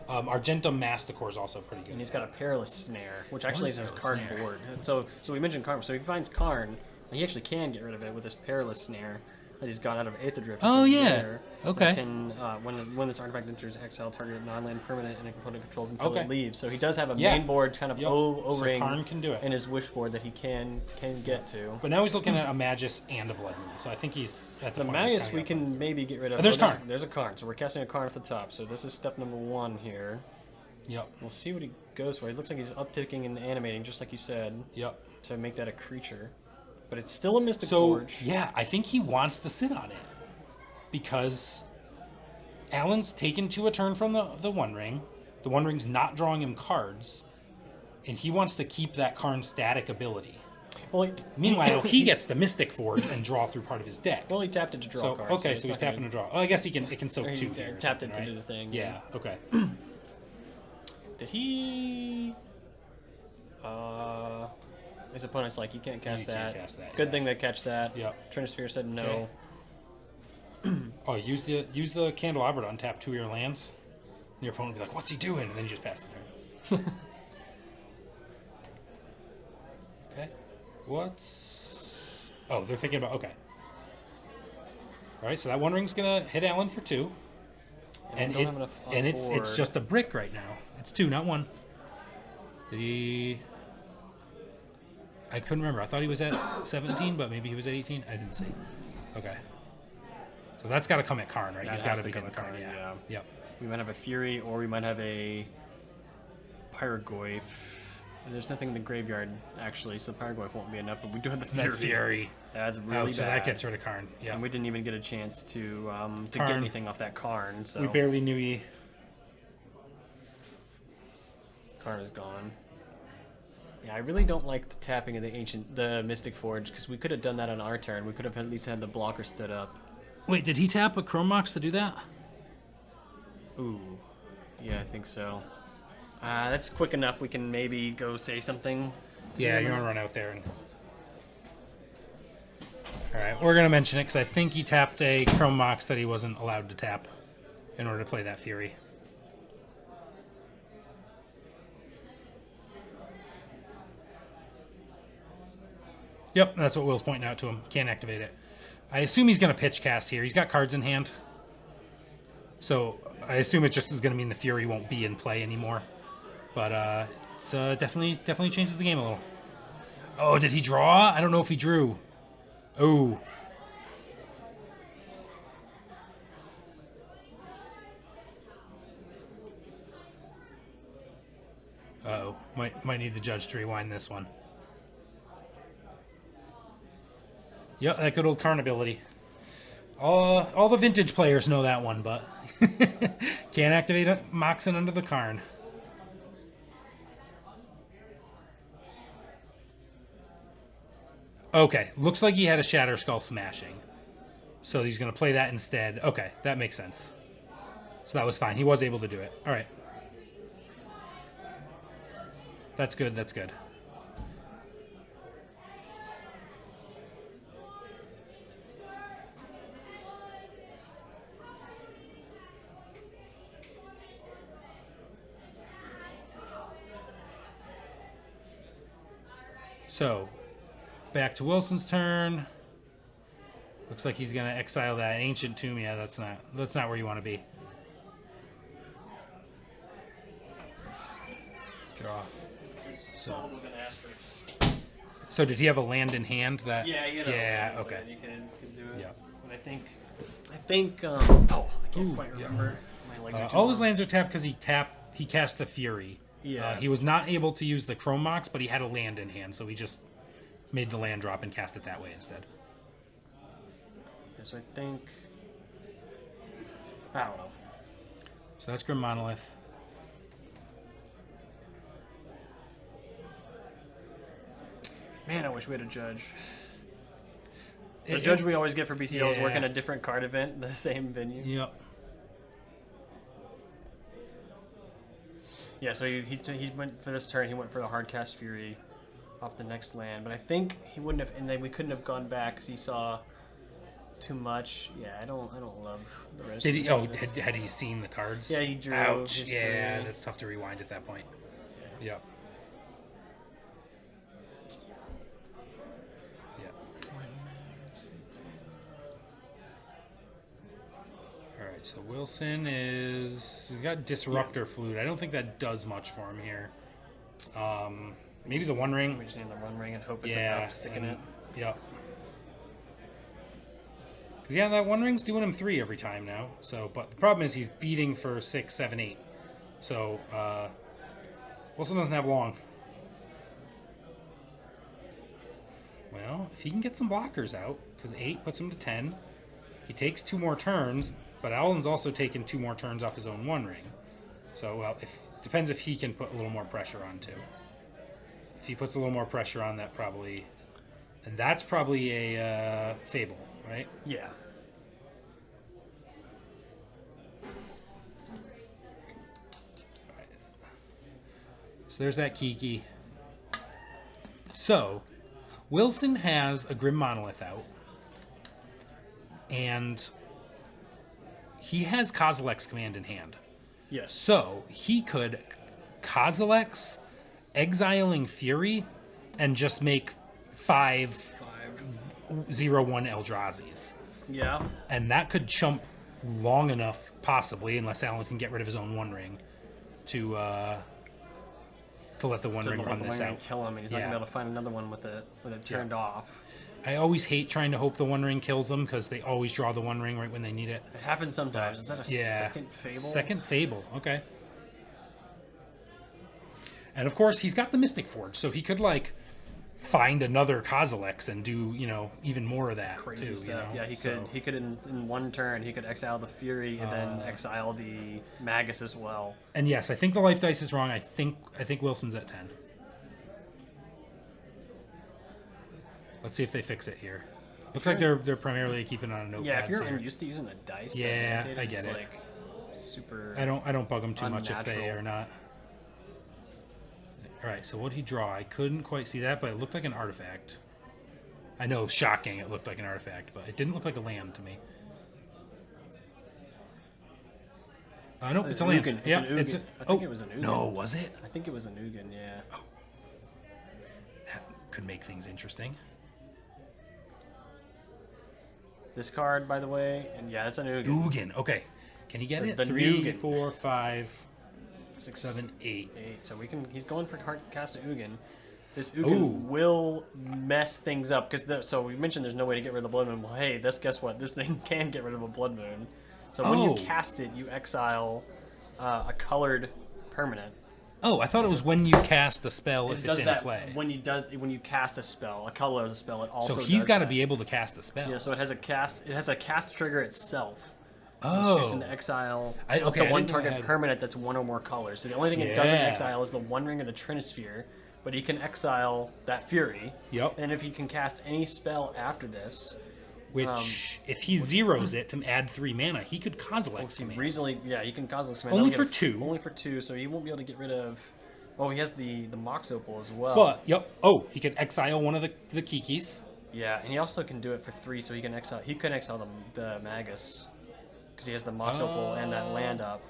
Argentum Masticore is also pretty good. And he's got a Perilous Snare, which actually is his card Snare? board. So we mentioned Karn. So he finds Karn, and he actually can get rid of it with this Perilous Snare that he's got out of Aether Drift. Oh, It's yeah. there. Okay. It can, when this artifact enters exile, target non-land permanent and a component controls until Okay. it leaves. So he does have a Yeah. main board kind of Yep. O-ring So Karn can do it. in his wish board that he can get to. But now he's looking at a Magus and a Blood Moon. So I think he's at the The point where he's Magus kinda we got can maybe get rid of. Oh, there's Oh, Karn. There's a Karn. So we're casting a Karn at the top. So this is step number 1 here. both. Yep. We'll see what he goes for. It looks like he's upticking and animating, just like you said, Yep. to make that a creature. But it's still a Mystic So Forge. yeah, I think he wants to sit on it because Alan's taken 2 a turn from the One Ring. The One Ring's not drawing him cards, and he wants to keep that Karn static ability. Well, Meanwhile, he gets the Mystic Forge and draw through part of his deck. well, he tapped it to draw So a card. okay, it's so he's not gonna- tapping to draw. Oh, I guess it can soak or he 2 here. Or tapped something, it to right? do the thing. Yeah. Okay. Did he? His opponent's like, you can't cast You that. can't cast that, Good yeah. thing they catch that. Yep. Trinisphere said no. Okay. Oh, use the Candelabra to untap 2 of your lands. And your opponent will be like, "What's he doing?" And then you just pass the turn. Okay. What's? Oh, they're thinking about. Okay. All right, so that One Ring's gonna hit Alan for 2, And, we don't have enough on it's board. just a brick right now. It's 2, not 1. Did he? I couldn't remember. I thought he was at 17, but maybe he was at 18. I didn't see. Okay. So that's got to come at Karn, right? That He's has got to to be come at at Karn. Karn, Yeah. yeah. Yep. We might have a Fury, or we might have a Pyrogoyf. There's nothing in the graveyard, actually, so Pyrogoyf won't be enough, but we do have the Fury. That's Fury. That's really Oh, bad. so that gets rid of Karn. Yeah. And we didn't even get a chance to get Karn. anything off that Karn, so We barely knew he. Karn is gone. Yeah, I really don't like the tapping of the Mystic Forge, because we could have done that on our turn. We could have at least had the blocker stood up. Wait, did he tap a Chrome Mox to do that? Ooh. Yeah, I think so. That's quick enough. We can maybe go say something. Yeah, you want to run out there and. All right, we're gonna mention it because I think he tapped a Chrome Mox that he wasn't allowed to tap in order to play that Fury. Yep, that's what Will's pointing out to him. Can't activate it. I assume he's going to pitch cast here. He's got cards in hand. So I assume it just is going to mean the Fury won't be in play anymore. But it's definitely changes the game a little. Oh, did he draw? I don't know if he drew. Oh. Uh-oh. Might need the judge to rewind this one. Yep, that good old Karn ability. All the vintage players know that one, but can't activate a Moxen under the Karn. Okay, looks like he had a Shatter Skull Smashing. So he's going to play that instead. Okay, that makes sense. So that was fine. He was able to do it. All right. That's good, that's good. So, back to Wilson's turn. Looks like he's going to exile that Ancient Tomb. Yeah, that's not where you want to be. Draw. It's solved with an asterisk. So did he have a land in hand that? Yeah, you know. Yeah, okay. You can do it. Yeah. But I think. Oh, I can't Ooh, quite yeah. remember. My legs are too All his long. lands are tapped because he cast the Fury. Yeah. He was not able to use the Chrome Mox, but he had a land in hand, so he just made the land drop and cast it that way instead. Yeah, so I think. I don't know. So that's Grim Monolith. Man, I wish we had a judge. The judge we always get for BCDL is working a different card event, the same venue. Yep. Yeah, so he went for this turn. He went for the Hardcast Fury off the next land, but I think he wouldn't have, and then we couldn't have gone back because he saw too much. Yeah, I don't love the rest. Did he? Oh, had he seen the cards? Yeah, he drew. Ouch. history. Yeah, that's tough to rewind at that point. Yep. All right, so Wilson he's got Disruptor Flute. I don't think that does much for him here. Maybe the One Ring. We just need the One Ring and hope it's enough sticking it. Yep. Because yeah, that One Ring's doing him 3 every time now. So, but the problem is he's beating for 6, 7, 8. So Wilson doesn't have long. Well, if he can get some blockers out, because 8 puts him to 10, he takes 2 more turns. But Alan's also taken 2 more turns off his own One Ring. So, well, depends if he can put a little more pressure on too. If he puts a little more pressure on, that probably And that's probably a Fable, right? Yeah. So there's that Kiki. So, Wilson has a Grim Monolith out. And he has Kozilek's command in hand. Yes. So, he could Kozilek's Exiling Fury and just make 5-0-1 Eldrazi's. Yeah. And that could chump long enough, possibly, unless Alan can get rid of his own One Ring, to let the One So Ring let run the this One Ring out. kill him, and he's not gonna be able to find another one with it turned off. I always hate trying to hope the One Ring kills them because they always draw the One Ring right when they need it. It happens sometimes. Is that a second Fable? Second Fable, okay. And of course, he's got the Mystic Forge, so he could like find another Kozilek's and do even more of that Crazy too. stuff. Yeah, he could in one turn he could exile the Fury and then exile the Magus as well. And yes, I think the life dice is wrong. I think Wilson's at 10. Let's see if they fix it here. Looks like they're primarily keeping it on a notepad. Yeah, if you're here. used to using the dice, Yeah, to annotate I get it's it. like super. I don't bug them too much if they unnatural. are not. All right, so what did he draw? I couldn't quite see that, but it looked like an artifact. I know, shocking, it looked like an artifact, but it didn't look like a land to me. Nope, it's a land. Ugin. It's Yeah, an Ugin. it's I think it was an Ugin. No, was it? I think it was an Ugin. Yeah. That could make things interesting. This card, by the way, and yeah, it's an Ugin. Ugin, okay. Can he get it? The 3, Ugin. 4, 5, 6, 7, 8. 8. So we can. He's going for cast an Ugin. This Ugin Ooh. will mess things up because so we mentioned there's no way to get rid of the Blood Moon. Well, hey, guess what? This thing can get rid of a Blood Moon. So when you cast it, you exile a colored permanent. Oh, I thought it was when you cast a spell if It it's does in that play. when you cast a spell, a color of the spell. It also So he's got got to be able to cast a spell. Yeah, so it has a cast. It has a cast trigger itself. Oh. It's just an exile I up to one didn't know it target had- permanent that's one or more colors. So the only thing it doesn't Yeah. exile is the One Ring or the Trinisphere, but he can exile that Fury. Yep. And if he can cast any spell after this, Which, if he zeroes it to add 3 mana, he could Kozilek's command. reasonably, he can Kozilek's Only That'll for get 2. Only for 2, so he won't be able to get rid of. Oh, he has the Mox Opal as well. But, he could exile one of the Kikis. Yeah, and he also can do it for 3, so he can exile. He could exile the Magus because he has the Mox Opal and that land up,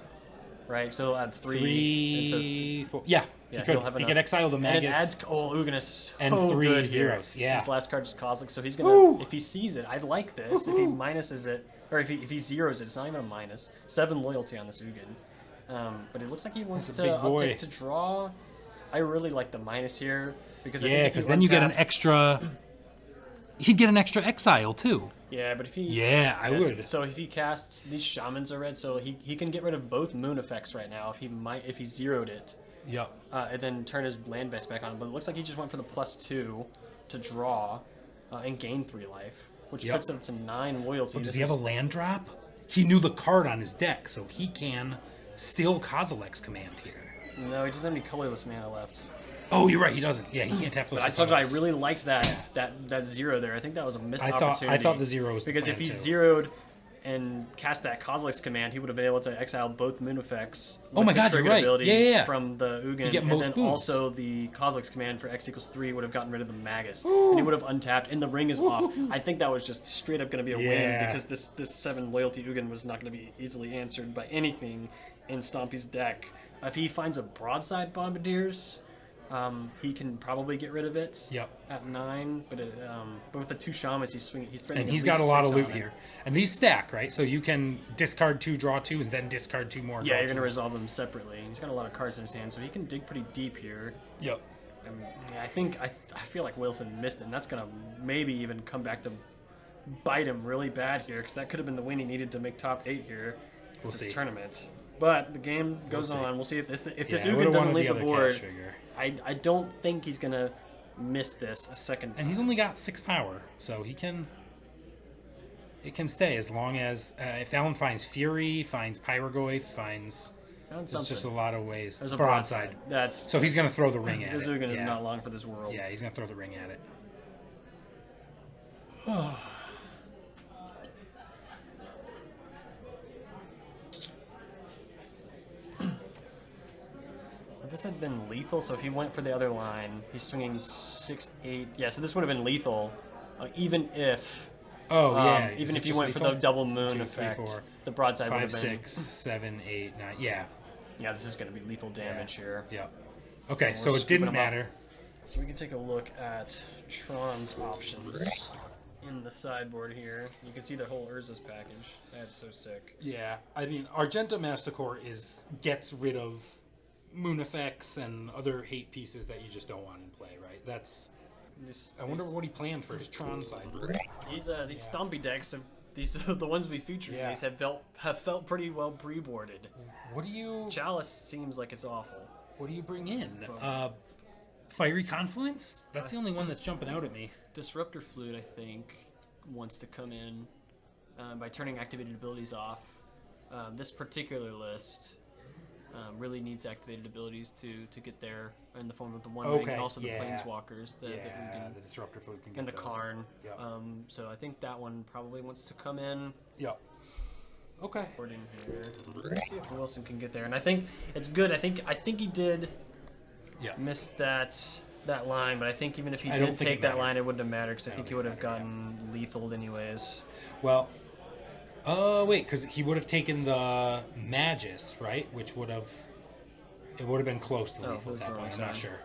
right? So he'll add 3. And so, 4. Yeah, yeah, he he'll could. have He enough. could exile the Magus. And it adds. Oh, Ugin is so And 3 good zeros, here. yeah. His last card is Kozilek, so he's gonna. Woo! If he sees it, I like this. If he minuses it, or if he zeros it, it's not even a minus. 7 loyalty on this Ugin. But it looks like he wants That's a to big boy. uptick to draw. I really like the minus here because I Yeah, think if because then you get an untap- extra. He'd get an extra exile too. Yeah, but if he Yeah, I would. So if he casts these shamans are red, so he can get rid of both moon effects right now if he zeroed it, Yep. and then turn his land base back on. But it looks like he just went for the +2 to draw and gain 3 life, which Yep. puts him to 9 loyalty. Does This he have a is- land drop? He knew the card on his deck, so he can still Kozilek's command here. No, he doesn't have any colorless mana left. Oh, you're right. He doesn't. Yeah, he can't tap those. But I told you I really liked that 0 there. I think that was a missed opportunity. I thought the 0 was the because plan, if he too. zeroed and cast that Kozilek's command, he would have been able to exile both moon effects. Oh with my the God, you're triggered right. ability Yeah. From the Ugin, get and both then boosts. also the Kozilek's command for X = 3 would have gotten rid of the Magus, and he would have untapped, and the ring is off. I think that was just straight up going to be a win Yeah. because this 7 loyalty Ugin was not going to be easily answered by anything in Stompy's deck. If he finds a broadside Bombardiers, he can probably get rid of it. Yep. At 9, but with the 2 shamans, he's spending. And at he's least got a lot 6 of loot on it. here. And these stack, right? So you can discard 2, draw 2, and then discard 2 more. Yeah, draw you're gonna 2. resolve them separately. He's got a lot of cards in his hand, so he can dig pretty deep here. Yep. I think I feel like Wilson missed it, and that's gonna maybe even come back to bite him really bad here, because that could have been the win he needed to make top 8 here. We'll this see. tournament. But the game goes see. on. We'll see if this Yeah, Ugin I would've doesn't wanted leave the other board. cast trigger. I don't think he's gonna miss this a second time. And he's only got 6 power, so he can. It can stay as long as if Alan finds Fury, finds Pyrogoyf, finds. Found There's just a something. lot of ways. There's a broadside. That's So he's gonna throw the ring at this it. Ugin is Yeah. not long for this world. Yeah, he's gonna throw the ring at it. If this had been lethal, so if he went for the other line, he's swinging 6, 8. Yeah, so this would have been lethal, even if. Oh yeah. Even Is if it you just went for lethal? the double moon 2, 3, effect, 4, the broadside would 5, have been. 6, 7, 8, 9. Yeah. Yeah, this is going to be lethal damage here. Yeah. Okay, We're so it scooping didn't them up. matter. So we can take a look at Tron's options in the sideboard here. You can see the whole Urza's package. That's so sick. Yeah, I mean, Argenta Masticore gets rid of moon effects and other hate pieces that you just don't want in play, right? I wonder what he planned for his Tron sideboard. These Stompy decks, the ones we featured, Yeah. these have felt pretty well pre-boarded. What do you Chalice seems like it's awful. What do you bring in? Fiery Confluence? That's the only one that's jumping out at me. Disruptor Flute, I think, wants to come in by turning activated abilities off. This particular list really needs activated abilities to get there in the form of the One Ring and also the Planeswalkers that the Disruptor Flute can get and the those. Karn. Yep. So I think that one probably wants to come in. Yep. Okay. In here. Let's see if Wilson can get there. And I think it's good. I think he did miss that line, but I think even if he did take that line, it wouldn't have mattered because I think he would have gotten lethaled anyways. Well, wait, because he would have taken the Magus, right? Which would have been close to lethal at that point. I'm not sure.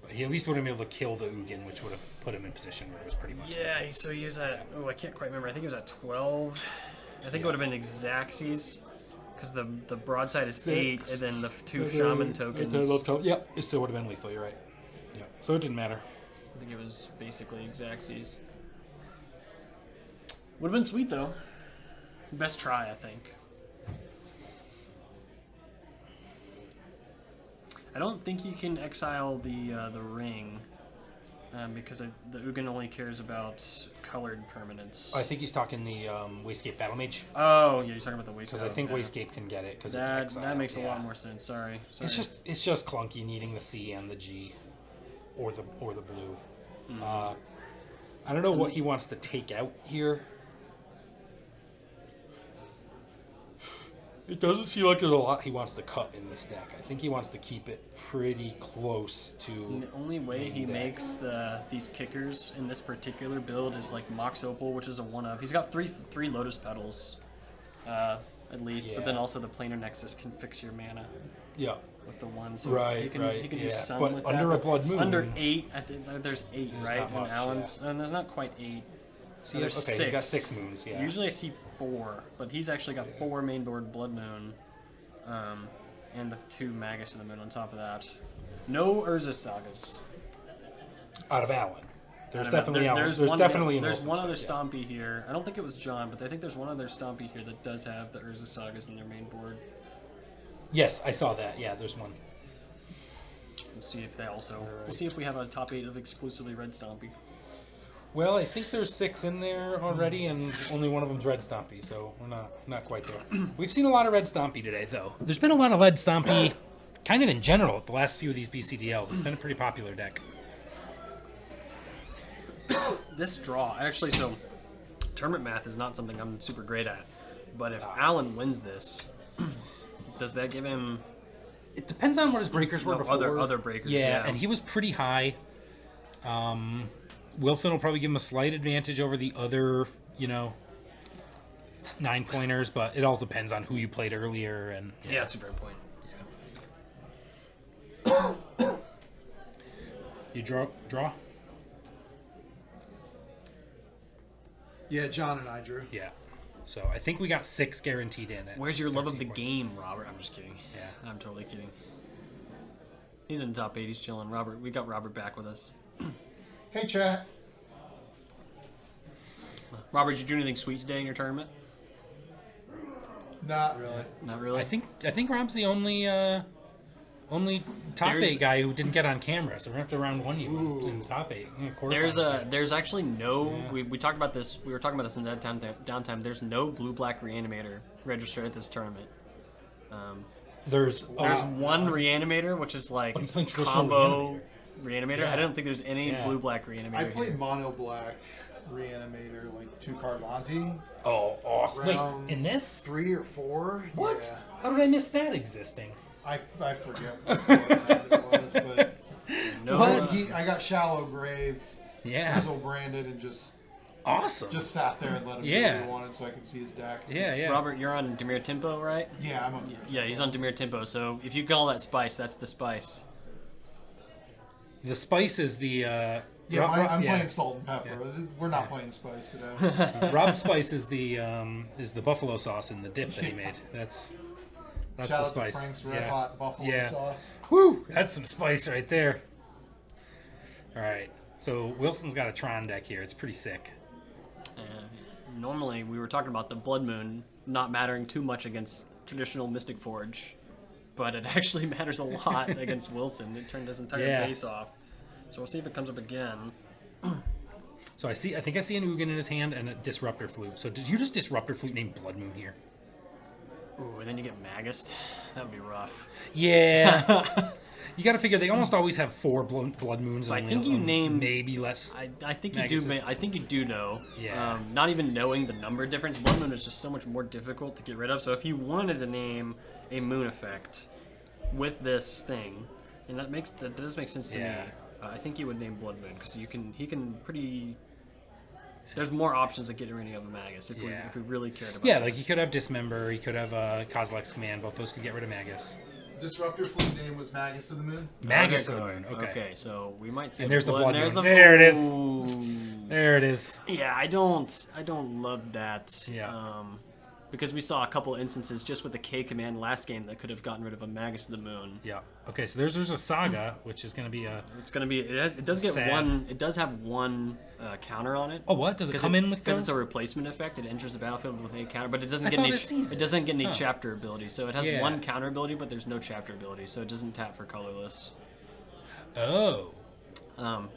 But he at least would have been able to kill the Ugin, which would have put him in position where it was pretty much. Yeah, so he was at. Oh, I can't quite remember. I think he was at 12. I think it would have been Xaxes. Because the broadside is 8, and then the 2 shaman tokens. Yep, it still would have been lethal, you're right. Yeah, so it didn't matter. I think it was basically Xaxes. Would have been sweet, though. Best try, I think. I don't think you can exile the ring, because the Ugin only cares about colored permanents. I think he's talking the Wayscape Battle Mage. Oh, yeah, you're talking about the Wayscape. Because I think Wayscape can get it because it's that exile. that makes a lot more sense. Sorry. It's just clunky needing the C and the G, or the blue. Mm-hmm. I don't know what he wants to take out here. It doesn't seem like there's a lot he wants to cut in this deck. I think he wants to keep it pretty close to. And the only way he makes these kickers in this particular build is like Mox Opal, which is a one of. He's got three Lotus Petals, at least, but then also the Planar Nexus can fix your mana. Yeah. With the one, so right, he can do some but with under that. a Blood Moon. Under 8, I think there's 8, there's right? not much, and Alan's, and there's not quite 8. See, there's okay, 6. he's got 6 moons. Yeah. Usually I see 4, but he's actually got 4 main board Blood Moon, and the 2 Magus in the moon on top of that. No Urza Sagas. Out of Alan. There's I don't know. definitely Alan. There's definitely an there's Wilson one other stuff, Stompy here. I don't think it was John, but I think there's one other Stompy here that does have the Urza Sagas in their main board. Yes, I saw that. Yeah, there's one. We'll see if they also. We'll see if we have a top 8 of exclusively red Stompy. Well, I think there's 6 in there already, and only one of them's Red Stompy, so we're not quite there. We've seen a lot of Red Stompy today, though. There's been a lot of Red Stompy, kind of in general, the last few of these BCDLs. It's been a pretty popular deck. This draw, actually, so tournament math is not something I'm super great at, but if Alan wins this, does that give him? It depends on what his breakers were before. Other breakers, yeah, and he was pretty high. Wilson will probably give him a slight advantage over the other, 9-pointers, but it all depends on who you played earlier. And yeah, that's a fair point. Yeah. You draw? Yeah, John and I drew. Yeah. So I think we got 6 guaranteed in. Where's your love of the 13 points. game, Robert? I'm just kidding. Yeah. I'm totally kidding. He's in the top 8. He's chilling. Robert, we got Robert back with us. Hey, chat. Robert, did you do anything sweet today in your tournament? Not really. Not really. I think Rob's the only top 8 guy who didn't get on camera, so we're gonna have to round 1 you in the top 8. There's actually no. Yeah. We talked about this. We were talking about this in downtime. There's no blue-black Reanimator registered at this tournament. There's one Reanimator, which is like he's playing combo. Reanimator. Yeah. I don't think there's any Yeah. blue-black Reanimator I played here. mono black Reanimator, like 2-card Monty. Oh, awesome. Round Wait, in this? 3 or 4. What? Yeah. How did I miss that existing? I forget what it was, but No, What? I got shallow graved, Yeah. Grizzle branded, and just Awesome. sat there and let him do Yeah. what he wanted so I could see his deck. Yeah, yeah. Robert, you're on Dimir Tempo, right? Yeah, I'm on. Yeah, he's on Dimir Tempo. So if you call that spice, that's the spice. The spice is the. Yeah, I'm yeah. playing salt and pepper. We're not playing spice today. Rob Spice is the buffalo sauce in the dip that he made. That's Shout the out spice. to Frank's Red Yeah. Hot Buffalo Yeah. Sauce. Woo! That's some spice right there. All right. So Wilson's got a Tron deck here. It's pretty sick. Normally, we were talking about the Blood Moon not mattering too much against traditional Mystic Forge, but it actually matters a lot against Wilson. It turned his entire Yeah. base off. So we'll see if it comes up again. So I think I see an Ugin in his hand and a Disruptor Flute. So did you just Disruptor Flute name Blood Moon here? Ooh, and then you get Magist. That would be rough. Yeah. You got to figure they almost always have 4 Blood Moons. I and think you name- maybe less. I think you do. Maguses. I think you do know. Yeah. Not even knowing the number difference, Blood Moon is just so much more difficult to get rid of. So if you wanted to name a Moon effect with this thing, and that does make sense to Yeah. me. I think you would name Blood Moon because he can pretty. There's more options to get rid of a Magus if Yeah. we really cared about. Yeah, it. like he could have Dismember. He could have Kozilek's Command. Both those could get rid of Magus. Disruptor Fleet name was Magus of the Moon. Magus Okay, of the Moon. Okay. Okay, so we might see. And a there's the Blood There's Moon. a There it is. Moon. There it is. Yeah, I don't love that. Yeah. Because we saw a couple instances just with the K command last game that could have gotten rid of a Magus of the Moon. Yeah. Okay, so there's a Saga, which is going to be a... It's gonna be. It does get Sad. one. It does have one counter on it. Oh, what? Does it come in with because the... it's a replacement effect. It enters the battlefield with a counter, but it doesn't I get thought any. it sees It it. doesn't get any Huh. chapter ability. So it has Yeah. one counter ability, but there's no chapter ability. So it doesn't tap for colorless. Oh.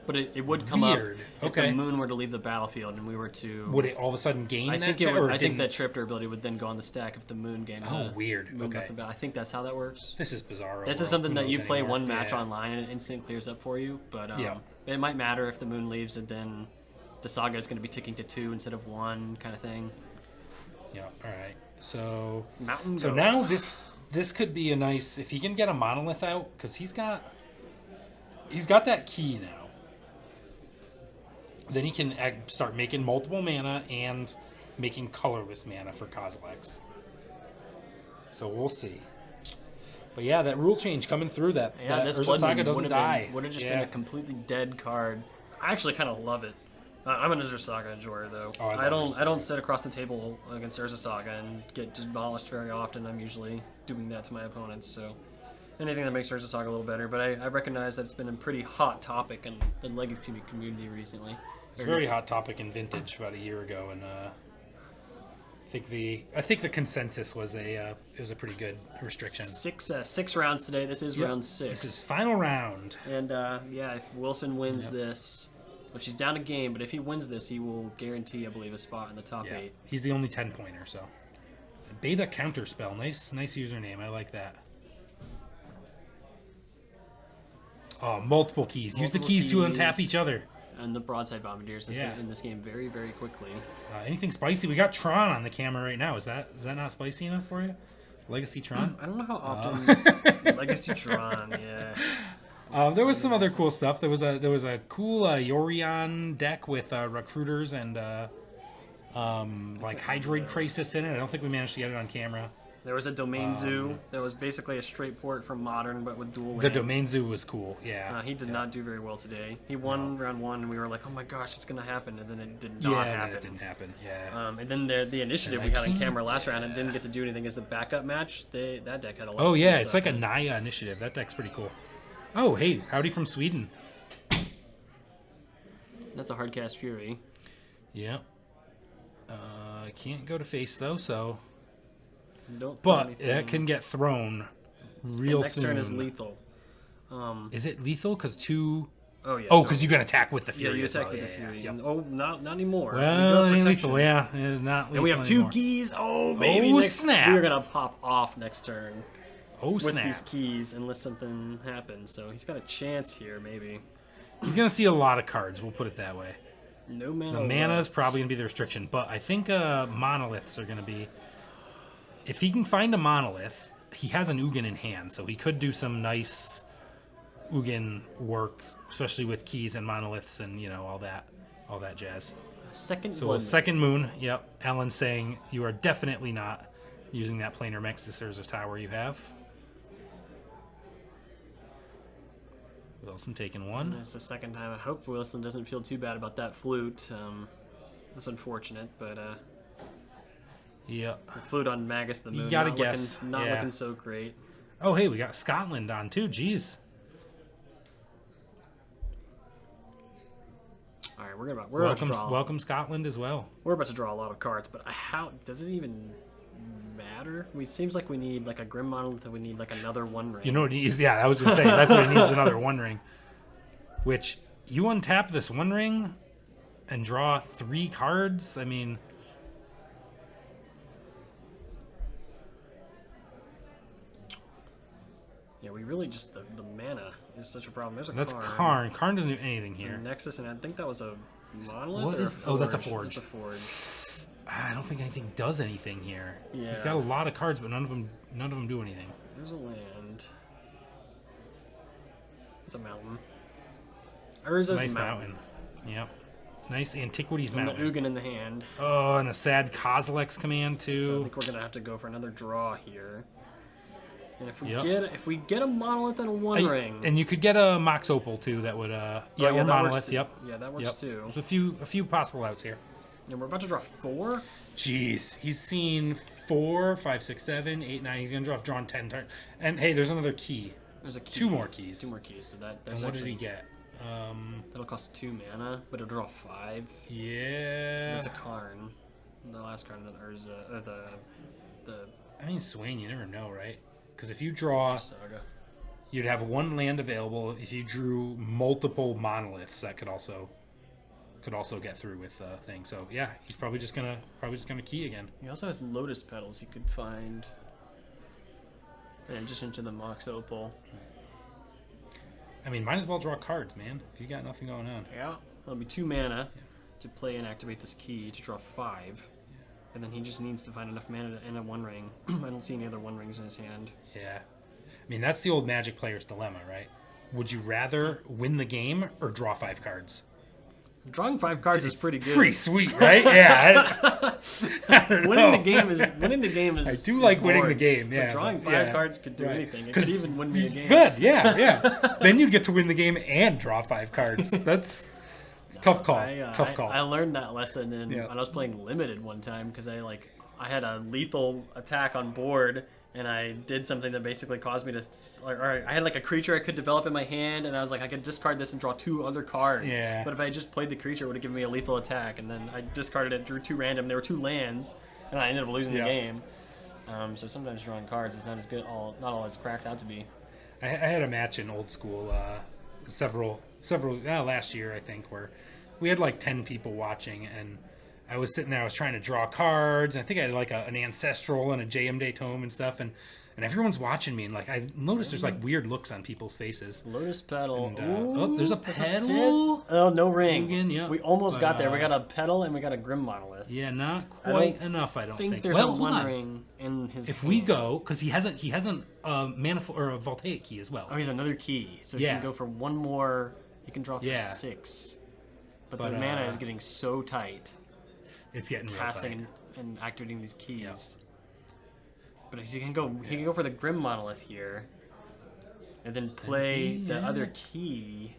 But it would come Weird. up if Okay. the moon were to leave the battlefield and we were to. Would it all of a sudden gain I that think chap, it would. or I think didn't- that chapter ability would then go on the stack if the moon gained. Oh, the, weird. moon left Okay. the battle. I think that's how that works. This is bizarre. This is something that you play one match online and it instant clears up for you. But Yeah. it might matter if the moon leaves and then the saga is going to be ticking to 2 instead of 1 kind of thing. Yeah, all right. So Mountain so Goat. now this could be a nice... If he can get a Monolith out, because he's got that key now. Then he can start making multiple mana and making colorless mana for Kozilek's. So we'll see. But yeah, that rule change coming through that this Urza Blood Saga Moon doesn't die. Would have just Yeah. been a completely dead card. I actually kind of love it. I'm an Urza Saga enjoyer though. Oh, I I love Urza don't sit across the table against Urza Saga and get demolished very often. I'm usually doing that to my opponents. So anything that makes Urza Saga a little better. But I recognize that it's been a pretty hot topic in the Legacy community recently. It's a very hot topic in Vintage about a year ago, and I think the consensus was it was a pretty good restriction. Six rounds today. This is Yep. round 6. This is final round. And if Wilson wins this, which he's down a game, but if he wins this, he will guarantee, I believe, a spot in the top Yeah, 8. he's the only 10-pointer. So, Beta Counterspell, nice username. I like that. Oh, multiple keys. Use the Multiple keys to keys. untap each other. And the Broadside Bombardiers Yeah. in this game very, very quickly. Anything spicy? We got Tron on the camera right now. Is that not spicy enough for you? Legacy Tron. I don't know how often Legacy Tron, yeah. There was some other cool stuff. There was a cool Yorion deck with recruiters and like Hydroid Crisis in it. I don't think we managed to get it on camera. There was a Domain Zoo that was basically a straight port from Modern, but with dual The lands. Domain Zoo was cool. Yeah. He did not do very well today. He won round 1, and we were like, oh my gosh, it's going to happen, and then it did Yeah, not and then happen. it didn't happen. Yeah. And then the initiative And we I had on can't- camera last round and didn't get to do anything as a backup match. That deck had a lot Oh of yeah, cool it's stuff like a in it. Naya initiative. That deck's pretty cool. Oh hey, howdy from Sweden. That's a Hardcast Fury. Yeah. I can't go to face though, so. Don't throw But anything. that can get thrown The real next soon. turn is lethal. Is it lethal? Because two. Oh yeah. Oh, so- because you can attack with the yeah, Fury. you as attack well. with Yeah, the yeah, Fury. yeah. And, oh, not anymore. Well, it We ain't got lethal. protection. Yeah, it's not lethal And we have 2 anymore. keys. Oh baby! Oh, next, snap. We're gonna pop off next turn Oh with snap! these keys unless something happens. So he's got a chance here, maybe. He's going to see a lot of cards, we'll put it that way. No mana. The mana is probably going to be the restriction, but I think monoliths are going to be... If he can find a monolith, he has an Ugin in hand, so he could do some nice Ugin work, especially with keys and monoliths and, you know, all that jazz. Second So one. a second moon, yep. Alan's saying you are definitely not using that planar Mexis tower you have. Wilson taking one. It's the second time. I hope Wilson doesn't feel too bad about that flute. That's unfortunate, but Yeah. the flute on Magus the Moon. You gotta not guess. Looking, not Yeah. looking so great. Oh, hey, we got Scotland on too. Jeez. All right, we're about to draw. Welcome Scotland as well. We're about to draw a lot of cards, but how does it even matter? It seems like we need like a Grim Monolith, and we need like another One Ring. You know what he needs? Yeah, I was gonna say that's what he needs, is another One Ring. Which you untap this One Ring and draw 3 cards. I mean, Yeah, we really just the mana is such a problem. There's a that's Karn. Karn. Karn doesn't do anything here. Nexus, and I think that was a monolith. What or is- a oh, that's a forge. forge. That's a forge. I don't think anything does anything here. Yeah. He's got a lot of cards, but none of them do anything. There's a land. It's a mountain. Urza's Nice mountain. Yep. Nice Antiquities And the mountain. Ugin in the hand. Oh, and a sad Kozilek's command So I too. think we're gonna have to go for another draw here. And if we Yep. get a monolith and a One Ring, And you could get a Mox Opal too. That would or that works monolith. too. Yep. Yeah, that works Yep. too. There's a few possible outs here. And we're about to draw 4. Jeez, he's seen 4, 5, 6, 7, 8, 9. He's gonna drawn 10 turns. And hey, there's another key. There's a key. 2 more keys. 2 more keys. So that And there's what did actually he get? that'll cost 2 mana, but it'll draw 5. Yeah. That's a Karn. The last card of the Urza, the I mean, Swain, you never know, right? Because if you draw, Saga. you'd have 1 land available. If you drew multiple monoliths, that could also get through with things. So yeah, he's probably just gonna key again. He also has Lotus Petals you could find. In addition to the Mox Opal. I mean, might as well draw cards, man. If you got nothing going on. Yeah. That'll be 2 mana to play and activate this key to draw 5. And then he just needs to find enough mana and a One Ring. I don't see any other One Rings in his hand. Yeah. I mean, that's the old Magic player's dilemma, right? Would you rather win the game or draw 5 cards? Drawing 5 cards is pretty good. Pretty sweet, right? Yeah. I don't winning know. the game is. I do like winning the boring, game, yeah. But drawing but- 5 yeah. cards could do Right. anything. It 'Cause could even win me a game. Good, yeah. Then you'd get to win the game and draw 5 cards. It's tough call. Tough call. I learned that lesson when Yeah. I was playing Limited one time because I had a lethal attack on board and I did something that basically caused me to, or I had like a creature I could develop in my hand and I was like I could discard this and draw 2 other cards. Yeah. But if I just played the creature, it would have given me a lethal attack, and then I discarded it, drew 2 random. There were 2 lands, and I ended up losing the Yeah. game. So sometimes drawing cards is not as good, not all it's cracked out to be. I had a match in old school several last year, I think, where we had like 10 people watching, and I was sitting there, I was trying to draw cards, and I think I had like an Ancestral and a JM Day Tome and stuff, and everyone's watching me, and like I noticed there's like weird looks on people's faces. Lotus Petal. And, Ooh, there's a that's petal? fifth. Oh, no ring. Again, yeah. We almost But, got there. We got a Petal and we got a Grim Monolith. Yeah, not I quite don't enough, I don't think. there's Well, a hold One on. Ring in his If hand. we go, because he hasn't Manifold or a Voltaic key as well. Oh, he's another key. So he Yeah. can go for 1 more. He can draw for Yeah. 6. But But, the mana is getting so tight. It's getting real Casting tight. and activating these keys. But he can go for the Grim Monolith here. And then play key, the yeah. other key.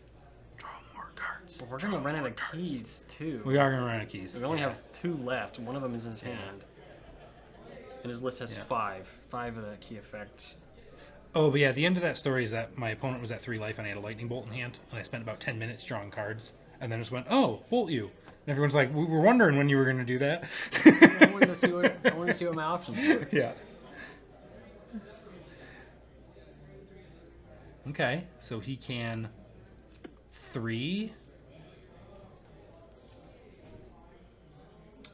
Draw more cards. But we're going to run out of keys, too. We are gonna run out of keys. We only yeah. have 2 left. One of them is in his hand. And his list has Yeah. 5. 5 of the key effect. Oh, but yeah, the end of that story is that my opponent was at 3 life and I had a lightning bolt in hand, and I spent about 10 minutes drawing cards, and then just went, "Oh, bolt you!" And everyone's like, "We were wondering when you were going to do that." I wanted to see what my options were. Yeah. Okay, so he can 3.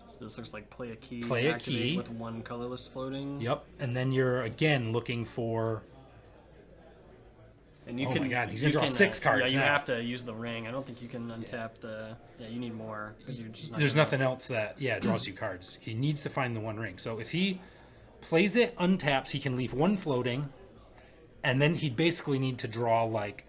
So this looks like play a key. Play a activate key. with 1 colorless floating. Yep, and then you're again looking for. And you Oh can, my God, he's you gonna draw can, 6 cards Yeah, you now. have to use the ring. I don't think you can untap the. Yeah, you need more because you're just. Not There's gonna- nothing else that draws you cards. He needs to find the one ring. So if he plays it, untaps, he can leave one floating, and then he'd basically need to draw like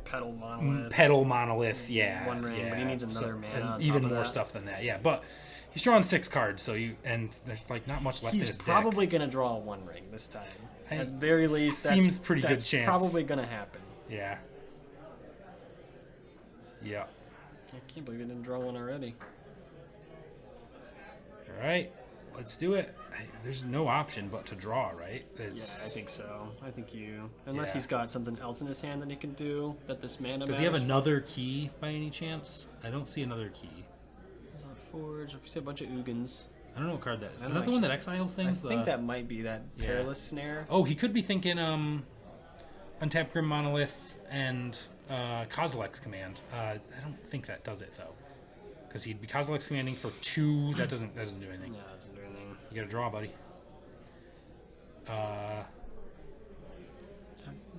Petal monolith. Petal Monolith, yeah. One ring, yeah. but he needs another mana and on even top of more that. stuff than that, yeah. But he's drawing 6 cards, so and there's like not much left He's in his probably deck. gonna draw one ring this time. I- At very least, seems pretty good that's chance. Probably gonna happen. Yeah. Yeah. I can't believe he didn't draw one already. All right, let's do it. There's no option but to draw, right? Yeah, I think so. I think unless Yeah. he's got something else in his hand that he can do that this mana. Does he have matters. another key by any chance? I don't see another key. He's on Forge. You see a bunch of Ugins. I don't know what card that is. I Is don't that the one that actually- exiles I things? think that might be that Yeah. Perilous Snare. Oh, he could be thinking untap Grim Monolith and Kozilek's Command. I don't think that does it though, because he'd be Kozilek's commanding for 2. That doesn't do anything. No, it doesn't do anything. You gotta draw, buddy.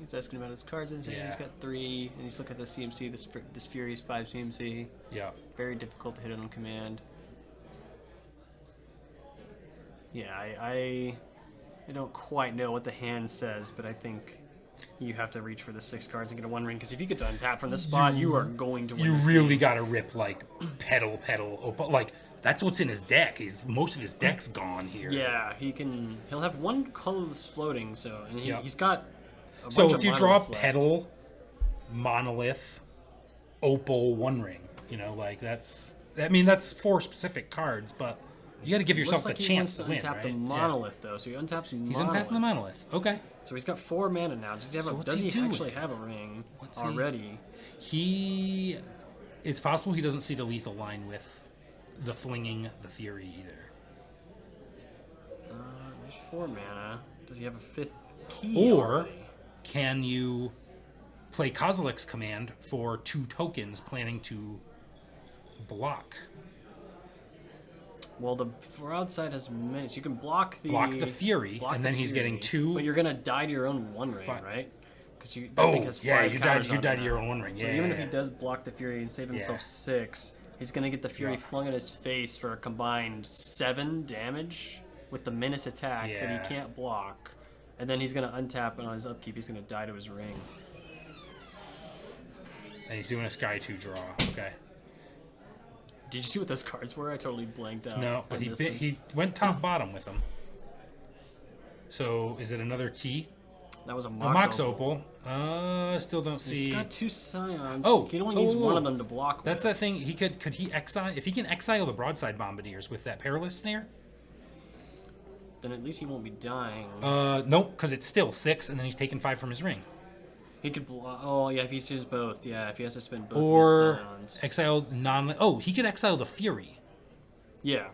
He's asking about his cards in his hand. Yeah. He's got 3, and he's looking at the CMC. This Fury's 5 CMC. Yeah. Very difficult to hit on command. Yeah, I don't quite know what the hand says, but I think you have to reach for the 6 cards and get a 1 ring. Because if you get to untap from this spot, you are going to win. You this really game. gotta rip like pedal, but like that's what's in his deck. Most of his deck's gone here. Yeah, he'll have 1 colorless floating. So and Yep. he's got. A So bunch if of you draw monoliths left. pedal, monolith, opal, 1 ring, like that's 4 specific cards, but you got to give yourself Looks like the he chance wants to to win, untap right? the monolith though, so he untaps monolith. He's untapping the monolith. Okay. So he's got 4 mana now. Does he have? So what's Does he he doing? actually have a ring What's he- already? It's possible he doesn't see the lethal line with the flinging the fury either. There's 4 mana. Does he have a 5th key? Or already? can you play Kozilek's command for 2 tokens, planning to block? Well, the broadside has many, so you can block the Fury, block and the then he's getting Fury, 2. But you're gonna die to your own 1 ring, Fi- right? Because you. Oh, thing has yeah, 5 you counters died on to it your now. own 1 ring. So Yeah, even yeah, if he yeah. does block the Fury and save himself Yeah. 6, he's gonna get the Fury Yeah. flung at his face for a combined 7 damage with the menace attack that Yeah. he can't block, and then he's gonna untap, and on his upkeep he's gonna die to his ring. And he's doing a Sky 2 draw. Okay. Did you see what those cards were? I totally blanked out. No, but I missed them. he went top bottom with them. So is it another key? That was a A Mox, Mox Opal. Opal. Still don't He's see. got 2 Scions. Oh, he only oh, needs oh, one oh. of them to block. That's with. that thing. Could he exile if he can exile the broadside bombardiers with that perilous snare? Then at least he won't be dying. Nope, because it's still 6, and then he's taking 5 from his ring. He could block. Oh yeah, if he uses both. Yeah, if he has to spend both. Or of his Scions. exile non. Oh, he could exile the Fury, Yeah.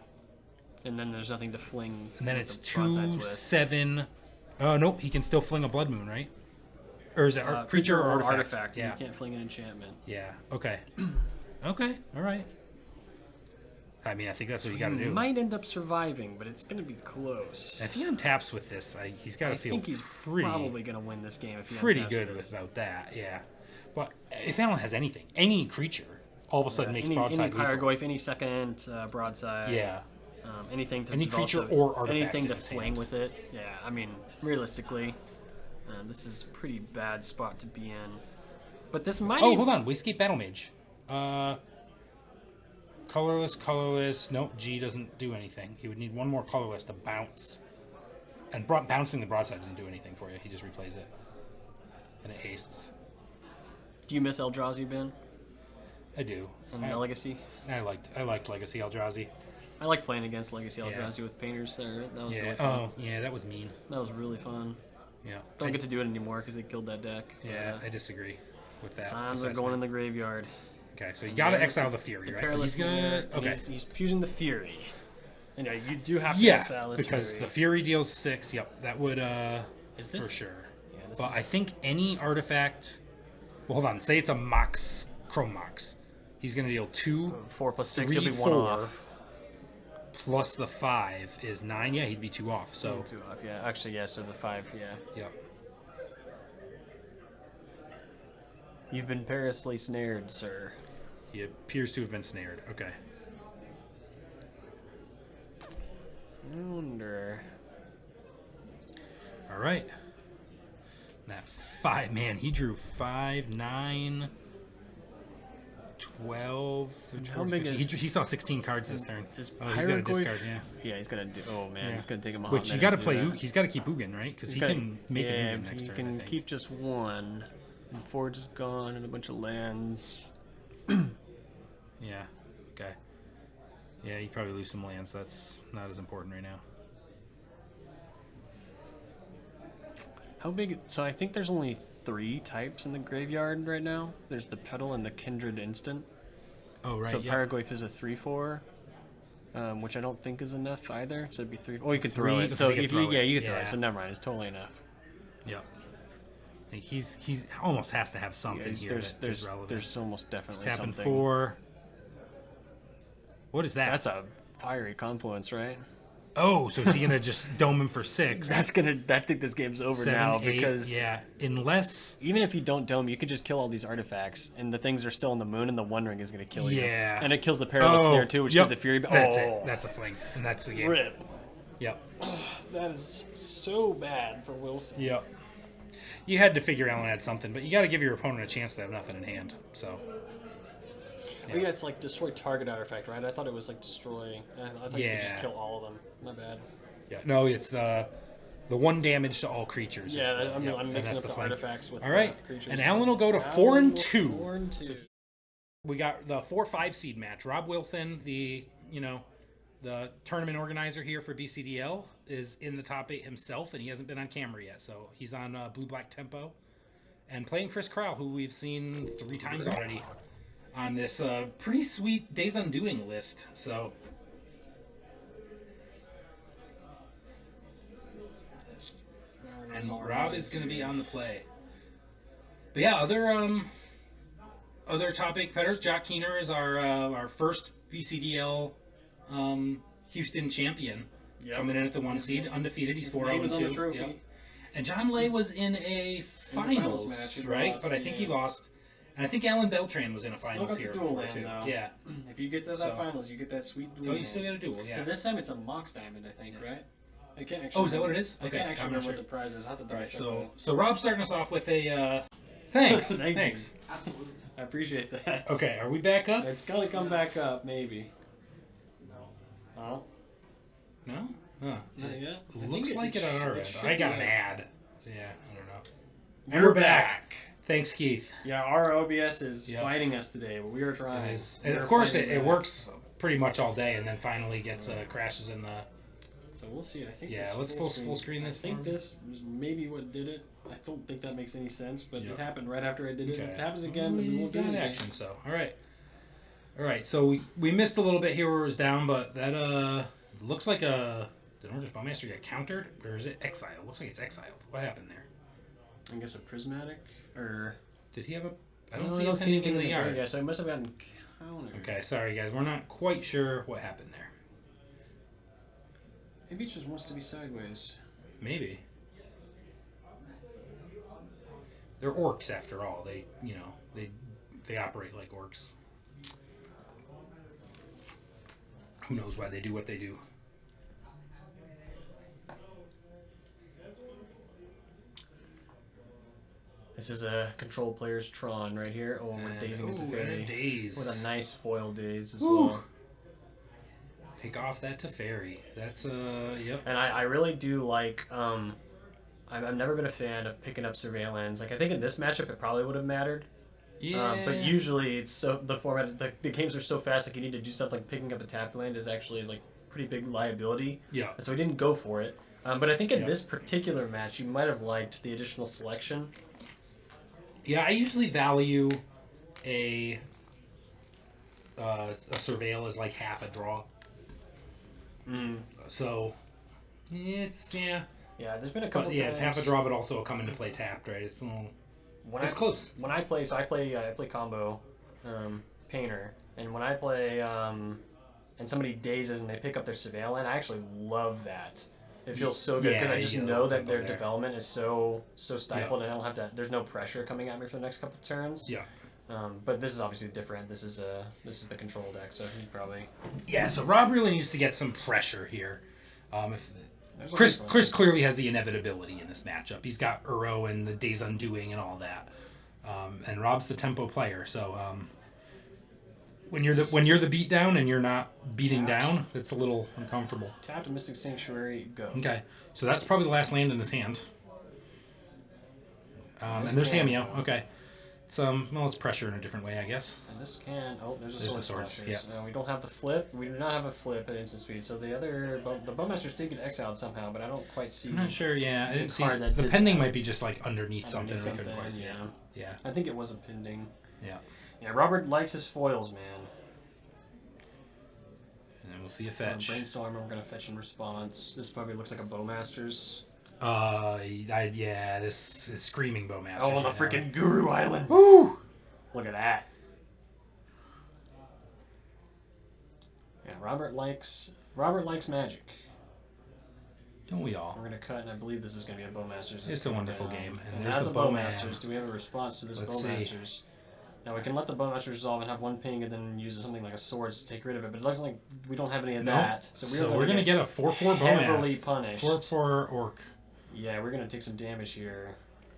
And then there's nothing to fling. and then with it's the broadsides 2, with. 7. Oh nope, he can still fling a Blood Moon, right? Or is it creature or artifact? Yeah. Yeah. You can't fling an enchantment. Yeah. Okay. Okay. All right. I mean, I think that's what you got to He do. might end up surviving, but it's gonna be close. If he untaps with this, he's got I to feel think he's pretty, probably gonna win this game if he pretty untaps good this. without that. Yeah. But if anyone has anything, any creature, all of a sudden makes any broadside lethal. Pyrogoyf, any second broadside. Yeah. Anything to Any develop creature the- or artifact anything in to his fling hand. with it. Yeah, I mean, realistically, this is a pretty bad spot to be in. But this might. Oh, hold on. Wastecape Battle Mage. Colorless. Nope. G doesn't do anything. He would need 1 more colorless to bounce. And bouncing the broadside doesn't do anything for you. He just replays it. And it hastes. Do you miss Eldrazi, Ben? I do. And Legacy? I liked Legacy Eldrazi. I like playing against Legacy Yeah. Eldrazi with painters there. That was Yeah. really fun. Oh, yeah. That was mean. That was really fun. Yeah. Don't get to do it anymore because they killed that deck. Yeah, I disagree with that. Signs are assessment. going in the graveyard. Okay, so you gotta exile the Fury, The right? Perilous He's gonna. Snare, and Okay. He's using the Fury. And yeah, you do have to Yeah, exile this because Fury. the Fury deals 6. Yep, that would Is this for sure. Yeah, this But is, I think any artifact. Well, hold on. Say it's a Mox, Chrome Mox. He's gonna deal 2, 4 plus 6, 3, he'll be 1 4, off. plus the 5 is 9. Yeah, he'd be 2 off. So 2 off, yeah. Actually, yeah, so the 5, yeah. yep. You've been perilously snared, sir. He appears to have been snared. Okay. I wonder. All right. That 5, man, he drew 5, 9, 12. How big is he saw 16 cards this turn. Is Oh, he's got a Pyrogoyf- discard, yeah. Yeah, he's gonna do. Oh man, Yeah. it's gonna take him a hot Which you minute got to do play. that. He's got to keep Ugin, right? Because he can make an Ugin next he turn. I can think. keep just one. And Forge is gone, and a bunch of lands. Yeah. Okay. Yeah, you probably lose some lands. That's not as important right now. How big? So I think there's only 3 types in the graveyard right now. There's the Petal and the Kindred Instant. Oh, right. So yeah. Pyrogoyf is a 3/4, which I don't think is enough either. So it'd be 3. Oh, you could 3, throw it. because So you could if you, throw it. yeah, you could throw Yeah. it. So never mind. It's totally enough. Yeah. I think he's almost has to have something here that is relevant. There's almost definitely Tapping something. 4. What is that? That's a fiery confluence, right? Oh, so is he gonna just dome him for 6? I think this game's over 7, now 8, because yeah, unless even if you don't dome, you could just kill all these artifacts, and the things are still on the moon, and the One Ring is going to kill you. Yeah. And it kills the Perilous Snare too, which gives the Fury. That's oh, it. That's a fling, and that's the game. rip. Yep. That is so bad for Wilson. Yep. You had to figure Allen had something, but you got to give your opponent a chance to have nothing in hand. So. Oh yeah, it's like destroy target artifact, right? I thought it was like destroy. I thought you could just Yeah. kill all of them. My bad. Yeah. No, it's the 1 damage to all creatures. Yeah, is the, I'm yep, and mixing that's up the fling. artifacts with All right, creatures. and Allen will go to 4 and 2. 4 and 2. So we got the 4-5 seed match. Rob Wilson, the tournament organizer here for BCDL, is in the top 8 himself, and he hasn't been on camera yet. So he's on blue-black tempo, and playing Chris Crowell, who we've seen 3 times already on this pretty sweet Days Undoing list. So. And Rob is going to be on the play. But yeah, other top 8 competitors. Jock Keener is our first BCDL Houston champion. Yep. Coming in at the 1 seed, undefeated. He's 4 name was on the 2. trophy. Yep. And John Lay was in a finals match, he right? lost, But I think he yeah. lost. And I think Alan Beltran was in a Still finals got the here dual before land, too. though. Yeah. If you get to that So- finals, you get that sweet dual Oh, you land. still got a duel. Yeah. So this time it's a Mox Diamond, I think, right? I can't actually. Oh, is that what remember- it is? I Okay, can't actually I'm not remember what sure. the prize is. I have to All double right. check So Rob's starting us off with a. Thanks. Thank you. Thanks. Absolutely. I appreciate that. Okay, are we back up? It's gonna come back up, maybe. No. No? Huh. Not yet. I think Looks like it on our end. should I got be an up. ad. Yeah, I don't know. And we're back. Thanks, Keith. Yeah, our OBS is Yep. fighting us today, but we are trying. It is. We And are of course, fighting it back. works pretty much all day, and then finally gets crashes in the. So we'll see. I think. Yeah, this let's full screen this I think for me. this was maybe what did it. I don't think that makes any sense, but Yep. it happened right after I did it. Okay. If it happens again, then we won't do got it again. action. So, all right. So we missed a little bit here where it was down, but that looks like the Northern Spellmaster got countered, or is it exiled? Looks like it's exiled. What happened there? I guess a prismatic or. Did he have a? I No, don't see anything in the yard. Yeah, so I must have gotten counter. Okay, sorry guys, we're not quite sure what happened there. Maybe it just wants to be sideways. Maybe. They're orcs after all. They operate like orcs. Who knows why they do what they do? This is a control player's Tron right here. Oh, we're dazing into Fairy. Daze. With a nice foil daze as Ooh. well. Pick off that Teferi. That's yep. And I really do like I've never been a fan of picking up surveillance. Like I think in this matchup it probably would have mattered. Yeah. But usually it's the format the games are so fast like you need to do something like picking up a tap land is actually like pretty big liability. Yeah. So we didn't go for it. But I think in Yep. this particular match you might have liked the additional selection. Yeah, I usually value a surveil as like half a draw. So it's Yeah, there's been a couple but yeah, times. it's half a draw, but also a come into play tapped, right? It's a little. It's close. When I play, I play combo, painter, and when I play, and somebody dazes and they pick up their surveillance, I actually love that It feels so good because Yeah, I just you get a know little that tempo their there. development is so stifled, and I don't have to. There's no pressure coming at me for the next couple turns. Yeah. But this is obviously different. This is the control deck, so he probably. Yeah, so Rob really needs to get some pressure here. If There's a Chris big one. Chris clearly has the inevitability in this matchup. He's got Uro and the Days Undoing and all that. And Rob's the tempo player, so when you're the beatdown and you're not beating down, it's a little uncomfortable. Tap to Mystic Sanctuary, go. Okay, so that's probably the last land in his hand. And there's Cameo. Okay, well, it's pressure in a different way, I guess. And this can. Oh, there's There's a the sword swords, slashers. We don't have the flip. We do not have a flip at instant speed. So the other, the Bowmasters did get exiled somehow, but I don't quite see. I'm not sure. Yeah, I didn't see. card that The did pending that. might be just like underneath something. We couldn't quite see. yeah. Yeah. I think it was a pending. Yeah. Yeah, Robert likes his foils, man. And then we'll see a fetch. Brainstorm, I'm gonna fetch in response. This probably looks like a Bowmasters. Yeah, this is screaming Bowmaster. Oh, on the freaking Guru Island. Woo! Look at that. Yeah, Robert likes magic. Don't we all? We're gonna cut, and I believe this is gonna be a Bowmasters. It's a wonderful game. And And there's as the a Bowman. Bowmasters, do we have a response to this Let's see. Bowmasters? Now we can let the Bowmasters resolve and have one ping, and then use something like a sword to take rid of it. But it looks like we don't have any of No. that, So we're gonna get a 4/4 heavily Bowmaster. punished. 4/4 Orc. Yeah, we're gonna take some damage here,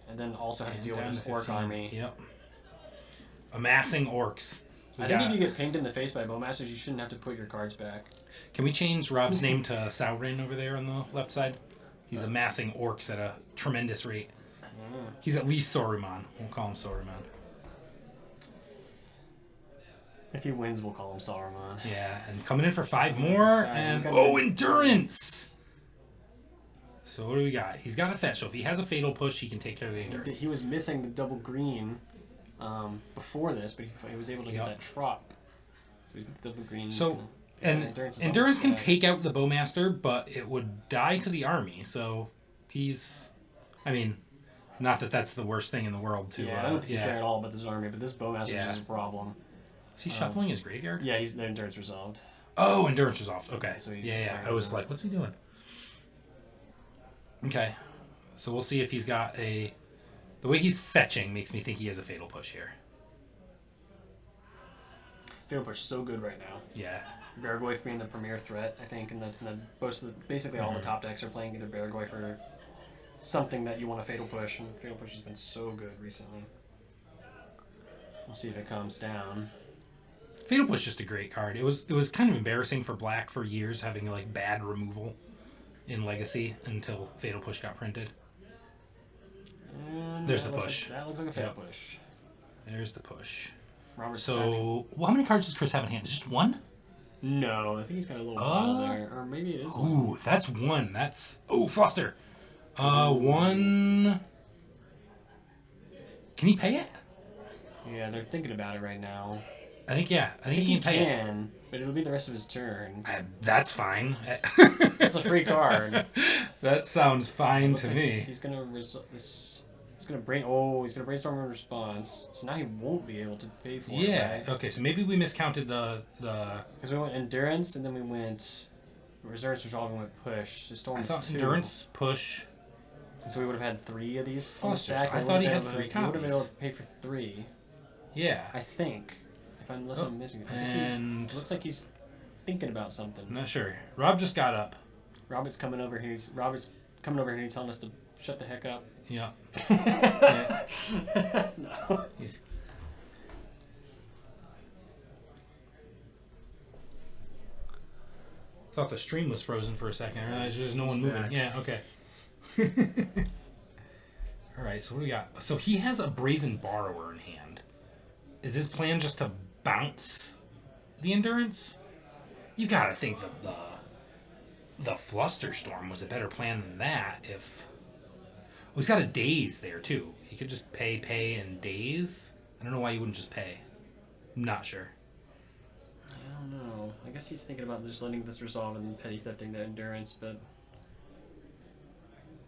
and then also have to And deal with down this to Orc 15. army. Yep. Amassing Orcs. I think if you get pinged in the face by Bowmasters, you shouldn't have to put your cards back. Can we change Rob's name to Sauron over there on the left side? He's amassing Orcs at a tremendous rate. He's at least Saruman. We'll call him Saruman. If he wins, we'll call him Saruman. Yeah, and coming in for 5 Coming in more, for 5. and We've got endurance! So what do we got? He's got a fetch, so if he has a fatal push, he can take care of the endurance. He was missing the double green before this, but he was able to get that trop. So he's got the double green. So, and Endurance is endurance can almost take out the Bowmaster, but it would die to the army, so I mean, not that that's the worst thing in the world to... Yeah, I don't think you care at all about this army, but this Bowmaster is a problem. Is he shuffling his graveyard? Yeah, the endurance resolved. Oh, endurance resolved. Okay. So I was like, what's he doing? Okay. So we'll see if he's got a... The way he's fetching makes me think he has a fatal push here. Fatal push so good right now. Yeah. Beargoyf being the premier threat, I think, and basically all the top decks are playing either Beargoyf or something that you want to fatal push, and fatal push has been so good recently. We'll see if it calms down. Fatal push is just a great card. It was kind of embarrassing for Black for years having like bad removal in Legacy until Fatal Push got printed. And There's the that looks push. that looks like a fatal Yep. push. There's the push. Robert's So, well, how many cards does Chris have in hand? Just one? no, I think he's got a little pile there, or maybe it is. one. Ooh, that's one. That's Fluster. One. Can he pay it? Yeah, they're thinking about it right now. I think he He can pay it. can, but it'll be the rest of his turn. That's fine. It's a free card. That sounds fine Looks to like me. He's gonna he's gonna brainstorm in response. So now he won't be able to pay for it. Yeah. Right? Okay. So maybe we miscounted the. Because we went endurance and then we went reserves, which all we went push. So storm I was thought 2. endurance push. And so we would have had 3 of these on the Flusters. stack. I and thought he we had would've 3 been able to- We would have been able copies. to pay for 3. Yeah. I think. Unless I'm missing it. I think And it looks like he's thinking about something. I'm not sure. Rob just got up. Robert's coming over here. He's telling us to shut the heck up. Yeah. No. He's. Thought the stream was frozen for a second. I realized there's no one moving. back. Yeah. Okay. All right. So what do we got? So he has a Brazen Borrower in hand. Is his plan just to bounce the endurance? You gotta think that the Flusterstorm was a better plan than that. If he's got a daze there too, he could just pay and daze. I don't know why you wouldn't just pay. I'm not sure. I don't know. I guess he's thinking about just letting this resolve and then petty thefting the endurance, but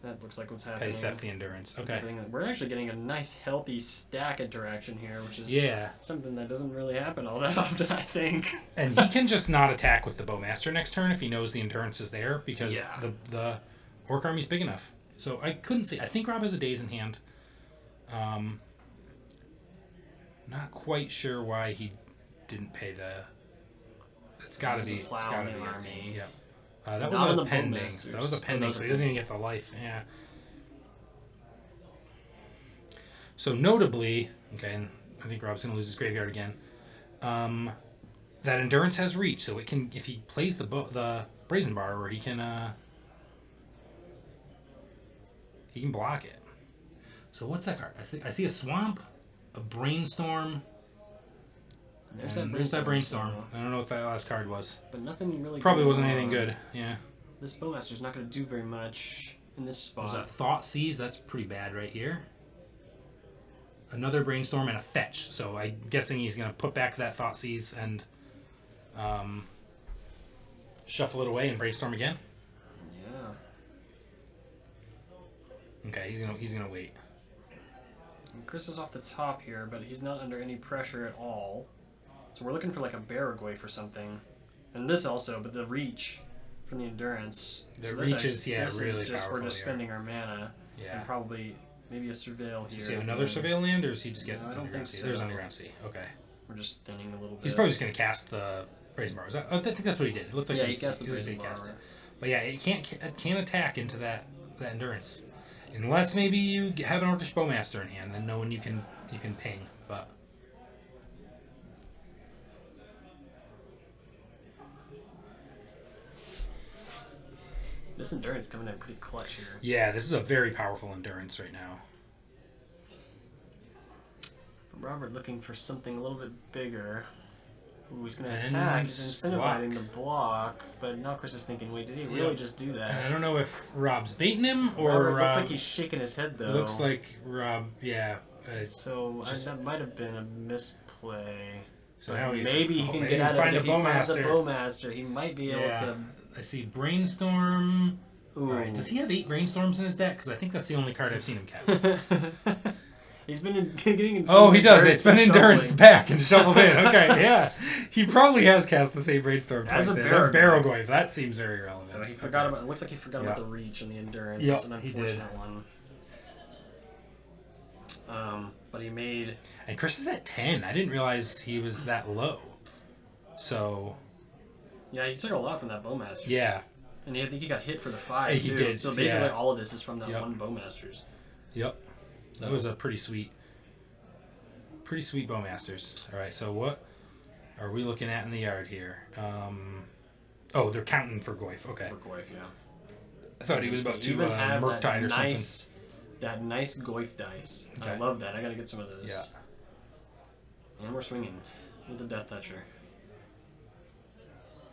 that looks like what's happening. Petty theft the endurance. Okay. We're actually getting a nice, healthy stack interaction here, which is something that doesn't really happen all that often, I think. And he can just not attack with the Bowmaster next turn if he knows the endurance is there, because the Orc army's big enough. So I couldn't see. I think Rob has a Daze in hand. Not quite sure why he didn't pay the. It's got to be. It's got to be. Army. Yeah. That was Not a the pending. Bowmasters. That was a pending, so he doesn't even get the life. Yeah. So notably, okay, and I think Rob's gonna lose his graveyard again. That endurance has reach, so it can, if he plays the brazen borrower, he can block it. So what's that card? I see a swamp, a brainstorm. There's that brainstorm. I don't know what that last card was. But nothing really. Probably wasn't anything good. Yeah. This Bowmaster's not going to do very much in this spot. There's a Thought Seize. That's pretty bad right here. Another brainstorm and a fetch. So I'm guessing he's going to put back that Thought Seize and shuffle it away and brainstorm again. Yeah. Okay, he's gonna wait. And Chris is off the top here, but he's not under any pressure at all. So we're looking for like a Baragoi for something, and this also, but the reach from the endurance. The so reach is this really is just, powerful. We're just here. spending our mana, Yeah. and probably maybe a surveil here. Does he have another surveil land, or is he just No, getting I don't underground think sea? There's so. underground sea. Okay. We're just thinning a little bit. He's probably just gonna cast the brazen borrower. I think that's what he did. It looked like he cast the did brazen cast borrower. it. But yeah, it can't attack into that endurance, unless maybe you have an Orcish Bowmaster in hand, then knowing you can ping. But This endurance coming in pretty clutch here. yeah, this is a very powerful endurance right now. Robert looking for something a little bit bigger. Ooh, he's going to And attack. He's incentivizing block. the block, but now Chris is thinking, wait, did he really Yep. just do And I that? don't know if Rob's baiting him or Robert looks like he's shaking his head, though. looks like Rob. Yeah. So just- that might have been a misplay. So But now he's maybe he can maybe get out of find it a if he finds a Bowmaster. Bowmaster. He might be able Yeah. to... I see Brainstorm. Ooh. All right. Does he have 8 Brainstorms in his deck? Because I think that's the only card I've seen him cast. He's been getting... Oh, he does. endurance It's been and endurance shuffling. back and shuffled in. Okay, yeah. He probably has cast the same Brainstorm As twice. a There. Baragoi. Baragoi. That seems very relevant. So he forgot about... It looks like he forgot about Yeah. the reach and the endurance. Yep, It's an he did. unfortunate one. But he made... And Chris is at 10. I didn't realize he was that low. So, Yeah, he took a lot from that Bowmaster. yeah. And I think he got hit for the 5, He too. did, So basically yeah. all of this is from that Yep. one Bowmasters. Yep. That was a pretty sweet Bowmasters. All right, so what are we looking at in the yard here? Oh, they're counting for Goyf. Okay. For Goyf, yeah. I thought he was about to Even have that Murktide or something. nice, that nice Goyf dice. I Okay. love that. I gotta get some of those. Yeah. And we're swinging with the Death Toucher.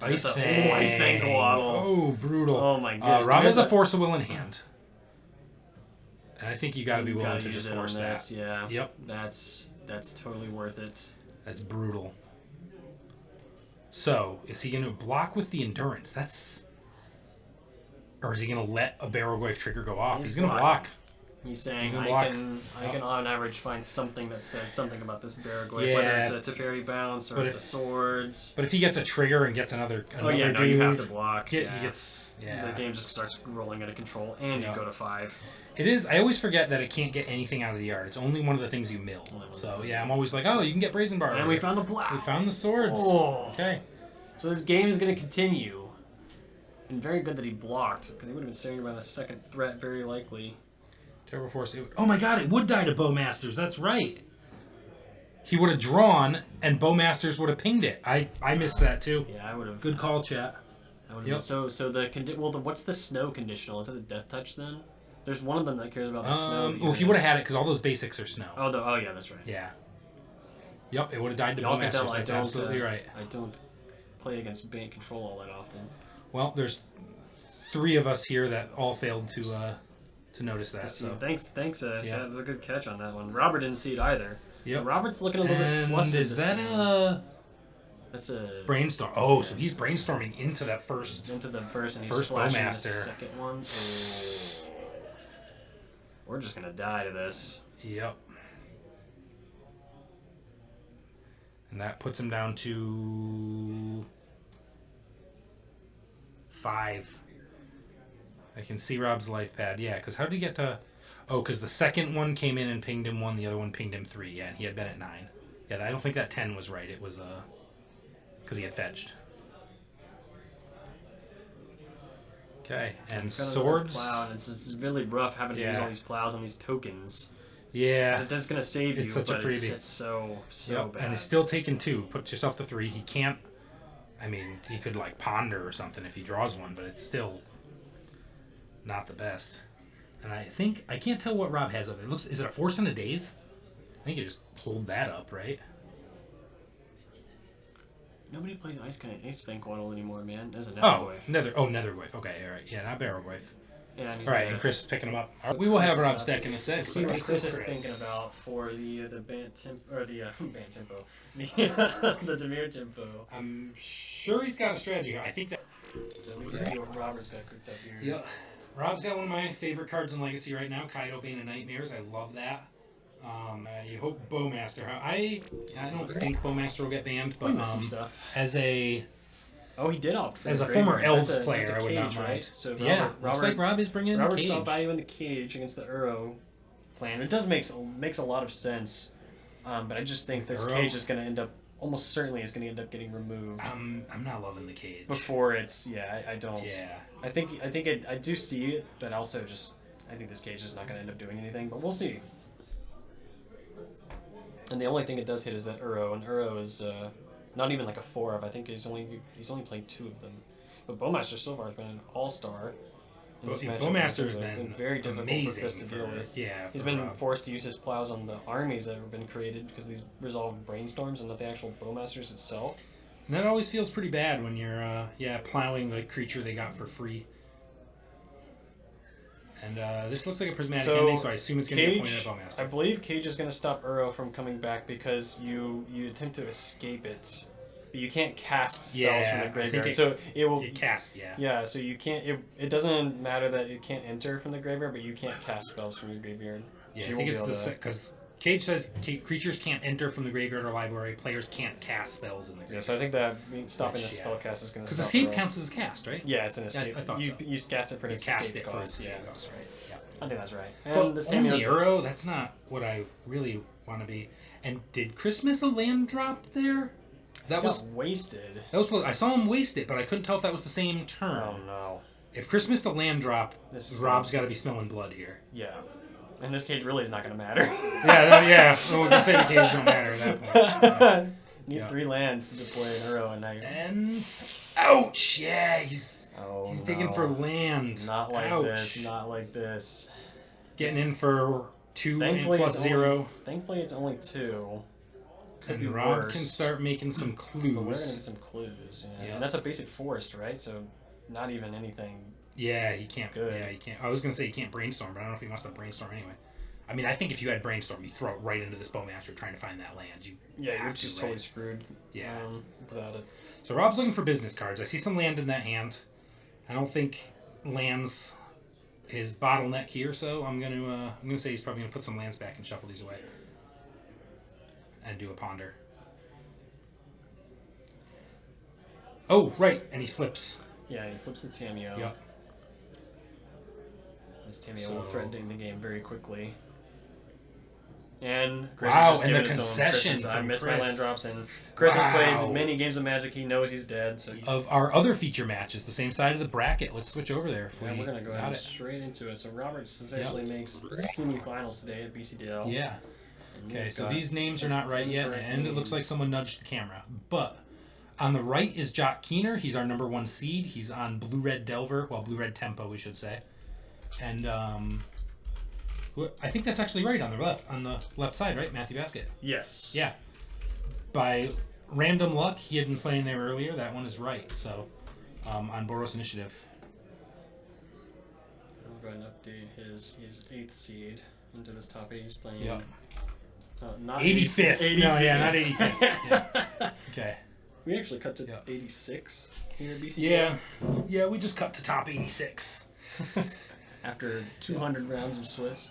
Ice That's a- Fang. oh, Ice Fang Coatl. Oh, brutal. Oh my goodness. Rob has There's a Force of Will in hand. And I think you got to be You willing gotta to use just it on force this, that. yeah. Yep. That's totally worth it. That's brutal. So, is he going to block with the endurance? That's... Or is he going to let a Baragoi trigger go off? He's going to block. He's saying, You can I block. can on average find something that says something about this Baragoi, Yeah. whether it's a Teferi Bounce or But it's a Swords. But if he gets a trigger and gets another Oh yeah, no, dude, you have to block. He yeah. gets... Yeah. The game just starts rolling out of control, and Yeah. you go to 5. It is. I always forget that it can't get anything out of the yard. It's only one of the things you mill. So yeah, I'm always like, oh, you can get Brazen Bar. And we found the black. We found the swords. Oh. Okay. So this game is going to continue. And very good that he blocked, because he would have been staring about a second threat, very likely. Terrible Force. Oh my God! It would die to Bowmasters. That's right. He would have drawn, and Bowmasters would have pinged it. I missed that too. Yeah, I would have. Good call, chat. I would Yep. have. So the what's the snow conditional? Is it a Death Touch then? There's one of them that cares about the snow. Well, he would have had it because all those basics are snow. Oh yeah, that's right. Yeah. Yep, it would have died to Y'all can tell Bowmasters. I That's don't, absolutely right. I don't play against Bant control all that often. Well, there's 3 of us here that all failed to notice that. See, So. thanks, Yeah. Chad. That was a good catch on that one. Robert didn't see it either. Yep. Robert's looking a little bit And flustered. is this that game. a That's a brainstorm? Oh, so he's brainstorming into that first. into the first, and he's First flashing the Bowmaster. second one. Oh. We're just gonna die to this. Yep. And that puts him down to 5. I can see Rob's life pad. Yeah, because how did he get to... Oh, because the second one came in and pinged him 1, the other one pinged him 3. Yeah, and he had been at 9. Yeah, I don't think that 10 was right. It was because he had fetched. Okay, and swords. Plow, and it's really rough having to use all these plows and these tokens. Yeah. It's just going to save you, It's such a but freebie. it's so bad. And he's still taking 2. Put yourself to 3. He can't... I mean, he could, like, ponder or something if he draws one, but it's still not the best. And I think... I can't tell what Rob has of it. Looks... Is it a Force and a Daze? I think you just pulled that up, right? Nobody plays Ice Banquettle anymore, man. There's a Oh, Nethergoyf. Nethergoyf. Okay, all right. Yeah, not Barrelgoyf. Yeah, and he's All right, dead. and Chris is picking him up. All right, we will have Rob's deck in a sec. See what Chris Chris is thinking about for the Bant tempo, or the Bant tempo, the Dimir tempo. I'm sure he's got a strategy here. I think that... So we can see what Robert's got cooked up here. Yeah. Rob's got one of my favorite cards in Legacy right now, Kaido Bane of Nightmares. I love that. You hope Bowmaster. I don't think Bowmaster will get banned, but some stuff. as a he did opt for as the a former graveyard. Elves That's a player, I would not cage, mind. right? So Looks like Rob is bringing in the Robert cage. saw value in the cage against the Uro plan. It does makes a lot of sense, but I just think this Uro? cage is going to end up almost certainly is going to end up getting removed. I'm not loving the cage. Before it's I don't. Yeah. I do see it, but also just I think this cage is not going to end up doing anything. But we'll see. And the only thing it does hit is that Uro, and Uro is not even like a 4 of. I think he's only played 2 of them. But Bowmaster so far has been an all-star. Bowmaster has been very difficult amazing for Chris to deal with. Yeah, He's for been Rob. forced to use his plows on the armies that have been created because these resolve brainstorms and not the actual Bowmasters itself. And that always feels pretty bad when you're plowing the creature they got for free. And this looks like a prismatic ending, so I assume it's going to be pointed at Bowmaster. I believe Cage is going to stop Uro from coming back because you attempt to escape it, but you can't cast spells from the graveyard. So it will cast, Yeah, so you can't. It doesn't matter that it can't enter from the graveyard, but you can't cast spells from your graveyard. Yeah, so I think it's because Cage says creatures can't enter from the graveyard or library. Players can't cast spells in the graveyard. Yeah, so I think that stopping the spell cast is going to stop. Because escape counts as a cast, right? Yeah, it's an escape. I thought so. You cast it for an escape cast it cost. for Yeah, cost, right? Yeah. I think that's right. But And this only Tameo's Euro, that's not what I really want to be. And did Chris miss a land drop there? That was wasted. That was what I saw him waste it, but I couldn't tell if that was the same turn. Oh no! If Chris missed a land drop, Rob's got to be smelling blood here. Yeah, and this cage really is not going to matter. yeah. Well, we can say the cage don't matter at that point. Need 3 lands to deploy an Uro, and now you're... And ouch! Yeah, he's digging for land. Not like ouch. this. Not like this. Getting in for 2 and Thankfully, plus 0. Thankfully, it's only 2. Could be And Rob worse. can start making some clues. But we're gonna get some clues. Yeah. And that's a basic forest, right? So, not even anything. Yeah, he can't. Good. Yeah, he can't. I was gonna say he can't brainstorm, but I don't know if he wants to brainstorm anyway. I mean, I think if you had brainstorm, you throw it right into this Bowmaster trying to find that land. You're just totally screwed. Yeah. Without it. So Rob's looking for business cards. I see some land in that hand. I don't think lands his bottleneck here, so I'm gonna say he's probably gonna put some lands back and shuffle these away. And do a ponder. Oh, right, and he flips. Yeah, he flips the Tameo. Yep. This Tameo will threaten the game very quickly. And Chris wow, is just and the giving it to him. concession I missed my Chris. land drops, and Chris has Wow. played many games of Magic. He knows he's dead. So Of our other feature matches, the same side of the bracket. Let's switch over there. If we're gonna go ahead and it. straight into it. So Robert essentially makes semi-finals today at BCDL. Yeah. And Okay, we've so got these names are not right yet, incorrect and it looks like names. someone nudged the camera. But on the right is Jock Keener. He's our number 1 seed. He's on Blue-Red Delver. Well, Blue-Red Tempo, we should say. And I think that's actually right on the left side, right? Matthew Baskett. Yes. Yeah. By random luck, he had been playing there earlier. That one is right. So on Boros Initiative. I'll go ahead and update his 8th seed into this top 8. He's playing. Yep. Not 85th. 85th. No, yeah, not 85th. Yeah. Okay. We actually cut to Yep. 86 here at BCDL. Yeah, we just cut to top 86. After 200 rounds of Swiss.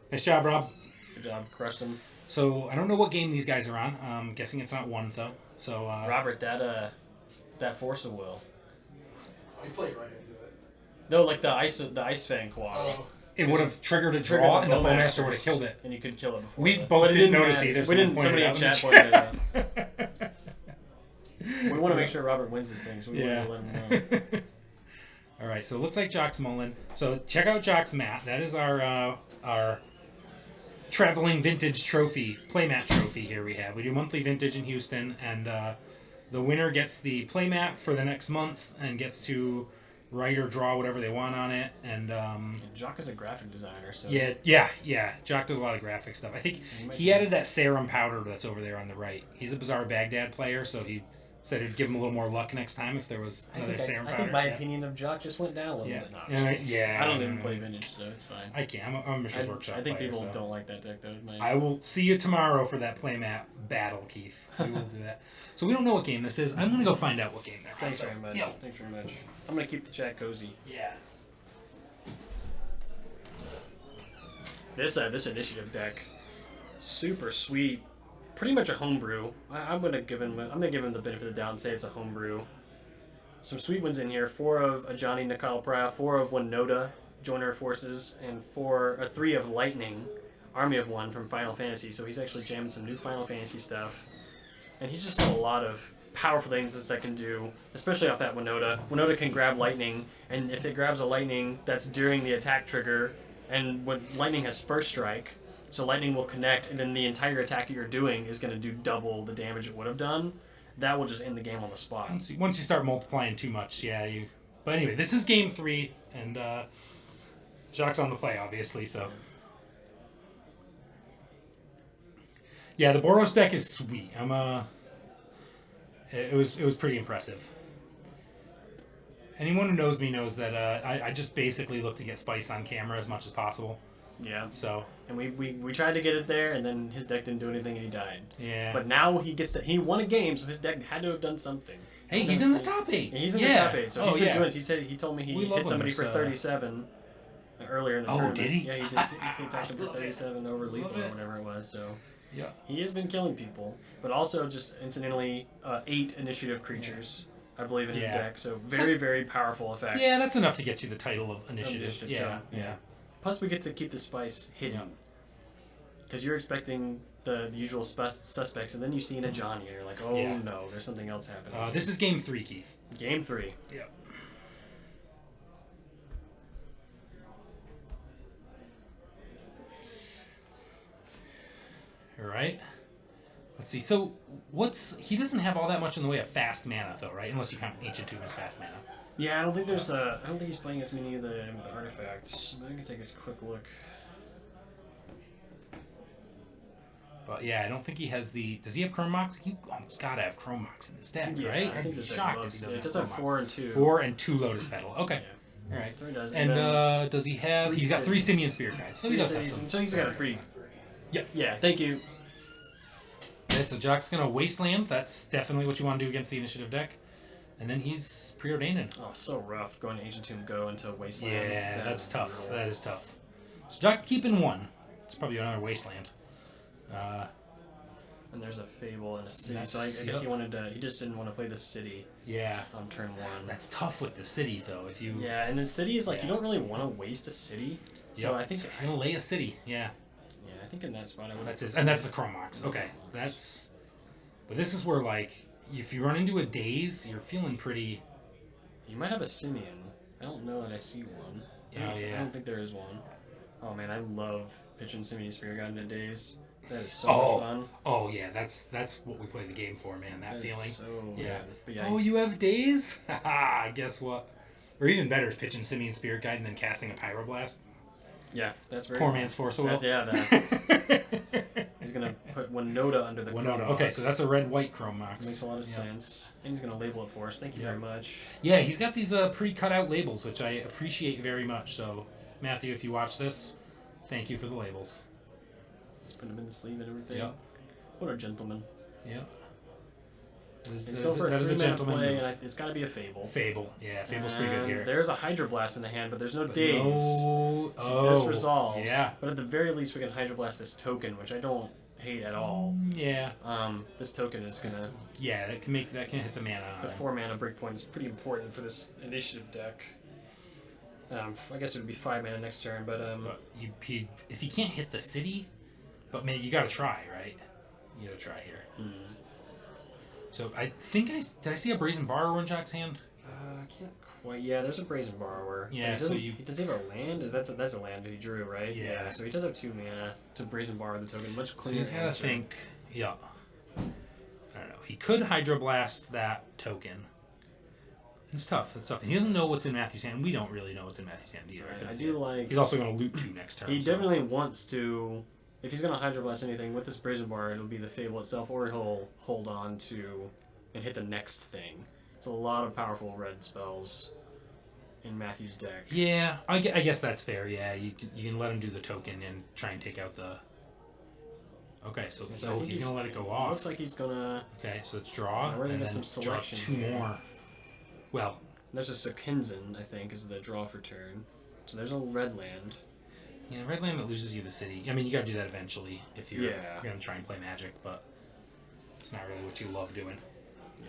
Nice job, Rob. Good job. Crushed him. So I don't know what game these guys are on. I'm guessing it's not 1 though. So Robert, that Force of Will. He played right into it. No, like the ice fang quad. Oh, It would have triggered a Triggered draw, the and the Bowmasters, Bowmaster would have killed it. and you could kill it before. We that. both But it didn't notice matter. either. We Someone didn't. pointed Somebody it in out chat in the pointed it out. We want to make sure Robert wins this thing, so we want to let him know. All right, so it looks like Jock's mulling. So check out Jock's mat. That is our traveling vintage trophy, playmat trophy here we have. We do monthly vintage in Houston, and the winner gets the playmat for the next month and gets to write or draw whatever they want on it. And Jock is a graphic designer, so yeah. Jock does a lot of graphic stuff. I think he added that serum powder that's over there on the right. He's a Bizarre Baghdad player, so he said it'd give him a little more luck next time if there was another serum powder. I think my opinion of Jock just went down a little bit. No, Yeah. I don't even play vintage, so it's fine. I can't. I'm a Mishra's Workshop I think player, people so. don't like that deck, though. I will see you tomorrow for that playmat battle, Keith. We will do that. So we don't know what game this is. I'm going to go find out what game they're on. Thanks very much. Yeah. Thanks very much. I'm going to keep the chat cozy. Yeah. This initiative deck, super sweet. Pretty much a homebrew. I'm gonna give him the benefit of the doubt and say it's a homebrew. Some sweet ones in here. 4 of Ajani Nakalpraya, 4 of Winoda, Join Our Forces, and 3 of Lightning, Army of One from Final Fantasy. So he's actually jamming some new Final Fantasy stuff, and he's just got a lot of powerful things this deck can do, especially off that Winoda. Winoda can grab Lightning, and if it grabs a Lightning, that's during the attack trigger, and when Lightning has first strike. So Lightning will connect, and then the entire attack that you're doing is going to do double the damage it would have done. That will just end the game on the spot. Once you start multiplying too much, yeah, you... But anyway, this is game 3, and Jock's on the play, obviously, so... Yeah, the Boros deck is sweet. It was pretty impressive. Anyone who knows me knows that I just basically look to get spice on camera as much as possible. Yeah. So. And we tried to get it there, and then his deck didn't do anything, and he died. Yeah. But now he won a game, so his deck had to have done something. Hey, he's in the top 8. And he's in the top 8, so he's been yeah. doing it. He told me he hit somebody for 37 earlier in the tournament. Did he? Yeah, he did. He attacked him for 37 over lethal or whatever it was. So. Yeah. He has been killing people, but also just incidentally 8 initiative creatures. I believe in his deck, so very, very powerful effect. Yeah, that's enough to get you the title of initiative. Yeah. Plus, we get to keep the spice hidden. Because you're expecting the usual suspects, and then you see an Ajani, and you're like, oh no, there's something else happening. This is game 3, Keith. Game 3. Yeah. All right. Let's see. So, he doesn't have all that much in the way of fast mana, though, right? Unless you count Ancient Tomb as fast mana. Yeah, I don't think there's I don't think he's playing as many of the artifacts. But I can take a quick look. But yeah, I don't think he has the. Does he have Chrome Mox? He almost gotta have Chrome Mox in this deck, right? I think I'd be this deck shocked loves if he it. doesn't It does have have Chrome 4 and 2. Mox. 4 and 2 Lotus Petal. Okay. Yeah. All right. So he does. And does he have? 3 He's got 3 cities. Simian Spirit Guides. So he 3 does have cities, some. so he's got a free. Yep. Yeah. Thank you. Okay, so Jock's gonna Wasteland. That's definitely what you want to do against the initiative deck. And then he's preordaining. Oh, so rough going to Ancient Tomb, go into Wasteland. Yeah, That that's is tough. brutal. That is tough. So Jock keeping 1. It's probably another Wasteland. And there's a Fable and a City. That's- So I guess yep. he wanted to. He just didn't want to play the City Yeah. on turn 1. That's tough with the city, though. If you. Yeah, and then City is like you don't really want to waste a City. So I think he's gonna lay a city. Yeah. Yeah, I think in that spot I would. That's his, and that's the Chrome Mox. Okay, that's. But this is where, like, if you run into a daze, you're feeling pretty. You might have a Simeon. I don't know that I see one. I don't think there is one. Oh man, I love pitching Simeon Sphere God into days. That is so much fun. Oh yeah, that's what we play the game for, man. That feeling. Is so Yeah. good. But yeah, Oh, you have daze? Haha. Guess what? Or even better is pitching Simian Spirit Guide and then casting a Pyroblast. yeah, that's very Poor fun. man's Force of Will. He's gonna put Winoda under the Winota. Chrome Okay, Mox. so that's a red-white Chrome Mox. Makes a lot of Yeah. sense. And he's gonna label it for us. Thank you very much. Yeah, he's got these pre-cut out labels, which I appreciate very much. So, Matthew, if you watch this, thank you for the labels. Let's put him in the sleeve and everything. Yeah. What a gentleman. Yeah. He's going for a 3-mana play, and it's got to be a Fable. Fable. Yeah, Fable's pretty good And here. There's a Hydroblast in the hand, but there's no But daze. no- So this resolves. Yeah. But at the very least, we can Hydroblast this token, which I don't hate at all. Yeah. This token is gonna. Yeah, that can hit the mana. The 4-mana breakpoint is pretty important for this initiative deck. I guess it would be 5 mana next turn, but if you can't hit the city, but man, you gotta try, right? You gotta try here. Hmm. So I think did I see a Brazen Borrower in Jock's hand? I can't quite. Yeah, there's a Brazen Borrower. Yeah, does so he have a land? That's a land that he drew, right? Yeah. So he does have 2 mana to Brazen Borrower the token, much So cleaner. he's gotta answer. think. Yeah. I don't know. He could Hydroblast that token. It's tough. It's tough. He doesn't know what's in Matthew's hand. We don't really know what's in Matthew's hand either. I do like. He's also going to loot 2 next turn. He so. definitely wants to. If he's gonna Hydroblast anything with this Brazen Bar, it'll be the Fable itself, or he'll hold on to and hit the next thing. It's a lot of powerful red spells in Matthew's deck. Yeah, I guess that's fair. Yeah, you can let him do the token and try and take out the. Okay, so I think he's gonna let it go off. Looks like he's gonna. Okay, so it's draw, Yeah, we're gonna and get then some draw selection 2 here. more. Well, There's a Sekinzen, I think, is the draw for turn. So there's a red land. yeah, red land that loses you the city. I mean, you gotta do that eventually if you're Yeah. gonna try and play Magic, but it's not really what you love doing.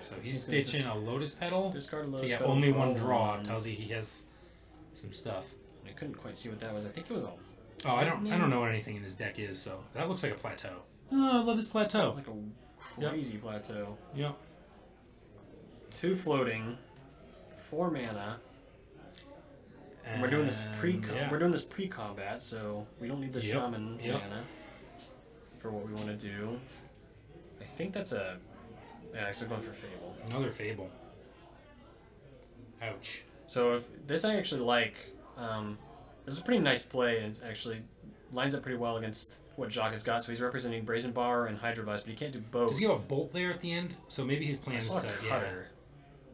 So he's gonna ditching a Lotus Petal. Discard a So Lotus you got Petal, only draw 1 draw. one. Tells you he has some stuff. I couldn't quite see what that was. I think it was a Oh, I don't know what anything in his deck is. So that looks like a plateau. Oh, I love his plateau. like a crazy plateau. Yep. 2 floating, 4 mana. And we're doing this yeah. We're doing this pre-combat, so we don't need the Yep, shaman yep. mana for what we want to do. I think that's a. Yeah, actually going for Fable. Another Fable. Ouch. So if this I actually like. This is a pretty nice play, and it actually lines up pretty well against what Jacques has got. So he's representing Brazen Bar and Hydroblast, but he can't do both. Does he have a bolt there at the end? So maybe his plan I is saw a to cutter,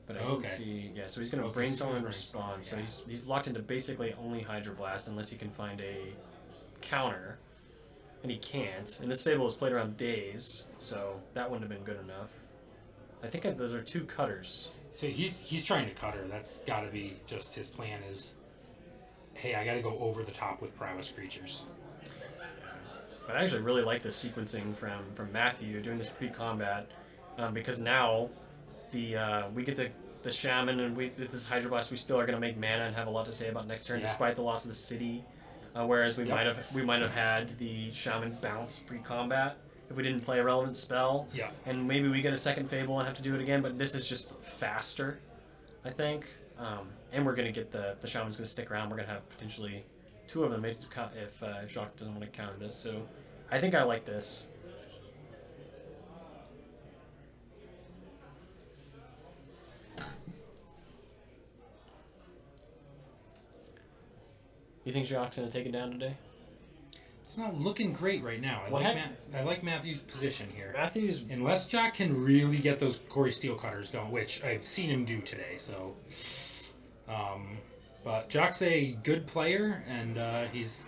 but I Okay. didn't see. Yeah, so he's going to Okay, brainstorm so and brainstorm, respond. So yeah. he's locked into basically only Hydroblast unless he can find a counter, and he can't. And this Fable was played around Days, so that wouldn't have been good enough. I think those are 2 cutters. So he's trying to cut her. That's got to be just his plan is, hey, I got to go over the top with prowess creatures. But I actually really like the sequencing from Matthew doing this pre-combat, because now we get the shaman and with this Hydroblast we still are going to make mana and have a lot to say about next turn Yeah. despite the loss of the city, whereas we Yep. might have had the shaman bounce pre-combat if we didn't play a relevant spell. Yeah. And maybe we get a second Fable and have to do it again, but this is just faster, I think. And we're going to get the shaman's going to stick around. We're going to have potentially 2 of them if Jacques doesn't want to counter this. So I think I like this. You think Jacques going to take it down today? It's not looking great right now. What I like Matthew's position here. Matthews. Unless Jock can really get those Corey Steel cutters going, which I've seen him do today. So, but Jock's a good player, and he's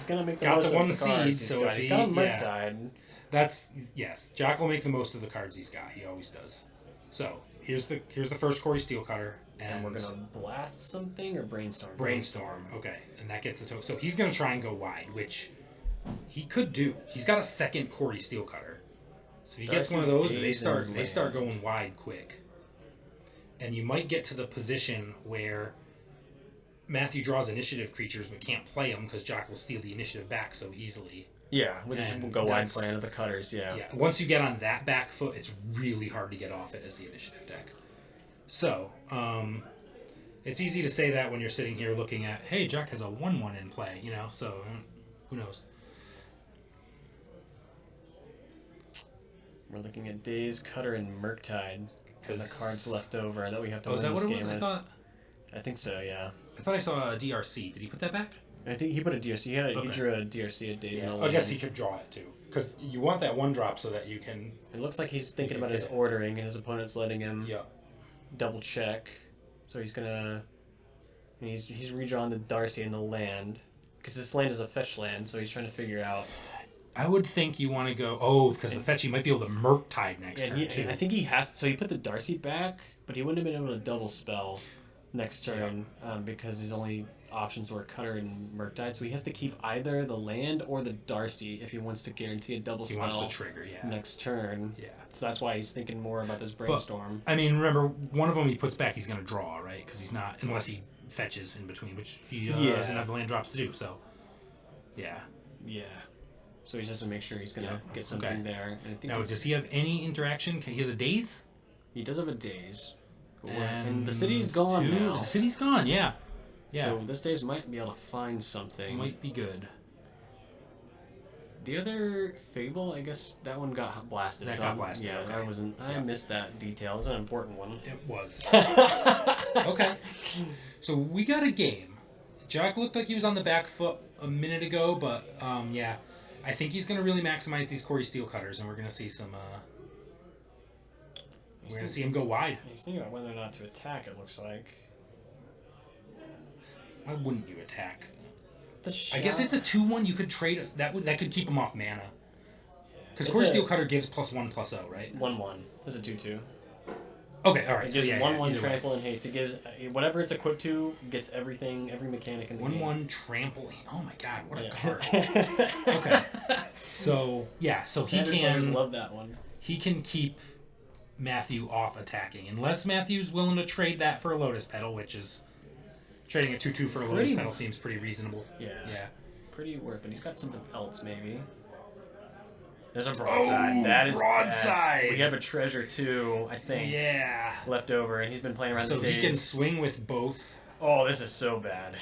gonna make the got most the of 1 the cards seed. So if he's got a yeah, Murktide. that's yes. Jock will make the most of the cards he's got. He always does. So here's the first Corey Steel cutter, And we're gonna blast something or brainstorm. brainstorm. Okay, and that gets the token. So he's gonna try and go wide, which he could do. He's got a second Corey Steel cutter. So if he gets one of those, they start going wide quick. And you might get to the position where Matthew draws initiative creatures but can't play them because Jock will steal the initiative back so easily. Yeah, with this And go wide that's- plan of the cutters. Yeah. Yeah, once you get on that back foot, it's really hard to get off it as the initiative deck. So, it's easy to say that when you're sitting here looking at, hey, Jock has a 1/1 in play, you know, so who knows? We're looking at Days, Cutter, and Murktide. And the 'Cause- cards left over that we have to Oh, win is that this what it game was? with. I think so, yeah. I thought I saw a DRC. Did he put that back? I think he put a DRC. He Okay. drew a DRC at Days. Yeah, and I guess he could draw it too. Because you want that 1-drop so that you can. It looks like he's thinking can about his hit. ordering, and his opponent's letting him Yeah. double check. So he's gonna. And he's redrawn the Darcy and the land. Because this land is a fetch land, so he's trying to figure out. I would think you want to go. Oh, because the fetch, you might be able to Murktide next And turn too. and I think he has. So he put the Darcy back, but he wouldn't have been able to double spell next turn because his only options were Cutter and Murktide. So he has to keep either the land or the Darcy if he wants to guarantee a double he spell wants the trigger. Yeah. next turn. Yeah. So that's why he's thinking more about this brainstorm. I mean, remember, one of them he puts back, he's going to draw, right? Because he's not, unless he fetches in between, which he Yeah. doesn't have the land drops to do. So, yeah. Yeah. So he just has to make sure he's gonna Yeah. get something Okay. there. And I think Now, does he have any interaction? He has a daze? he does have a daze. And the city's gone now. The city's gone, yeah. Yeah. So this daze might be able to find something. might be good. The other Fable, I guess that one got blasted. That got blasted, Yeah, okay. I missed that detail. It's an important one. It was. Okay. So we got a game. Jack looked like he was on the back foot a minute ago, but yeah. I think he's going to really maximize these Corey Steel Cutters, and we're going to see some... we're going to see him go wide. He's thinking about whether or not to attack, it looks like. Why wouldn't you attack? The I guess it's a 2-1. You could trade... That could keep him off mana. Because Corey Steel Cutter gives +1/+0, right? 1/1. It's a 2/2. Okay, all right. It gives so 1/1 either way. trample and haste. It gives whatever it's equipped to gets everything, every mechanic in the game. 1/1 trample. Oh my god, what a Yeah. card. Okay. So, yeah, so Standard he players can... love that one. He can keep Matthew off attacking. Unless Matthew's willing to trade that for a Lotus Petal, which is... Trading a 2/2 for a Lotus Pretty- Petal seems pretty reasonable. Yeah. Yeah. Pretty worth, but he's got something else maybe. There's a broadside. Oh, That is broadside. bad. We have a treasure too, I think, Yeah. left over, and he's been playing around So the he stage. can swing with both. Oh, this is so bad.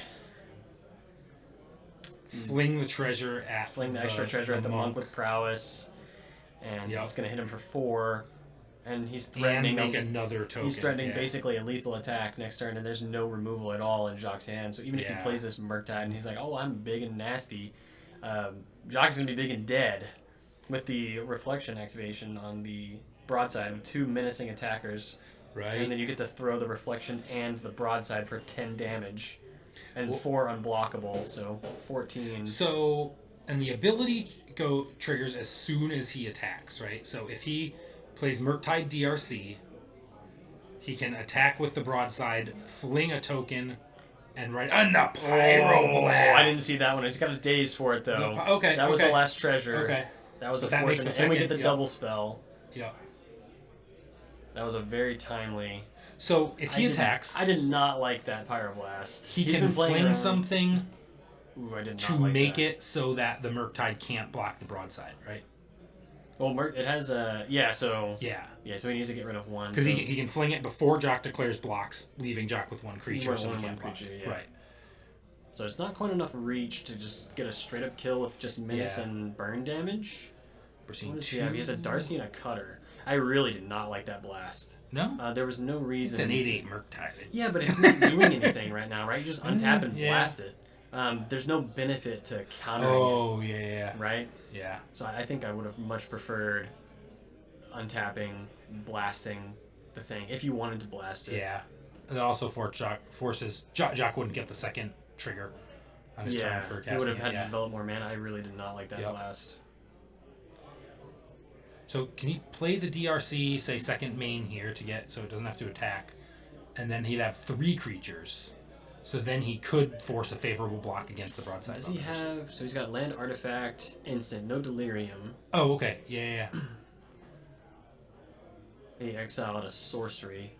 Fling the treasure at Fling the extra treasure at the monk with prowess, and he's gonna hit him for 4, and he's threatening and make another token. He's threatening yeah. basically a lethal attack next turn, and there's no removal at all in Jacques' hand. So even if he Yeah. plays this Murktide and he's like, "Oh, I'm big and nasty," Jacques is gonna be big and dead with the reflection activation on the broadside with 2 menacing attackers, Right. and then you get to throw the reflection and the broadside for 10 damage, and Well- 4 unblockable, so 14. So, and the ability triggers as soon as he attacks, right? So if he plays Murktide DRC, he can attack with the broadside, fling a token, and write on the Pyro Blast. I didn't see that one. He's got a daze for it though. No, okay, That was okay. the last treasure. Okay. That was But a that makes fortunate, the and we get second, the yep. double spell. Yeah. That was a very timely. So if he attacks, I did not like that Pyroblast. he He's can been playing fling around- something Ooh, I did not to like make that. it so that the Murktide can't block the broadside, right? Well, it has a So Yeah. So he needs to get rid of one. Because so he can fling it before Jock declares blocks, leaving Jock with one creature, Right, so he one can't block creature, it. yeah. Right. So it's not quite enough reach to just get a straight up kill with just menace Yeah. and burn damage. We're seeing What does he two. have? He has a Darcy and a Cutter. I really did not like that blast. No? There was no It's reason. an 8/8 Murktide. Yeah, but it's not doing anything right now, right? You just untap and Yeah. blast it. There's no benefit to countering Oh, yeah. it, right? Yeah. So I think I would have much preferred untapping, blasting the thing if you wanted to blast it. Yeah. And that also forces Jock wouldn't get the second trigger on his turn for he casting would have it, had yeah. to develop more mana. I really did not like that Yep. blast. So can he play the DRC, say second main here to get so it doesn't have to attack, and then he'd have 3 creatures. So then he could force a favorable block against the broadside. Does he buffers. have? So he's got land, artifact, instant, no delirium. Oh, okay. Yeah. He exiled a sorcery,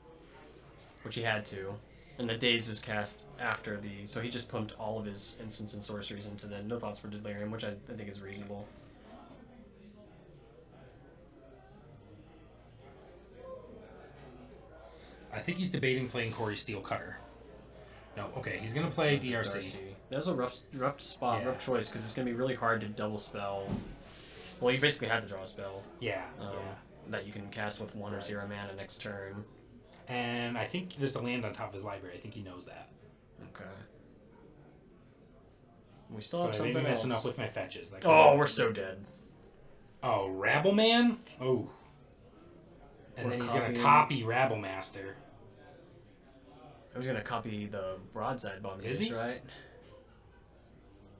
which he had to, and the daze was cast after the. So he just pumped all of his instants and sorceries into the no thoughts for delirium, which I think is reasonable. I think he's debating playing Corey Steel Cutter. No, okay, he's gonna play DRC. That was a rough spot, Yeah. rough choice, because it's gonna be really hard to double spell. Well, you basically have to draw a spell Yeah. that you can cast with 1 or 0 mana next turn. And I think there's a land on top of his library. I think he knows that. Okay. We still have But I may be something else. messing up with my fetches. Like, Oh, we're so dead. Oh, Rabble Man? Oh. And We're then he's gonna copying- copy Rabble Master. I was gonna copy the broadside bomb. Is he? Right.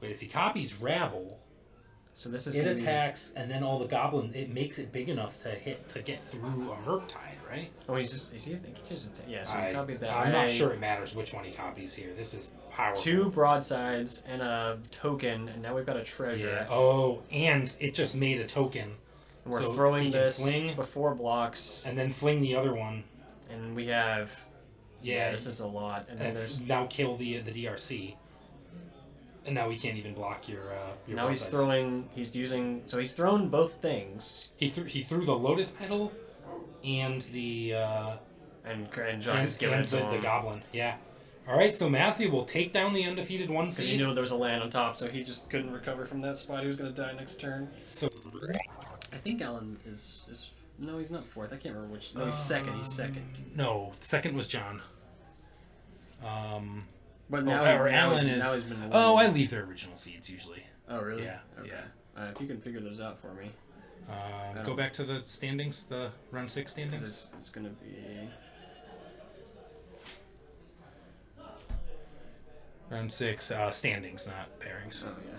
But if he copies Rabble, So this is it gonna be- attacks, and then all the goblin, it makes it big enough to get through a Murktide, right? Oh, he's just. Is he? I think he's just. Yeah. So we copied that. I'm not sure it matters which one he copies here. This is powerful. 2 broadsides and a token, and now we've got a treasure. Yeah. Oh, and it just made a token. And we're So throwing he can this fling. before blocks, And then fling the other one. and we have Yeah, this is a lot. And then and there's now kill the DRC. And now he can't even block your now he's broadsides. throwing. He's using. So he's thrown both things. He threw the Lotus Petal and the And John is giving it to the him. Goblin. Yeah. All right, so Matthew will take down the undefeated 1 Because seed. he knew there was a land on top, so he just couldn't recover from that spot. He was going to die next turn. So, I think Alan is no, he's not fourth. I can't remember which. No, he's second. He's second. no, second was John. But Now, now, Alan now is. he's been. Oh, I winning. leave their original seeds usually. Oh, really? Yeah, Okay. yeah. If you can figure those out for me, Go back to the standings, the round 6 standings. because it's going to be. Round 6 standings, not pairings. Oh yeah.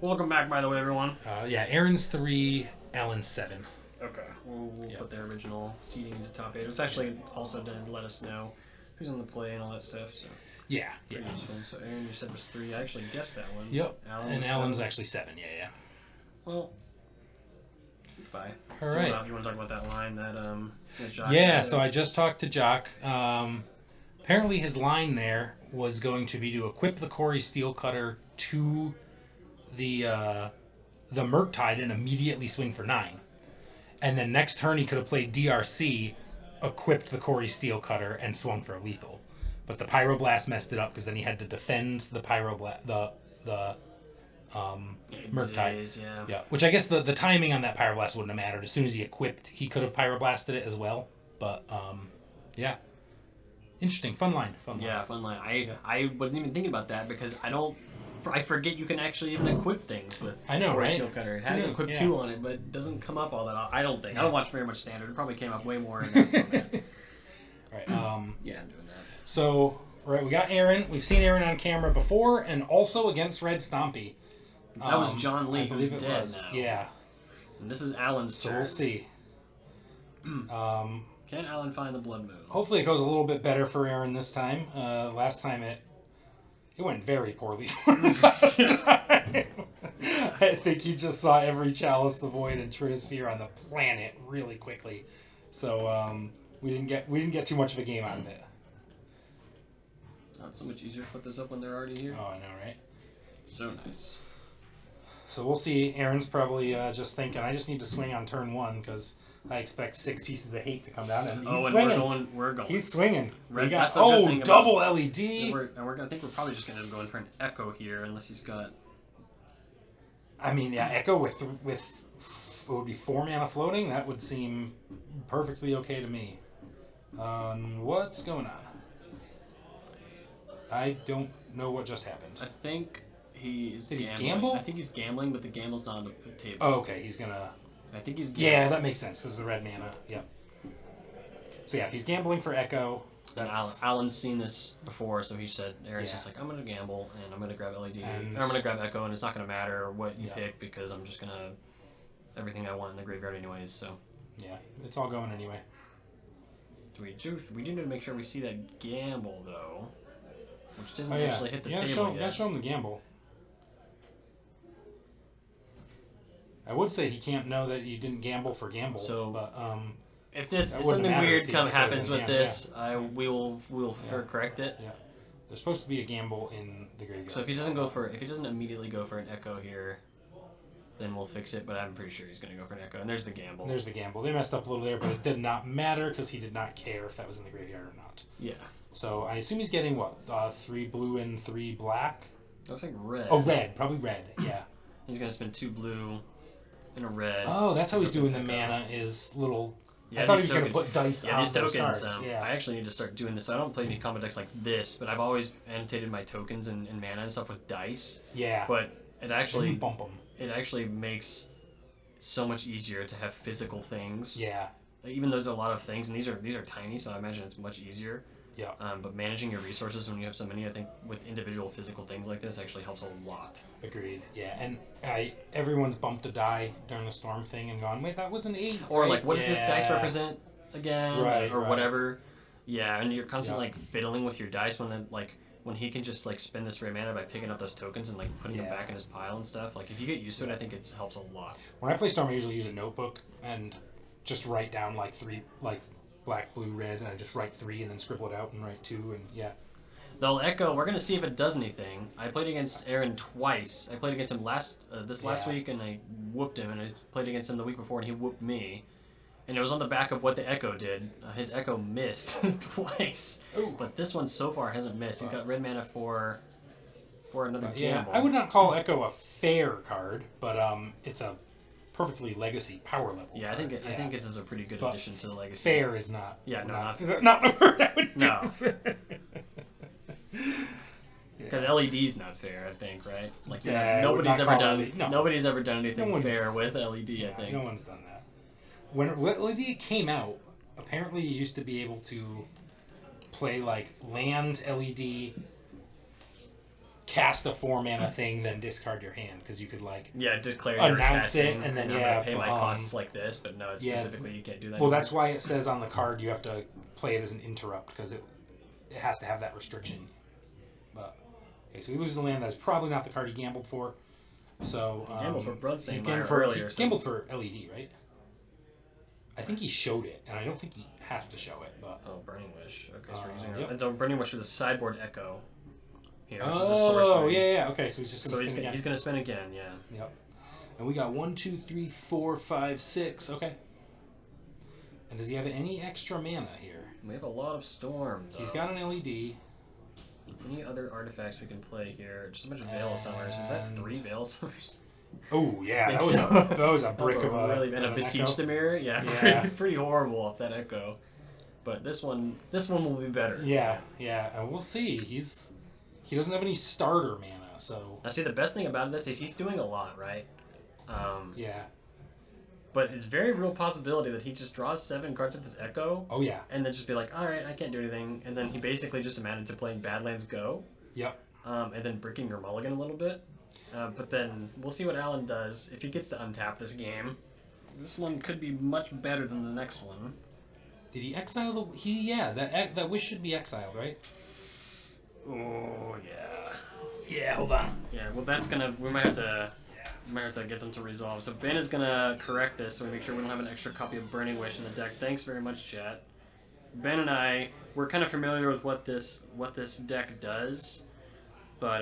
Welcome back, by the way, everyone. Yeah, Aaron's 3, Alan's 7. Okay. We'll Yep. put the original seeding into top 8. It's actually also to let us know who's on the play and all that stuff. So Yeah, yeah. pretty useful. So Aaron, you said was 3. I actually guessed that one. Yep. Alan And was Alan's 7. actually 7. Yeah. Well. Goodbye. All So right. you want to talk about that line that Jock Yeah. had? So I just talked to Jock. Apparently, his line there was going to be to equip the Quarry Steel Cutter to the Murktide and immediately swing for 9. And then next turn he could have played DRC, equipped the Quarry Steel Cutter, and swung for a lethal. But the Pyroblast messed it up because then he had to defend the Murktide. Days, yeah. Yeah, which I guess the timing on that Pyroblast wouldn't have mattered. As soon as he equipped, he could have Pyroblasted it as well. But, yeah. Interesting. Fun line. Yeah, fun line. I wasn't even thinking about that because I forget you can actually even equip things with I know, Quarry right? Steel Cutter. It has Yeah, equip yeah. 2 on it, but it doesn't come up all that often. I don't think. I Yeah. don't watch very much Standard. It probably came up way more in that format. Right. Yeah, I'm doing that. So, right, we got Aaron. We've seen Aaron on camera before and also against Red Stompy. That was John Lee, I who's believe it dead was. now. Yeah. And this is Alan's So turn. we'll see. Can Alan find the Blood Moon? Hopefully it goes a little bit better for Aaron this time. Last time it went very poorly for him. Last time. I think he just saw every Chalice the Void and Trinisphere on the planet really quickly. So we didn't get too much of a game out of it. Not so much easier to put this up when they're already here. Oh, I know, right? So nice. So we'll see. Aaron's probably just thinking, I just need to swing on turn 1 because I expect 6 pieces of hate to come down. And he's swinging. We're going. He's swinging. Red- We got, that's a good thing about- double LED. I think we're probably just gonna go in for an Echo here, unless he's got. I mean, yeah, Echo with what would be 4 mana floating. That would seem perfectly okay to me. What's going on? I don't know what just happened. I think he is. Did he gambling. gamble? I think he's gambling, but the gamble's not on the table. Oh, okay. He's gonna. I think he's gambling. Yeah, that makes sense because the red mana. Yep. So yeah, if he's gambling for Echo, And that's Alan's seen this before, so he said, Aaron's Yeah. just like, I'm going to gamble, and I'm going to grab LED, And- and I'm going to grab Echo, and it's not going to matter what you Yeah. pick, because I'm just going to everything I want in the graveyard anyways, so. yeah, it's all going anyway. We do need to make sure we see that gamble, though, which doesn't Oh yeah, actually hit the you gotta table show, yet. gotta show him the gamble. I would say he can't know that you didn't gamble for gamble. So- but If That wouldn't something matter weird if he happens goes with in, this, we'll Yeah. correct it. yeah, there's supposed to be a gamble in the graveyard. So if he doesn't immediately go for an Echo here, then we'll fix it. But I'm pretty sure he's going to go for an Echo, and there's the gamble. There's the gamble. They messed up a little there, but it did not matter because he did not care if that was in the graveyard or not. Yeah, So I assume he's getting what, 3 blue and 3 black? looks like red. Oh, red, probably red. Yeah. He's going to spend 2 blue and a red. Oh, that's how he's doing the Echo. mana is little. Yeah, I thought he these was going to tokens. put dice Yeah, on these those tokens. cards. Yeah. I actually need to start doing this. I don't play any combo decks like this, but I've always annotated my tokens and mana and stuff with dice. Yeah. But it actually bump them. it actually makes it so much easier to have physical things. Yeah. Even though there's a lot of things, and these are tiny, so I imagine it's much easier. Yeah. But managing your resources when you have so many, I think, with individual physical things like this actually helps a lot. Agreed. Yeah, and everyone's bumped a die during the storm thing and gone, wait, that was an 8. Or right? like, what does this dice Yeah. represent again? Right, or right. whatever. Yeah, and you're constantly Yeah. like fiddling with your dice when he can just like spend this red mana by picking up those tokens and like putting them Yeah. back in his pile and stuff. Like if you get used to it, I think it helps a lot. When I play Storm, I usually use a notebook and just write down like black, blue, red, and I just write 3 and then scribble it out and write 2, and yeah. They'll echo. We're gonna see if it does anything. I played against Aaron twice. I played against him last week, and I whooped him. And I played against him the week before, and he whooped me. And it was on the back of what the echo did. His echo missed twice, but this one so far hasn't missed. He's got red mana for another gamble. I would not call Echo a fair card, but it's a perfectly legacy power level. Yeah, card. I think this is a pretty good But addition to the legacy. Fair is not. Yeah, no, not not not the word I would No. use. Because LED's not fair, I think, right? Like Yeah, I would nobody's not ever call done LED no. nobody's ever done anything No one's- fair with LED. I think. No one's done that. When LED came out, apparently you used to be able to play like land LED, cast a 4-mana thing, then discard your hand because you could like. Yeah, declare Announce your casting, it, and then, I'm yeah, gonna pay my but, costs like this, but no, yeah. specifically you can't do that. Well, anymore. that's why it says on the card you have to play it as an interrupt because it has to have that restriction. But okay, so he loses a land that's probably not the card he gambled for. So gambled for Bloodstain he Mire gambled earlier, He so- gambled for LED, right? I think he showed it, and I don't think he has to show it, but. Oh, Burning Wish. Okay, so we're using Yep. and so Burning Wish for the sideboard echo. Here, which is a Oh, sorcery. yeah. Okay, so he's just So gonna he's spin again. gonna spin again, yeah. Yep. And we got 1, 2, 3, 4, 5, 6. Okay. And does he have any extra mana here? We have a lot of storm. He's got an LED. Any other artifacts we can play here? Just a bunch of Veil of Summers. Is that And- 3 Veil of Summers? Oh yeah, Think that was so. that was a brick That of was a really and a an Besiege echo. Dimir. Yeah, Yeah. pretty horrible off that echo. But this one will be better. Yeah, and we'll see. He doesn't have any starter mana, so Now, see, the best thing about this is he's doing a lot, right? yeah. But it's very real possibility that he just draws 7 cards with this echo, Oh yeah. and then just be like, all right, I can't do anything, and then he basically just amounted to playing Badlands Go, Yep. and then bricking your mulligan a little bit. But then we'll see what Alan does if he gets to untap this game. This one could be much better than the next one. Did he exile the? That wish should be exiled, right? Oh yeah. Yeah. Hold on. Yeah. Well, that's gonna. We might have to get them to resolve. So Ben is gonna correct this, so we make sure we don't have an extra copy of Burning Wish in the deck. Thanks very much, chat. Ben and I we're kind of familiar with what this deck does, but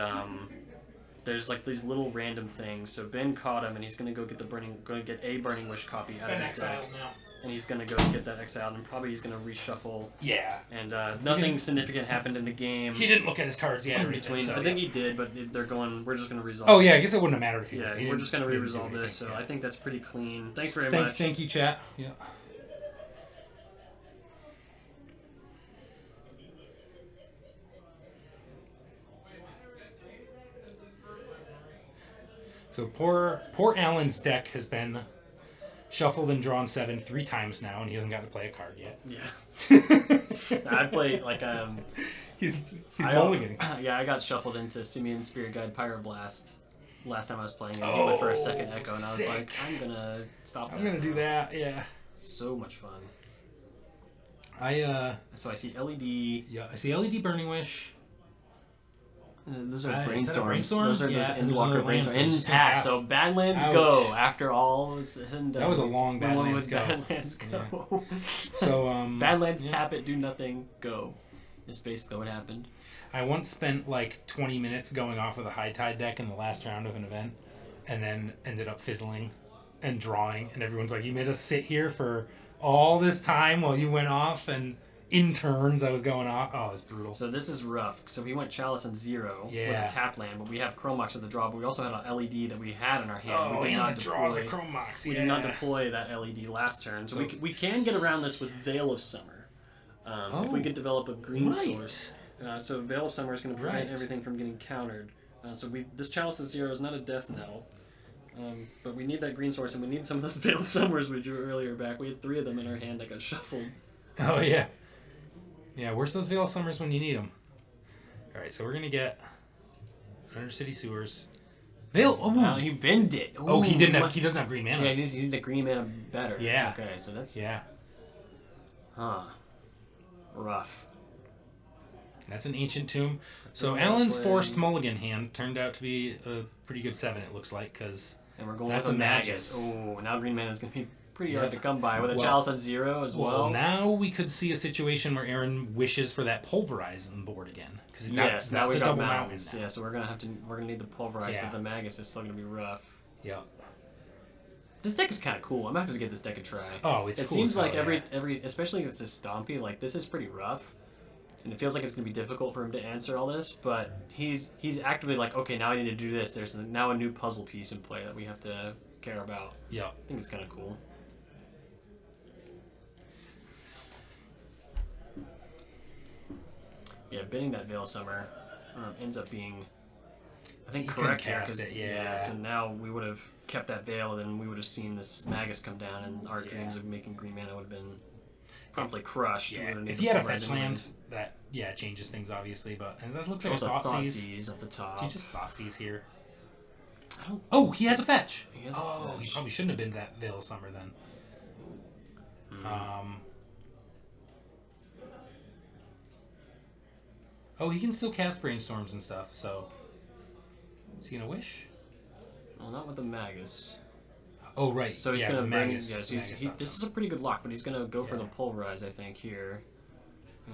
there's like these little random things. So Ben caught him, and he's gonna go get a Burning Wish copy out of his deck, now. and he's gonna go get that exiled, and probably he's gonna reshuffle. Yeah. And nothing significant happened in the game. He didn't look at his cards yet. in or anything, between. so, I think yeah. he did, but we're just gonna resolve. Oh yeah, I guess it wouldn't have mattered if he. Yeah, he we're didn't- just gonna he didn't do re-resolve this, so anything, yeah. I think that's pretty clean. Thanks very Thank, much. thank you, chat. Yeah. So poor Alan's deck has been shuffled and drawn 3 times now, and he hasn't gotten to play a card yet. Yeah. I play like He's I, mulliganing. Yeah, I got shuffled into Simeon Spirit Guide Pyroblast last time I was playing, and he went for a second echo, and I was sick. like, I'm gonna stop that. I'm gonna do now. that. Yeah. So much fun. So I see LED. yeah, I see LED Burning Wish. Those are Is that a brainstorms. brainstorm? Those are Yeah, those and there's Endwalker another brainstorms. land, so In it's gonna pass. pass. So Badlands Ouch. go after all was said and done. That was a long The one Badlands with go. Badlands go. So Badlands yeah. tap it, do nothing, go. Is basically what happened. I once spent like 20 minutes going off with a high tide deck in the last round of an event, and then ended up fizzling and drawing, and everyone's like, "You made us sit here for all this time while you went off," and in turns I was going off. Oh, it was brutal. So this is rough. So we went Chalice and 0 with Yeah. a tap land, but we have Chromox at the draw, but we also had an LED that we had in our hand. we did not the draws deploy. of Chromox. We did not deploy that LED last turn, so we can get around this with Veil of Summer. If we could develop a green source. So Veil of Summer is going to prevent Right. everything from getting countered. This Chalice of 0 is not a death knell, but we need that green source, and we need some of those Veil of Summers we drew earlier back. We had 3 of them in our hand that got shuffled. Oh yeah. Yeah, where's those Veil Summers when you need them? All right, so we're gonna get Undercity Sewers. Veil. Oh, He bend it. oh, he Ooh, didn't have. He doesn't have green mana. Yeah, he needs the green mana better. Yeah. Okay, so that's Yeah, rough. that's an ancient tomb. So We're Alan's playing- forced mulligan hand turned out to be a pretty good 7. It looks like because And we're going That's with a Magus. Magus. Oh, now green mana is going to be pretty hard to come by with a Well- Chalice on 0 as well. Well, now we could see a situation where Aaron wishes for that pulverize on the board again. Because Yes, now that's we've a got double mountain mountains. now. Yeah, so we're gonna need the pulverize, Yeah. but the Magus is still gonna be rough. Yep. This deck is kind of cool. I'm gonna have to give this deck a try. Oh, it's It cool seems as like hell, every especially if it's a Stompy, like this is pretty rough, and it feels like it's gonna be difficult for him to answer all this. But he's actively like, okay, now I need to do this. There's now a new puzzle piece in play that we have to care about. Yep. I think it's kind of cool. Yeah, binning that Veil Summer ends up being, I think, You couldn't correct here. cast 'Cause- it, yeah. So now we would have kept that Veil, and then we would have seen this Magus come down, and our Yeah. dreams of making green mana would have been promptly crushed. We Yeah. would've If needed he had a Pulverize fetch anyways. land, that changes things obviously. But and that looks like a Also, Thoughtseize. Thoughtseize off the top. He just Thoughtseize here. I don't Oh, he has a fetch. He has a Oh, he fetch. probably shouldn't have been that Veil of Summer then. Oh, he can still cast Brainstorms and stuff. So, is he gonna wish? Well, not with the Magus. Oh, right. So he's yeah, gonna the bring. Magus- Yes, Magus option. this is a pretty good lock, but he's gonna go for Yeah. the Pulverize, I think, here.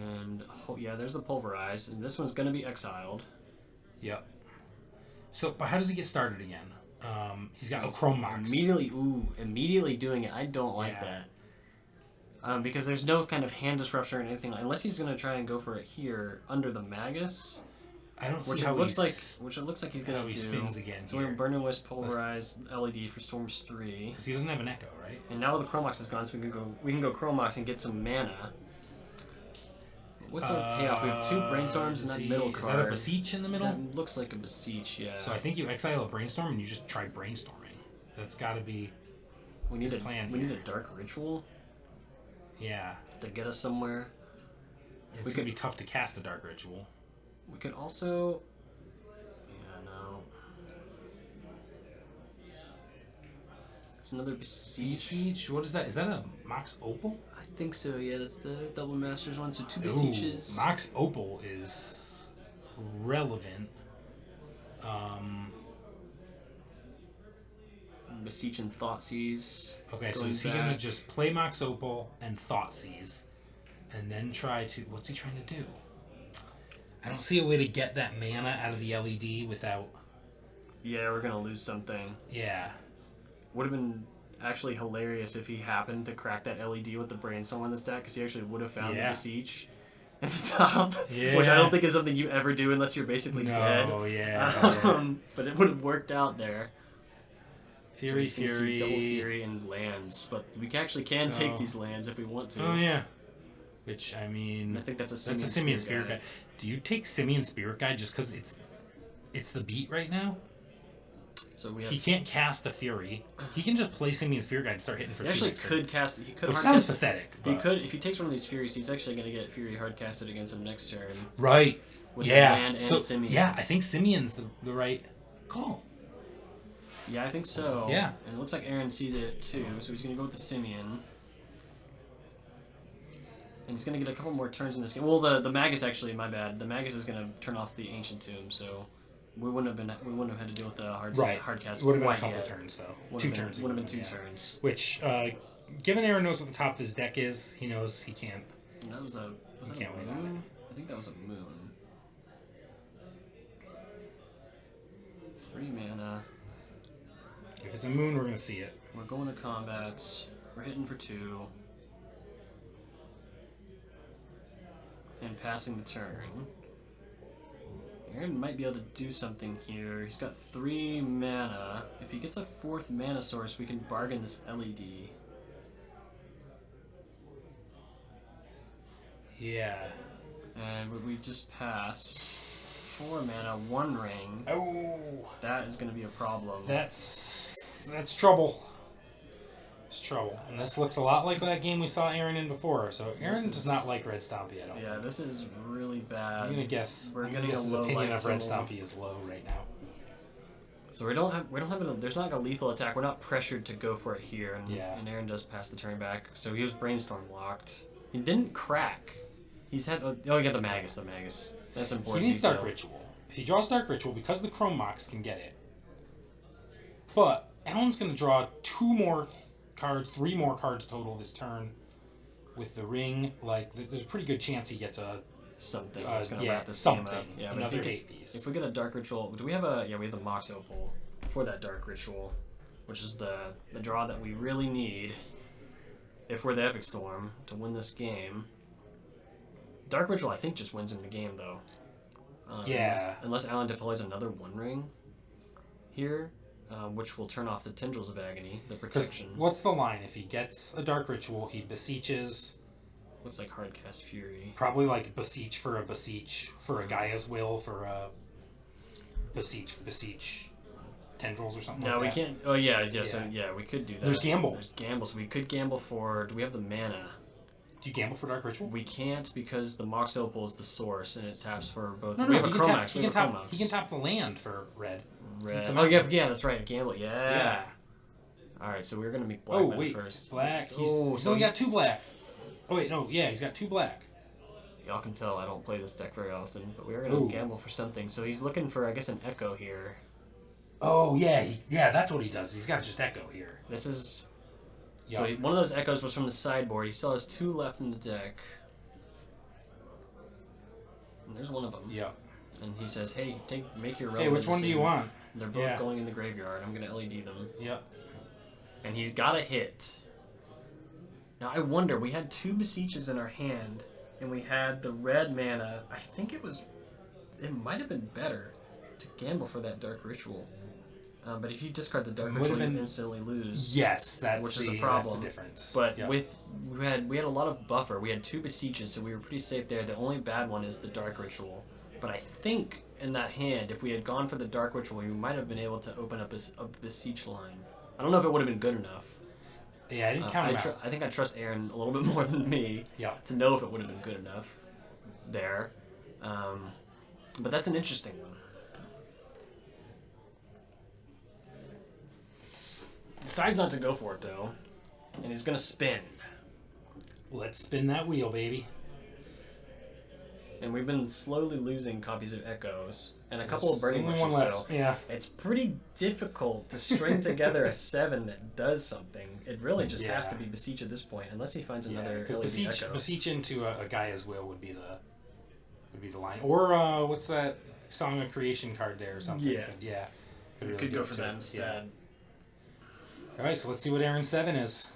And yeah, there's the Pulverize, and this one's gonna be exiled. Yep. So, but how does he get started again? He's got Chrome Mox. Immediately doing it. I don't like Yeah. that. Because there's no kind of hand disruption or anything, unless he's gonna try and go for it here under the Magus, I don't which see it how looks like. he's, Which it looks like he's how gonna he do. spins again So we're here. gonna Burn and Wisp, Pulverize, LED for Storms 3, because he doesn't have an Echo, right? and now the Chromox is gone, so we can go Chromox and get some mana. What's the payoff? We have 2 Brainstorms and that middle Is card. that a Beseech in the middle? That looks like a Beseech, yeah. So I think you exile a Brainstorm and you just try Brainstorming. That's got to be, we need his plan we need here. a Dark Ritual yeah. to get us somewhere. It's We going to could- be tough to cast a Dark Ritual. We could also... Yeah, no. It's another Beseech. Beseech? What is that? Is that a Mox Opal? I think so, yeah. That's the Double Masters one. So 2 Ooh, Beseeches. Mox Opal is relevant. Beseech and Thoughtseize. Okay, so Going is he going to back. just play Mox Opal and Thoughtseize and then try to... What's he trying to do? I don't see a way to get that mana out of the LED without... Yeah, we're gonna lose something. Yeah. Would have been actually hilarious if he happened to crack that LED with the Brainstorm on this deck, because he actually would have found Yeah. the Beseech at the top, which Yeah. I don't think is something you ever do unless you're basically dead. No, yeah. But it would have worked out there. Fury, So we can see Fury. Double Fury and lands, but we actually can So- take these lands if we want to. Oh, yeah. Which, I mean... I think that's a Simian Spirit Guide. Do you take Simian Spirit Guide just because it's the beat right now? So we have. He can't cast a Fury. He can just play Simian Spirit Guide and start hitting for He actually 2. could cast. He could Which hard sounds cast. pathetic. He but- could if he takes one of these Furies. He's actually going to get Fury hard casted against him next turn. Right. With yeah. land and Simian. Yeah, I think Simian's the right call. Yeah, I think so. Yeah. And it looks like Aaron sees it too, so he's going to go with the Simian. And he's going to get a couple more turns in this game. Well, the Magus actually, my bad. The Magus is going to turn off the Ancient Tomb, so we wouldn't have had to deal with the hard cast. Would have been a quite couple yet. turns though. Would Two have been, turns. Would have been ago, 2 yeah. turns. Which, given Aaron knows what the top of his deck is, he knows he can't. And that was a can't win on moon? I think that was a moon. 3 mana. If it's a moon, we're gonna see it. We're going to combat. We're hitting for 2. And passing the turn. Aaron might be able to do something here. He's got 3 mana. If he gets a 4th mana source, we can bargain this LED. Yeah. And would we just pass 4 mana, 1 ring? Oh, That is going to be a problem. that's trouble. It's trouble, and this looks a lot like that game we saw Aaron in before. So Aaron does not like Red Stompy. I don't. Yeah, this is really bad. I'm gonna guess. We're I'm gonna getting guess a his low opinion life of Red total. Stompy is low right now. So we don't have there's not like a lethal attack. We're not pressured to go for it here, and, Yeah. and Aaron does pass the turn back. So he was Brainstorm locked. He didn't crack. He's had he got the Magus. That's He important. needs Dark detail. Ritual. If he draws Dark Ritual, because the Chrome Mox can get it. But Alan's gonna draw 2 more cards, 3 more cards total this turn. With the ring, like there's a pretty good chance he gets a Something that's gonna yeah, wrap this game something. up. Yeah, but Another if, 8 piece. if we get a Dark Ritual, do we have a? Yeah, we have the Mox Opal for that Dark Ritual, which is the draw that we really need if we're the Epic Storm to win this game. Dark Ritual, I think, just wins in the game though. Yeah. Unless Alan deploys another One Ring here, which will turn off the Tendrils of Agony, the protection. What's the line? If he gets a Dark Ritual, he beseeches. Looks like Hardcast Fury. Probably like beseech for a Gaia's Will for a beseech tendrils or something No, like we that. can't. Oh yeah, yeah. Yeah. So yeah, we could do that. There's gamble. There's gamble. So we could gamble for. Do we have the mana? Do you gamble for Dark Ritual? We can't because the Mox Opal is the source and it taps for both. No, we no, have a he can tap. Chromax. He We can have a tap. Chromax. He can tap the land for red. Red. It's a Oh mountain. yeah, that's right. Gamble. Yeah. All right, so we're gonna make black Oh mana wait, first. black. He's so only got 2 black. Oh wait, no, yeah, he's got 2 black. Y'all can tell I don't play this deck very often, but we're gonna Ooh. gamble for something. So he's looking for, I guess, an Echo here. Oh yeah, that's what he does. He's got just echo here. This is. Yeah. So one of those Echoes was from the sideboard. He still has 2 left in the deck. And there's one of them. Yeah. And he says, "Hey, make your Hey, relevant which one do you decision." want? They're both Yeah. going in the graveyard. I'm gonna LED them. Yep. And he's got a hit. Now I wonder. We had 2 beseeches in our hand, and we had the red mana. I think it might have been better to gamble for that Dark Ritual. But if you discard the Dark Would Ritual, have you been- instantly lose. Yes, that's Which is a the problem. difference. But Yep. we had a lot of buffer. We had 2 beseeches, so we were pretty safe there. The only bad one is the Dark Ritual. But I think in that hand, if we had gone for the Dark Ritual, we might have been able to open up a beseech line. I don't know if it would have been good enough. Yeah, I didn't count him out. I think I trust Aaron a little bit more than me Yeah. to know if it would have been good enough there. But that's an interesting one. Decides not to go for it though, and he's gonna spin. Let's spin that wheel, baby. And we've been slowly losing copies of Echoes and a couple of Burning Only Wishes. one left. So Yeah. it's pretty difficult to string together a 7 that does something. It really just has to be Beseech at this point, unless he finds another Because LED Echo. beseech into a Gaia's Will would be the line. Or what's that Song of Creation card there or something? Yeah. Yeah. We really could go good for too. that instead. Yeah. All right, so let's see what Aaron's 7 is.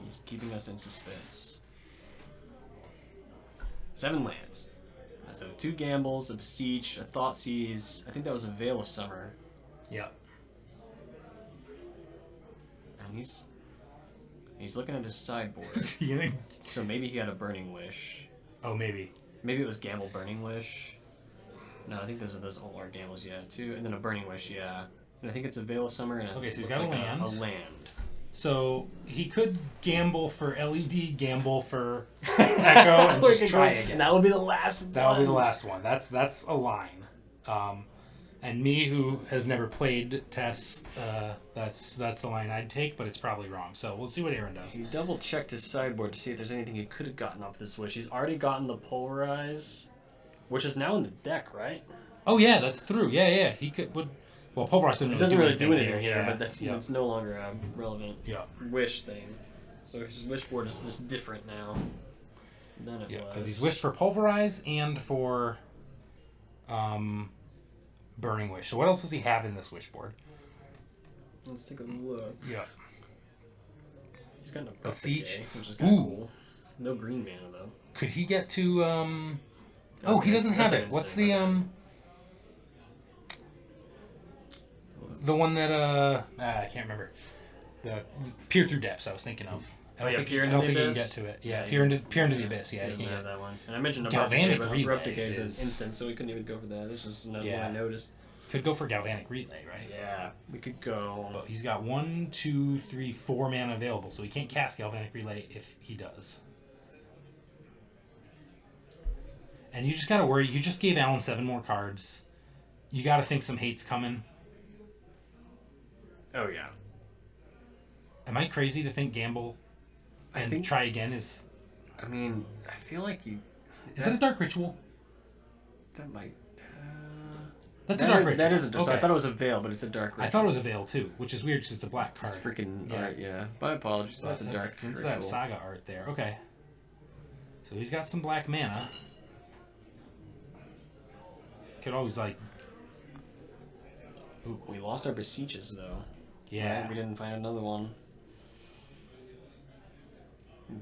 He's keeping us in suspense. 7 lands. So 2 gambles, a Beseech, a Thoughtseize. I think that was a Veil of Summer. Yeah. And he's looking at his sideboard. Is he gonna... So maybe he had a Burning Wish. Oh, maybe. Maybe it was Gamble Burning Wish. No, I think those are all our gambles, yeah, too. And then a Burning Wish, yeah. And I think it's a Veil of Summer and Okay, so he's looks got a like land. A land. So he could gamble for LED, gamble for Echo, and just try again. And that would be the last one. That will be the last one. That's a line. And me, who has never played Tess, that's the line I'd take, but it's probably wrong. So we'll see what Aaron does. He double checked his sideboard to see if there's anything he could have gotten off this wish. He's already gotten the Pulverize, which is now in the deck, right? Oh yeah, that's through. Yeah. He could. Well, Pulverize It doesn't really do anything here, yeah. but it's no longer a relevant Yeah. wish thing. So his wish board is just different now than it Yeah, was. because he's wished for Pulverize and for Burning Wish. So what else does he have in this wish board? Let's take a look. Yeah. He's got a Beseech. which is kind of Ooh. cool. No green mana though. Could he get to Oh, he doesn't have that's it. What's insane. the one that I can't remember. The Peer Through Depths I was thinking of. I don't think Peer I into don't the think he can Abyss? get to it. Yeah, Yeah, Peer into the Abyss. Yeah, He he doesn't can have get. that one. And I mentioned Galvanic Erupticate, but Relay Erupticate is an is- instant, so we couldn't even go for that. This is another one Yeah. I noticed. Could go for Galvanic Relay, right? Yeah, we could go. But he's got 1, 2, 3, 4 mana available, so he can't cast Galvanic Relay if he does. And you just gotta worry. You just gave Alan 7 more cards. You gotta think some hate's coming. Oh yeah. Am I crazy to think gamble and think- try again is... I mean, I feel like you. Is that a Dark Ritual? That might. That's a dark ritual. That is a dark. Okay. I thought it was a veil, but it's a dark ritual. I thought it was a veil too, which is weird because it's a black card. It's freaking Yeah. art, yeah. My apologies. That's a dark That's ritual. that saga art there. Okay. So he's got some black mana. Could always like. Ooh. We lost our beseeches though. Yeah. Right? We didn't find another one.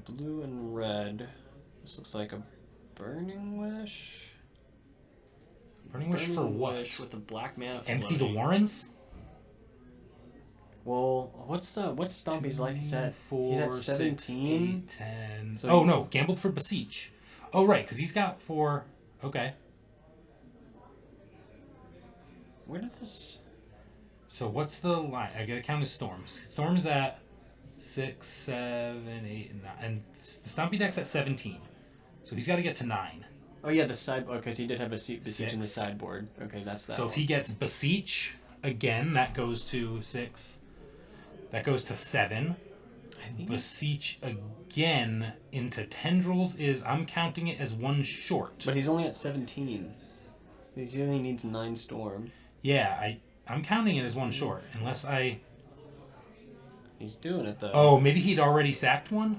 Blue and red. This looks like a burning wish. Burning wish for what? Wish with the black mana. Empty the floating. Warrens? Well, what's Stompy's life? He's at 17. 6, 8, 10. So Oh he- no, gambled for beseech. Oh right, because he's got 4. Okay. Where did this? So what's the line? I gotta count his storms. Storms at 6, 7, 8, and 9, and the Stompy deck's at 17. So he's got to get to 9. Oh yeah, the side. Because he did have beseech in the 6. sideboard. Okay, that's that. So if he gets beseech again, that goes to 6. That goes to 7. I think Beseech again into tendrils is, I'm counting it as 1 short. but he's only at 17. He only needs 9 storm. Yeah, I'm counting it as 1 short, unless I... He's doing it though. Oh, maybe he'd already sacked 1?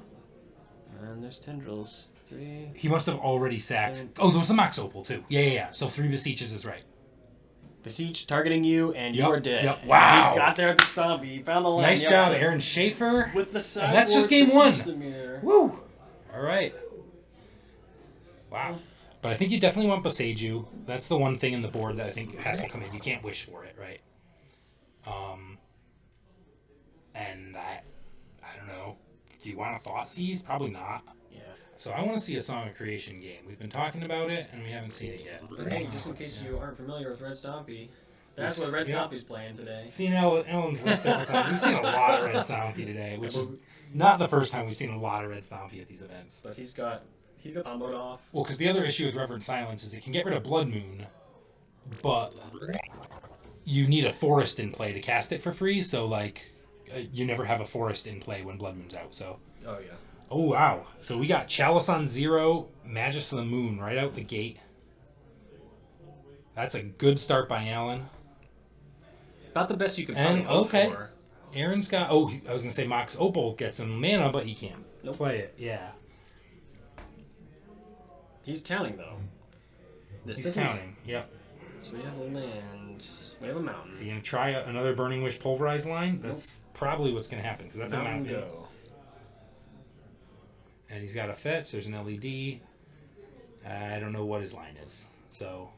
And there's tendrils. 3. He must have already sacked... Seven. Oh, those are the Mox Opal, too. Yeah. So 3 beseeches is right. Beseech targeting you, and Yup, you're dead. yup. And Wow. He got there at the Stompy. He found the line. Nice Yep. job, Aaron Schaefer. With the sideboard. And that's just game 1. beseech the mirror. Woo! All right. Wow. But I think you definitely want Beseiju. That's the one thing in the board that I think has to come in. You can't wish for it, right? And I don't know. Do you want a Thought Seize? Probably not. Yeah. So I want to see a Song of Creation game. We've been talking about it, and we haven't seen it yet. Hey, just in case you aren't familiar with Red Stompy, that's what Red Yep. Stompy's playing today. Seen Ellen's list several times. We've seen a lot of Red Stompy today, which is not the first time we've seen a lot of Red Stompy at these events. But he's got comboed off. Well, because the other issue with Reverend Silence is it can get rid of Blood Moon, but you need a Forest in play to cast it for free, so, like, you never have a Forest in play when Blood Moon's out, so... Oh yeah. Oh, wow. So we got Chalice on 0, Magus of the Moon right out the gate. That's a good start by Alan. About the best you can And, probably hope okay. for. Aaron's got... Oh, I was going to say Mox Opal gets some mana, but he can't Nope. play it. Yeah. He's counting though. This He's doesn't- counting. Yep. So we have a land. We have a mountain. Is he going to try another Burning Wish Pulverized line? That's probably what's going to happen, because that's a mountain. go. And he's got a fetch. There's an LED. I don't know what his line is. So,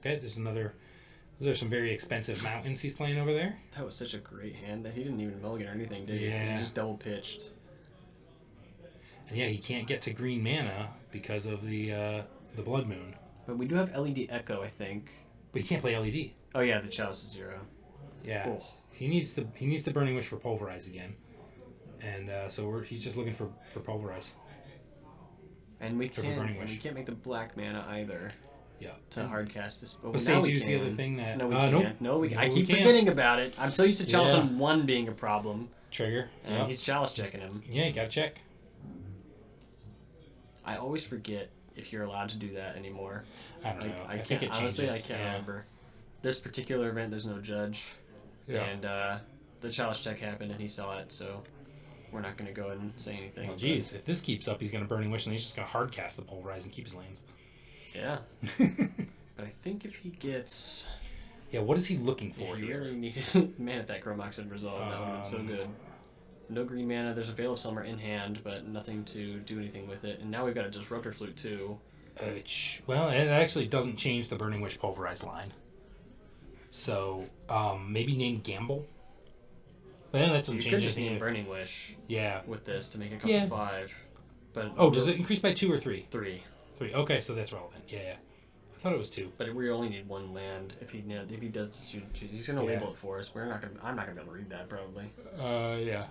okay, there's another... There's some very expensive mountains he's playing over there. That was such a great hand that he didn't even mulligan or anything, did he? 'Cause Yeah. he just double pitched. And yeah, he can't get to green mana because of the Blood Moon. But we do have LED Echo, I think. But he can't play LED. Oh yeah, the Chalice is 0. Yeah. Oh. He needs to Burning Wish for Pulverize again. And so he's just looking for Pulverize. And we For can't. Burning And Wish. we can't make the black mana either Yeah. to hardcast this. Oh, But now we Seiju's the other can. thing that... No, we nope. can't. No, we. No, I we keep can't. forgetting about it. I'm so used to Chalice Yeah. on 1 being a problem, Trigger. and Yeah. he's Chalice checking him. Yeah, you gotta check. I always forget if you're allowed to do that anymore. I don't know. I think can't, it changes. honestly, I can't Yeah. remember. This particular event, there's no judge, Yeah. and the Chalice check happened, and he saw it, so we're not going to go and say anything. Well, but- geez, if this keeps up, he's gonna Burning Wish, and he's just gonna hard cast the Pulverize and keep his lanes. Yeah. But I think if he gets... Yeah, what is he looking for Yeah, he here? really needed... Man, if that Chromox had resolved, that would have been so Um, good. No green mana, there's a Veil of Summer in hand, but nothing to do anything with it. And now we've got a Disruptor Flute, too. Well, it actually doesn't change the Burning Wish Pulverize line. So, maybe name Gamble? Well, that doesn't You change could just anything. name Burning Wish Yeah. with this to make it cost Yeah. 5. But Oh, does it increase by 2 or 3? 3. 3. Okay, so that's relevant. Yeah. I thought it was 2. But we only need 1 land. If he does this, he's gonna Yeah. label it for us. I'm not gonna be able to read that probably. Yeah.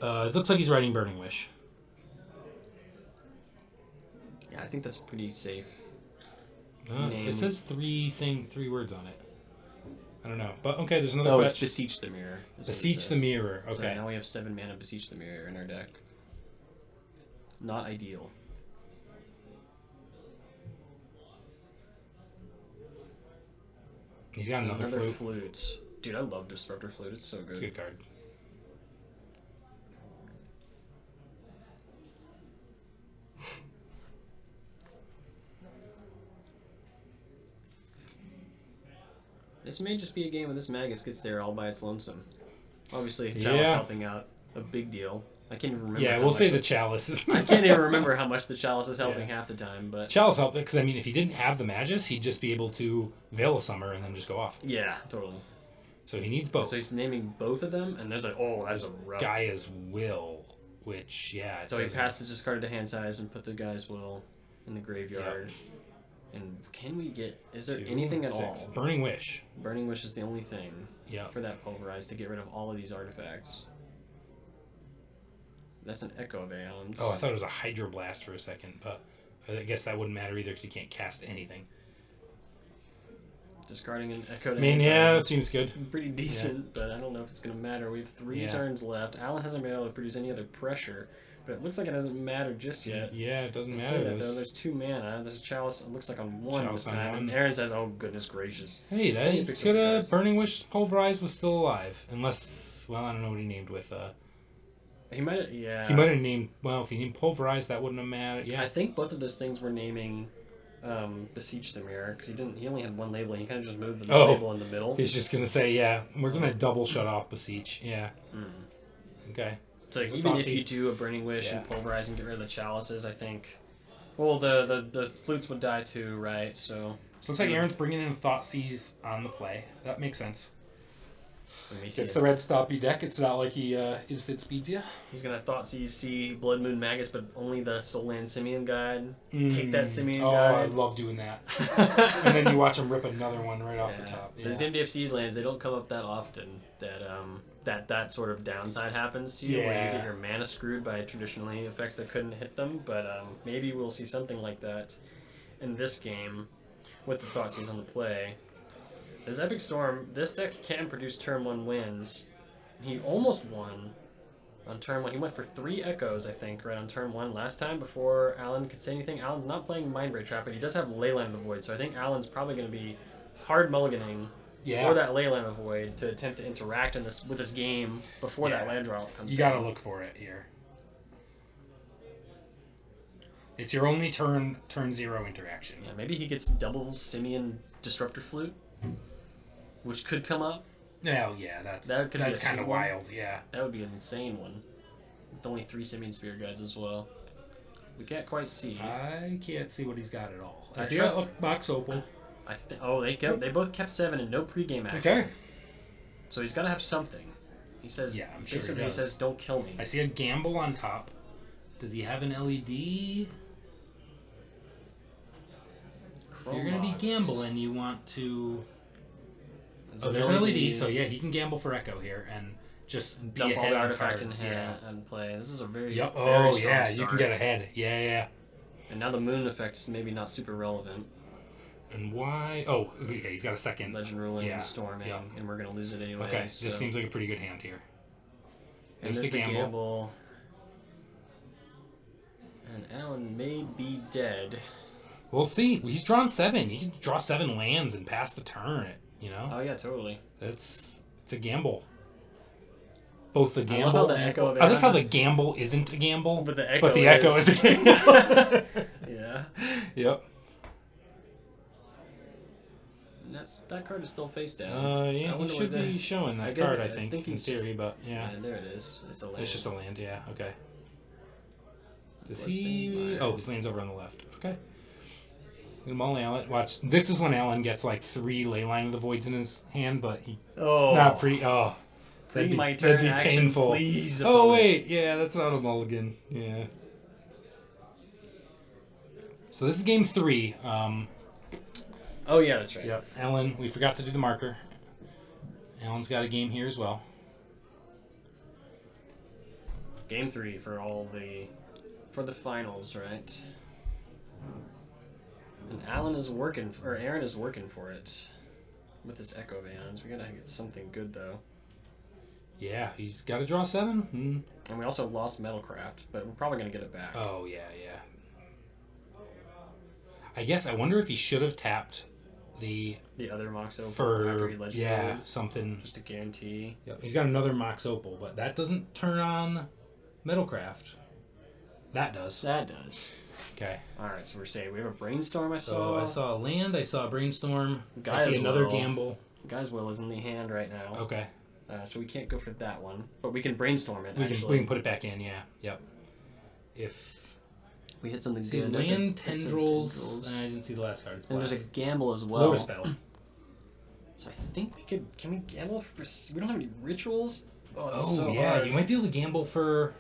It looks like he's writing Burning Wish. Yeah, I think that's pretty safe. It says 3 words on it. I don't know. But okay, there's another Oh, fetch. it's Beseech the Mirror. is what it Beseech the says. Mirror. So Okay. now we have 7 mana Beseech the Mirror in our deck. Not ideal. He's got another flute. flute. Dude, I love Disruptor Flute. It's so good. It's a good card. This may just be a game where this Magus gets there all by its lonesome. Obviously, Chalice Yeah. helping out, a big deal. I can't even remember. Yeah, how we'll much say the Chalice is. I can't even remember how much the Chalice is helping Yeah. half the time, but Chalice helped because I mean, if he didn't have the Magus, he'd just be able to Veil of Summer and then just go off. yeah, totally. So he needs both. So he's naming both of them, and there's like, oh, that's a rough. Gaia's Will, which it So he doesn't- passed the discarded to hand size and put the Guy's Will in the graveyard. And can we get? Is there 2, anything at 6. all? Burning Wish. Burning Wish is the only thing Yeah. for that pulverize to get rid of all of these artifacts. That's an Echo of Aeons. Oh, I thought it was a Hydroblast for a second, but I guess that wouldn't matter either because he can't cast anything. Discarding an Echo to I mean, hand yeah, that size seems good. is pretty decent, but I don't know if it's going to matter. We have 3 Yeah. turns left. Alan hasn't been able to produce any other pressure, but it looks like it doesn't matter just yet. Yeah, it doesn't Let's matter. say that, though. This- There's 2 mana. There's a Chalice, it looks like on 1 Chalice this on time. 1. And Aaron says, oh, goodness gracious. Hey, that He picks up could the have cards. Burning Wish Pulverize was still alive, unless I don't know what he named with. He might have, yeah. He might have named if he named Pulverize, that wouldn't have mattered. Yeah, I think both of those things were naming Beseech Dimir, because he only had 1 label, and he kind of just moved the Oh. label in the middle. he's just gonna say we're gonna double shut off Beseech. Yeah. Mm. Okay. So even if you Thoughtseize. do a Burning Wish Yeah. and Pulverize and get rid of the Chalices, I think... Well, the flutes would die too, right? So Looks like Aaron's bringing in Thoughtseize on the play. That makes sense. let me see. It's the red stoppy deck. It's not like he instant speeds you. He's gonna Thoughtseize, see Blood Moon Magus, but only the Soulland Simian Guide. Take that Simian Oh, I Guide. love doing that. And then you watch him rip another one right off the top. Yeah. Those MDFC lands, they don't come up that often. That sort of downside happens to you, where you Yeah. get your mana screwed by traditionally effects that couldn't hit them. But maybe we'll see something like that in this game with the Thoughtseize on the play. This Epic Storm, this deck can produce turn 1 wins. He almost won on turn 1. He went for 3 Echoes, I think, right on turn 1 last time before Alan could say anything. Alan's not playing Mindbreak Trap, but he does have Leyline of the Void, so I think Alan's probably going to be hard mulliganing for that Leyline of the Void to attempt to interact with this game before that land draw comes You down. gotta look for it here. It's your only turn 0 interaction. Yeah, maybe he gets double Simian Disruptor Flute, which could come up. Oh yeah, that's That could be a kind sweet of one. wild. Yeah. That would be an insane one. With only 3 Simian Spirit Guides as well. We can't quite see. I can't see what he's got at all. I I see trust- that box opal. They both kept 7 and no pregame action. Okay. So he's got to have something. He says, Yeah, I'm sure he basically, he does. says, don't kill me. I see a gamble on top. Does he have an LED? If you're gonna be Chromox. gambling, you want to. There's Oh, there's an LED, so yeah, he can gamble for Echo here and just be dump all ahead the on artifact cards. in hand and play. This is a very, Yep. very Oh strong yeah, start. you can get ahead. Yeah. And now the moon effect is maybe not super relevant. And why? Oh, okay. He's got a second. Legend ruling Yeah, and storming, yeah. and we're gonna lose it anyway. Okay, so. this seems like a pretty good hand here. And There's there's the the gamble. gamble. And Alan may be dead. We'll see. He's drawn 7. He can draw 7 lands and pass the turn. You know, Oh yeah, totally. it's a gamble. Both the love gamble. how the and- Echo of I like how Aeons the gamble isn't a gamble, But the Echo Echo is. is a gamble. Yeah. Yep. And that card is still face down. Yeah, I he wonder should what it be is. showing that get card. it. I think in he's theory, just- but yeah, there it is. It's a land. it's just a land. Yeah. Okay. Does Bloodstained he? Mire. Oh, his land's over on the left. Okay. Maul Alan. Watch. This is when Alan gets like 3 Leyline of the Voids in his hand, but he Oh. not free. Oh, Pre my turn action, painful. please, Oh opponent. wait, yeah, that's not a mulligan. Yeah. So this is game 3. Oh yeah, that's right. Yep. Alan, we forgot to do the marker. Alan's got a game here as well. Game 3 for the finals, right? And Aaron is working for it with this Echo of Aeons. We gotta get something good though. Yeah, he's got to draw 7. And we also lost Metalcraft, but we're probably gonna get it back. Oh yeah. I guess I wonder if he should have tapped the other Mox Opal for after he legendary. something. Just to guarantee. Yep. He's got another Mox Opal, but that doesn't turn on Metalcraft. That does. That does. Okay. Alright, so we're saying we have a Brainstorm I So I saw a land, I saw a Brainstorm, I see Guy's another Will. Gamble. Guy's Will is in the hand right now. Okay. So we can't go for that one. But we can Brainstorm it, We actually. can put it back in, yeah. Yep. If we hit something see good. land tendrils, I didn't see the last card. It's And there's a black. Gamble as well. Lotus Petal. So I think we could... Can we Gamble for... We don't have any rituals? Oh, it's Oh so yeah, hard. you might be able to gamble for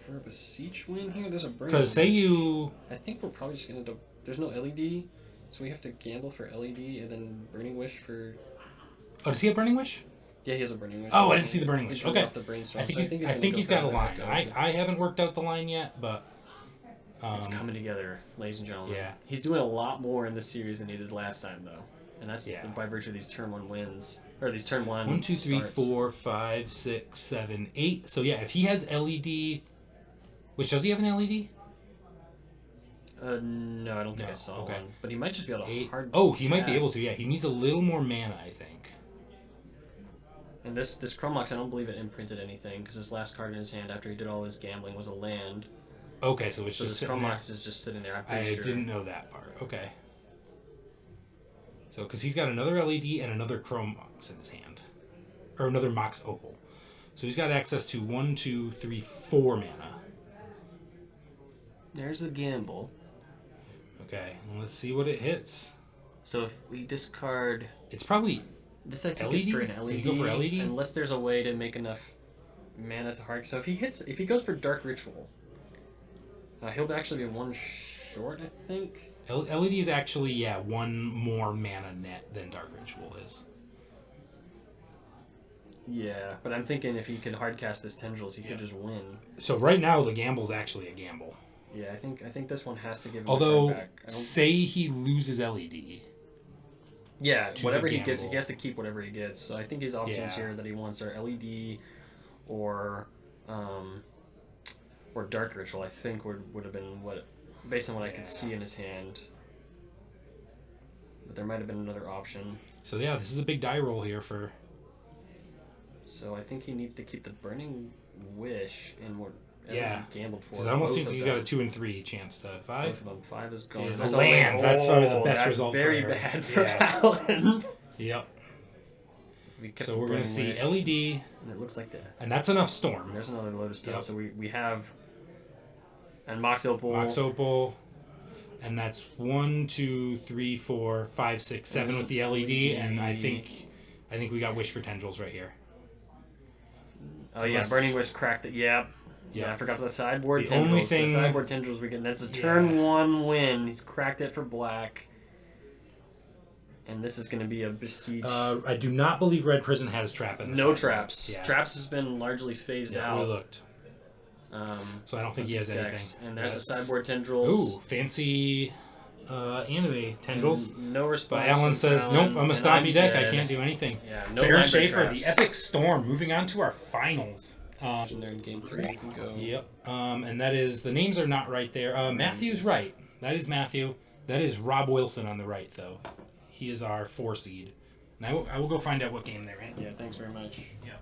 For a Beseech win here, there's a burn. because say you I think we're probably just gonna end up. There's no LED, so we have to gamble for LED and then Burning Wish for. does he have Burning Wish? Yeah, he has a Burning Wish. Oh, I didn't see the Burning Wish. He drew Okay. off the Brainstorm, I think so he's gonna go got a for line. that. I haven't worked out the line yet, but It's coming together, ladies and gentlemen. Yeah. He's doing a lot more in this series than he did last time, though. And that's Yeah. by virtue of these turn 1 wins. Or these turn 1 1, 2, 3, starts. 4, 5, 6, 7, 8. So yeah, if he has LED, which does he have an LED? No, I don't think I No, saw okay. one. But he might just be able to 8. hard Oh, he might be able cast. to. Yeah, he needs a little more mana, I think. And this Chromox, I don't believe it imprinted anything, because his last card in his hand after he did all his gambling was a land. Okay, so it's So just this sitting there. Chromox is just sitting there, I'm I pretty sure. didn't know that part. Okay. So, because he's got another LED and another Chrome Mox in his hand. Or another Mox Opal. So he's got access to 1, 2, 3, 4 mana. There's the gamble. Okay, well, let's see what it hits. So if we discard... It's probably... This I think LED? is for an LED, So you go for LED? unless there's a way to make enough mana to hard. So if he goes for Dark Ritual, he'll actually be 1 short, I think. LED is actually, yeah, 1 more mana net than Dark Ritual is. Yeah, but I'm thinking if he could hardcast this Tendrils, he could just win. So right now, the gamble's actually a gamble. Yeah, I think this one has to give him Although, the card back. say he loses LED. Yeah, to whatever the he gets, he gamble. has to keep whatever he gets. So I think his options Yeah. here that he wants are LED or Dark Ritual. I think would have been what, based on what I could see in his hand. But there might have been another option. So yeah, this is a big die roll here for... So I think he needs to keep the Burning Wish and what Yeah, he gambled for. because it almost Both seems of he's them. got a 2 and 3 chance to 5. Both of them. 5 is gone. Is That's a all they- land. That's probably the best that's result for very Aaron. bad for Yeah. Alan. Yep. We kept So the we're going to Burning see Wish, LED, and it looks like that. and that's enough Storm. There's another Lotus Petal. Yep. So we have and Mox Opal. Mox Opal, and that's 1, 2, 3, 4, 5, 6, 7 There's with the a LED, and I LED. think we got Wish for Tendrils right here. Oh yeah, Unless- Burning Wish cracked it. Yeah. Yeah, Yeah. I forgot the sideboard The tendrils. only thing- The sideboard tendrils we get. That's a Yeah. turn 1 win. He's cracked it for black. And this is going to be a Prestige. I do not believe Red Prison has Trap in the No sideboard. traps. Yeah. Traps has been largely phased Yeah, we out. looked. So I don't think of he has these anything. decks. And there's That's- the sideboard tendrils. Ooh, fancy anime Tendrils. And no response. But Alan from says, Alan, nope, I'm a and stoppy deck. I dead. can't do anything. Yeah, So no Aaron Library Schaefer, traps. the Epic Storm. Moving on to our finals. And they're in game 3. We can go. Yep. And that is, the names are not right there. Matthew's right. That is Matthew. That is Rob Wilson on the right, though. He is our 4 seed. And I will go find out what game they're in. Yeah, thanks very much. Yeah.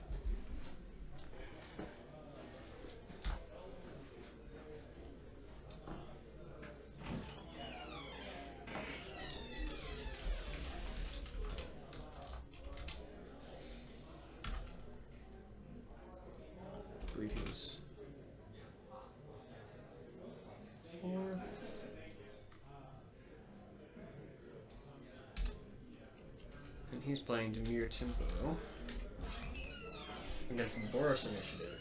Greetings. 4th. And he's playing Dimir Tempo against the Boros Initiative.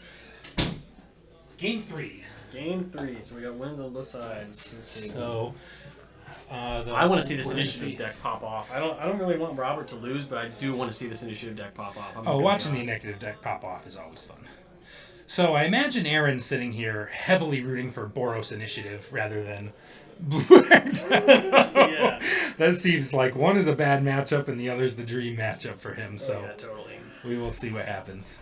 Game 3. Game 3, so we got wins on both sides. Okay. So, I want to see this we're gonna initiative see- deck pop off. I don't really want Robert to lose, but I do want to see this initiative deck pop off. I'm Oh, gonna be watching the honest. initiative deck pop off is always fun. So I imagine Aaron sitting here heavily rooting for Boros Initiative rather than Blue Yeah. That seems like one is a bad matchup and the other's the dream matchup for him. So Yeah, totally. we will see what happens.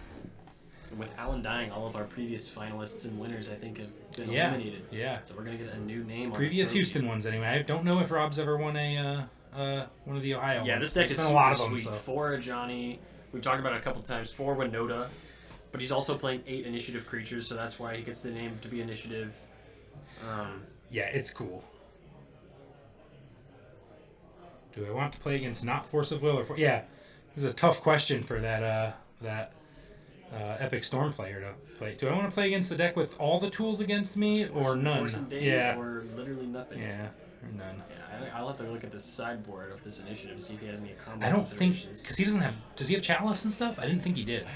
And with Alan dying, all of our previous finalists and winners, I think, have been Yeah, eliminated. yeah. So we're gonna get a new name. Previous on the trophy. Houston ones, anyway. I don't know if Rob's ever won a one of the Ohio Yeah, ones. this deck There's is been a lot super of them. sweet. So. 4 Ajani. We've talked about it a couple times. 4 Winota. But he's also playing 8 initiative creatures, so that's why he gets the name to be initiative. Yeah, it's cool. Do I want to play against not Force of Will or yeah? This is a tough question for that Epic Storm player to play. Do I want to play against the deck with all the tools against me or none? Force and days, Yeah. or literally nothing. Yeah, or none. Yeah, I'll have to look at the sideboard of this initiative to see if he has any combo I don't think considerations. because he doesn't have. Does he have Chalice and stuff? I didn't think he did.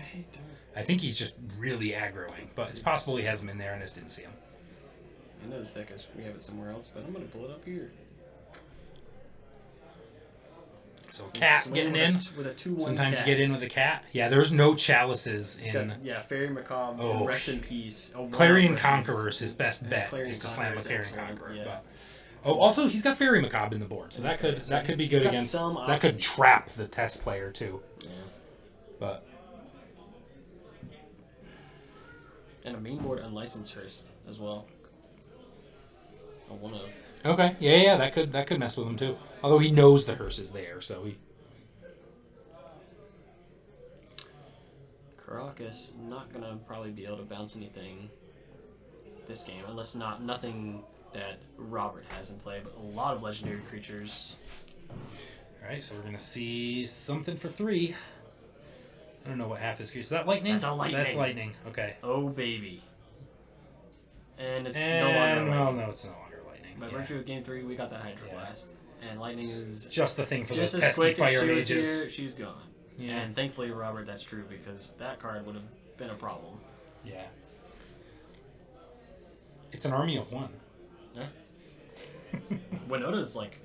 I think he's just really aggroing, but it's possible he has them in there and I just didn't see him. I know this deck is we have it somewhere else, but I'm gonna pull it up here. So cat Swing getting with in. with a 2/1 Sometimes cat. you get in with a cat. Yeah, there's no chalices It's in. got, yeah, Fairy Macabre, Oh, Rest in Peace. Oh, Clarion wow, Conqueror is his best Yeah, bet. Clarion Is to slam a Conqueror Clarion is excellent, Conqueror. yeah. But, oh, also he's got Fairy Macabre in the board, so that could be good he's got against. some That could options. trap the test player too. Yeah. But And a mainboard unlicensed Hearst as well. A one of. okay, yeah, that could mess with him too. Although he knows the hearse is there, so he. Caracas not gonna probably be able to bounce anything this game, unless nothing that Robert has in play, but a lot of legendary creatures. All right, so we're gonna see something for 3. I don't know what half is. Is that lightning? That's a lightning. That's lightning. Okay. Oh baby. And it's no And longer well, lightning. no, it's no longer lightning. By Yeah. virtue of game 3, we got that Hydro Blast. And lightning is Just the thing for just those as pesky quick as fire she was mages. here, she's gone. Yeah. And thankfully, Robert, that's true, because that card would have been a problem. Yeah. It's an army of 1. Yeah. Winota's like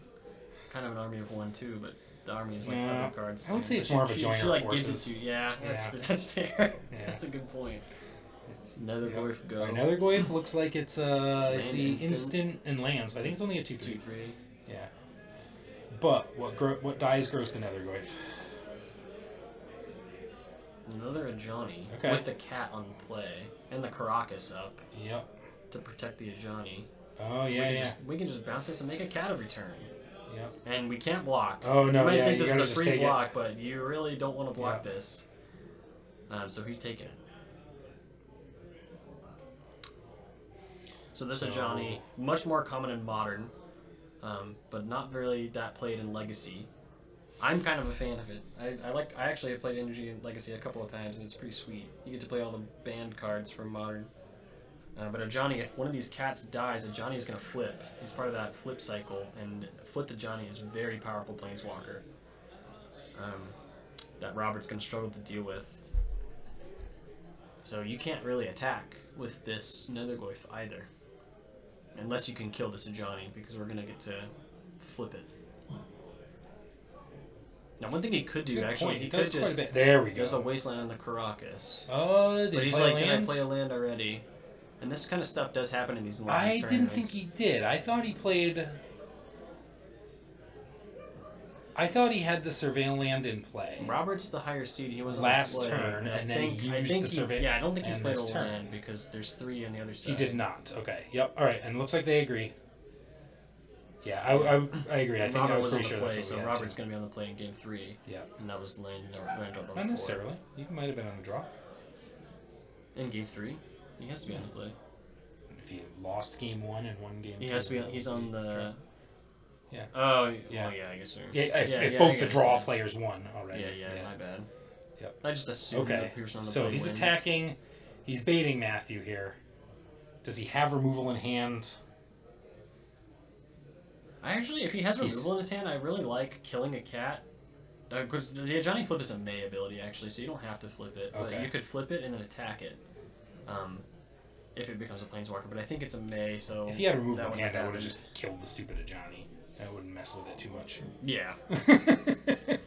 kind of an army of 1 too, but the army is like Yeah. other cards. I would say But it's more of a she joiner like of gives forces. it to you. Yeah, Yeah. that's fair. Yeah. That's a good point. Another Goyf go. Another Goyf looks like it's I see instant. instant and lands. I think it's only a 2/3. 2/3. Yeah. But what dies grows the Nether Goyf? Another Ajani Okay. with the cat on play and the Caracas up Yep. to protect the Ajani. Oh we yeah, can yeah. we can just bounce this and make a cat every turn. Yep. And we can't block. Oh, no, You might yeah, think you this gotta is a just free take it. block, but you really don't want to block Yeah. this. So he's taking it. So this So- Ajani, much more common in Modern, but not really that played in Legacy. I'm kind of a fan of it. I actually have played Energy in Legacy a couple of times, and it's pretty sweet. You get to play all the banned cards from Modern. But Ajani, if one of these cats dies, Ajani is going to flip. He's part of that flip cycle, and flipped Ajani is a very powerful planeswalker that Robert's going to struggle to deal with. So you can't really attack with this Nethergoyf either, unless you can kill this Ajani, because we're going to get to flip it. Now, one thing he could do, Good actually, point. he does could quite a just... bit. There we go. There's a Wasteland on the Caracas. Oh, did But he he's play like, did I lands? play a land already? And this kind of stuff does happen in these live I didn't tournaments. think he did. I thought he played. I thought he had the Surveil land in play. Robert's the higher seed. He was Last on the play, turn, I and then he think, used I think the he, survey- Yeah, I don't think he's and played a this turn. land because there's 3 on the other side. He did not. Okay. Yep. All right. And looks like they agree. Yeah, I agree. I think Robert I was was on pretty the sure play, that's so what we had Robert's too. going to be on the play in game 3. Yeah. And that was land on Not 4. necessarily. You might have been on the draw. In game 3, he has to be on the play. If he lost game 1 and won game 2. He has to be. He's on the. draw. Yeah. Oh, Yeah. well, yeah, I guess so. Yeah, if I both get the it. draw players won already. Yeah, my bad. Yep. I just assumed Okay. the person on the So play he's wins. attacking. He's baiting Matthew here. Does he have removal in hand? Actually, if he has He's- removal in his hand, I really like killing a cat. Because the Ajani flip is a May ability, actually, so you don't have to flip it. But Okay. you could flip it and then attack it. If it becomes a Planeswalker. But I think it's a May, so... If he had removal that in wouldn't hand, I would happen. have just killed the stupid Ajani. I wouldn't mess with it too much. Yeah.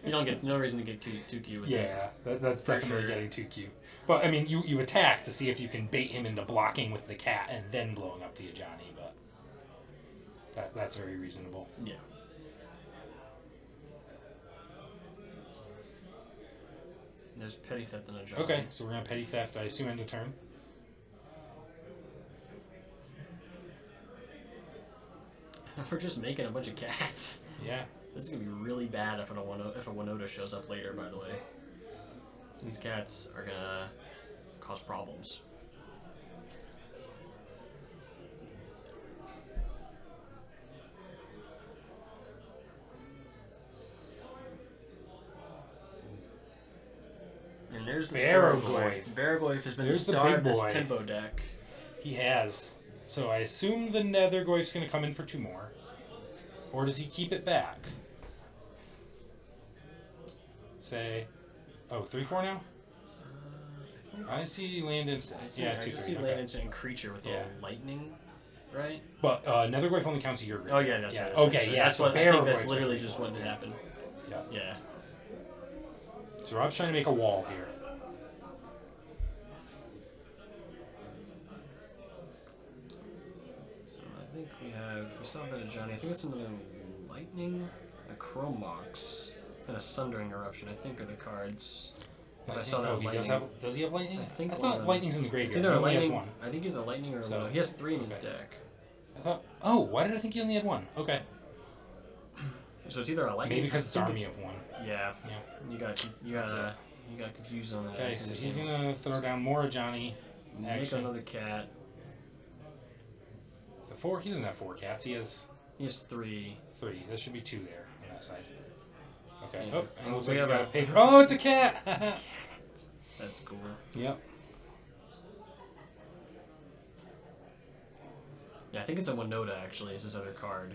You don't get... No reason to get too cute with it. Yeah, that's For definitely sure. getting too cute. But, I mean, you attack to see if you can bait him into blocking with the cat and then blowing up the Ajani, but that's very reasonable. Yeah. There's Petty Theft and Ajani. Okay, so we're going to Petty Theft, I assume, end of turn. We're just making a bunch of cats. Yeah. This is gonna be really bad if a Winota shows up later. By the way, these cats are gonna cause problems. And there's the Barrowgoyf. Barrowgoyf has been There's the the star big of this boy. tempo deck. He has. So I assume the Nethergoyf's going to come in for 2 more. Or does he keep it back? Say, 3/4 now? I see land instant. Yeah, I 2/3. just see Okay. land instant and creature with the Yeah. lightning, right? But Nethergoyf only counts your grade. Oh yeah, that's right. Okay, That's right. yeah. That's so what I think. That's Barrowgoyf's literally a just 3/4. what happened. Yeah. Yeah. So Rob's trying to make a wall here. So I think we saw a bit of Johnny. I think it's another lightning, a Chromox, and a Sundering Eruption. I think are the cards. If I saw that he lightning. does he have lightning? I think I one of thought them- lightning's in the It's graveyard. either He a only has lightning. one. I think he's a lightning or a So- Winota. He has 3 in his okay. deck. I thought. Oh, why did I think he only had one? Okay. So it's either a lightning. Maybe because it's I think army of one. Yeah. Yeah. You got confused on that. Okay, so he's gonna throw down more Johnny. make Action. another cat. The 4. He doesn't have 4 cats. He has He has 3. 3. There should be 2 there on that side. Okay. Yeah. Oh, and it looks We like he's have got a a- paper. Oh, it's a cat. That's cool. Yep. Yeah, I think it's a Winota actually. Is his other card.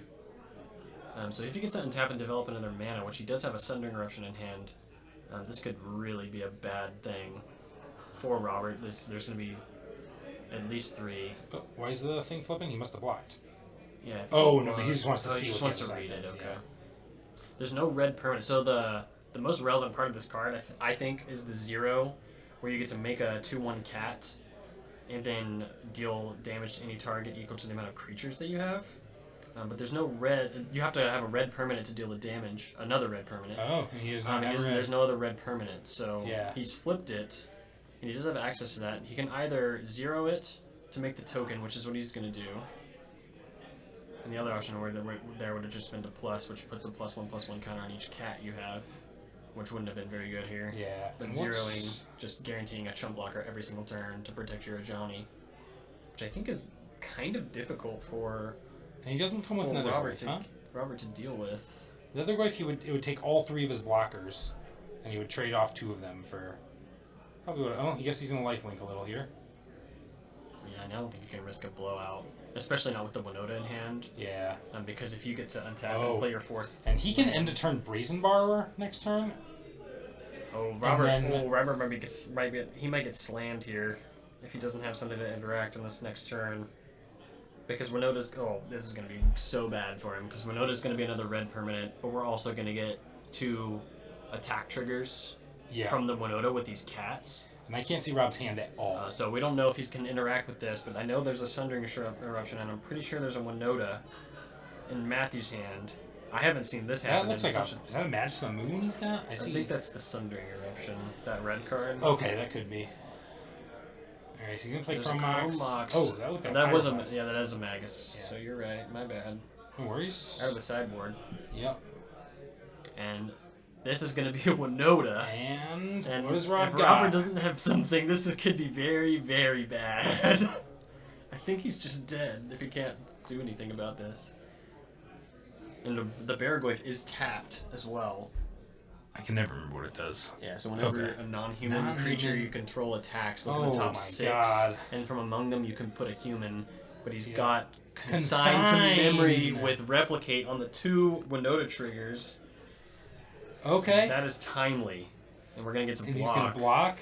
So if you can set and tap and develop another mana, which he does have a Sundering Eruption in hand, this could really be a bad thing for Robert. There's going to be at least 3. Oh, why is the thing flipping? He must have blocked. Yeah. I think Oh, no, but he just wants to oh, see He just what wants the to other read side it. does, Okay. yeah. There's no red permanent. So the most relevant part of this card, I think, is the 0, where you get to make a 2/1 cat, and then deal damage to any target equal to the amount of creatures that you have. But there's no red. You have to have a red permanent to deal the damage. Another red permanent. Oh, and he does not have red. There's no other red permanent, so Yeah. he's flipped it, and he does have access to that. He can either 0 it to make the token, which is what he's going to do. And the other option would have just been to plus, which puts a +1/+1 counter on each cat you have, which wouldn't have been very good here. Yeah. But and what's- zeroing, just guaranteeing a chump blocker every single turn to protect your Ajani, which I think is kind of difficult for And he doesn't come with another Robert Nethergoyf, huh? Robert to deal with. Nethergoyf, it would take all 3 of his blockers, and he would trade off 2 of them for... Probably would. Oh, I guess he's going to lifelink a little here. Yeah, and I don't think you can risk a blowout, especially not with the Winota in hand. Yeah. Because if you get to untap Oh. and play your 4th, And he can end a turn Brazen Borrower next turn. Robert he might get slammed here if he doesn't have something to interact on this next turn. Because Winota's this is gonna be so bad for him because Winota's gonna be another red permanent, but we're also gonna get 2 attack triggers Yeah. from the Winota with these cats. And I can't see Rob's hand at all. So we don't know if he's can interact with this, but I know there's a Sundering Eruption, and I'm pretty sure there's a Winota in Matthew's hand. I haven't seen this That happen. looks in like such is that a Match to the Moon he's got? I I see. think that's the Sundering Eruption, that red card. Okay, that could be. Alright, so he's gonna play There's a Chromox. Chromox. Oh, that looked like that was a Pyroblast. yeah, that is a Magus. Yeah. So you're right. My bad. No worries. Out of the sideboard, Yep. and this is gonna be a Winota. And And what does Rob if got? Robert doesn't have something, could be very, very bad. I think he's just dead if he can't do anything about this. And the Barrowgoyf is tapped as well. I can never remember what it does. Yeah, so whenever Okay. a non-human creature you control attacks, look at Oh the top my 6, God. and from among them you can put a human, but he's Yeah. got consigned to Consign. memory with replicate on the 2 Winota triggers. Okay. That is timely, and we're gonna get some And he's block. gonna block.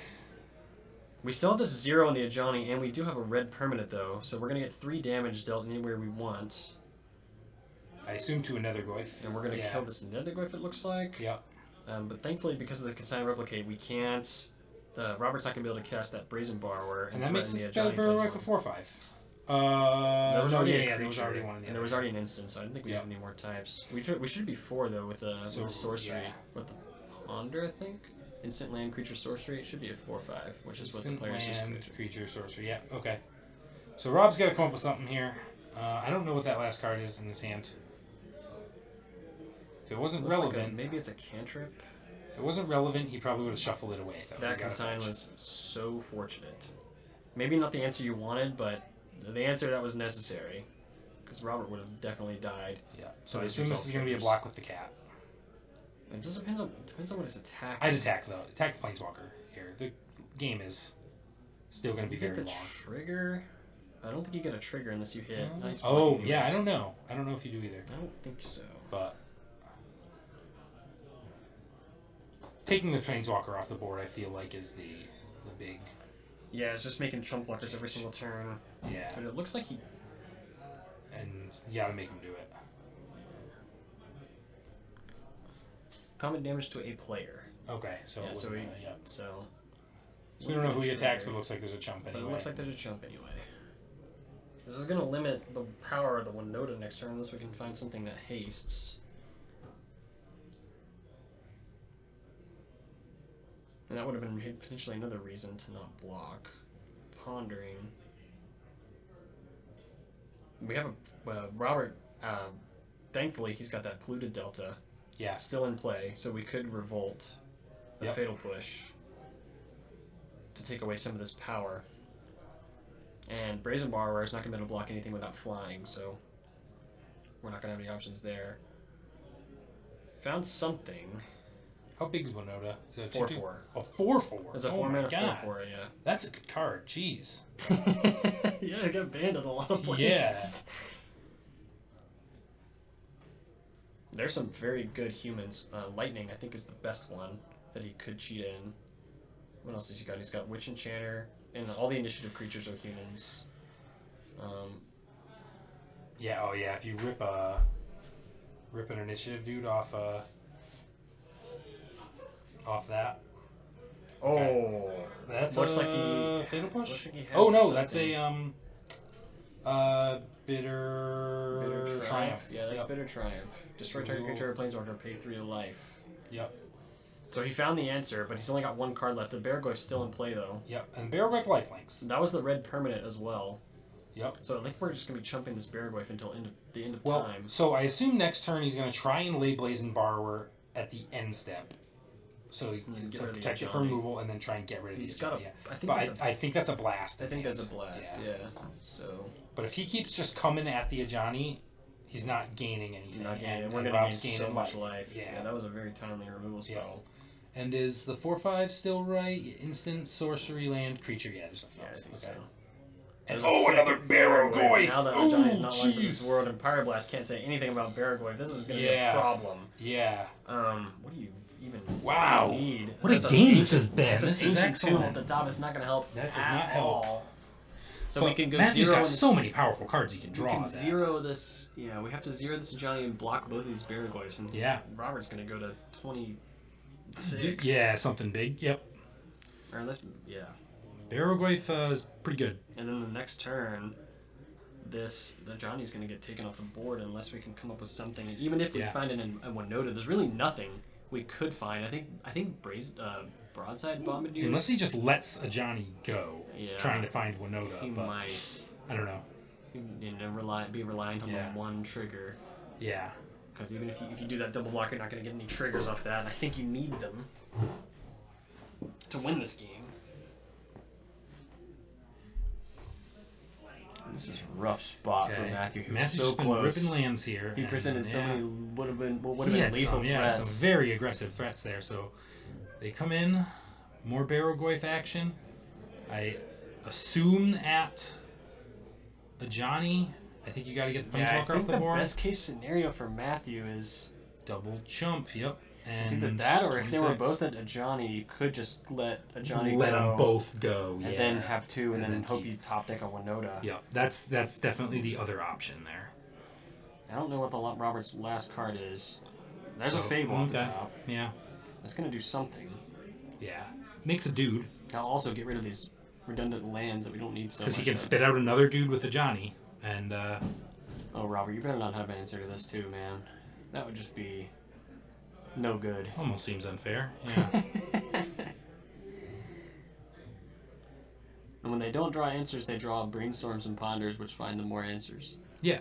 We still have this 0 on the Ajani, and we do have a red permanent though, so we're gonna get 3 damage dealt anywhere we want, I assume to another Nethergoyf. and we're gonna Yeah. kill this Nethergoyf. It looks like. Yep. But thankfully, because of the consigned replicate, we can't. Robert's not gonna be able to cast that Brazen Borrower And that makes threaten this the Ajani Barrowgoyf planeswalker. a 4/5. There was no, already yeah, a yeah, there was creature, already one. In the and there was other already an instance. So I don't think we Yeah. have any more types. We should be 4 though with the sorcery, yeah. with the Ponder, I think. Instant land creature sorcery. It should be a 4/5, which is what the Instant players just land, created. creature, sorcery. Yeah, okay. So Rob's got to come up with something here. I don't know what that last card is in his hand. it wasn't Looks like relevant, maybe it's a cantrip. if it wasn't relevant, he probably would have shuffled it away. Though. That consign was so fortunate. Maybe not the answer you wanted, but the answer that was necessary. Because Robert would have definitely died. Yeah. So I Those assume this result is going to be a triggers. block with the cat. It just depends on what it's attacking. I'd attack though. Attack the planeswalker here. The game is still going to be You get very the long. Trigger. I don't think you get a trigger unless you hit. Nice Oh point, yeah, I anyways. don't know. I don't know if you do either. I don't think so. But taking the planeswalker off the board, I feel like is the big. Yeah, it's just making chump blockers every single turn. Yeah. But it looks like he. And you gotta make him do it. Common damage to a player. Okay, so Yeah, it so wasn't, we- yeah. So. So we don't know who he attacks, but it looks like there's a chump But anyway. it looks like there's a chump anyway. This is going to limit the power of the Winota next turn unless we can find something that hastes. And that would have been potentially another reason to not block. Pondering. We have a Robert. Thankfully, he's got that polluted delta Yeah. still in play, so we could revolt the Yep. fatal push to take away some of this power. And Brazen Borrower is not going to be able to block anything without flying, so we're not going to have any options there. Found something. How big is Winota? Is that 4/4. Oh, 4/4. It's a oh 4 my mana God. 4/4, yeah. That's a good card. Jeez. Yeah, it got banned in a lot of places. Yeah. There's some very good humans. Lightning, I think, is the best one that he could cheat in. What else has he got? He's got Witch Enchanter, and all the initiative creatures are humans. Yeah. Oh yeah. If you rip an initiative dude off that. Oh, That's looks a like he fatal push. looks like he has Oh no, that's something. a bitter Bitter triumph. Yeah, that's Yep. Bitter Triumph. Destroy target creature or planeswalker, pay 3 to life. Yep. So he found the answer, but he's only got 1 card left. The Baragor's still in play though. Yep. And Baraglyph lifelinks. That was the red permanent as well. Yep. So I think we're just gonna be chumping this Baragorf until the end of Well, time. so I assume next turn he's going to try and lay Blazing Borrower at the end step. So he And get to rid of the protect it Ajani. from removal and then try and get rid of He's the got a. Ajani, yeah. I think But that's a I think that's a blast. I at think the that's a end. blast, yeah. So But if he keeps just coming at the Ajani, he's not gaining anything. not gaining, and we're gonna Rob's gain so gaining much life. Yeah. That was a very timely removal spell. And is the 4/5 still right? Instant sorcery land creature. Yeah, there's nothing Yeah, I else. think Okay. so. And, There's a another second Baraglyph. Now that Oh, Ajani's not like this jeez. world, and Pyroblast can't say anything about Baraglyph. This is gonna be Yeah. a problem. Yeah. What do you even Wow. need? What a That's game ancient- this has been. that's an This is ancient excellent. tomb at the top. It's not gonna help. That does at not help. all. So But we can go Matthew's zero. got so many powerful cards he can we draw. can that. zero this. Yeah, we have to zero this Ajani and block both of these Baraglyphs. And Yeah. Robert's gonna go to 26. Yeah, something big. Yep. Or unless, yeah. Baraglyph is pretty good. And then the next turn, the Johnny's going to get taken off the board unless we can come up with something. And even if we Yeah. find it in Winota, there's really nothing we could find. I think Broadside Bombardiers. Unless he just lets Ajani go, Yeah. trying to find Winota. he but might, I don't know. be reliant on Yeah. the one trigger. Yeah. Because even if you do that double block, you're not going to get any triggers off that. And I think you need them to win this game. This is a rough spot for Matthew. He was Matthew's so just been close. ripping lands here. He and, presented so yeah. many would have been He had lethal some, yeah, threats. some very aggressive threats there. So they come in, more Baraglyph action. I assume at Ajani. I think you got to get the Yeah, I Planeswalker think off the the board. best case scenario for Matthew is Double chump. Yep. And it's either that or if they were 26. both at Ajani, you could just let Ajani let go them both go. and yeah. then have two and, And then then hope keep. you top deck a Winota. Yeah, that's definitely the other option there. I don't know what the Robert's last card is. There's a So, Fable on the okay. top. Yeah. That's gonna do something. Yeah. Makes a dude. I'll also get rid of these redundant lands that we don't need so much. Because he can of. spit out another dude with a Johnny. And, Oh, Robert, you better not have an answer to this too, man. That would just be no good. almost seems unfair. Yeah. And when they don't draw answers, they draw brainstorms and ponders, which find them more answers. Yeah.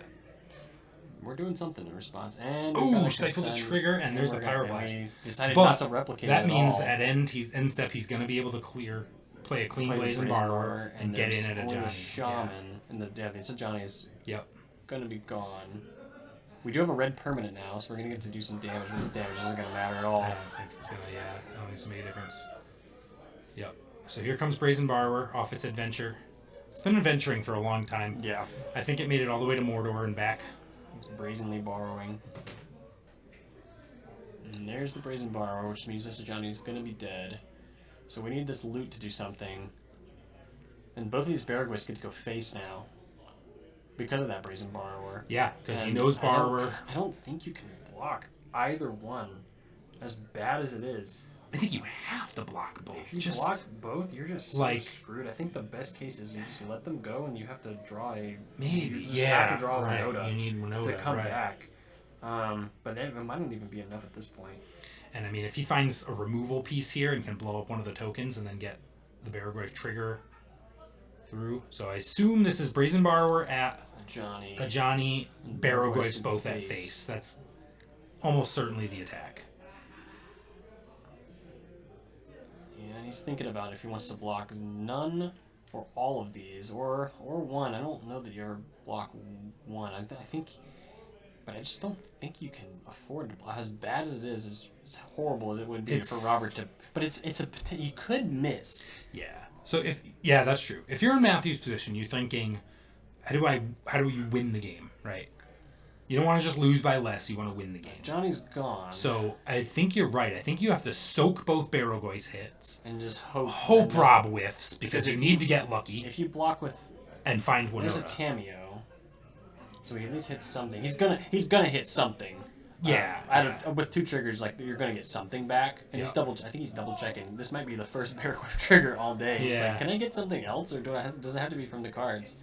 We're doing something in response. And we've got Ooh, a stifle the consent, trigger, and there's the we're gonna- Pyroblast. and we decided But not to replicate that it means at all. at end step he's going to be able to play a clean Play the Brazen Borrower and get in at a only Johnny. the Shaman, and the Johnny's Yep. gonna be gone. We do have a red permanent now, so we're gonna get to do some damage, but this damage isn't gonna matter at all. I don't think it's going to, I don't think it's going to make a difference. Yep. So here comes Brazen Borrower off its adventure. It's been adventuring for a long time. Yeah. I think it made it all the way to Mordor and back. It's brazenly borrowing. And there's the Brazen Borrower, which means this Johnny's gonna be dead. So we need this loot to do something. And both of these Baragwists get to go face now. Because of that Brazen Borrower. Yeah, because he And knows Borrower. I don't think you can block either one. As bad as it is. I think you have to block both. If you Just block both, you're just so like- screwed. I think the best case is you just let them go and you have to draw a... maybe, you just yeah. have to draw a right. Winota You need Winota, to come right. back. But it might not even be enough at this point. And I mean, if he finds a removal piece here and can blow up one of the tokens and then get the Baragwife trigger through. So I assume this is Brazen Borrower at Johnny. a Johnny, And Baragwives in both at face. face. That's almost certainly the attack. Yeah, and he's thinking about if he wants to block none or all of these, or one. I don't know that you ever block one. I think, but I just don't think you can afford to block. As bad as it is, as horrible as it would be for Robert to. But it's you could miss. Yeah. So that's true. If you're in Matthew's position, you're thinking, how do you win the game, right? You don't want to just lose by less. You want to win the game. Johnny's gone. So I think you're right. I think you have to soak both Baragwives hits. And just hope. Hope Rob whiffs because you if need to get lucky If you block with, and find there's a Winota. Tameo, so he at least hits something. He's gonna hit something. Yeah. With two triggers, like you're gonna get something back, and Yeah. I think he's double checking. This might be the first Baragwife trigger all day. He's Yeah. like, can I get something else, or does it have to be from the cards?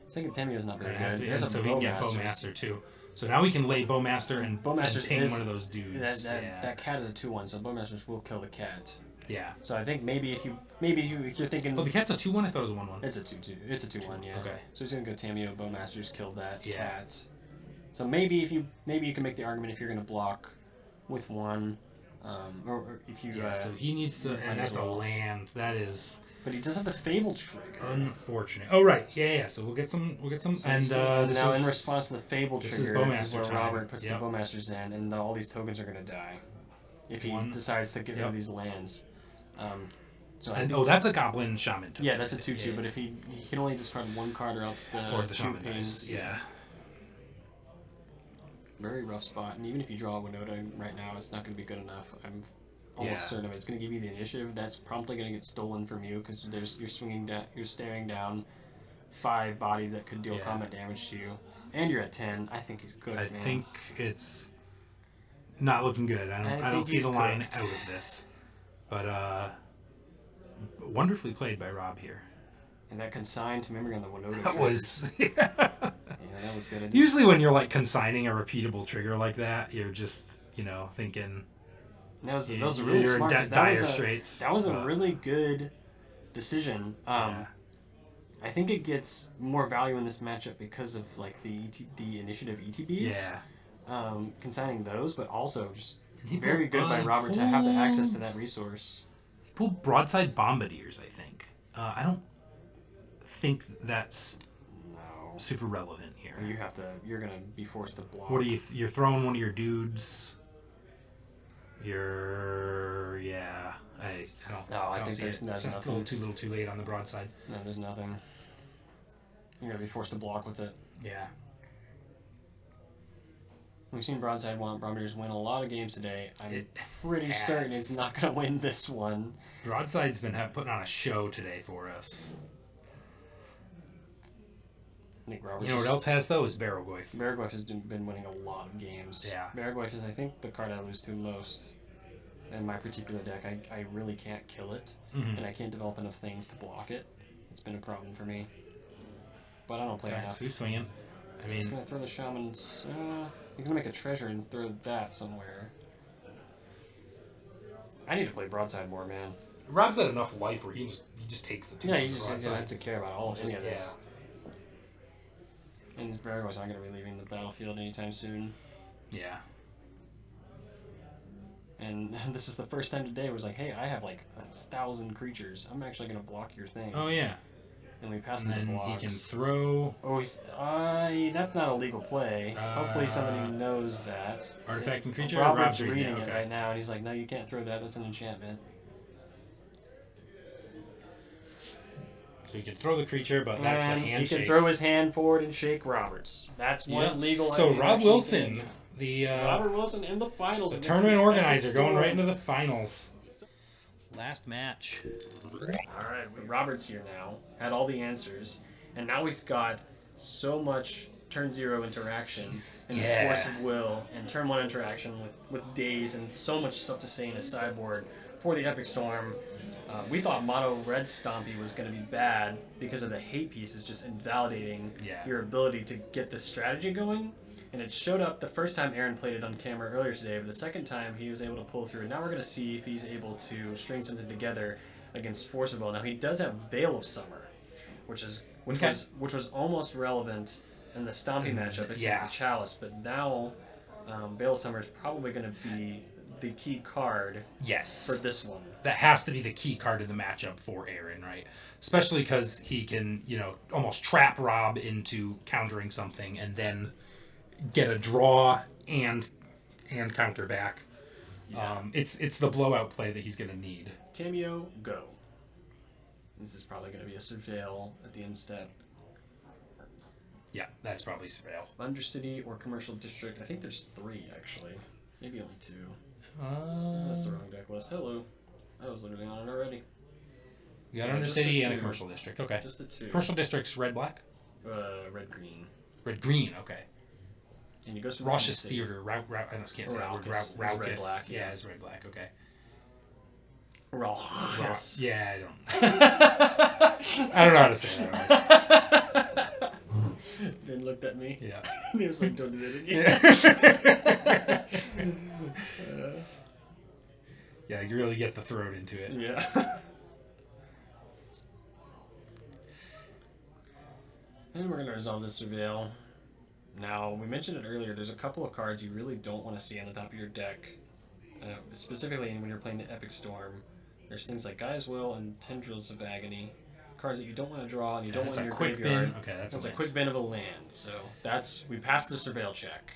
I think Tameo's not very It has good. to be- There's and a so we can get Bowmaster's. Bowmaster too. So now we can lay Bowmaster and Bowmaster's ping is- one of those dudes. That cat is a 2/1, so Bowmasters will kill the cat. Yeah. So I think maybe if you're thinking, Oh, the cat's a 2/1? I thought it was a 1/1. it's a 2/2. It's a 2/1, yeah. Okay. So he's gonna go Tameo, Bowmasters, kill that Yeah. cat. So maybe you can make the argument if you're gonna block with one, or if you. Yeah, so he needs to, might and as that's a well. land. That is But he does have the Fable trigger. unfortunate. Oh right, yeah. So we'll get some, So and it's- this now is in response to the Fable this trigger, is Bowmaster where time. Robert puts Yep. the Bowmasters in, and all these tokens are gonna die if he One. decides to get rid Yep. of these lands. So I and, think- that's a Goblin Shaman token. yeah, that's a 2/2. Yeah. But if he can only discard one card, or else or the two Shaman pains. dice. Yeah. Very rough spot, and even if you draw a Winota right now, it's not going to be good enough. I'm almost Yeah. certain of it. It's going to give you the initiative. That's promptly going to get stolen from you because you're staring down 5 bodies that could deal Yeah. combat damage to you, and you're at 10. I think he's good. I man. think it's not looking good. I don't think see he's the line cooked. out of this, but wonderfully played by Rob here. And that consigned to memory on the Winota. That was. yeah, that was good. Usually when you're like consigning a repeatable trigger like that, you're just thinking That was you- really you're smart. in 'Cause dire straits. That was a but- really good decision. Yeah. I think it gets more value in this matchup because of like the initiative ETBs. Yeah. Consigning those, but also just He very pulled- good by Robert to have the access to that resource. He pulled Broadside Bombardiers, I think. I don't think that's No, super relevant here. you're gonna be forced to block. What are you're throwing one of your dudes. I don't. No, I think see there's it. nothing. It's a little too late on the broadside. No, there's nothing. You're gonna be forced to block with it. Yeah. We've seen Broadside Bombardiers win a lot of games today. I'm It pretty certain has. it's not gonna win this one. Broadside's been putting on a show today for us. I think Robert's You know what else has though is Baragwife. Baragwife has been winning a lot of games. Yeah. Baragwife is, I think, the card I lose to most in my particular deck. I really can't kill it, Mhm. and I can't develop enough things to block it. It's been a problem for me. But I don't play Okay, enough. so he's swinging. I He's mean, gonna throw the shamans. He's gonna make a treasure and throw that somewhere. I need to play Broadside more, man. Rob's had enough life where he just takes the two. Yeah, on you the just don't broadside. have to care about any of this. And these Baragos aren't going to be leaving the battlefield anytime soon. Yeah. And this is the first time today where it was like, hey, I have like 1,000 creatures. I'm actually going to block your thing. Oh yeah. And we pass And him the then blocks. he can throw Oh, that's not a legal play. Hopefully somebody knows that. artifact and creature. Robert's Rob's reading okay. it right now, and he's like, no, you can't throw that. That's an enchantment. So he can throw the creature, but that's the And he handshake. can throw his hand forward and shake Roberts. That's one Yep. legal. So item Rob actually Wilson, can. the Robert Wilson in the finals. the against tournament the organizer, Epic going right Storm. into the finals. Last match. All right, Robert's here now. Had all the answers, and now he's got so much turn 0 interaction and yeah. force of will, and turn 1 interaction with days, and so much stuff to say in his sideboard for the Epic Storm. We thought Mono Red Stompy was going to be bad because of the hate pieces just invalidating your ability to get the strategy going. And it showed up the first time Aaron played it on camera earlier today, but the second time he was able to pull through. Now we're going to see if he's able to string something together against Force of Will. Now he does have Veil of Summer, which was almost relevant in the Stompy matchup against the Chalice, but now Veil of Summer is probably going to be the key card for this one. That has to be the key card in the matchup for Aaron, right? Especially because he can, almost trap Rob into countering something and then get a draw and counter back. Yeah. It's the blowout play that he's going to need. Tamio, go. This is probably going to be a Surveil at the end step. Yeah, that's probably Surveil. Undercity or Commercial District. I think there's 3, actually. Maybe only 2. That's the wrong deck list. Hello. I was literally on it already. You got Yeah, just Undercity the and a 2. Commercial District. Okay. Just the 2. Commercial District's red-black? Red-green. Red-green, okay. And he goes to Raucous Undercity. Theater. I can't say that word. Raucous is Raucous. red-black, Yeah, yeah. it's red-black, okay. Raucous. Yeah, I don't know how to say that. Then looked at me. Yeah. And he was like, don't do that again. Yeah, you really get the throat into it. Yeah. And we're going to resolve this Surveil. Now, we mentioned it earlier, there's a couple of cards you really don't want to see on the top of your deck. Specifically when you're playing the Epic Storm. There's things like Gaia's Will and Tendrils of Agony. Cards that you don't want to draw and you don't want in your quick graveyard. bin. Okay, that's a quick bin of a land. So we passed the Surveil check.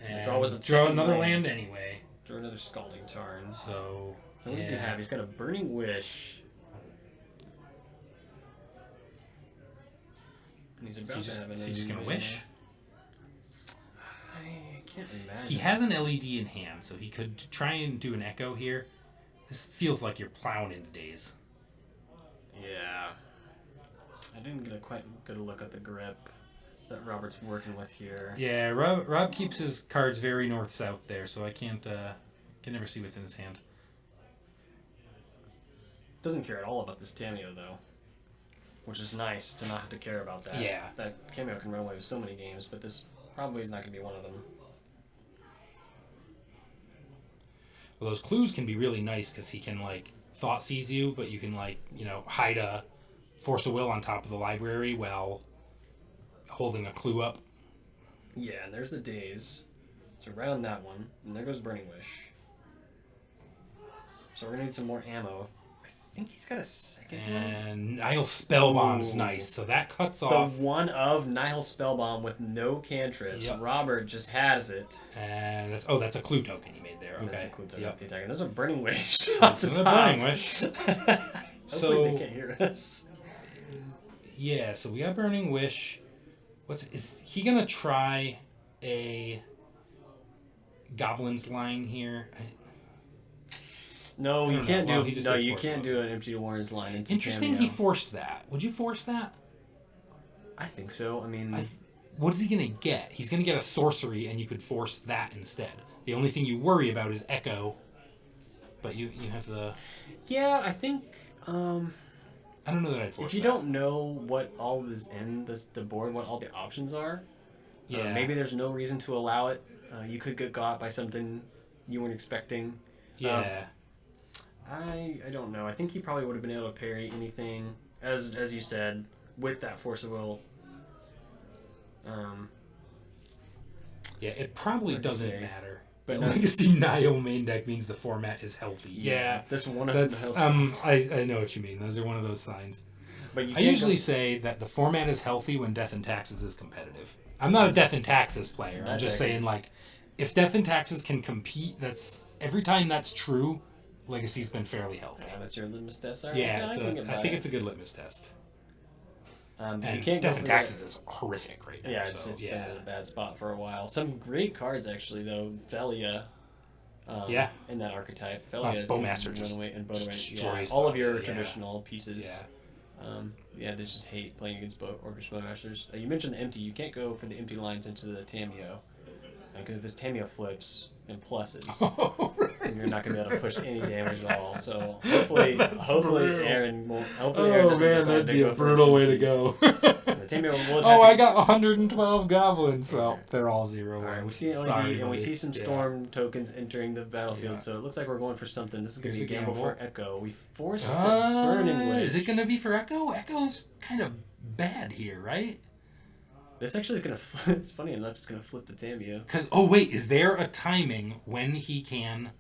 And draw was a draw second another land. land anyway. Draw another Scalding Tarn. So what does he have? He's got a Burning Wish. And he's about to have an Is he just gonna wish? I can't imagine. He has an LED in hand, so he could try and do an echo here. This feels like you're plowing into days. Yeah. I didn't get a quite good look at the grip that Robert's working with here. Yeah, Rob keeps his cards very north-south there, so I can never see what's in his hand. Doesn't care at all about this Cameo, though. Which is nice to not have to care about that. Yeah. That Cameo can run away with so many games, but this probably is not going to be one of them. Well, those clues can be really nice because he can, thought seize you, but you can, hide a Force of Will on top of the library while holding a clue up. Yeah, and there's the Daze. So right on that one. And there goes Burning Wish. So we're going to need some more ammo. I think he's got a second one. And Nihil Spellbomb's nice, so that cuts off. The one of Nihil Spellbomb with no cantrips. Yep. Robert just has it. And that's a clue token he made there. Okay. And that's the clue token Yep. of the attack. And there's a Burning Wish off the Another top. Burning Wish. Hopefully they can't hear us. Yeah, so we got Burning Wish. Is he gonna try a Goblin's line here? No, you can't Well, do. he just No, gets you forced can't out. do an Empty Warren's line into Interesting. Cameo. He forced that. Would you force that? I think so. I mean, What is he gonna get? He's gonna get a sorcery, and you could force that instead. The only thing you worry about is Echo, but you have the. yeah, I think. I don't know that I'd force. If you that. don't know what all is in the board, what all the options are, Yeah. maybe there's no reason to allow it. You could get got by something you weren't expecting. Yeah. I don't know. I think he probably would have been able to parry anything, as you said, with that Force of Will. Yeah, it probably Hard to doesn't say. matter. But But Legacy Nihil main deck means the format is healthy. Yeah, this one of that's the I know what you mean. Those are one of those signs. But you I can't usually go- say that the format is healthy when Death and Taxes is competitive. I'm not a Death and Taxes player. That I'm just deck saying, is- like, if Death and Taxes can compete, that's every time that's true, Legacy's been fairly healthy. that's your litmus test. All right, Yeah, I can get I by think it. it's a good litmus test. You And can't go Death for and the- Taxes is horrific right now. Yeah, it's so, been yeah. in a bad spot for a while. Some great cards actually though. Velia. Yeah. In that archetype, Velia. Bowmaster can just run away, and Bowmaster, yeah, destroys all of them, your yeah. traditional pieces. Yeah. They just hate playing against Orcish Bowmasters. You mentioned the empty. You can't go for the empty lines into the Tameo, because if this Tameo flips and pluses, you're not going to be able to push any damage at all. So hopefully brutal. Aaron doesn't decide to go for to empty. go. The Tameo will Oh, have I to- got 112 goblins. Well, they're all 0 All right, we ones. see LED Sorry, and we buddy. see some Yeah. storm tokens entering the battlefield, Yeah. so it looks like we're going for something. This is going to Here's be a a gamble gamble. for Echo. We force the Burning Wish. Is it going to be for Echo? Echo's kind of bad here, right? This actually is going to flip. It's funny enough, it's going to flip the Tameo. Wait, is there a timing when he can...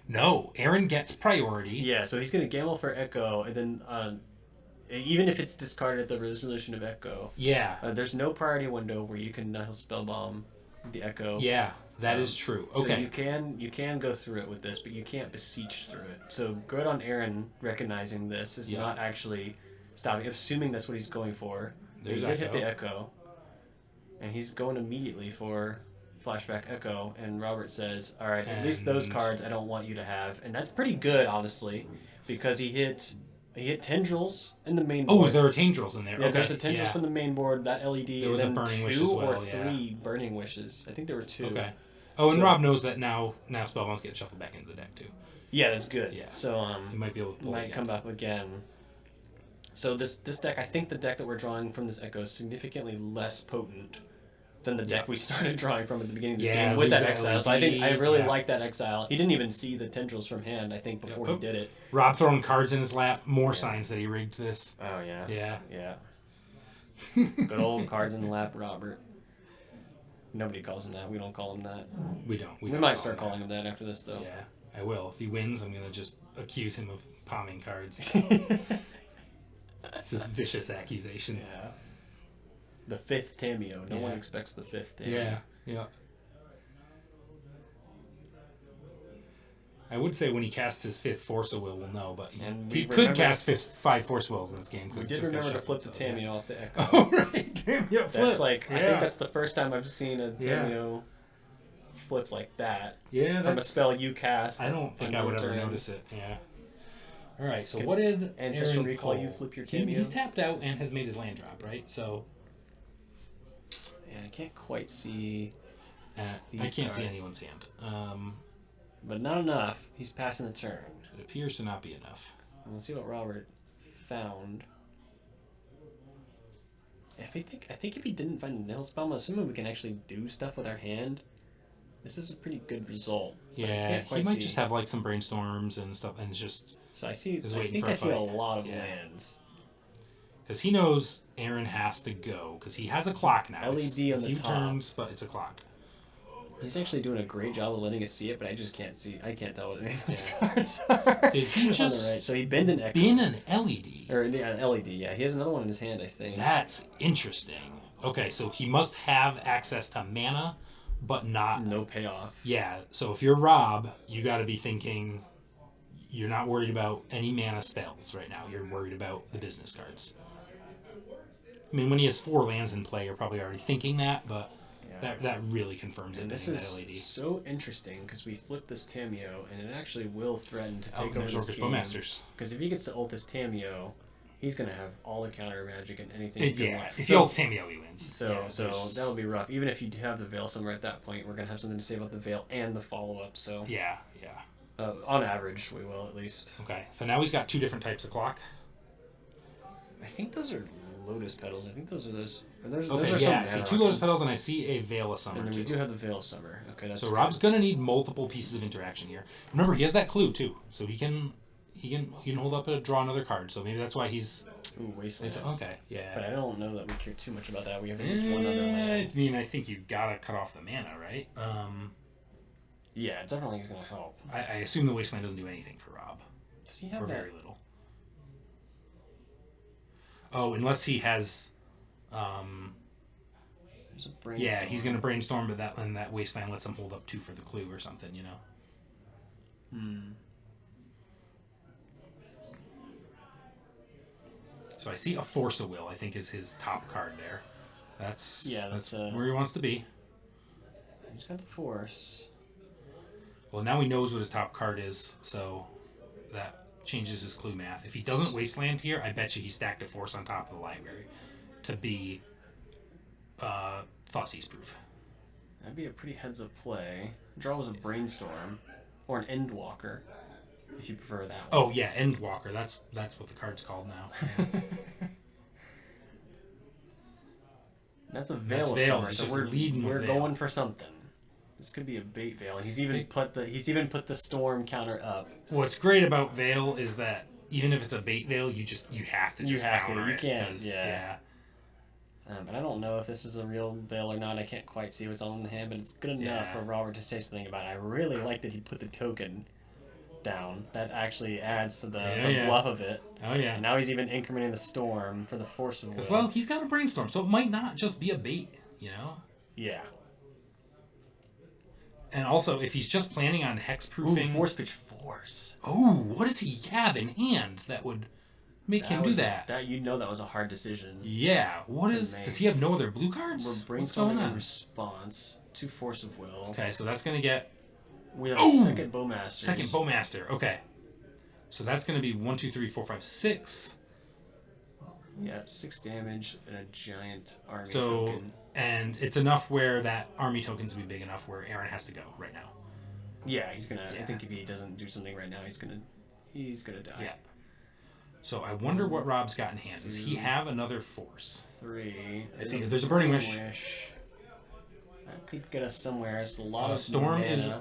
No, Aaron gets priority. Yeah, so he's going to gamble for Echo, and then even if it's discarded at the resolution of Echo, Yeah, there's no priority window where you can Nihil Spellbomb the Echo. yeah, that is true. So Okay. you can go through it with this, but you can't beseech through it. So good on Aaron recognizing this is Yeah. not actually stopping, assuming that's what he's going for. There's he did hit Echo. the Echo, and he's going immediately for Flashback Echo. And Robert says, "All right, at least those And- cards I don't want you to have," and that's pretty good, honestly, because he hit Tendrils in the main board. Oh, is there a Tendrils in there? Yeah, Okay. there's a Tendrils yeah. from the main board, that LED, There was a and then Burning two Wish as well, or yeah. three Burning Wishes. I think there were two. Okay. Oh, and So- Rob knows that now Spellbomb's getting shuffled back into the deck, too. Yeah, that's good. Yeah. So He might be able to pull it might again. come up again. So this deck, I think the deck that we're drawing from this Echo is significantly less potent than the deck we started drawing from at the beginning of this Yeah, game with that lose the Exile. So I think I LED, really yeah. like that Exile. He didn't even see the Tendrils from hand, I think, before he Oh. did it. Rob throwing cards in his lap. More signs that he rigged this. Oh, yeah. Yeah. Yeah. Good old cards in the lap, Robert. Nobody calls him that. We don't call him that. We don't. We don't might call start him calling him that after this, that. though. Yeah, I will. If he wins, I'm going to just accuse him of palming cards. It's just vicious accusations. Yeah. The fifth Tameo. No one Yeah. expects the fifth Tameo. Yeah. Yeah. I would say when he casts his fifth Force of Will, we'll know, but And he we could remember- cast 5 Force Wills in this game. 'cause We he did just got remember to shuffled, flip the so, yeah. Tameo off the Echo. Oh, right. Tameo That's flips. like, I Yeah. think that's the first time I've seen a Yeah. Tameo flip like that. Yeah, From a that's... spell you cast. I don't think on I would your ever turn. notice it. Yeah. All right. So Could what did Ancestral Aaron Recall you pull? flip your He's Tameo? tapped out and has made his land drop, right? So Yeah, I can't quite see, I These can't see cards. anyone's hand. but not enough. He's passing the turn. It appears to not be enough. We'll see what Robert found. I think if he didn't find the Nihil Spellbomb, assuming we can actually do stuff with our hand, this is a pretty good result. But I Yeah, can't he quite might see. just have like some brainstorms and stuff, and it's just So I see. is I waiting think for a I see a fight. lot of Yeah. lands. because he knows Aaron has to go because he has a clock now. It's LED a on the few top. turns, but it's a clock. He's actually doing a great job of letting us see it, but I just can't see. I can't tell what any of those Yeah. cards are. Did he On the just right. So he bent an Echo. Been an LED. Or yeah, LED, yeah. He has another one in his hand, I think. That's interesting. Okay, so he must have access to mana, but not. No payoff. Yeah, so if you're Rob, you got to be thinking you're not worried about any mana spells right now. You're worried about the business cards. I mean, when he has 4 lands in play, you're probably already thinking that, but Yeah. that really confirms it And this being is that LED. so interesting because we flipped this Tameo, and it actually will threaten to Oh, take over there's this Orcish game. Bowmasters. Because if he gets to ult this Tameo, he's gonna have all the counter magic and anything. Yeah, if so, he ults Tameo, he wins. So Yeah, so there's- that'll be rough. Even if you have the Veil somewhere at that point, we're gonna have something to say about the Veil and the follow up. So Yeah. on average, we will at least. Okay, so now he's got 2 different types of clock. I think those are Lotus petals. I think those are those. Or those Okay, are yeah, I some see 2 Lotus Petals and I see a Veil of Summer, And then we too. do have the Veil Summer. Okay, that's So good. Rob's gonna need multiple pieces of interaction here. Remember, he has that clue too, so he can hold up and draw another card. So maybe that's why he's Ooh, Wasteland. Okay, yeah. But I don't know that we care too much about that. We have at least one other land. I mean, I think you gotta cut off the mana, right? Yeah, it definitely is going to help. I assume the Wasteland doesn't do anything for Rob. Does he have Or that? very little. Oh, unless he has... There's a brainstorm. Yeah, he's going to brainstorm, but that Wasteland lets him hold up 2 for the clue or something, you know? So I see a Force of Will, I think is his top card there. That's where he wants to be. He's got the Force. Well, now he knows what his top card is, so that changes his clue math. If he doesn't Wasteland here, I bet you he stacked a Force on top of the library to be Thoughtseize proof. That'd be a pretty heads-up play. Draw was a Brainstorm. Or an Endwalker, if you prefer that one. Oh, yeah, Endwalker. That's what the card's called now. Yeah. That's a Veil That's of Veil. Summer, It's so just we're leading with Veil. going for something. This could be a bait Veil, and he's even put the Storm counter up. What's great about Veil is that even if it's a bait Veil, you have to counter You it, can't. 'cause, Yeah. But I don't know if this is a real Veil or not. I can't quite see what's on the hand, but it's good enough Yeah. for Robert to say something about it. I really like that he put the token down. That actually adds to the bluff of it. Oh, yeah. And now he's even incrementing the Storm for the Force of Will. Well, he's got a Brainstorm, so it might not just be a bait, you know? Yeah. And also, if he's just planning on hexproofing... Ooh, Force Pitch Force. Oh, what does he have in hand that would make him do that? That was a hard decision. Yeah, to does he have no other blue cards? We're What's going brainstorming in on? response to Force of Will. Okay, so that's going to get... We have a second Bowmaster. Second Bowmaster, okay. So that's going to be 1, 2, 3, 4, 5, 6. Yeah, 6 damage and a giant army So, token. and it's enough where that army token's going to be big enough where Aaron has to go right now. Yeah, he's gonna. Yeah. I think if he doesn't do something right now, he's gonna die. Yeah. So I wonder what Rob's got in hand. Does he have another Force? 3. I see. There's a Burning Wish. That could get us somewhere. It's a lot of Storm mana. is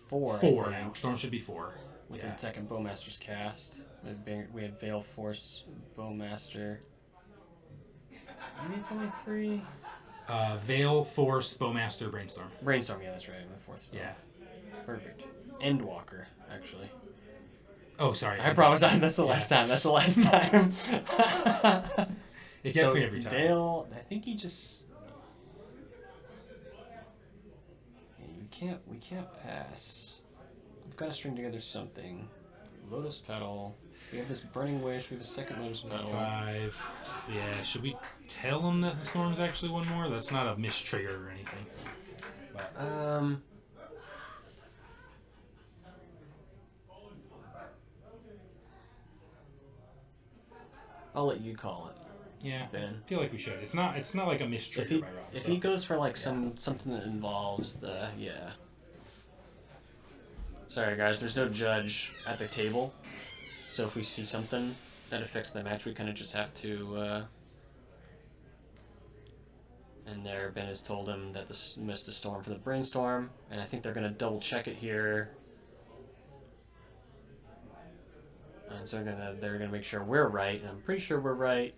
4. 4 I now. think, Storm should be 4. with Yeah. the second Bowmaster's cast. We had Veil Force, Bowmaster. You need something 3? Veil, Force, Bowmaster, Brainstorm. Brainstorm, yeah, that's right. The 4th spell. Yeah. Perfect. Endwalker, actually. Oh, sorry. I promise that's the last time. That's the last time. It gets me every time. Veil, I think he just... Yeah, we can't pass. We've got to string together something. Lotus Petal. We have this Burning Wish. We have a second Lotus Petal. 5. Yeah, should we tell him that the Storm's actually one more? That's not a mistrigger or anything. But, I'll let you call it. yeah, Ben. I feel like we should. It's not like a mistrigger by Rob. If so. he goes for like something that involves the Sorry guys, there's no judge at the table, so if we see something that affects the match, we kind of just have to. And there, Ben has told him that this missed the Storm for the Brainstorm, and I think they're gonna double check it here. And so they're gonna make sure we're right, and I'm pretty sure we're right.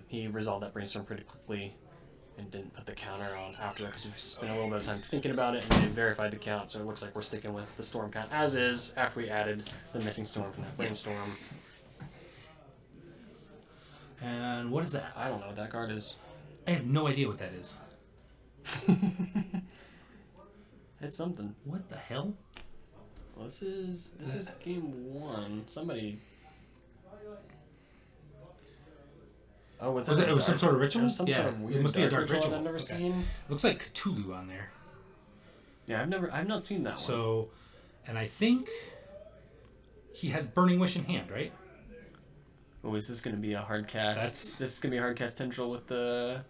He resolved that Brainstorm pretty quickly and didn't put the counter on after that because we spent a little bit of time thinking about it and they verified the count, so it looks like we're sticking with the Storm count as is after we added the missing Storm from that Brainstorm. And what is that? I don't know what that card is. I have no idea what that is. It's something. What the hell? Well, this is game 1. Somebody. Oh, what's Was that? it was some sort of ritual? Some Yeah, sort of weird it must be a dark ritual. I've never Okay. seen. Looks like Cthulhu on there. Yeah, I've not seen that one. So, and I think he has Burning Wish in hand, right? Oh, is this going to be a hard cast? This is going to be a hard cast tendril with the...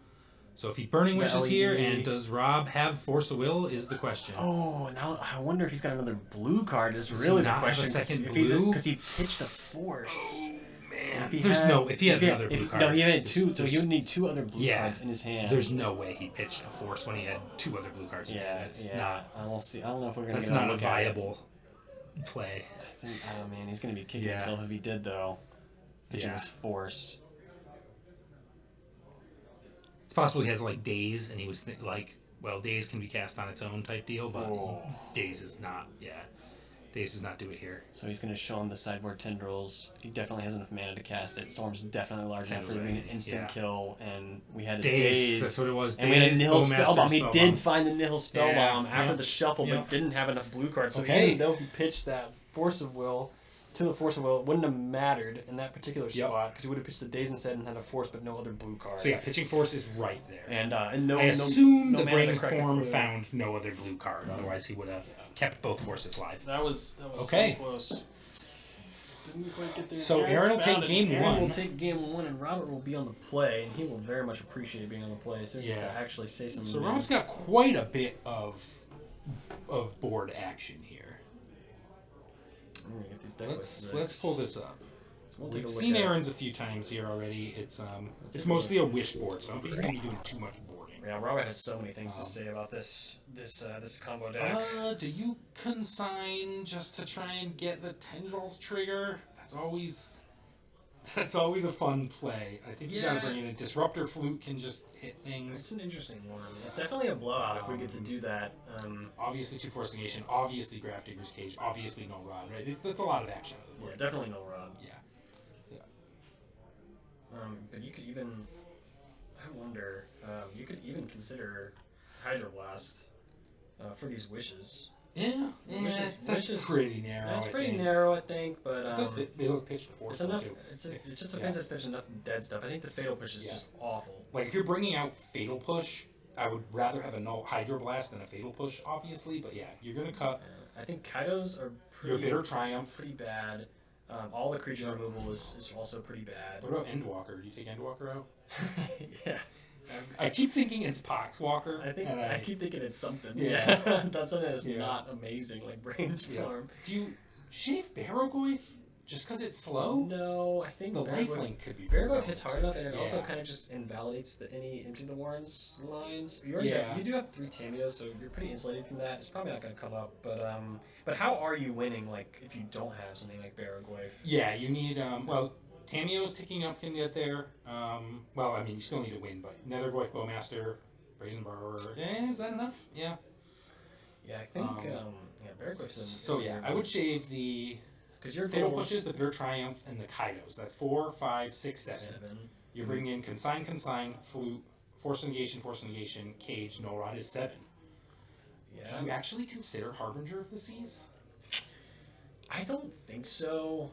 So if he Burning The Wishes here, LED. and does Rob have Force of Will is the question. Oh, now I wonder if he's got another blue card is Does he really the not have a question. second blue? Because he pitched a Force. Man, If he if he had another blue card. No, he had 2, so there's- he would need 2 other blue Yeah, cards in his hand. There's no way he pitched a Force when he had 2 other blue cards. Yeah, It's yeah. not. I will see. I don't know if we're going to That's get not a look at it. viable play. I think, oh man, he's going to be kicking Yeah. himself if he did, though. pitching Yeah. this force. It's possible he has like Daze, and he was like, well, Daze can be cast on its own type deal, but Daze is not. Yeah, Daze does not do it here. So he's going to show him the sideboard tendrils. He definitely has enough mana to cast it. Storm's definitely large enough for being an instant kill, and we had a Daze. That's what it was. And we had a Daze, Nihil Bowmaster Spellbomb. He did Spellbomb. find the Nihil Spellbomb after the shuffle, yeah. but didn't have enough blue cards. So Okay. even though he pitched that Force of Will to the Force of Will, it wouldn't have mattered in that particular spot because he would have pitched the Daze instead and had a Force but no other blue card. So yeah, pitching force is right there. And no, I assume no the mana to brain correct the form clue. found no other blue card. Otherwise, he would have kept both forces live. That was Okay. so close. Didn't quite get there. So Aaron will found take it. game Aaron one. will take game one, and Robert will be on the play, and he will very much appreciate being on the play. So he gets to Yeah. actually say something. So new. Rob's got quite a bit of board action here. I'm gonna get these deck lists Let's pull this up. We'll take We've a look seen at it. Aaron's a few times here already. It's take a mostly a wish board, so I don't think he's gonna be doing too much boarding. Yeah, Robert has so many things to say about this combo deck. Do you consign just to try and get the tendrils trigger? That's always a fun play. I think you gotta bring in a disruptor flute can just hit things. It's an interesting one. It's definitely a blowout if we get to do that. Obviously, 2-Force Negation. Obviously, Grafdigger's Cage. Obviously, no Rod. Right? That's a lot of action. Yeah, definitely no Rod. Yeah. But you could even, I wonder, you could even consider Hydroblast for these wishes. Yeah. That's Wishes- pretty narrow. That's I pretty think. narrow, I think, but It'll pitch the force it's enough. too. It just depends if there's enough dead stuff. I think the Fatal Push is just awful. Like if you're bringing out Fatal Push, I would rather have a no Hydroblast than a Fatal Push, obviously. But yeah, you're gonna cut I think Kaidos are your pretty Bitter Triumph. pretty bad. All the creature removal is also pretty bad. What about Endwalker? Do you take Endwalker out? Yeah. I keep thinking it's Poxwalker. I keep thinking it's something. Yeah. That's something that's Yeah. not amazing, like Brainstorm. Do you shave Barrogoyf just because it's slow? No, I think The Baragorn- lifelink could be Baragorn hits hard enough, and it also Yeah. kind of just invalidates any Empty the Warrens lines. You do have 3 Tamios, so you're pretty insulated from that. It's probably not going to come up, but how are you winning? Like if you don't have something like Baragorn? Yeah, you need Tamiyo's ticking up can get there. Well, I mean, you still need to win, but Nethergoyf, Bowmaster, Brazen Borrower. Is that enough? Yeah. Yeah, I think Baragorn's So yeah, I would shave the because your Fatal goal Pushes, the Bitter Triumph, and the Kaidos. That's 4, 5, 6, 7. 7. You're bringing in Consign, Flute, Force Negation, Cage, No Rod is 7. Yeah. Do you actually consider Harbinger of the Seas? I don't think so.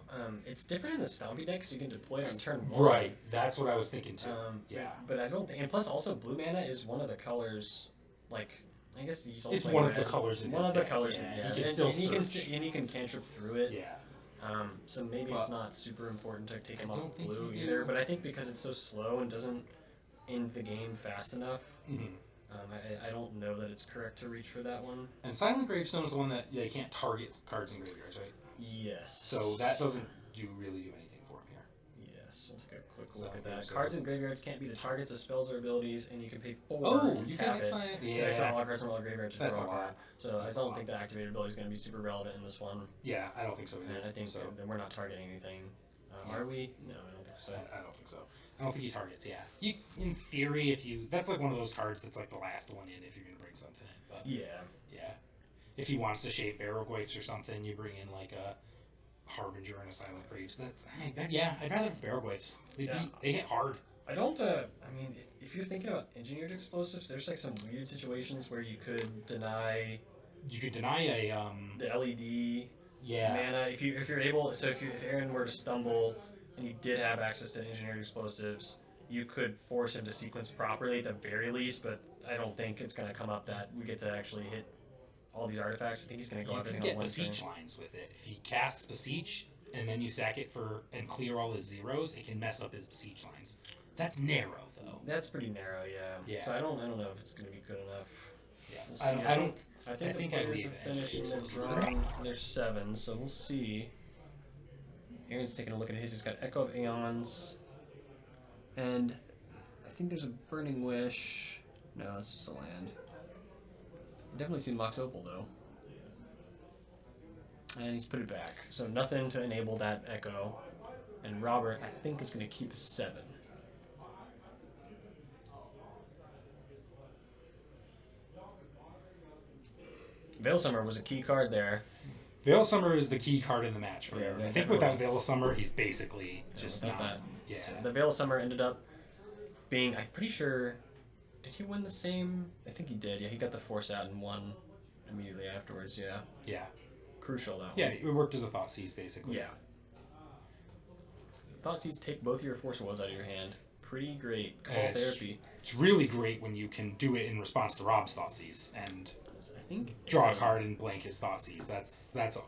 It's different in the Stompy deck because you can deploy it on turn 1. Right, that's what I was thinking too. Yeah. But I don't think, and plus also blue mana is one of the colors, like I guess he's also It's playing one of red. the colors in one his of the deck, colors. yeah. Yeah, He can and, still and search. you can cantrip through it. Yeah. So maybe But it's not super important to take him I off don't think blue you either. do. But I think because it's so slow and doesn't end the game fast enough, Mhm. I don't know that it's correct to reach for that one. And Silent Gravestone is the one that they can't target cards in graveyards, right? Yes. So that doesn't really do anything for him here. Yes, let's take a quick So look at there's that. those. Cards in graveyards can't be the targets of spells or abilities, and you can pay 4 Oh, and you tap can it exile. to Yeah. exile all cards from all the graveyard to That's draw a a card. lot. So I That's don't a think the activated ability is going to be super relevant in this one, Yeah, I don't think so either. and I think so. that we're not targeting anything. Are we? No, I don't think so. I don't think so. I don't think he targets. Yeah, you in theory, if you that's like one of those cards that's like the last one in if you're gonna bring something in. But Yeah. yeah, if he wants to shave Barrogoyfs or something, you bring in like a Harbinger and a Silent Graves. I'd rather have Barrogoyfs. They hit hard. I don't. I mean, if you're thinking about engineered explosives, there's like some weird situations where you could deny You could deny a the LED yeah. mana if you're able. So if Aaron were to stumble and you did have access to engineered explosives, you could force him to sequence properly at the very least. But I don't think it's going to come up that we get to actually hit all these artifacts. I think he's going to go You everything can on get one turn. beseech lines with it. If he casts beseech and then you sack it and clear all his zeros, it can mess up his beseech lines. That's narrow though. That's pretty narrow, yeah. Yeah. So I don't know if it's going to be good enough. Yeah, We'll I see. don't. I think the I'd players leave have it. finished and they're drawing their 7, so we'll see. Aaron's taking a look at his. He's got Echo of Aeons, and I think there's a Burning Wish. No, that's just a land. Definitely seen Mox Opal though, and he's put it back. So nothing to enable that Echo. And Robert, I think, is going to keep a 7. Veil Summer was a key card there. Veil Summer is the key card in the match for Yeah, him. I think definitely. without Veil Summer, he's basically just without not. that. Yeah. So the Veil Summer ended up being, I'm pretty sure, did he win the same? I think he did. Yeah, he got the Force out and won immediately afterwards. Yeah. Yeah. Crucial, that Yeah, one. it worked as a Thought Seize, basically. Yeah. Thought Seize take both of your Force Wills out of your hand. Pretty great. Call And therapy. It's really great when you can do it in response to Rob's Thought Seize and I think draw a Aaron- card and blank his Thought Seize. That's a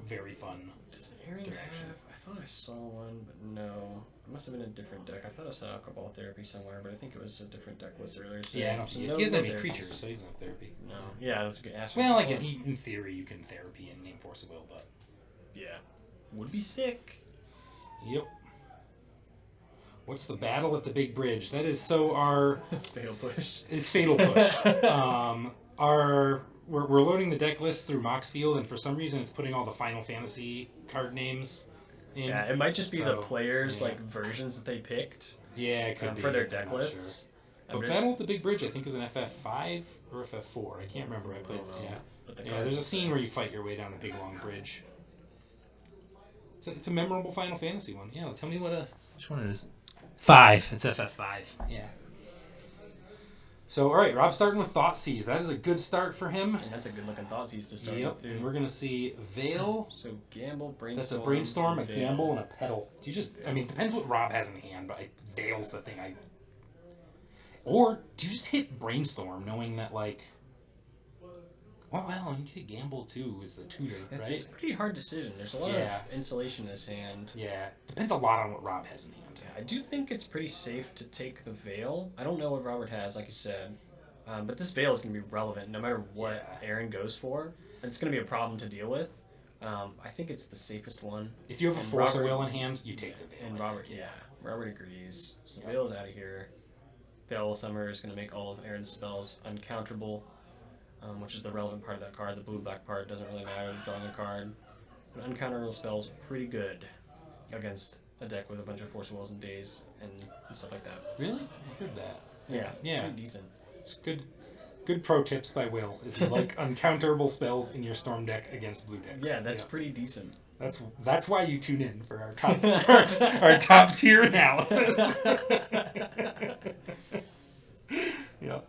very fun. Does Aaron direction. have? I thought I saw one, but no. It must have been a different deck. I thought I saw Alcohol Therapy somewhere, but I think it was a different deck list earlier. So Yeah, I don't so think no he doesn't have any therapy. creatures, so he doesn't have therapy. No. Yeah, that's a good ask. Well, like in theory, you can therapy and name Force of Will, but Yeah. Would be sick. yep. What's the battle at the big bridge? That is so our. It's fatal push. It's Fatal Push. We're loading the deck list through Moxfield, and for some reason, it's putting all the Final Fantasy card names in. Yeah, it might just be the So, players' yeah. like versions that they picked Yeah, it could be for their I'm deck not lists. Sure. But Battle at the Big Bridge, I think, is an FF5 or FF4. I can't remember. I played. don't know. Yeah. But the Yeah, cards there's a are scene sick. where you fight your way down a big long bridge. It's a memorable Final Fantasy one. Yeah, tell me which one it is. 5. It's FF5. Yeah. So, all right, Rob's starting with Thought Seize. That is a good start for him. And that's a good looking Thought Seize to start Yep. with, And too. we're gonna see Veil. So Gamble, Brainstorm. That's a brainstorm, a Veil. gamble, and a pedal. Do you just? I mean, it depends what Rob has in hand, but Veil's the thing I. Or do you just hit brainstorm, knowing that like. Well, you could gamble too. Is the tutor, It's right? a pretty hard decision. There's a lot Yeah. of insulation in his hand. Yeah, depends a lot on what Rob has in hand. I do think it's pretty safe to take the Veil. I don't know what Robert has, like you said. But this Veil is going to be relevant no matter what Yeah. Aaron goes for. It's going to be a problem to deal with. I think it's the safest one. If you have a And Force of Robert- Will in hand, you take the Veil. And I Robert, think, yeah. Robert agrees. So Yep. Veil's out of here. Veil Summer is going to make all of Aaron's spells uncounterable, which is the relevant part of that card. The blue-black part doesn't really matter, drawing a card. But uncounterable spells are pretty good against a deck with a bunch of Force Wills and Days and stuff like that. Really? I heard that. Yeah, Yeah. pretty decent. It's good. Good pro tips by Will. If you like uncounterable spells in your Storm deck against blue decks. Yeah, that's pretty decent. That's why you tune in for our our top tier analysis. Yeah.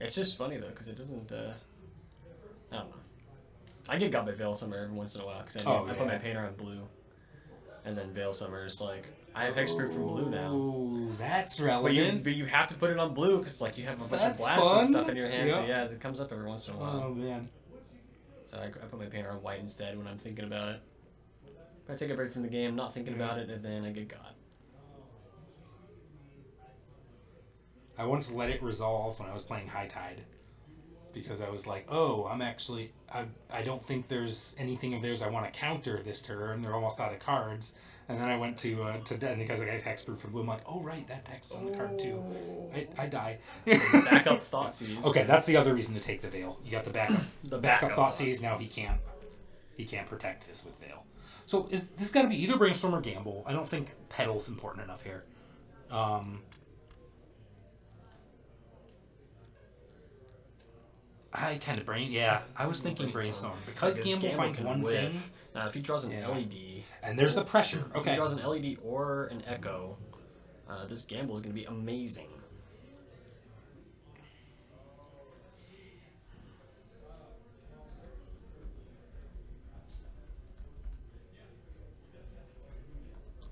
It's just funny though, because it doesn't. I don't know. I get got by Veil Summer every once in a while because I put my yeah. painter on blue, and then Veil Summer is like I have hexproof from blue now. Ooh, that's But relevant. you have to put it on blue because like you have a bunch That's of blasts fun. and stuff in your hand. So Yep. yeah, it comes up every once in a while. Oh man. So I put my painter on white instead when I'm thinking about it. If I take a break from the game, not thinking about it, and then I get got. I once let it resolve when I was playing High Tide. Because I was like, oh, I don't think there's anything of theirs I want to counter this turn. They're almost out of cards. And then I went to and because I got hexproof for blue, I'm like, oh right, that text is on the card too. I die. Backup Thought Seize. Okay, that's the other reason to take the Veil. You got the backup. The backup backup Thought Seize. Now Seize. he can't protect this with Veil. So this got to be either brainstorm or gamble. I don't think pedal's important enough here. I kind of I was thinking brainstorm because gamble finds can one whiff. thing, Now, if he draws an Yeah. LED, and there's the pressure. if he Okay. draws an LED or an Echo, this gamble is going to be amazing.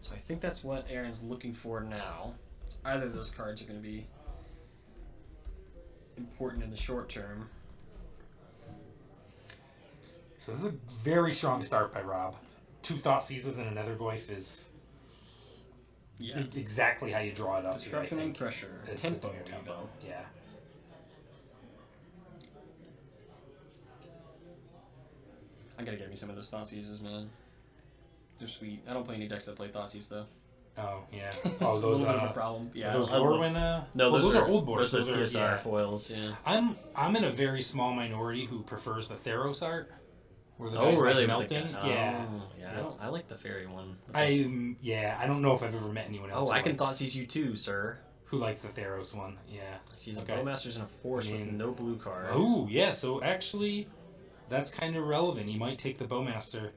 So I think that's what Aaron's looking for now. Either of those cards are going to be important in the short term. So this is a very strong start by Rob. 2 Thought Seizes and another Goyf is Yeah. exactly how you draw it up. Disruption I and think. pressure. It's the Tempo, tempo. even. Yeah. I gotta get me some of those Thought Seizes, man. They're sweet. I don't play any decks that play Thought Seize, though. Oh yeah. It's Oh a those little bit of a problem. Yeah, those I love- Lorwyn. No, well, those are old boards. Those are are TSR yeah. foils. Yeah. I'm in a very small minority who prefers the Theros art. Where the Oh, guy's really? like With the melting. guy- Yeah. Oh, yeah. I like the fairy one. I don't know if I've ever met anyone else. Oh, who I can likes- Thoughtseize you too, sir. Who likes the Theros one? Yeah. He's a Okay. Bowmaster's and a Force I mean- with no blue card. Oh, yeah. So actually, that's kind of relevant. You might take the Bowmaster.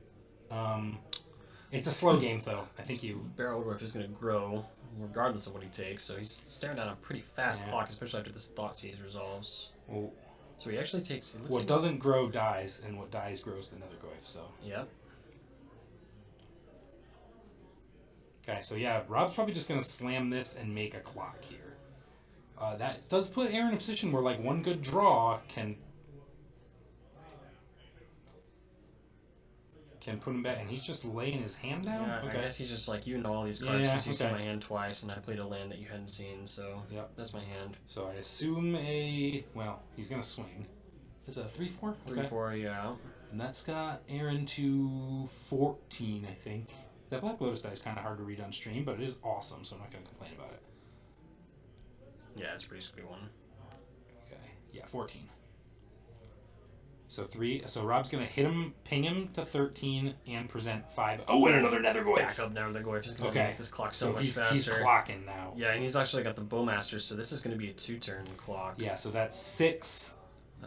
It's a slow game, though. I think you. Barrel Dwarf is going to grow regardless of what he takes, so he's staring down a pretty fast Yeah. clock, especially after this Thoughtseize resolves. Well, So he actually takes. It looks what like doesn't grow dies, and what dies grows the Netherglyph. So. Yep. Okay, so yeah, Rob's probably just gonna slam this and make a clock here. That does put Aaron in a position where like one good draw can put him back, and he's just laying his hand down. Yeah, Okay. I guess he's just like, you know all these cards Yeah, because you see okay. my hand twice, and I played a land that you hadn't seen, so Yep. that's my hand. So I assume he's gonna swing. Is it a 3/4? 3/4, yeah. And that's got Aaron to 14, I think. That Black Lotus die is kind of hard to read on stream, but it is awesome, so I'm not gonna complain about it. Yeah, it's a pretty sweet one. Okay. Yeah, 14. So Rob's gonna ping him to 13, and present 5. Oh, and another Netherglyph. Back up now, the Goyf is going to Okay. make this clock so much he's faster. clocking now. Yeah, and he's actually got the Bowmaster, so this is going to be a 2-turn clock. Yeah. So that's 6,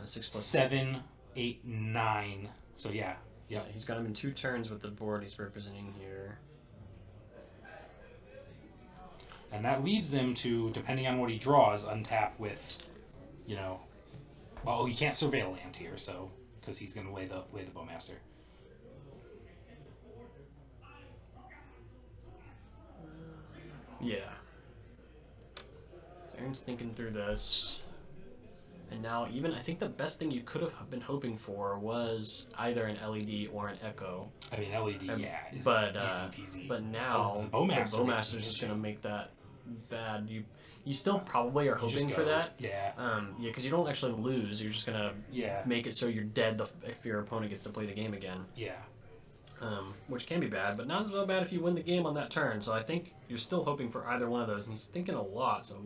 6 plus 7, 8, 9. So yeah. Yeah, he's got him in 2 turns with the board he's representing here. And that leaves him to, depending on what he draws, untap with, he can't surveil land here, so because he's going to lay the Bowmaster. Yeah. So Aaron's thinking through this. And now, I think the best thing you could have been hoping for was either an LED or an Echo. I mean, LED, is but easy peasy. but now the Bowmaster makes Bowmaster's it just gonna make that bad. You still probably are You just hoping for go. that. Yeah. Because you don't actually lose. You're just gonna Yeah. make it so you're dead if your opponent gets to play the game again. Yeah. Which can be bad, but not as well bad if you win the game on that turn. So I think you're still hoping for either one of those, and he's thinking a lot. So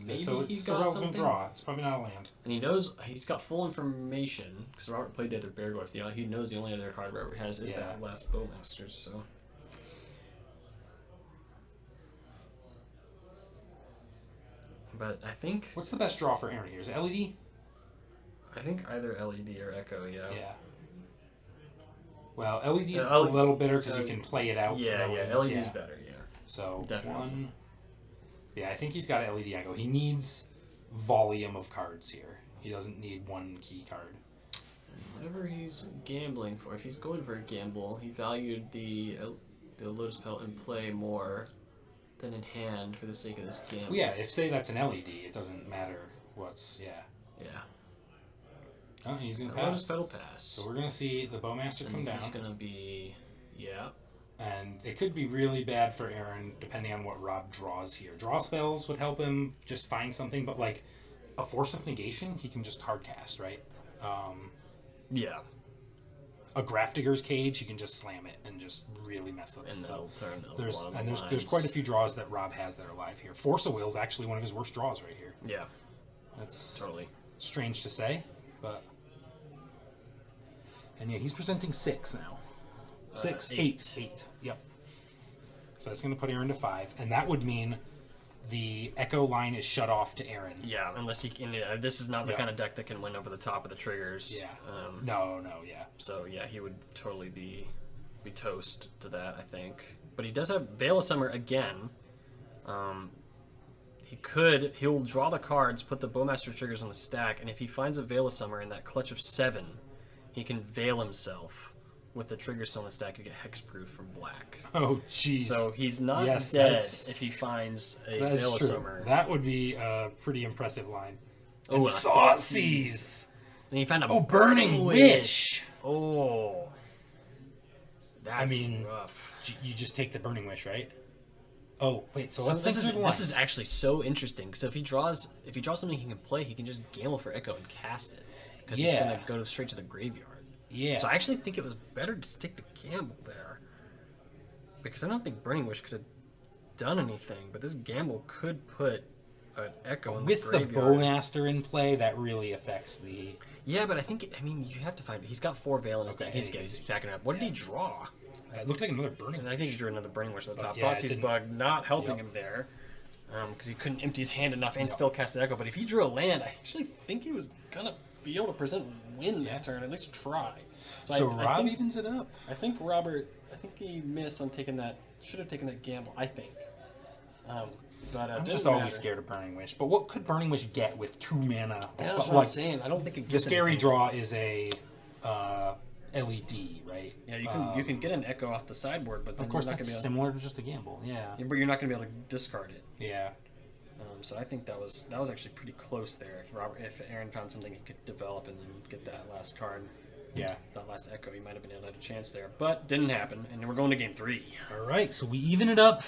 maybe So he it's a got relevant something. draw. It's probably not a land. And he knows he's got full information because Robert played the other Beargorf. He knows the only other card Robert has is Yeah. that last Bowmaster. So. But I think What's the best draw for Aaron here? Is it LED? I think either LED or Echo. Yeah. Yeah. Well, LED's Yeah, a little better because you uh, can play it out. Yeah. knowing- Yeah. LED's better. Yeah. So Definitely. 1. Yeah, I think he's got LED Echo. He needs volume of cards here. He doesn't need one key card. Whatever he's gambling for, if he's going for a gamble, he valued the Lotus Petal in play more than in hand for the sake of this gamble. Well, yeah, if say that's an LED, it doesn't matter what's Yeah. Oh, he's gonna Lotus pass. Petal pass. So we're gonna see the Bowmaster And come this down, is gonna be and it could be really bad for Aaron depending on what Rob draws here. Draw spells would help him just find something, but like a Force of Negation, he can just hard cast, right? yeah. A Grafdigger's Cage, he can just slam it and just really mess with it. And So that'll turn a there's lot of and there's lines. quite a few draws that Rob has that are live here. Force of Will is actually one of his worst draws right here. Yeah, That's totally. strange to say, but and yeah, he's presenting 6 now. 6, 8, 8. Yep. So that's going to put Aaron to 5, and that would mean the Echo line is shut off to Aaron. Yeah, unless he can. This is not the Yeah. kind of deck that can win over the top of the triggers. Yeah. No, yeah. So yeah, he would totally be toast to that, I think. But he does have Veil of Summer again. He'll draw the cards, put the Bowmaster triggers on the stack, and if he finds a Veil of Summer in that clutch of 7, he can veil himself with the triggers still on the stack and get hexproof from black. Oh, jeez. So he's not Yes, dead that's- if he finds a That is Veil of true. Summer. That would be a pretty impressive line. Oh, And a Thoughtseize. And he found a Oh, Burning Wish. Oh, that's mean, rough. You just take the Burning Wish, right? Oh, wait. So So let's think through the this is lines. actually so interesting. So if he draws something he can play, he can just gamble for Echo and cast it because it's Yeah. gonna go straight to the graveyard. Yeah. So I actually think it was better to take the gamble there because I don't think Burning Wish could have done anything, but this gamble could put an Echo in With the the graveyard. Bowmaster in play, that really affects the... Yeah, but I mean, you have to find it. He's got 4 Veil in his deck. Okay, He's backing it up. What did he draw? It looked like another Burning And I think he drew another Burning Wish at the top. yeah, it Thoughtseize didn't- Bug not helping Yep. him there. Because he couldn't empty his hand enough and still cast an Echo. But if he drew a land, I actually think he was going to be able to present win Yeah. that turn, at least try. So I Rob think, evens it up. I think he missed on taking that, should have taken that gamble, I think. But I'm it just doesn't always matter. scared of Burning Wish. But what could Burning Wish get with 2 mana? That's But, what I'm saying. I don't think it the gets scary anything. draw is a LED, right? Yeah, you can get an Echo off the sideboard, but then Of course, you're not that's going to similar to just a gamble. Yeah. but you're not going to be able to discard it. Yeah. So I think that was actually pretty close there. If Aaron found something he could develop and then get that last card, Yeah. that last Echo, he might have been able to have a chance there, but didn't happen. And then we're going to game 3. All right, so we even it up.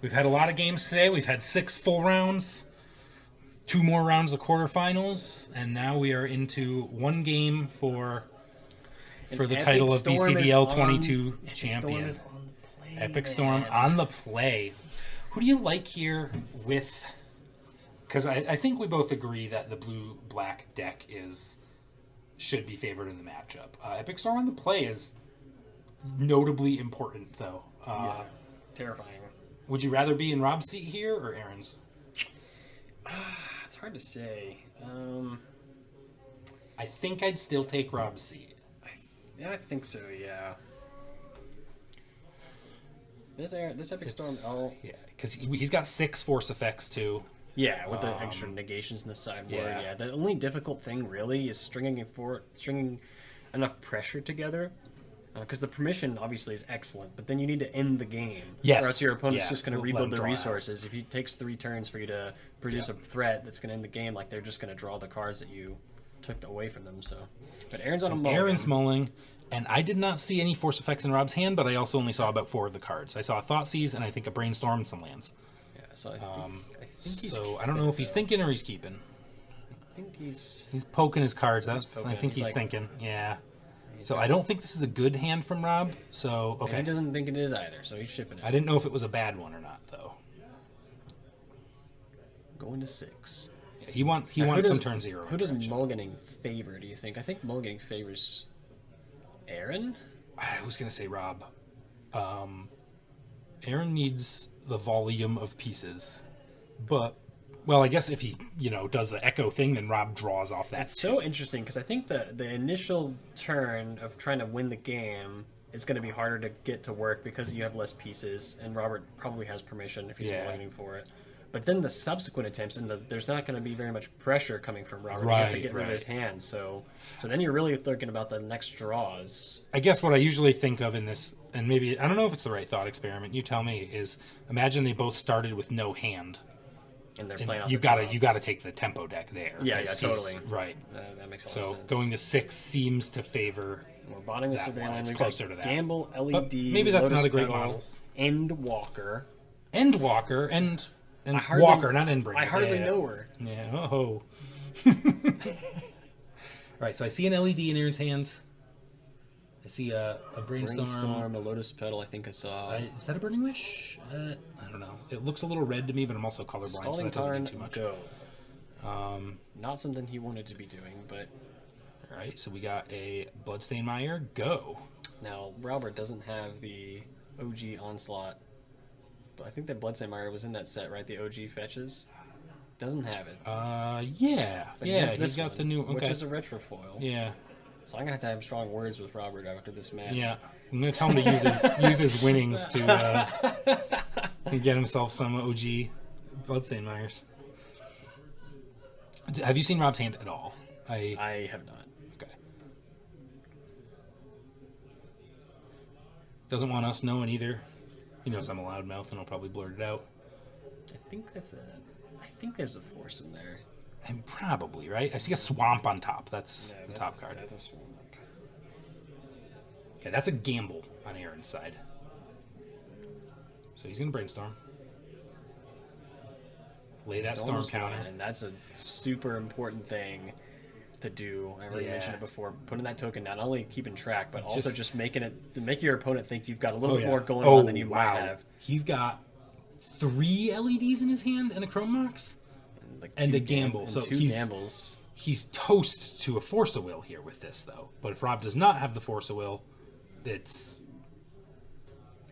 We've had a lot of games today. We've had 6 full rounds, 2 more rounds of quarterfinals, and now we are into 1 game for the Epic title of Storm is BCDL on- 22 Epic champion. Storm is on the play, Epic Storm man. on the play. Who do you like here with... Because I think we both agree that the blue-black deck should be favored in the matchup. Epic Storm on the play is notably important, though. Yeah, terrifying. Would you rather be in Rob's seat here or Aaron's? It's hard to say. I think I'd still take Rob's seat. Yeah, I think so. Yeah. This Epic It's- Storm. Oh, Yeah, because he's got 6 force effects, too. yeah, with the extra negations in the sideboard. yeah. Yeah. The only difficult thing really is stringing enough pressure together. Because the permission obviously is excellent, but then you need to end the game. Yes, Or else your opponent's yeah, just going to let rebuild them the draw out. resources. If it takes 3 turns for you to produce a threat that's going to end the game, like they're just going to draw the cards that you took away from them. So, but Aaron's on a mulligan. Aaron's mulling, and I did not see any force effects in Rob's hand, but I also only saw about 4 of the cards. I saw a Thoughtseize, and I think a Brainstorm and some lands. Yeah, so I think he's. So I don't know if he's thinking or he's keeping. I think he's. He's poking his cards. I poking. think He's he's like- thinking. Yeah. So I don't think this is a good hand from Rob. So And he okay. doesn't think it is either, so he's shipping it. I didn't know if it was a bad one or not, though. Going to 6. Yeah, he wants Who some does- turn 0. Who does mulliganing favor, do you think? I think mulliganing favors Aaron? I was gonna say Rob. Aaron needs the volume of pieces, but I guess if he does the echo thing, then Rob draws off that. It's so interesting because I think the initial turn of trying to win the game is going to be harder to get to work because you have less pieces, and Robert probably has permission if he's Yeah. mulliganing for it. But then the subsequent attempts, and there's not going to be very much pressure coming from Robert. He has to Right, get rid of his right. hand. So then you're really thinking about the next draws. I guess what I usually think of in this, and maybe I don't know if it's the right thought experiment. You tell me. Is imagine they both started with no hand. And they're And playing off you the gotta top. take the tempo deck there. Yeah, As yeah, he's- totally. Right. That makes a lot of So sense. going to 6 seems to favor. We're botting the that one. surveillance. It's We've got closer to that. Gamble, But LED. maybe that's Lotus not a great Petal, model. End Walker. End Walker and hardly- Walker, not Endbringer. I hardly Yeah. know her. Yeah. Oh. Right. So I see an LED in Aaron's hand. I see a brainstorm. Brainstorm, a Lotus Petal. I think I saw. Is that a Burning Wish? I don't know. It looks a little red to me, but I'm also colorblind, so Scalding that doesn't mean Tarn, too much. go. Not something he wanted to be doing, but All right. So we got a Bloodstained Mire. Go. now Robert doesn't have the OG Onslaught. But I think that Bloodstained Mire was in that set, right? The OG fetches. Doesn't have it. Yeah. But he Yeah. has He's this got one, the new. which Okay. is a retro foil. Yeah. So I'm gonna have to have strong words with Robert after this match. Yeah. I'm gonna tell him to use his winnings to get himself some OG Bloodstained Mires. Have you seen Rob's hand at all? I have not. Okay. Doesn't want us knowing either. He knows I'm a loudmouth and I'll probably blurt it out. I think that's it. I think there's a force in there. And probably, right? I see a swamp on top. That's the top card. That's a swamp. Okay, that's a gamble on Aaron's side. So he's gonna brainstorm. Lay that storm was counter. one, and that's a super important thing to do. I already mentioned it before. Putting that token down, not only keeping track, but also just making your opponent think you've got a little bit more going on than you might have. He's got 3 LEDs in his hand and a Chrome Mox Like and two a gamble. So two gambles. he's toast to a Force of Will here with this, though. But if Rob does not have the Force of Will, it's...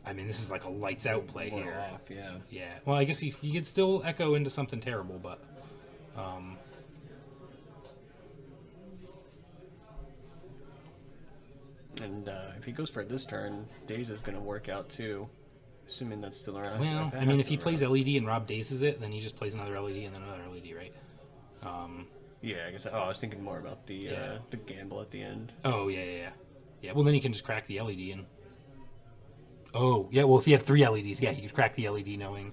I mean, this is like a lights out play We're here. off, yeah. Yeah. Well, I guess he could still echo into something terrible, but... And if he goes for it this turn, Daze is going to work out too. Assuming that's still around. Well, I mean, if he plays LED and Rob dazes it, then he just plays another LED and then another LED, right? Yeah, I guess. Oh, I was thinking more about the gamble at the end. Oh, yeah. Yeah, well, then he can just crack the LED and... Oh, yeah, well, if he had 3 LEDs, yeah, he could crack the LED knowing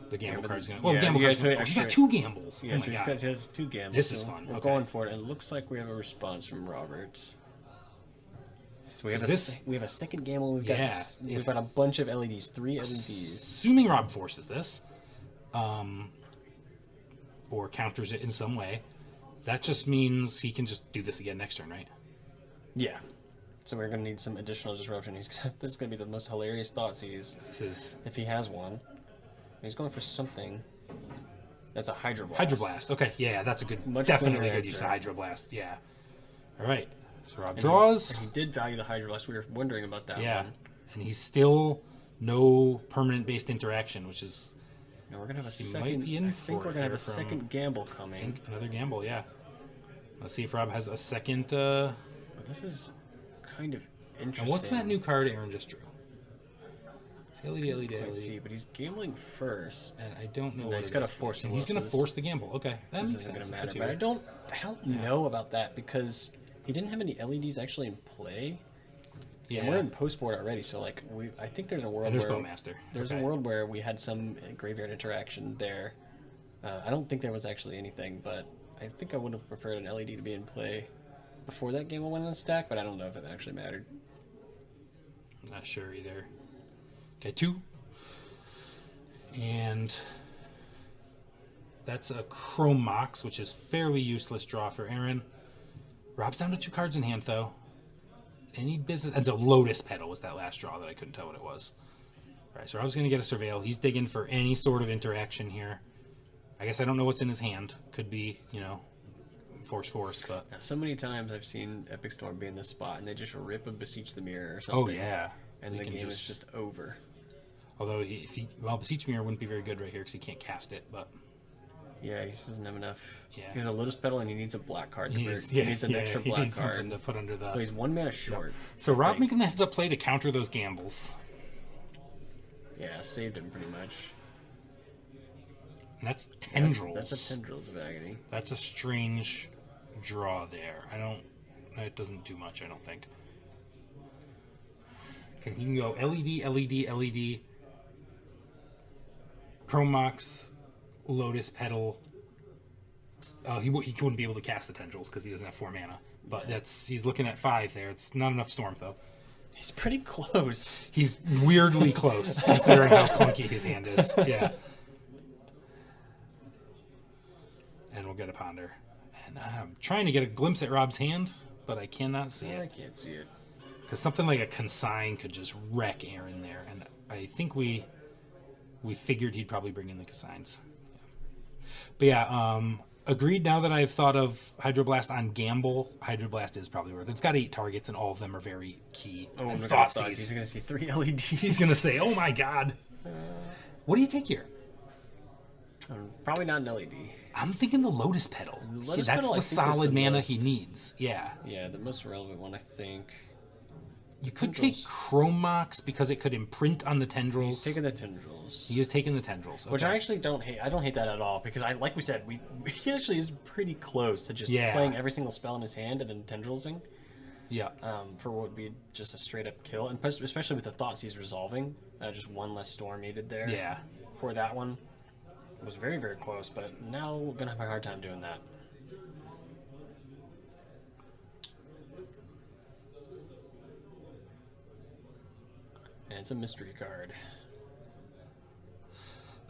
the gamble but card's going to... then- Well, yeah, the gamble you card's guys going to... have Oh, he got extra- 2 gambles. Yeah, Oh, so my he's God. got he has 2 gambles. This is so fun, We're okay. going for it, and it looks like we have a response from Robert. So we have Is a second gamble. We've got Yeah, we've got a bunch of LEDs, 3 LEDs. Assuming Rob forces this, or counters it in some way, that just means he can just do this again next turn, right? Yeah. So we're gonna need some additional disruption. This is gonna be the most hilarious thought seize This is if he has one. He's going for something. That's a Hydroblast. Hydroblast. Okay, yeah, that's a good, Much definitely cleaner good use of answer. Hydroblast. Yeah. All right. So Rob And draws. He did value the Hydroblast. We were wondering about that Yeah, one. and he's still no permanent based interaction, which is And we're gonna have a He second. might be in I think for we're it gonna have here a from- second gamble I coming. think another gamble. Yeah. Let's see if Rob has a second. But this is kind of interesting. And what's that new card Aaron just drew? It's LED. Let's see, but he's gambling first. And I don't know No, what he's it gotta is. force And the he's going to losses. force the gamble. Okay, that This makes isn't sense. gonna It's a matter, two. but I don't know about that because he didn't have any LEDs actually in play. Yeah, And we're in post board already, so like I think there's a world and there's where Bowmaster. there's Okay. a world where we had some graveyard interaction there. I don't think there was actually anything, but I think I would have preferred an LED to be in play before that game went in the stack, but I don't know if it actually mattered. I'm not sure either. Okay, 2. And that's a Chrome Mox, which is fairly useless draw for Aaron. Rob's down to 2 cards in hand, though. Any business... And the Lotus Petal was that last draw that I couldn't tell what it was. All right, so Rob's going to get a Surveil. He's digging for any sort of interaction here. I guess I don't know what's in his hand. Could be, force, but... Now, so many times I've seen Epic Storm be in this spot, and they just rip a Beseech the Mirror or Oh, something. yeah. And They the can game is just over. Although, Beseech Mirror wouldn't be very good right here because he can't cast it, but... Yeah, he just doesn't have enough. Yeah. He has a Lotus Petal, and he needs a black card. He to needs, he needs an extra he black needs card. something to put under the... So he's 1 mana short. So I Rob think. making the heads-up play to counter those gambles. Yeah, saved him pretty much. And that's Tendrils. That's a Tendrils of Agony. That's a strange draw there. It doesn't do much, I don't think. Okay, he can go LED, Chrome Mox, Lotus Petal. He wouldn't be able to cast the Tendrils because he doesn't have 4 mana. But he's looking at 5 there. It's not enough Storm, though. He's pretty close. He's weirdly close, considering how clunky his hand is. Yeah. And we'll get a Ponder. And I'm trying to get a glimpse at Rob's hand, but I cannot see I it. can't see it. Because something like a Consign could just wreck Aaron there. And I think we figured he'd probably bring in the Consigns. But yeah, agreed. Now that I've thought of Hydroblast on Gamble, Hydroblast is probably worth it. It's got 8 targets, and all of them are very key. Oh, and look at Thoughtseize. He's going to see 3 LEDs. He's going to say, oh my god. What do you take here? Probably not an LED. I'm thinking the Lotus Petal. The Lotus That's Petal, I the think, is solid the mana most- he needs. Yeah. Yeah, the most relevant one, I think. You could Tendrils. take Chrome Mox because it could imprint on the Tendrils. He's taking the Tendrils. He is taking the Tendrils. Which okay. I actually don't hate. I don't hate that at all because like we said, he actually is pretty close to just Yeah. playing every single spell in his hand and then Tendrilsing Yeah. for what would be just a straight up kill, and especially with the thoughts he's resolving, just 1 less storm needed there. Yeah. For that one, it was very very close, but now we're gonna have a hard time doing that. And it's a mystery card.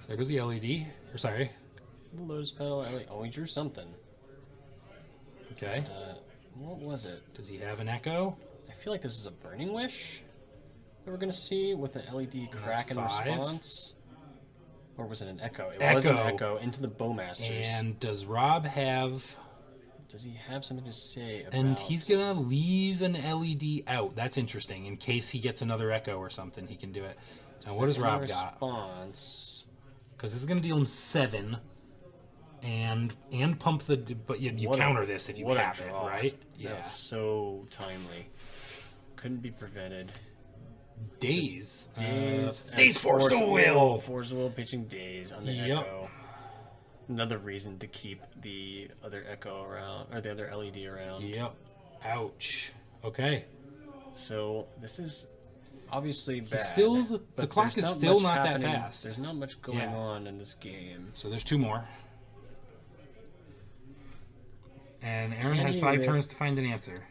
There goes the LED. Or sorry. Lotus Petal. Oh, he drew something. Okay. What was it? Does he have an Echo? I feel like this is a Burning Wish that we're going to see with an LED crack in 5. response. Or was it an Echo? It was an Echo into the Bowmasters. And does Rob have... Does he have something to say about... And he's going to leave an LED out. That's interesting. In case he gets another Echo or something, he can do it. Now, what does Rob got? Response. Because this is going to deal him 7. And pump the... But you counter this if you have it, right? Yeah. That's so timely. Couldn't be prevented. Daze. Daze Force of Will. Force of Will pitching Daze on the Echo. Another reason to keep the other Echo around, or the other LED around. Yep. Ouch. Okay. So this is obviously bad. The clock is still not that fast. There's not much going on in this game. So there's 2 more. And Aaron has 5 turns to find an answer.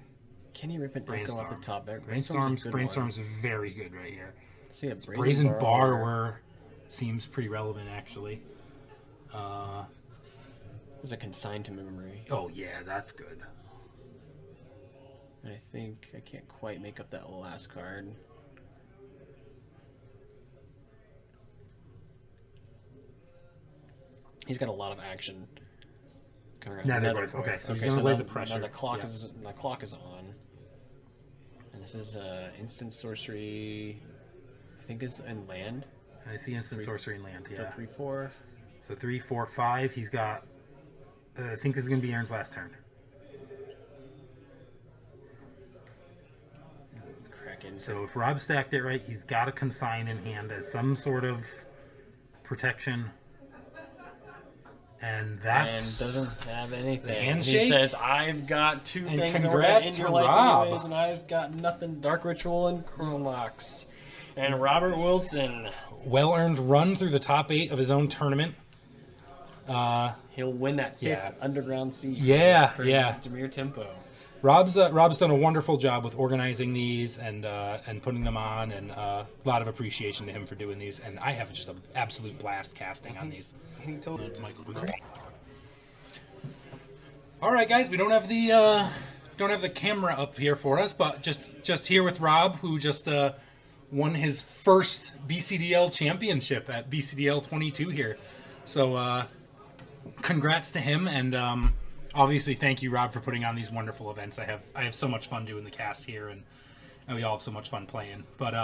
Can he rip an Echo off the top? Brainstorm's very good right here. See a Brazen Borrower seems pretty relevant, actually. There's a consigned to memory. Oh, yeah, that's good. I think I can't quite make up that last card. He's got a lot of action. Okay, so he's going to lay the pressure. Now the clock is on. And this is instant sorcery. I think it's in land. I see instant sorcery in land. Yeah. 3/4. So 3, 4, 5. He's got. I think this is going to be Aaron's last turn. Kraken. So if Rob stacked it right, he's got a consign in hand as some sort of protection. And that's... And doesn't have anything. The handshake? He says, I've got 2 and things congrats in to your life Rob. anyways, and I've got nothing. Dark Ritual and Chromox. And Robert Wilson. Well-earned run through the top 8 of his own tournament. He'll win that 5th Underground Siege. Yeah. Dimir Tempo. Rob's done a wonderful job with organizing these and putting them on, and a lot of appreciation to him for doing these. And I have just an absolute blast casting on these. All right, guys, we don't have the camera up here for us, but just here with Rob, who just won his first BCDL championship at BCDL 22 here. So congrats to him, and obviously thank you, Rob, for putting on these wonderful events. I have so much fun doing the cast here, and we all have so much fun playing. But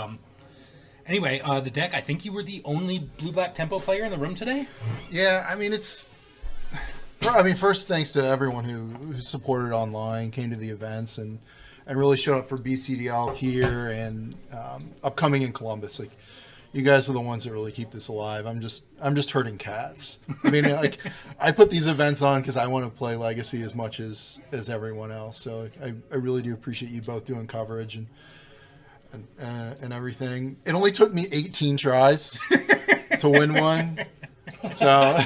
anyway, the deck, I think you were the only blue-black tempo player in the room today? Yeah, I mean, first, thanks to everyone who supported online, came to the events, and really showed up for BCDL here and upcoming in Columbus. Like, you guys are the ones that really keep this alive. I'm just herding cats. I mean, like, I put these events on because I want to play Legacy as much as everyone else. So I really do appreciate you both doing coverage and everything. It only took me 18 tries to win one. So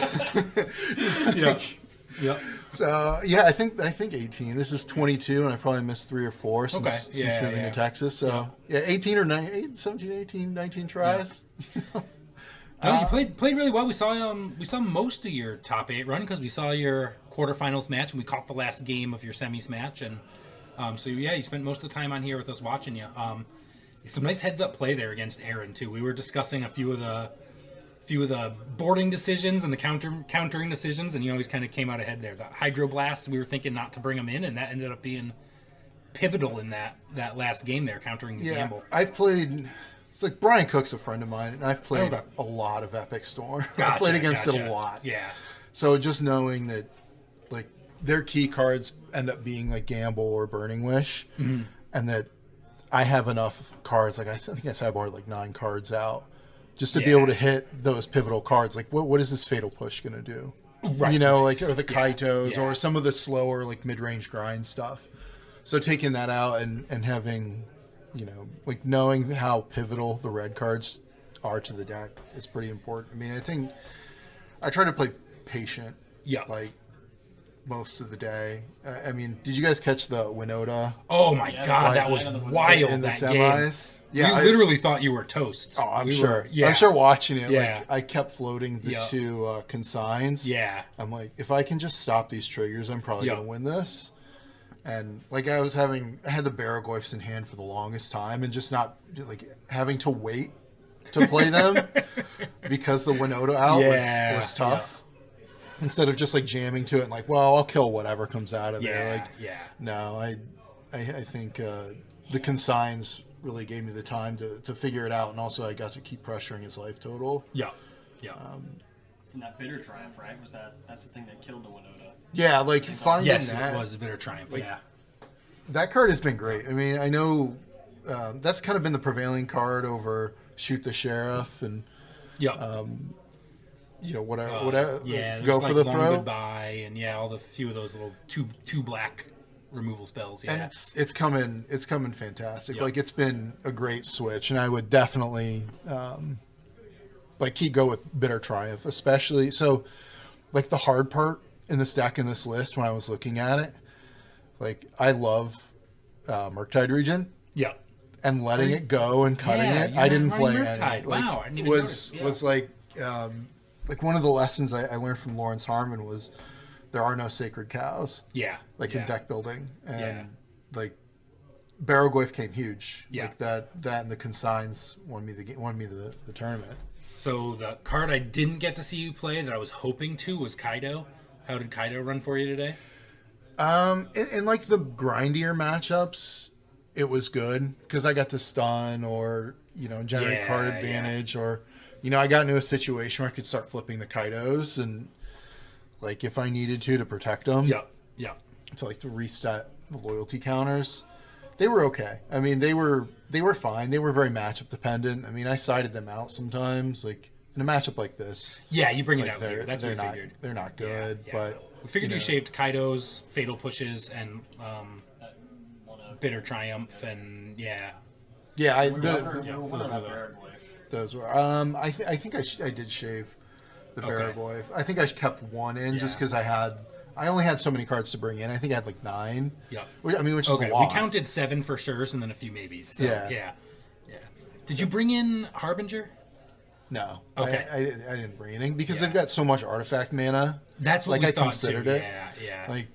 Yep. So yeah, I think 18. This is 22, and I probably missed 3 or 4 since moving to Texas. So yeah 18 or 17, 18, 19 tries. No, you played really well. We saw most of your top 8 run because we saw your quarterfinals match, and we caught the last game of your semis match, and so yeah, you spent most of the time on here with us watching you. Some nice heads up play there against Aaron too. We were discussing a few of the boarding decisions and the countering decisions, and you always kind of came out ahead there. The Hydroblast, we were thinking not to bring them in, and that ended up being pivotal in that last game there, countering the gamble. I've played. It's like Brian Cook's a friend of mine, and I've played a lot of Epic Storm. I've played against it a lot. Yeah. So just knowing that, like, their key cards end up being like Gamble or Burning Wish, and that I have enough cards. Like I think I said I bought like 9 cards out just to be able to hit those pivotal cards. Like, what is this Fatal Push going to do? Right. You know, like, or the Kaitos or some of the slower, like, mid-range grind stuff. So taking that out and having, you know, like, knowing how pivotal the red cards are to the deck is pretty important. I mean, I think I try to play patient, like, most of the day. I mean, did you guys catch the Winota? Oh, my God, that was wild, in the that semis? Game. Yeah, I literally thought you were toast. Oh, I'm sure. I'm sure watching it, like, I kept floating the 2 consigns. Yeah. I'm like, if I can just stop these triggers, I'm probably going to win this. And, like, I had the Baraglyphs in hand for the longest time and just not, like, having to wait to play them because the Winota out Yeah, was tough. Instead of just like jamming to it and like, well, I'll kill whatever comes out of there. Like, no, I think the consigns really gave me the time to figure it out, and also I got to keep pressuring his life total. Yeah. And that bitter triumph, right? That's the thing that killed the Winota. Yeah, like finding Yes, that. it was a bitter triumph. Like, yeah. That card has been great. I mean, I know that's kind of been the prevailing card over Shoot the Sheriff and whatever. Yeah, go like for the Long throw. Goodbye, and all the few of those little two black removal spells. Yeah, And it's coming fantastic. Yep. Like it's been a great switch, and I would definitely go with Bitter Triumph, especially. So, like the hard part in the stack in this list when I was looking at it, like I love Murktide Regent. Yeah. And letting it go and cutting it, I didn't play any. Like, wow, I didn't even was notice. like one of the lessons I learned from Lawrence Harmon was there are no sacred cows. Yeah. In deck building, and like Barrowgoyf came huge. Yeah. Like that and the consigns won me the tournament. So the card I didn't get to see you play that I was hoping to was Kaido. How did Kaido run for you today? In like the grindier matchups, it was good because I got to stun or generate card advantage or I got into a situation where I could start flipping the Kaidos and like if I needed to protect them. Yeah. To reset the loyalty counters. They were okay. I mean, they were fine. They were very matchup dependent. I mean, I sided them out sometimes. Like in a matchup like this. Yeah, you bring it out they're, here. That's what we figured. They're not good, but we figured you shaved Kaidos, Fatal Pushes, and Bitter Triumph, and those were. I think I did shave the Barrowgoyf. I think I kept one in just because I only had so many cards to bring in. I think I had like 9. Yeah. I mean, which is a lot. We counted 7 for sure, and then a few maybes. So, yeah. Did you bring in Harbinger? No. Okay. I didn't bring anything because they've got so much artifact mana. That's what I thought considered too. it. Yeah. Like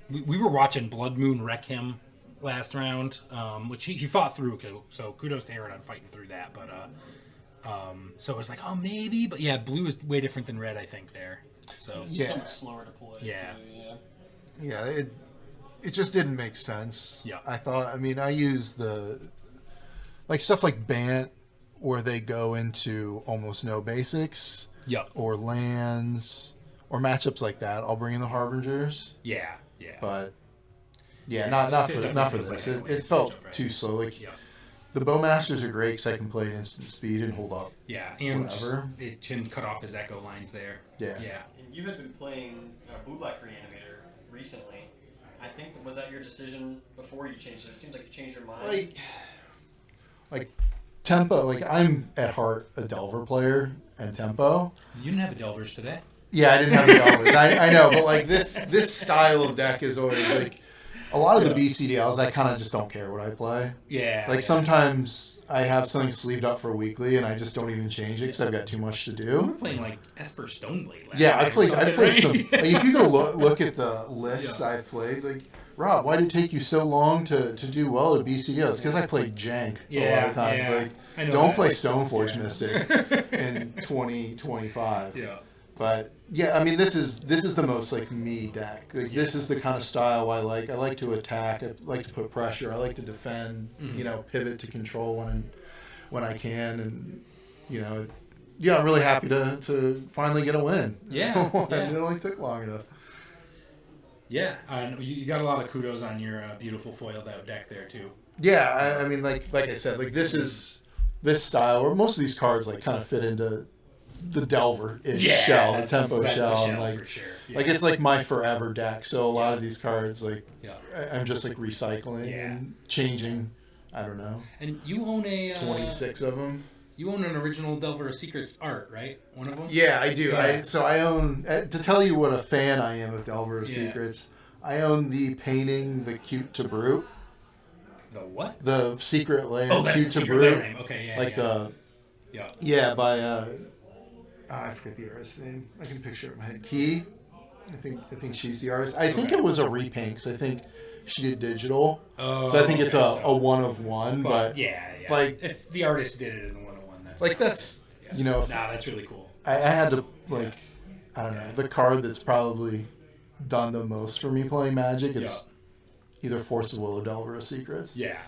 we were watching Blood Moon wreck him last round, which he fought through. So kudos to Aaron on fighting through that. But so it was like, oh maybe, but blue is way different than red. I think there. So so much slower to play. Yeah. It just didn't make sense. Yeah. I thought. I mean, I use the stuff like Bant where they go into almost no basics. Yeah. Or lands or matchups like that. I'll bring in the Harbingers. Yeah. But not for this. It felt too slow. Like the Bowmasters are great because I can play at instant speed and hold up. Yeah, and it can cut off his echo lines there. Yeah. And you had been playing Blue Black Reanimator recently. I think was that your decision before you changed it? It seems like you changed your mind. Like tempo. Like I'm at heart a Delver player and tempo. You didn't have a Delvers today. Yeah, I didn't have the Delvers. I know, but like this style of deck is always like a lot of the BCDLs. I kind of just don't care what I play. Yeah. Like sometimes I have something sleeved up for weekly, and I just don't even change it because I've got too much to You do. were playing like Esper Stoneblade. Yeah, I played some. Like, if you go look at the lists I've played, like Rob, why did it take you so long to do well at BCDLs? Because I played jank a lot of times. Like, don't play Stoneforge Mystic in 2025. Yeah. But yeah, I mean, this is the most like me deck. Like this is the kind of style I like. I like to attack. I like to put pressure. I like to defend. Pivot to control when I can, and I'm really happy to finally get a win. Yeah. It only took long enough. Yeah, you got a lot of kudos on your beautiful foiled out deck there too. Yeah, I mean, like I said, like this style, or most of these cards like kind of fit into the Delver-ish shell, the tempo shell, and like for sure. like it's like my forever deck. So a lot of these cards, like I'm just like recycling and changing. I don't know. And you own a 26 of them. You own an original Delver of Secrets art, right? One of them. Yeah, I do. I own. To tell you what a fan I am of Delver of Secrets, I own the painting, the Cute to Brute. The what? The Secret Lair, oh, that's Cute the to Brute. Name. Okay, yeah. Like the. Yeah. By I forget the artist's name. I can picture it in my head. Key. I think she's the artist. I think it was a repaint because I think she did digital. Oh, so I think it's a one of one. But yeah. like if the artist did it in 101, Like that's you know, Nah, that's really cool. I had to like I don't know the card that's probably done the most for me playing Magic. It's either Force of Will or Delver of Secrets. Yeah.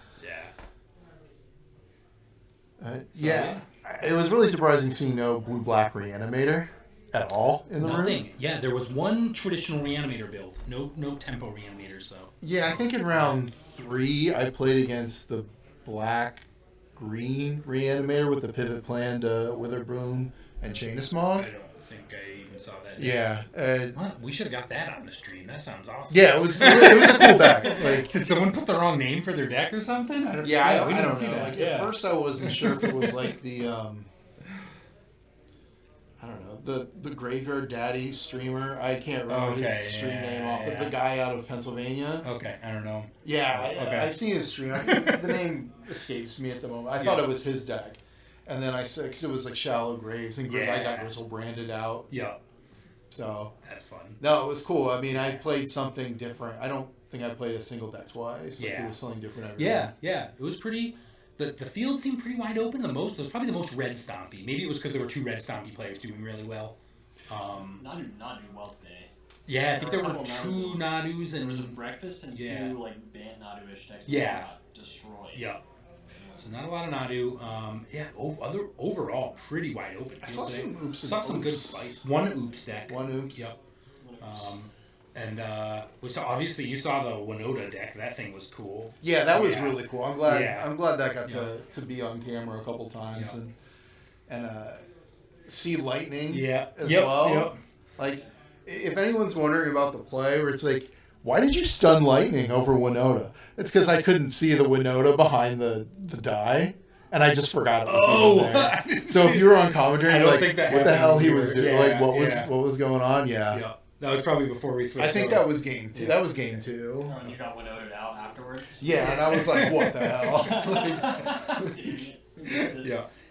Yeah. It was really surprising seeing no blue-black Reanimator at all in the room. Yeah, there was one traditional Reanimator build. No tempo Reanimator, so. Yeah, I think in round 3 I played against the black-green Reanimator with the pivot plan to Witherbloom and Chain of Smog. I don't think I even saw that. Yeah. What? We should have got that on the stream. That sounds awesome. Yeah, it was a cool deck. Like, did someone put the wrong name for their deck or something? I don't we know. didn't know. Like, at first I wasn't sure if it was like the I don't know, the Graveyard Daddy streamer. I can't remember his stream name off the guy out of Pennsylvania. Okay, I don't know. Yeah, I've seen his stream. I think the name escapes me at the moment. I thought it was his deck. And then I said, because it was like Shallow Graves, and I got Gristle branded out. Yeah. So. That's fun. No, it was cool. I mean, I played something different. I don't think I played a single deck twice. Like, it was something different every time. Yeah. It was pretty. The field seemed pretty wide open. It was probably the most red stompy. Maybe it was because there were 2 red stompy players doing really well. Not doing well today. Yeah, I think there were 2 Nadus, and and there was a breakfast and 2 like Bant Nadu-ish decks. Yeah. Got destroyed. Yeah. So not a lot of Nadu. Overall pretty wide open. I saw some oops. Saw some good spice. One oops deck. One oops. Yep. And we saw. Obviously, you saw the Winota deck. That thing was cool. Yeah, that was really cool. I'm glad. Yeah. I'm glad that got to be on camera a couple times and see lightning. As well. Yep. Like, if anyone's wondering about the play, where it's like, why did you stun lightning over Winota? It's because I couldn't see the Winota behind the die. And I just forgot it was even there. So if you were on commentary, you're like, what the hell he was doing? Like, what was going on? Yeah. That was probably before we switched. I think that was game 2. That was game 2. Oh, and you got Winota out afterwards? Yeah, and I was like, what the hell?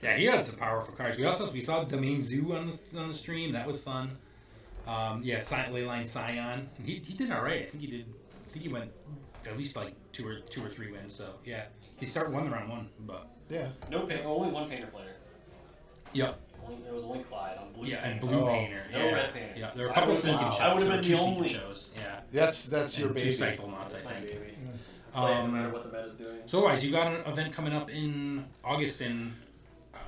Yeah, he had some powerful cards. We saw Domain Zoo on the stream. That was fun. Leyline Scion. And he did all right. I think he went at least like 2 or 3 wins. So yeah, he started the round 1, but only one painter player. Yep. There was only Clyde on blue. Yeah, and blue painter. No red painter. Yeah, there were a couple of sneaking shows. I would have been the only. Shows. Yeah. That's your baby. 2 Stiflenaughts, I think. Baby. No matter what the meta's doing. So otherwise, you got an event coming up in August in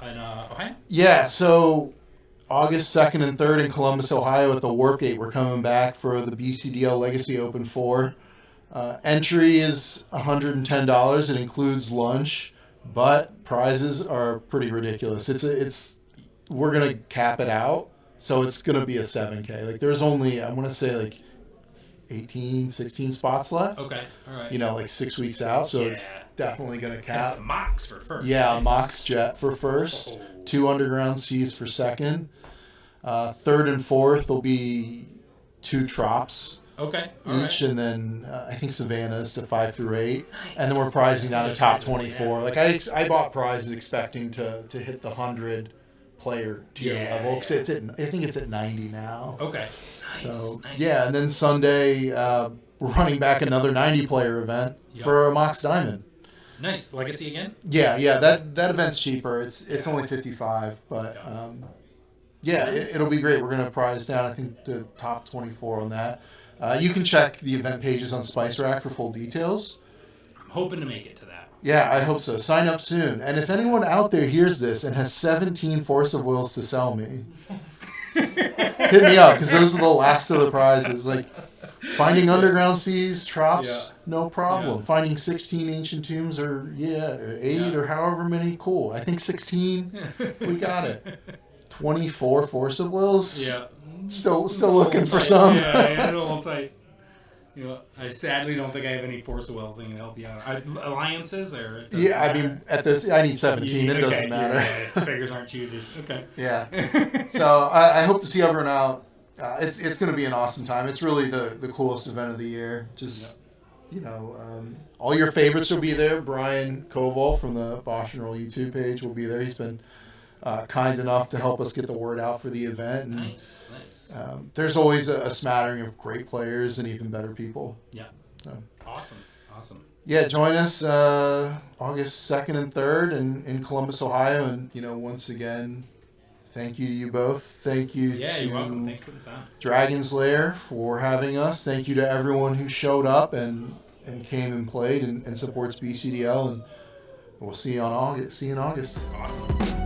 Ohio? Yeah, so August 2nd and 3rd in Columbus, Ohio at the Warpgate. We're coming back for the BCDL Legacy Open 4. Entry is $110. It includes lunch, but prizes are pretty ridiculous. We're going to cap it out, so it's going to be a 7K. Like, there's only, I want to say, like, 18, 16 spots left. Okay, all right. Like 6 weeks out, so it's definitely going to cap. That's Mox for first. Yeah, right? Mox Jet for first. 2 Underground Seas for second. 3rd and 4th will be 2 Trops. Okay. Each, and then I think Savannah's to 5 through 8, and then we're prizing down to top 24. Like I bought prizes expecting to hit the 100 player tier level because I think it's at 90 now. Okay. Nice. And then Sunday we're running back another 90 player event for a Mox Diamond. Nice. Legacy again? Yeah. That event's cheaper. It's only 55, but it'll be great. We're gonna prize down I think the top 24 on that. You can check the event pages on Spice Rack for full details. I'm hoping to make it to that. Yeah, I hope so. Sign up soon. And if anyone out there hears this and has 17 Force of Wills to sell me, hit me up, because those are the last of the prizes. Like, finding Underground Seas, Trops, no problem. Yeah. Finding 16 Ancient Tombs or 8 or however many, cool. I think 16, we got it. 24 Force of Wills? Yeah. Still looking for some. Yeah, a little tight. I sadly don't think I have any Force of Wills that can help you out. Alliances or? Yeah, I mean, at this, I need 17. It doesn't matter. Beggars aren't choosers. Okay. Yeah. So I hope to see everyone out. It's going to be an awesome time. It's really the coolest event of the year. Just, all your favorites will be there. Brian Koval from the Bosch and Roll YouTube page will be there. He's been kind enough to help us get the word out for the event. And, nice. There's always a smattering of great players and even better people. Yeah. So. Awesome. yeah, join us August 2nd and 3rd in Columbus, Ohio. And, once again, thank you to you both. Thank you Yeah, to you're welcome. Thanks for the time. Dragon's Lair for having us. Thank you to everyone who showed up and came and played and supports BCDL. And we'll see you in August. Awesome.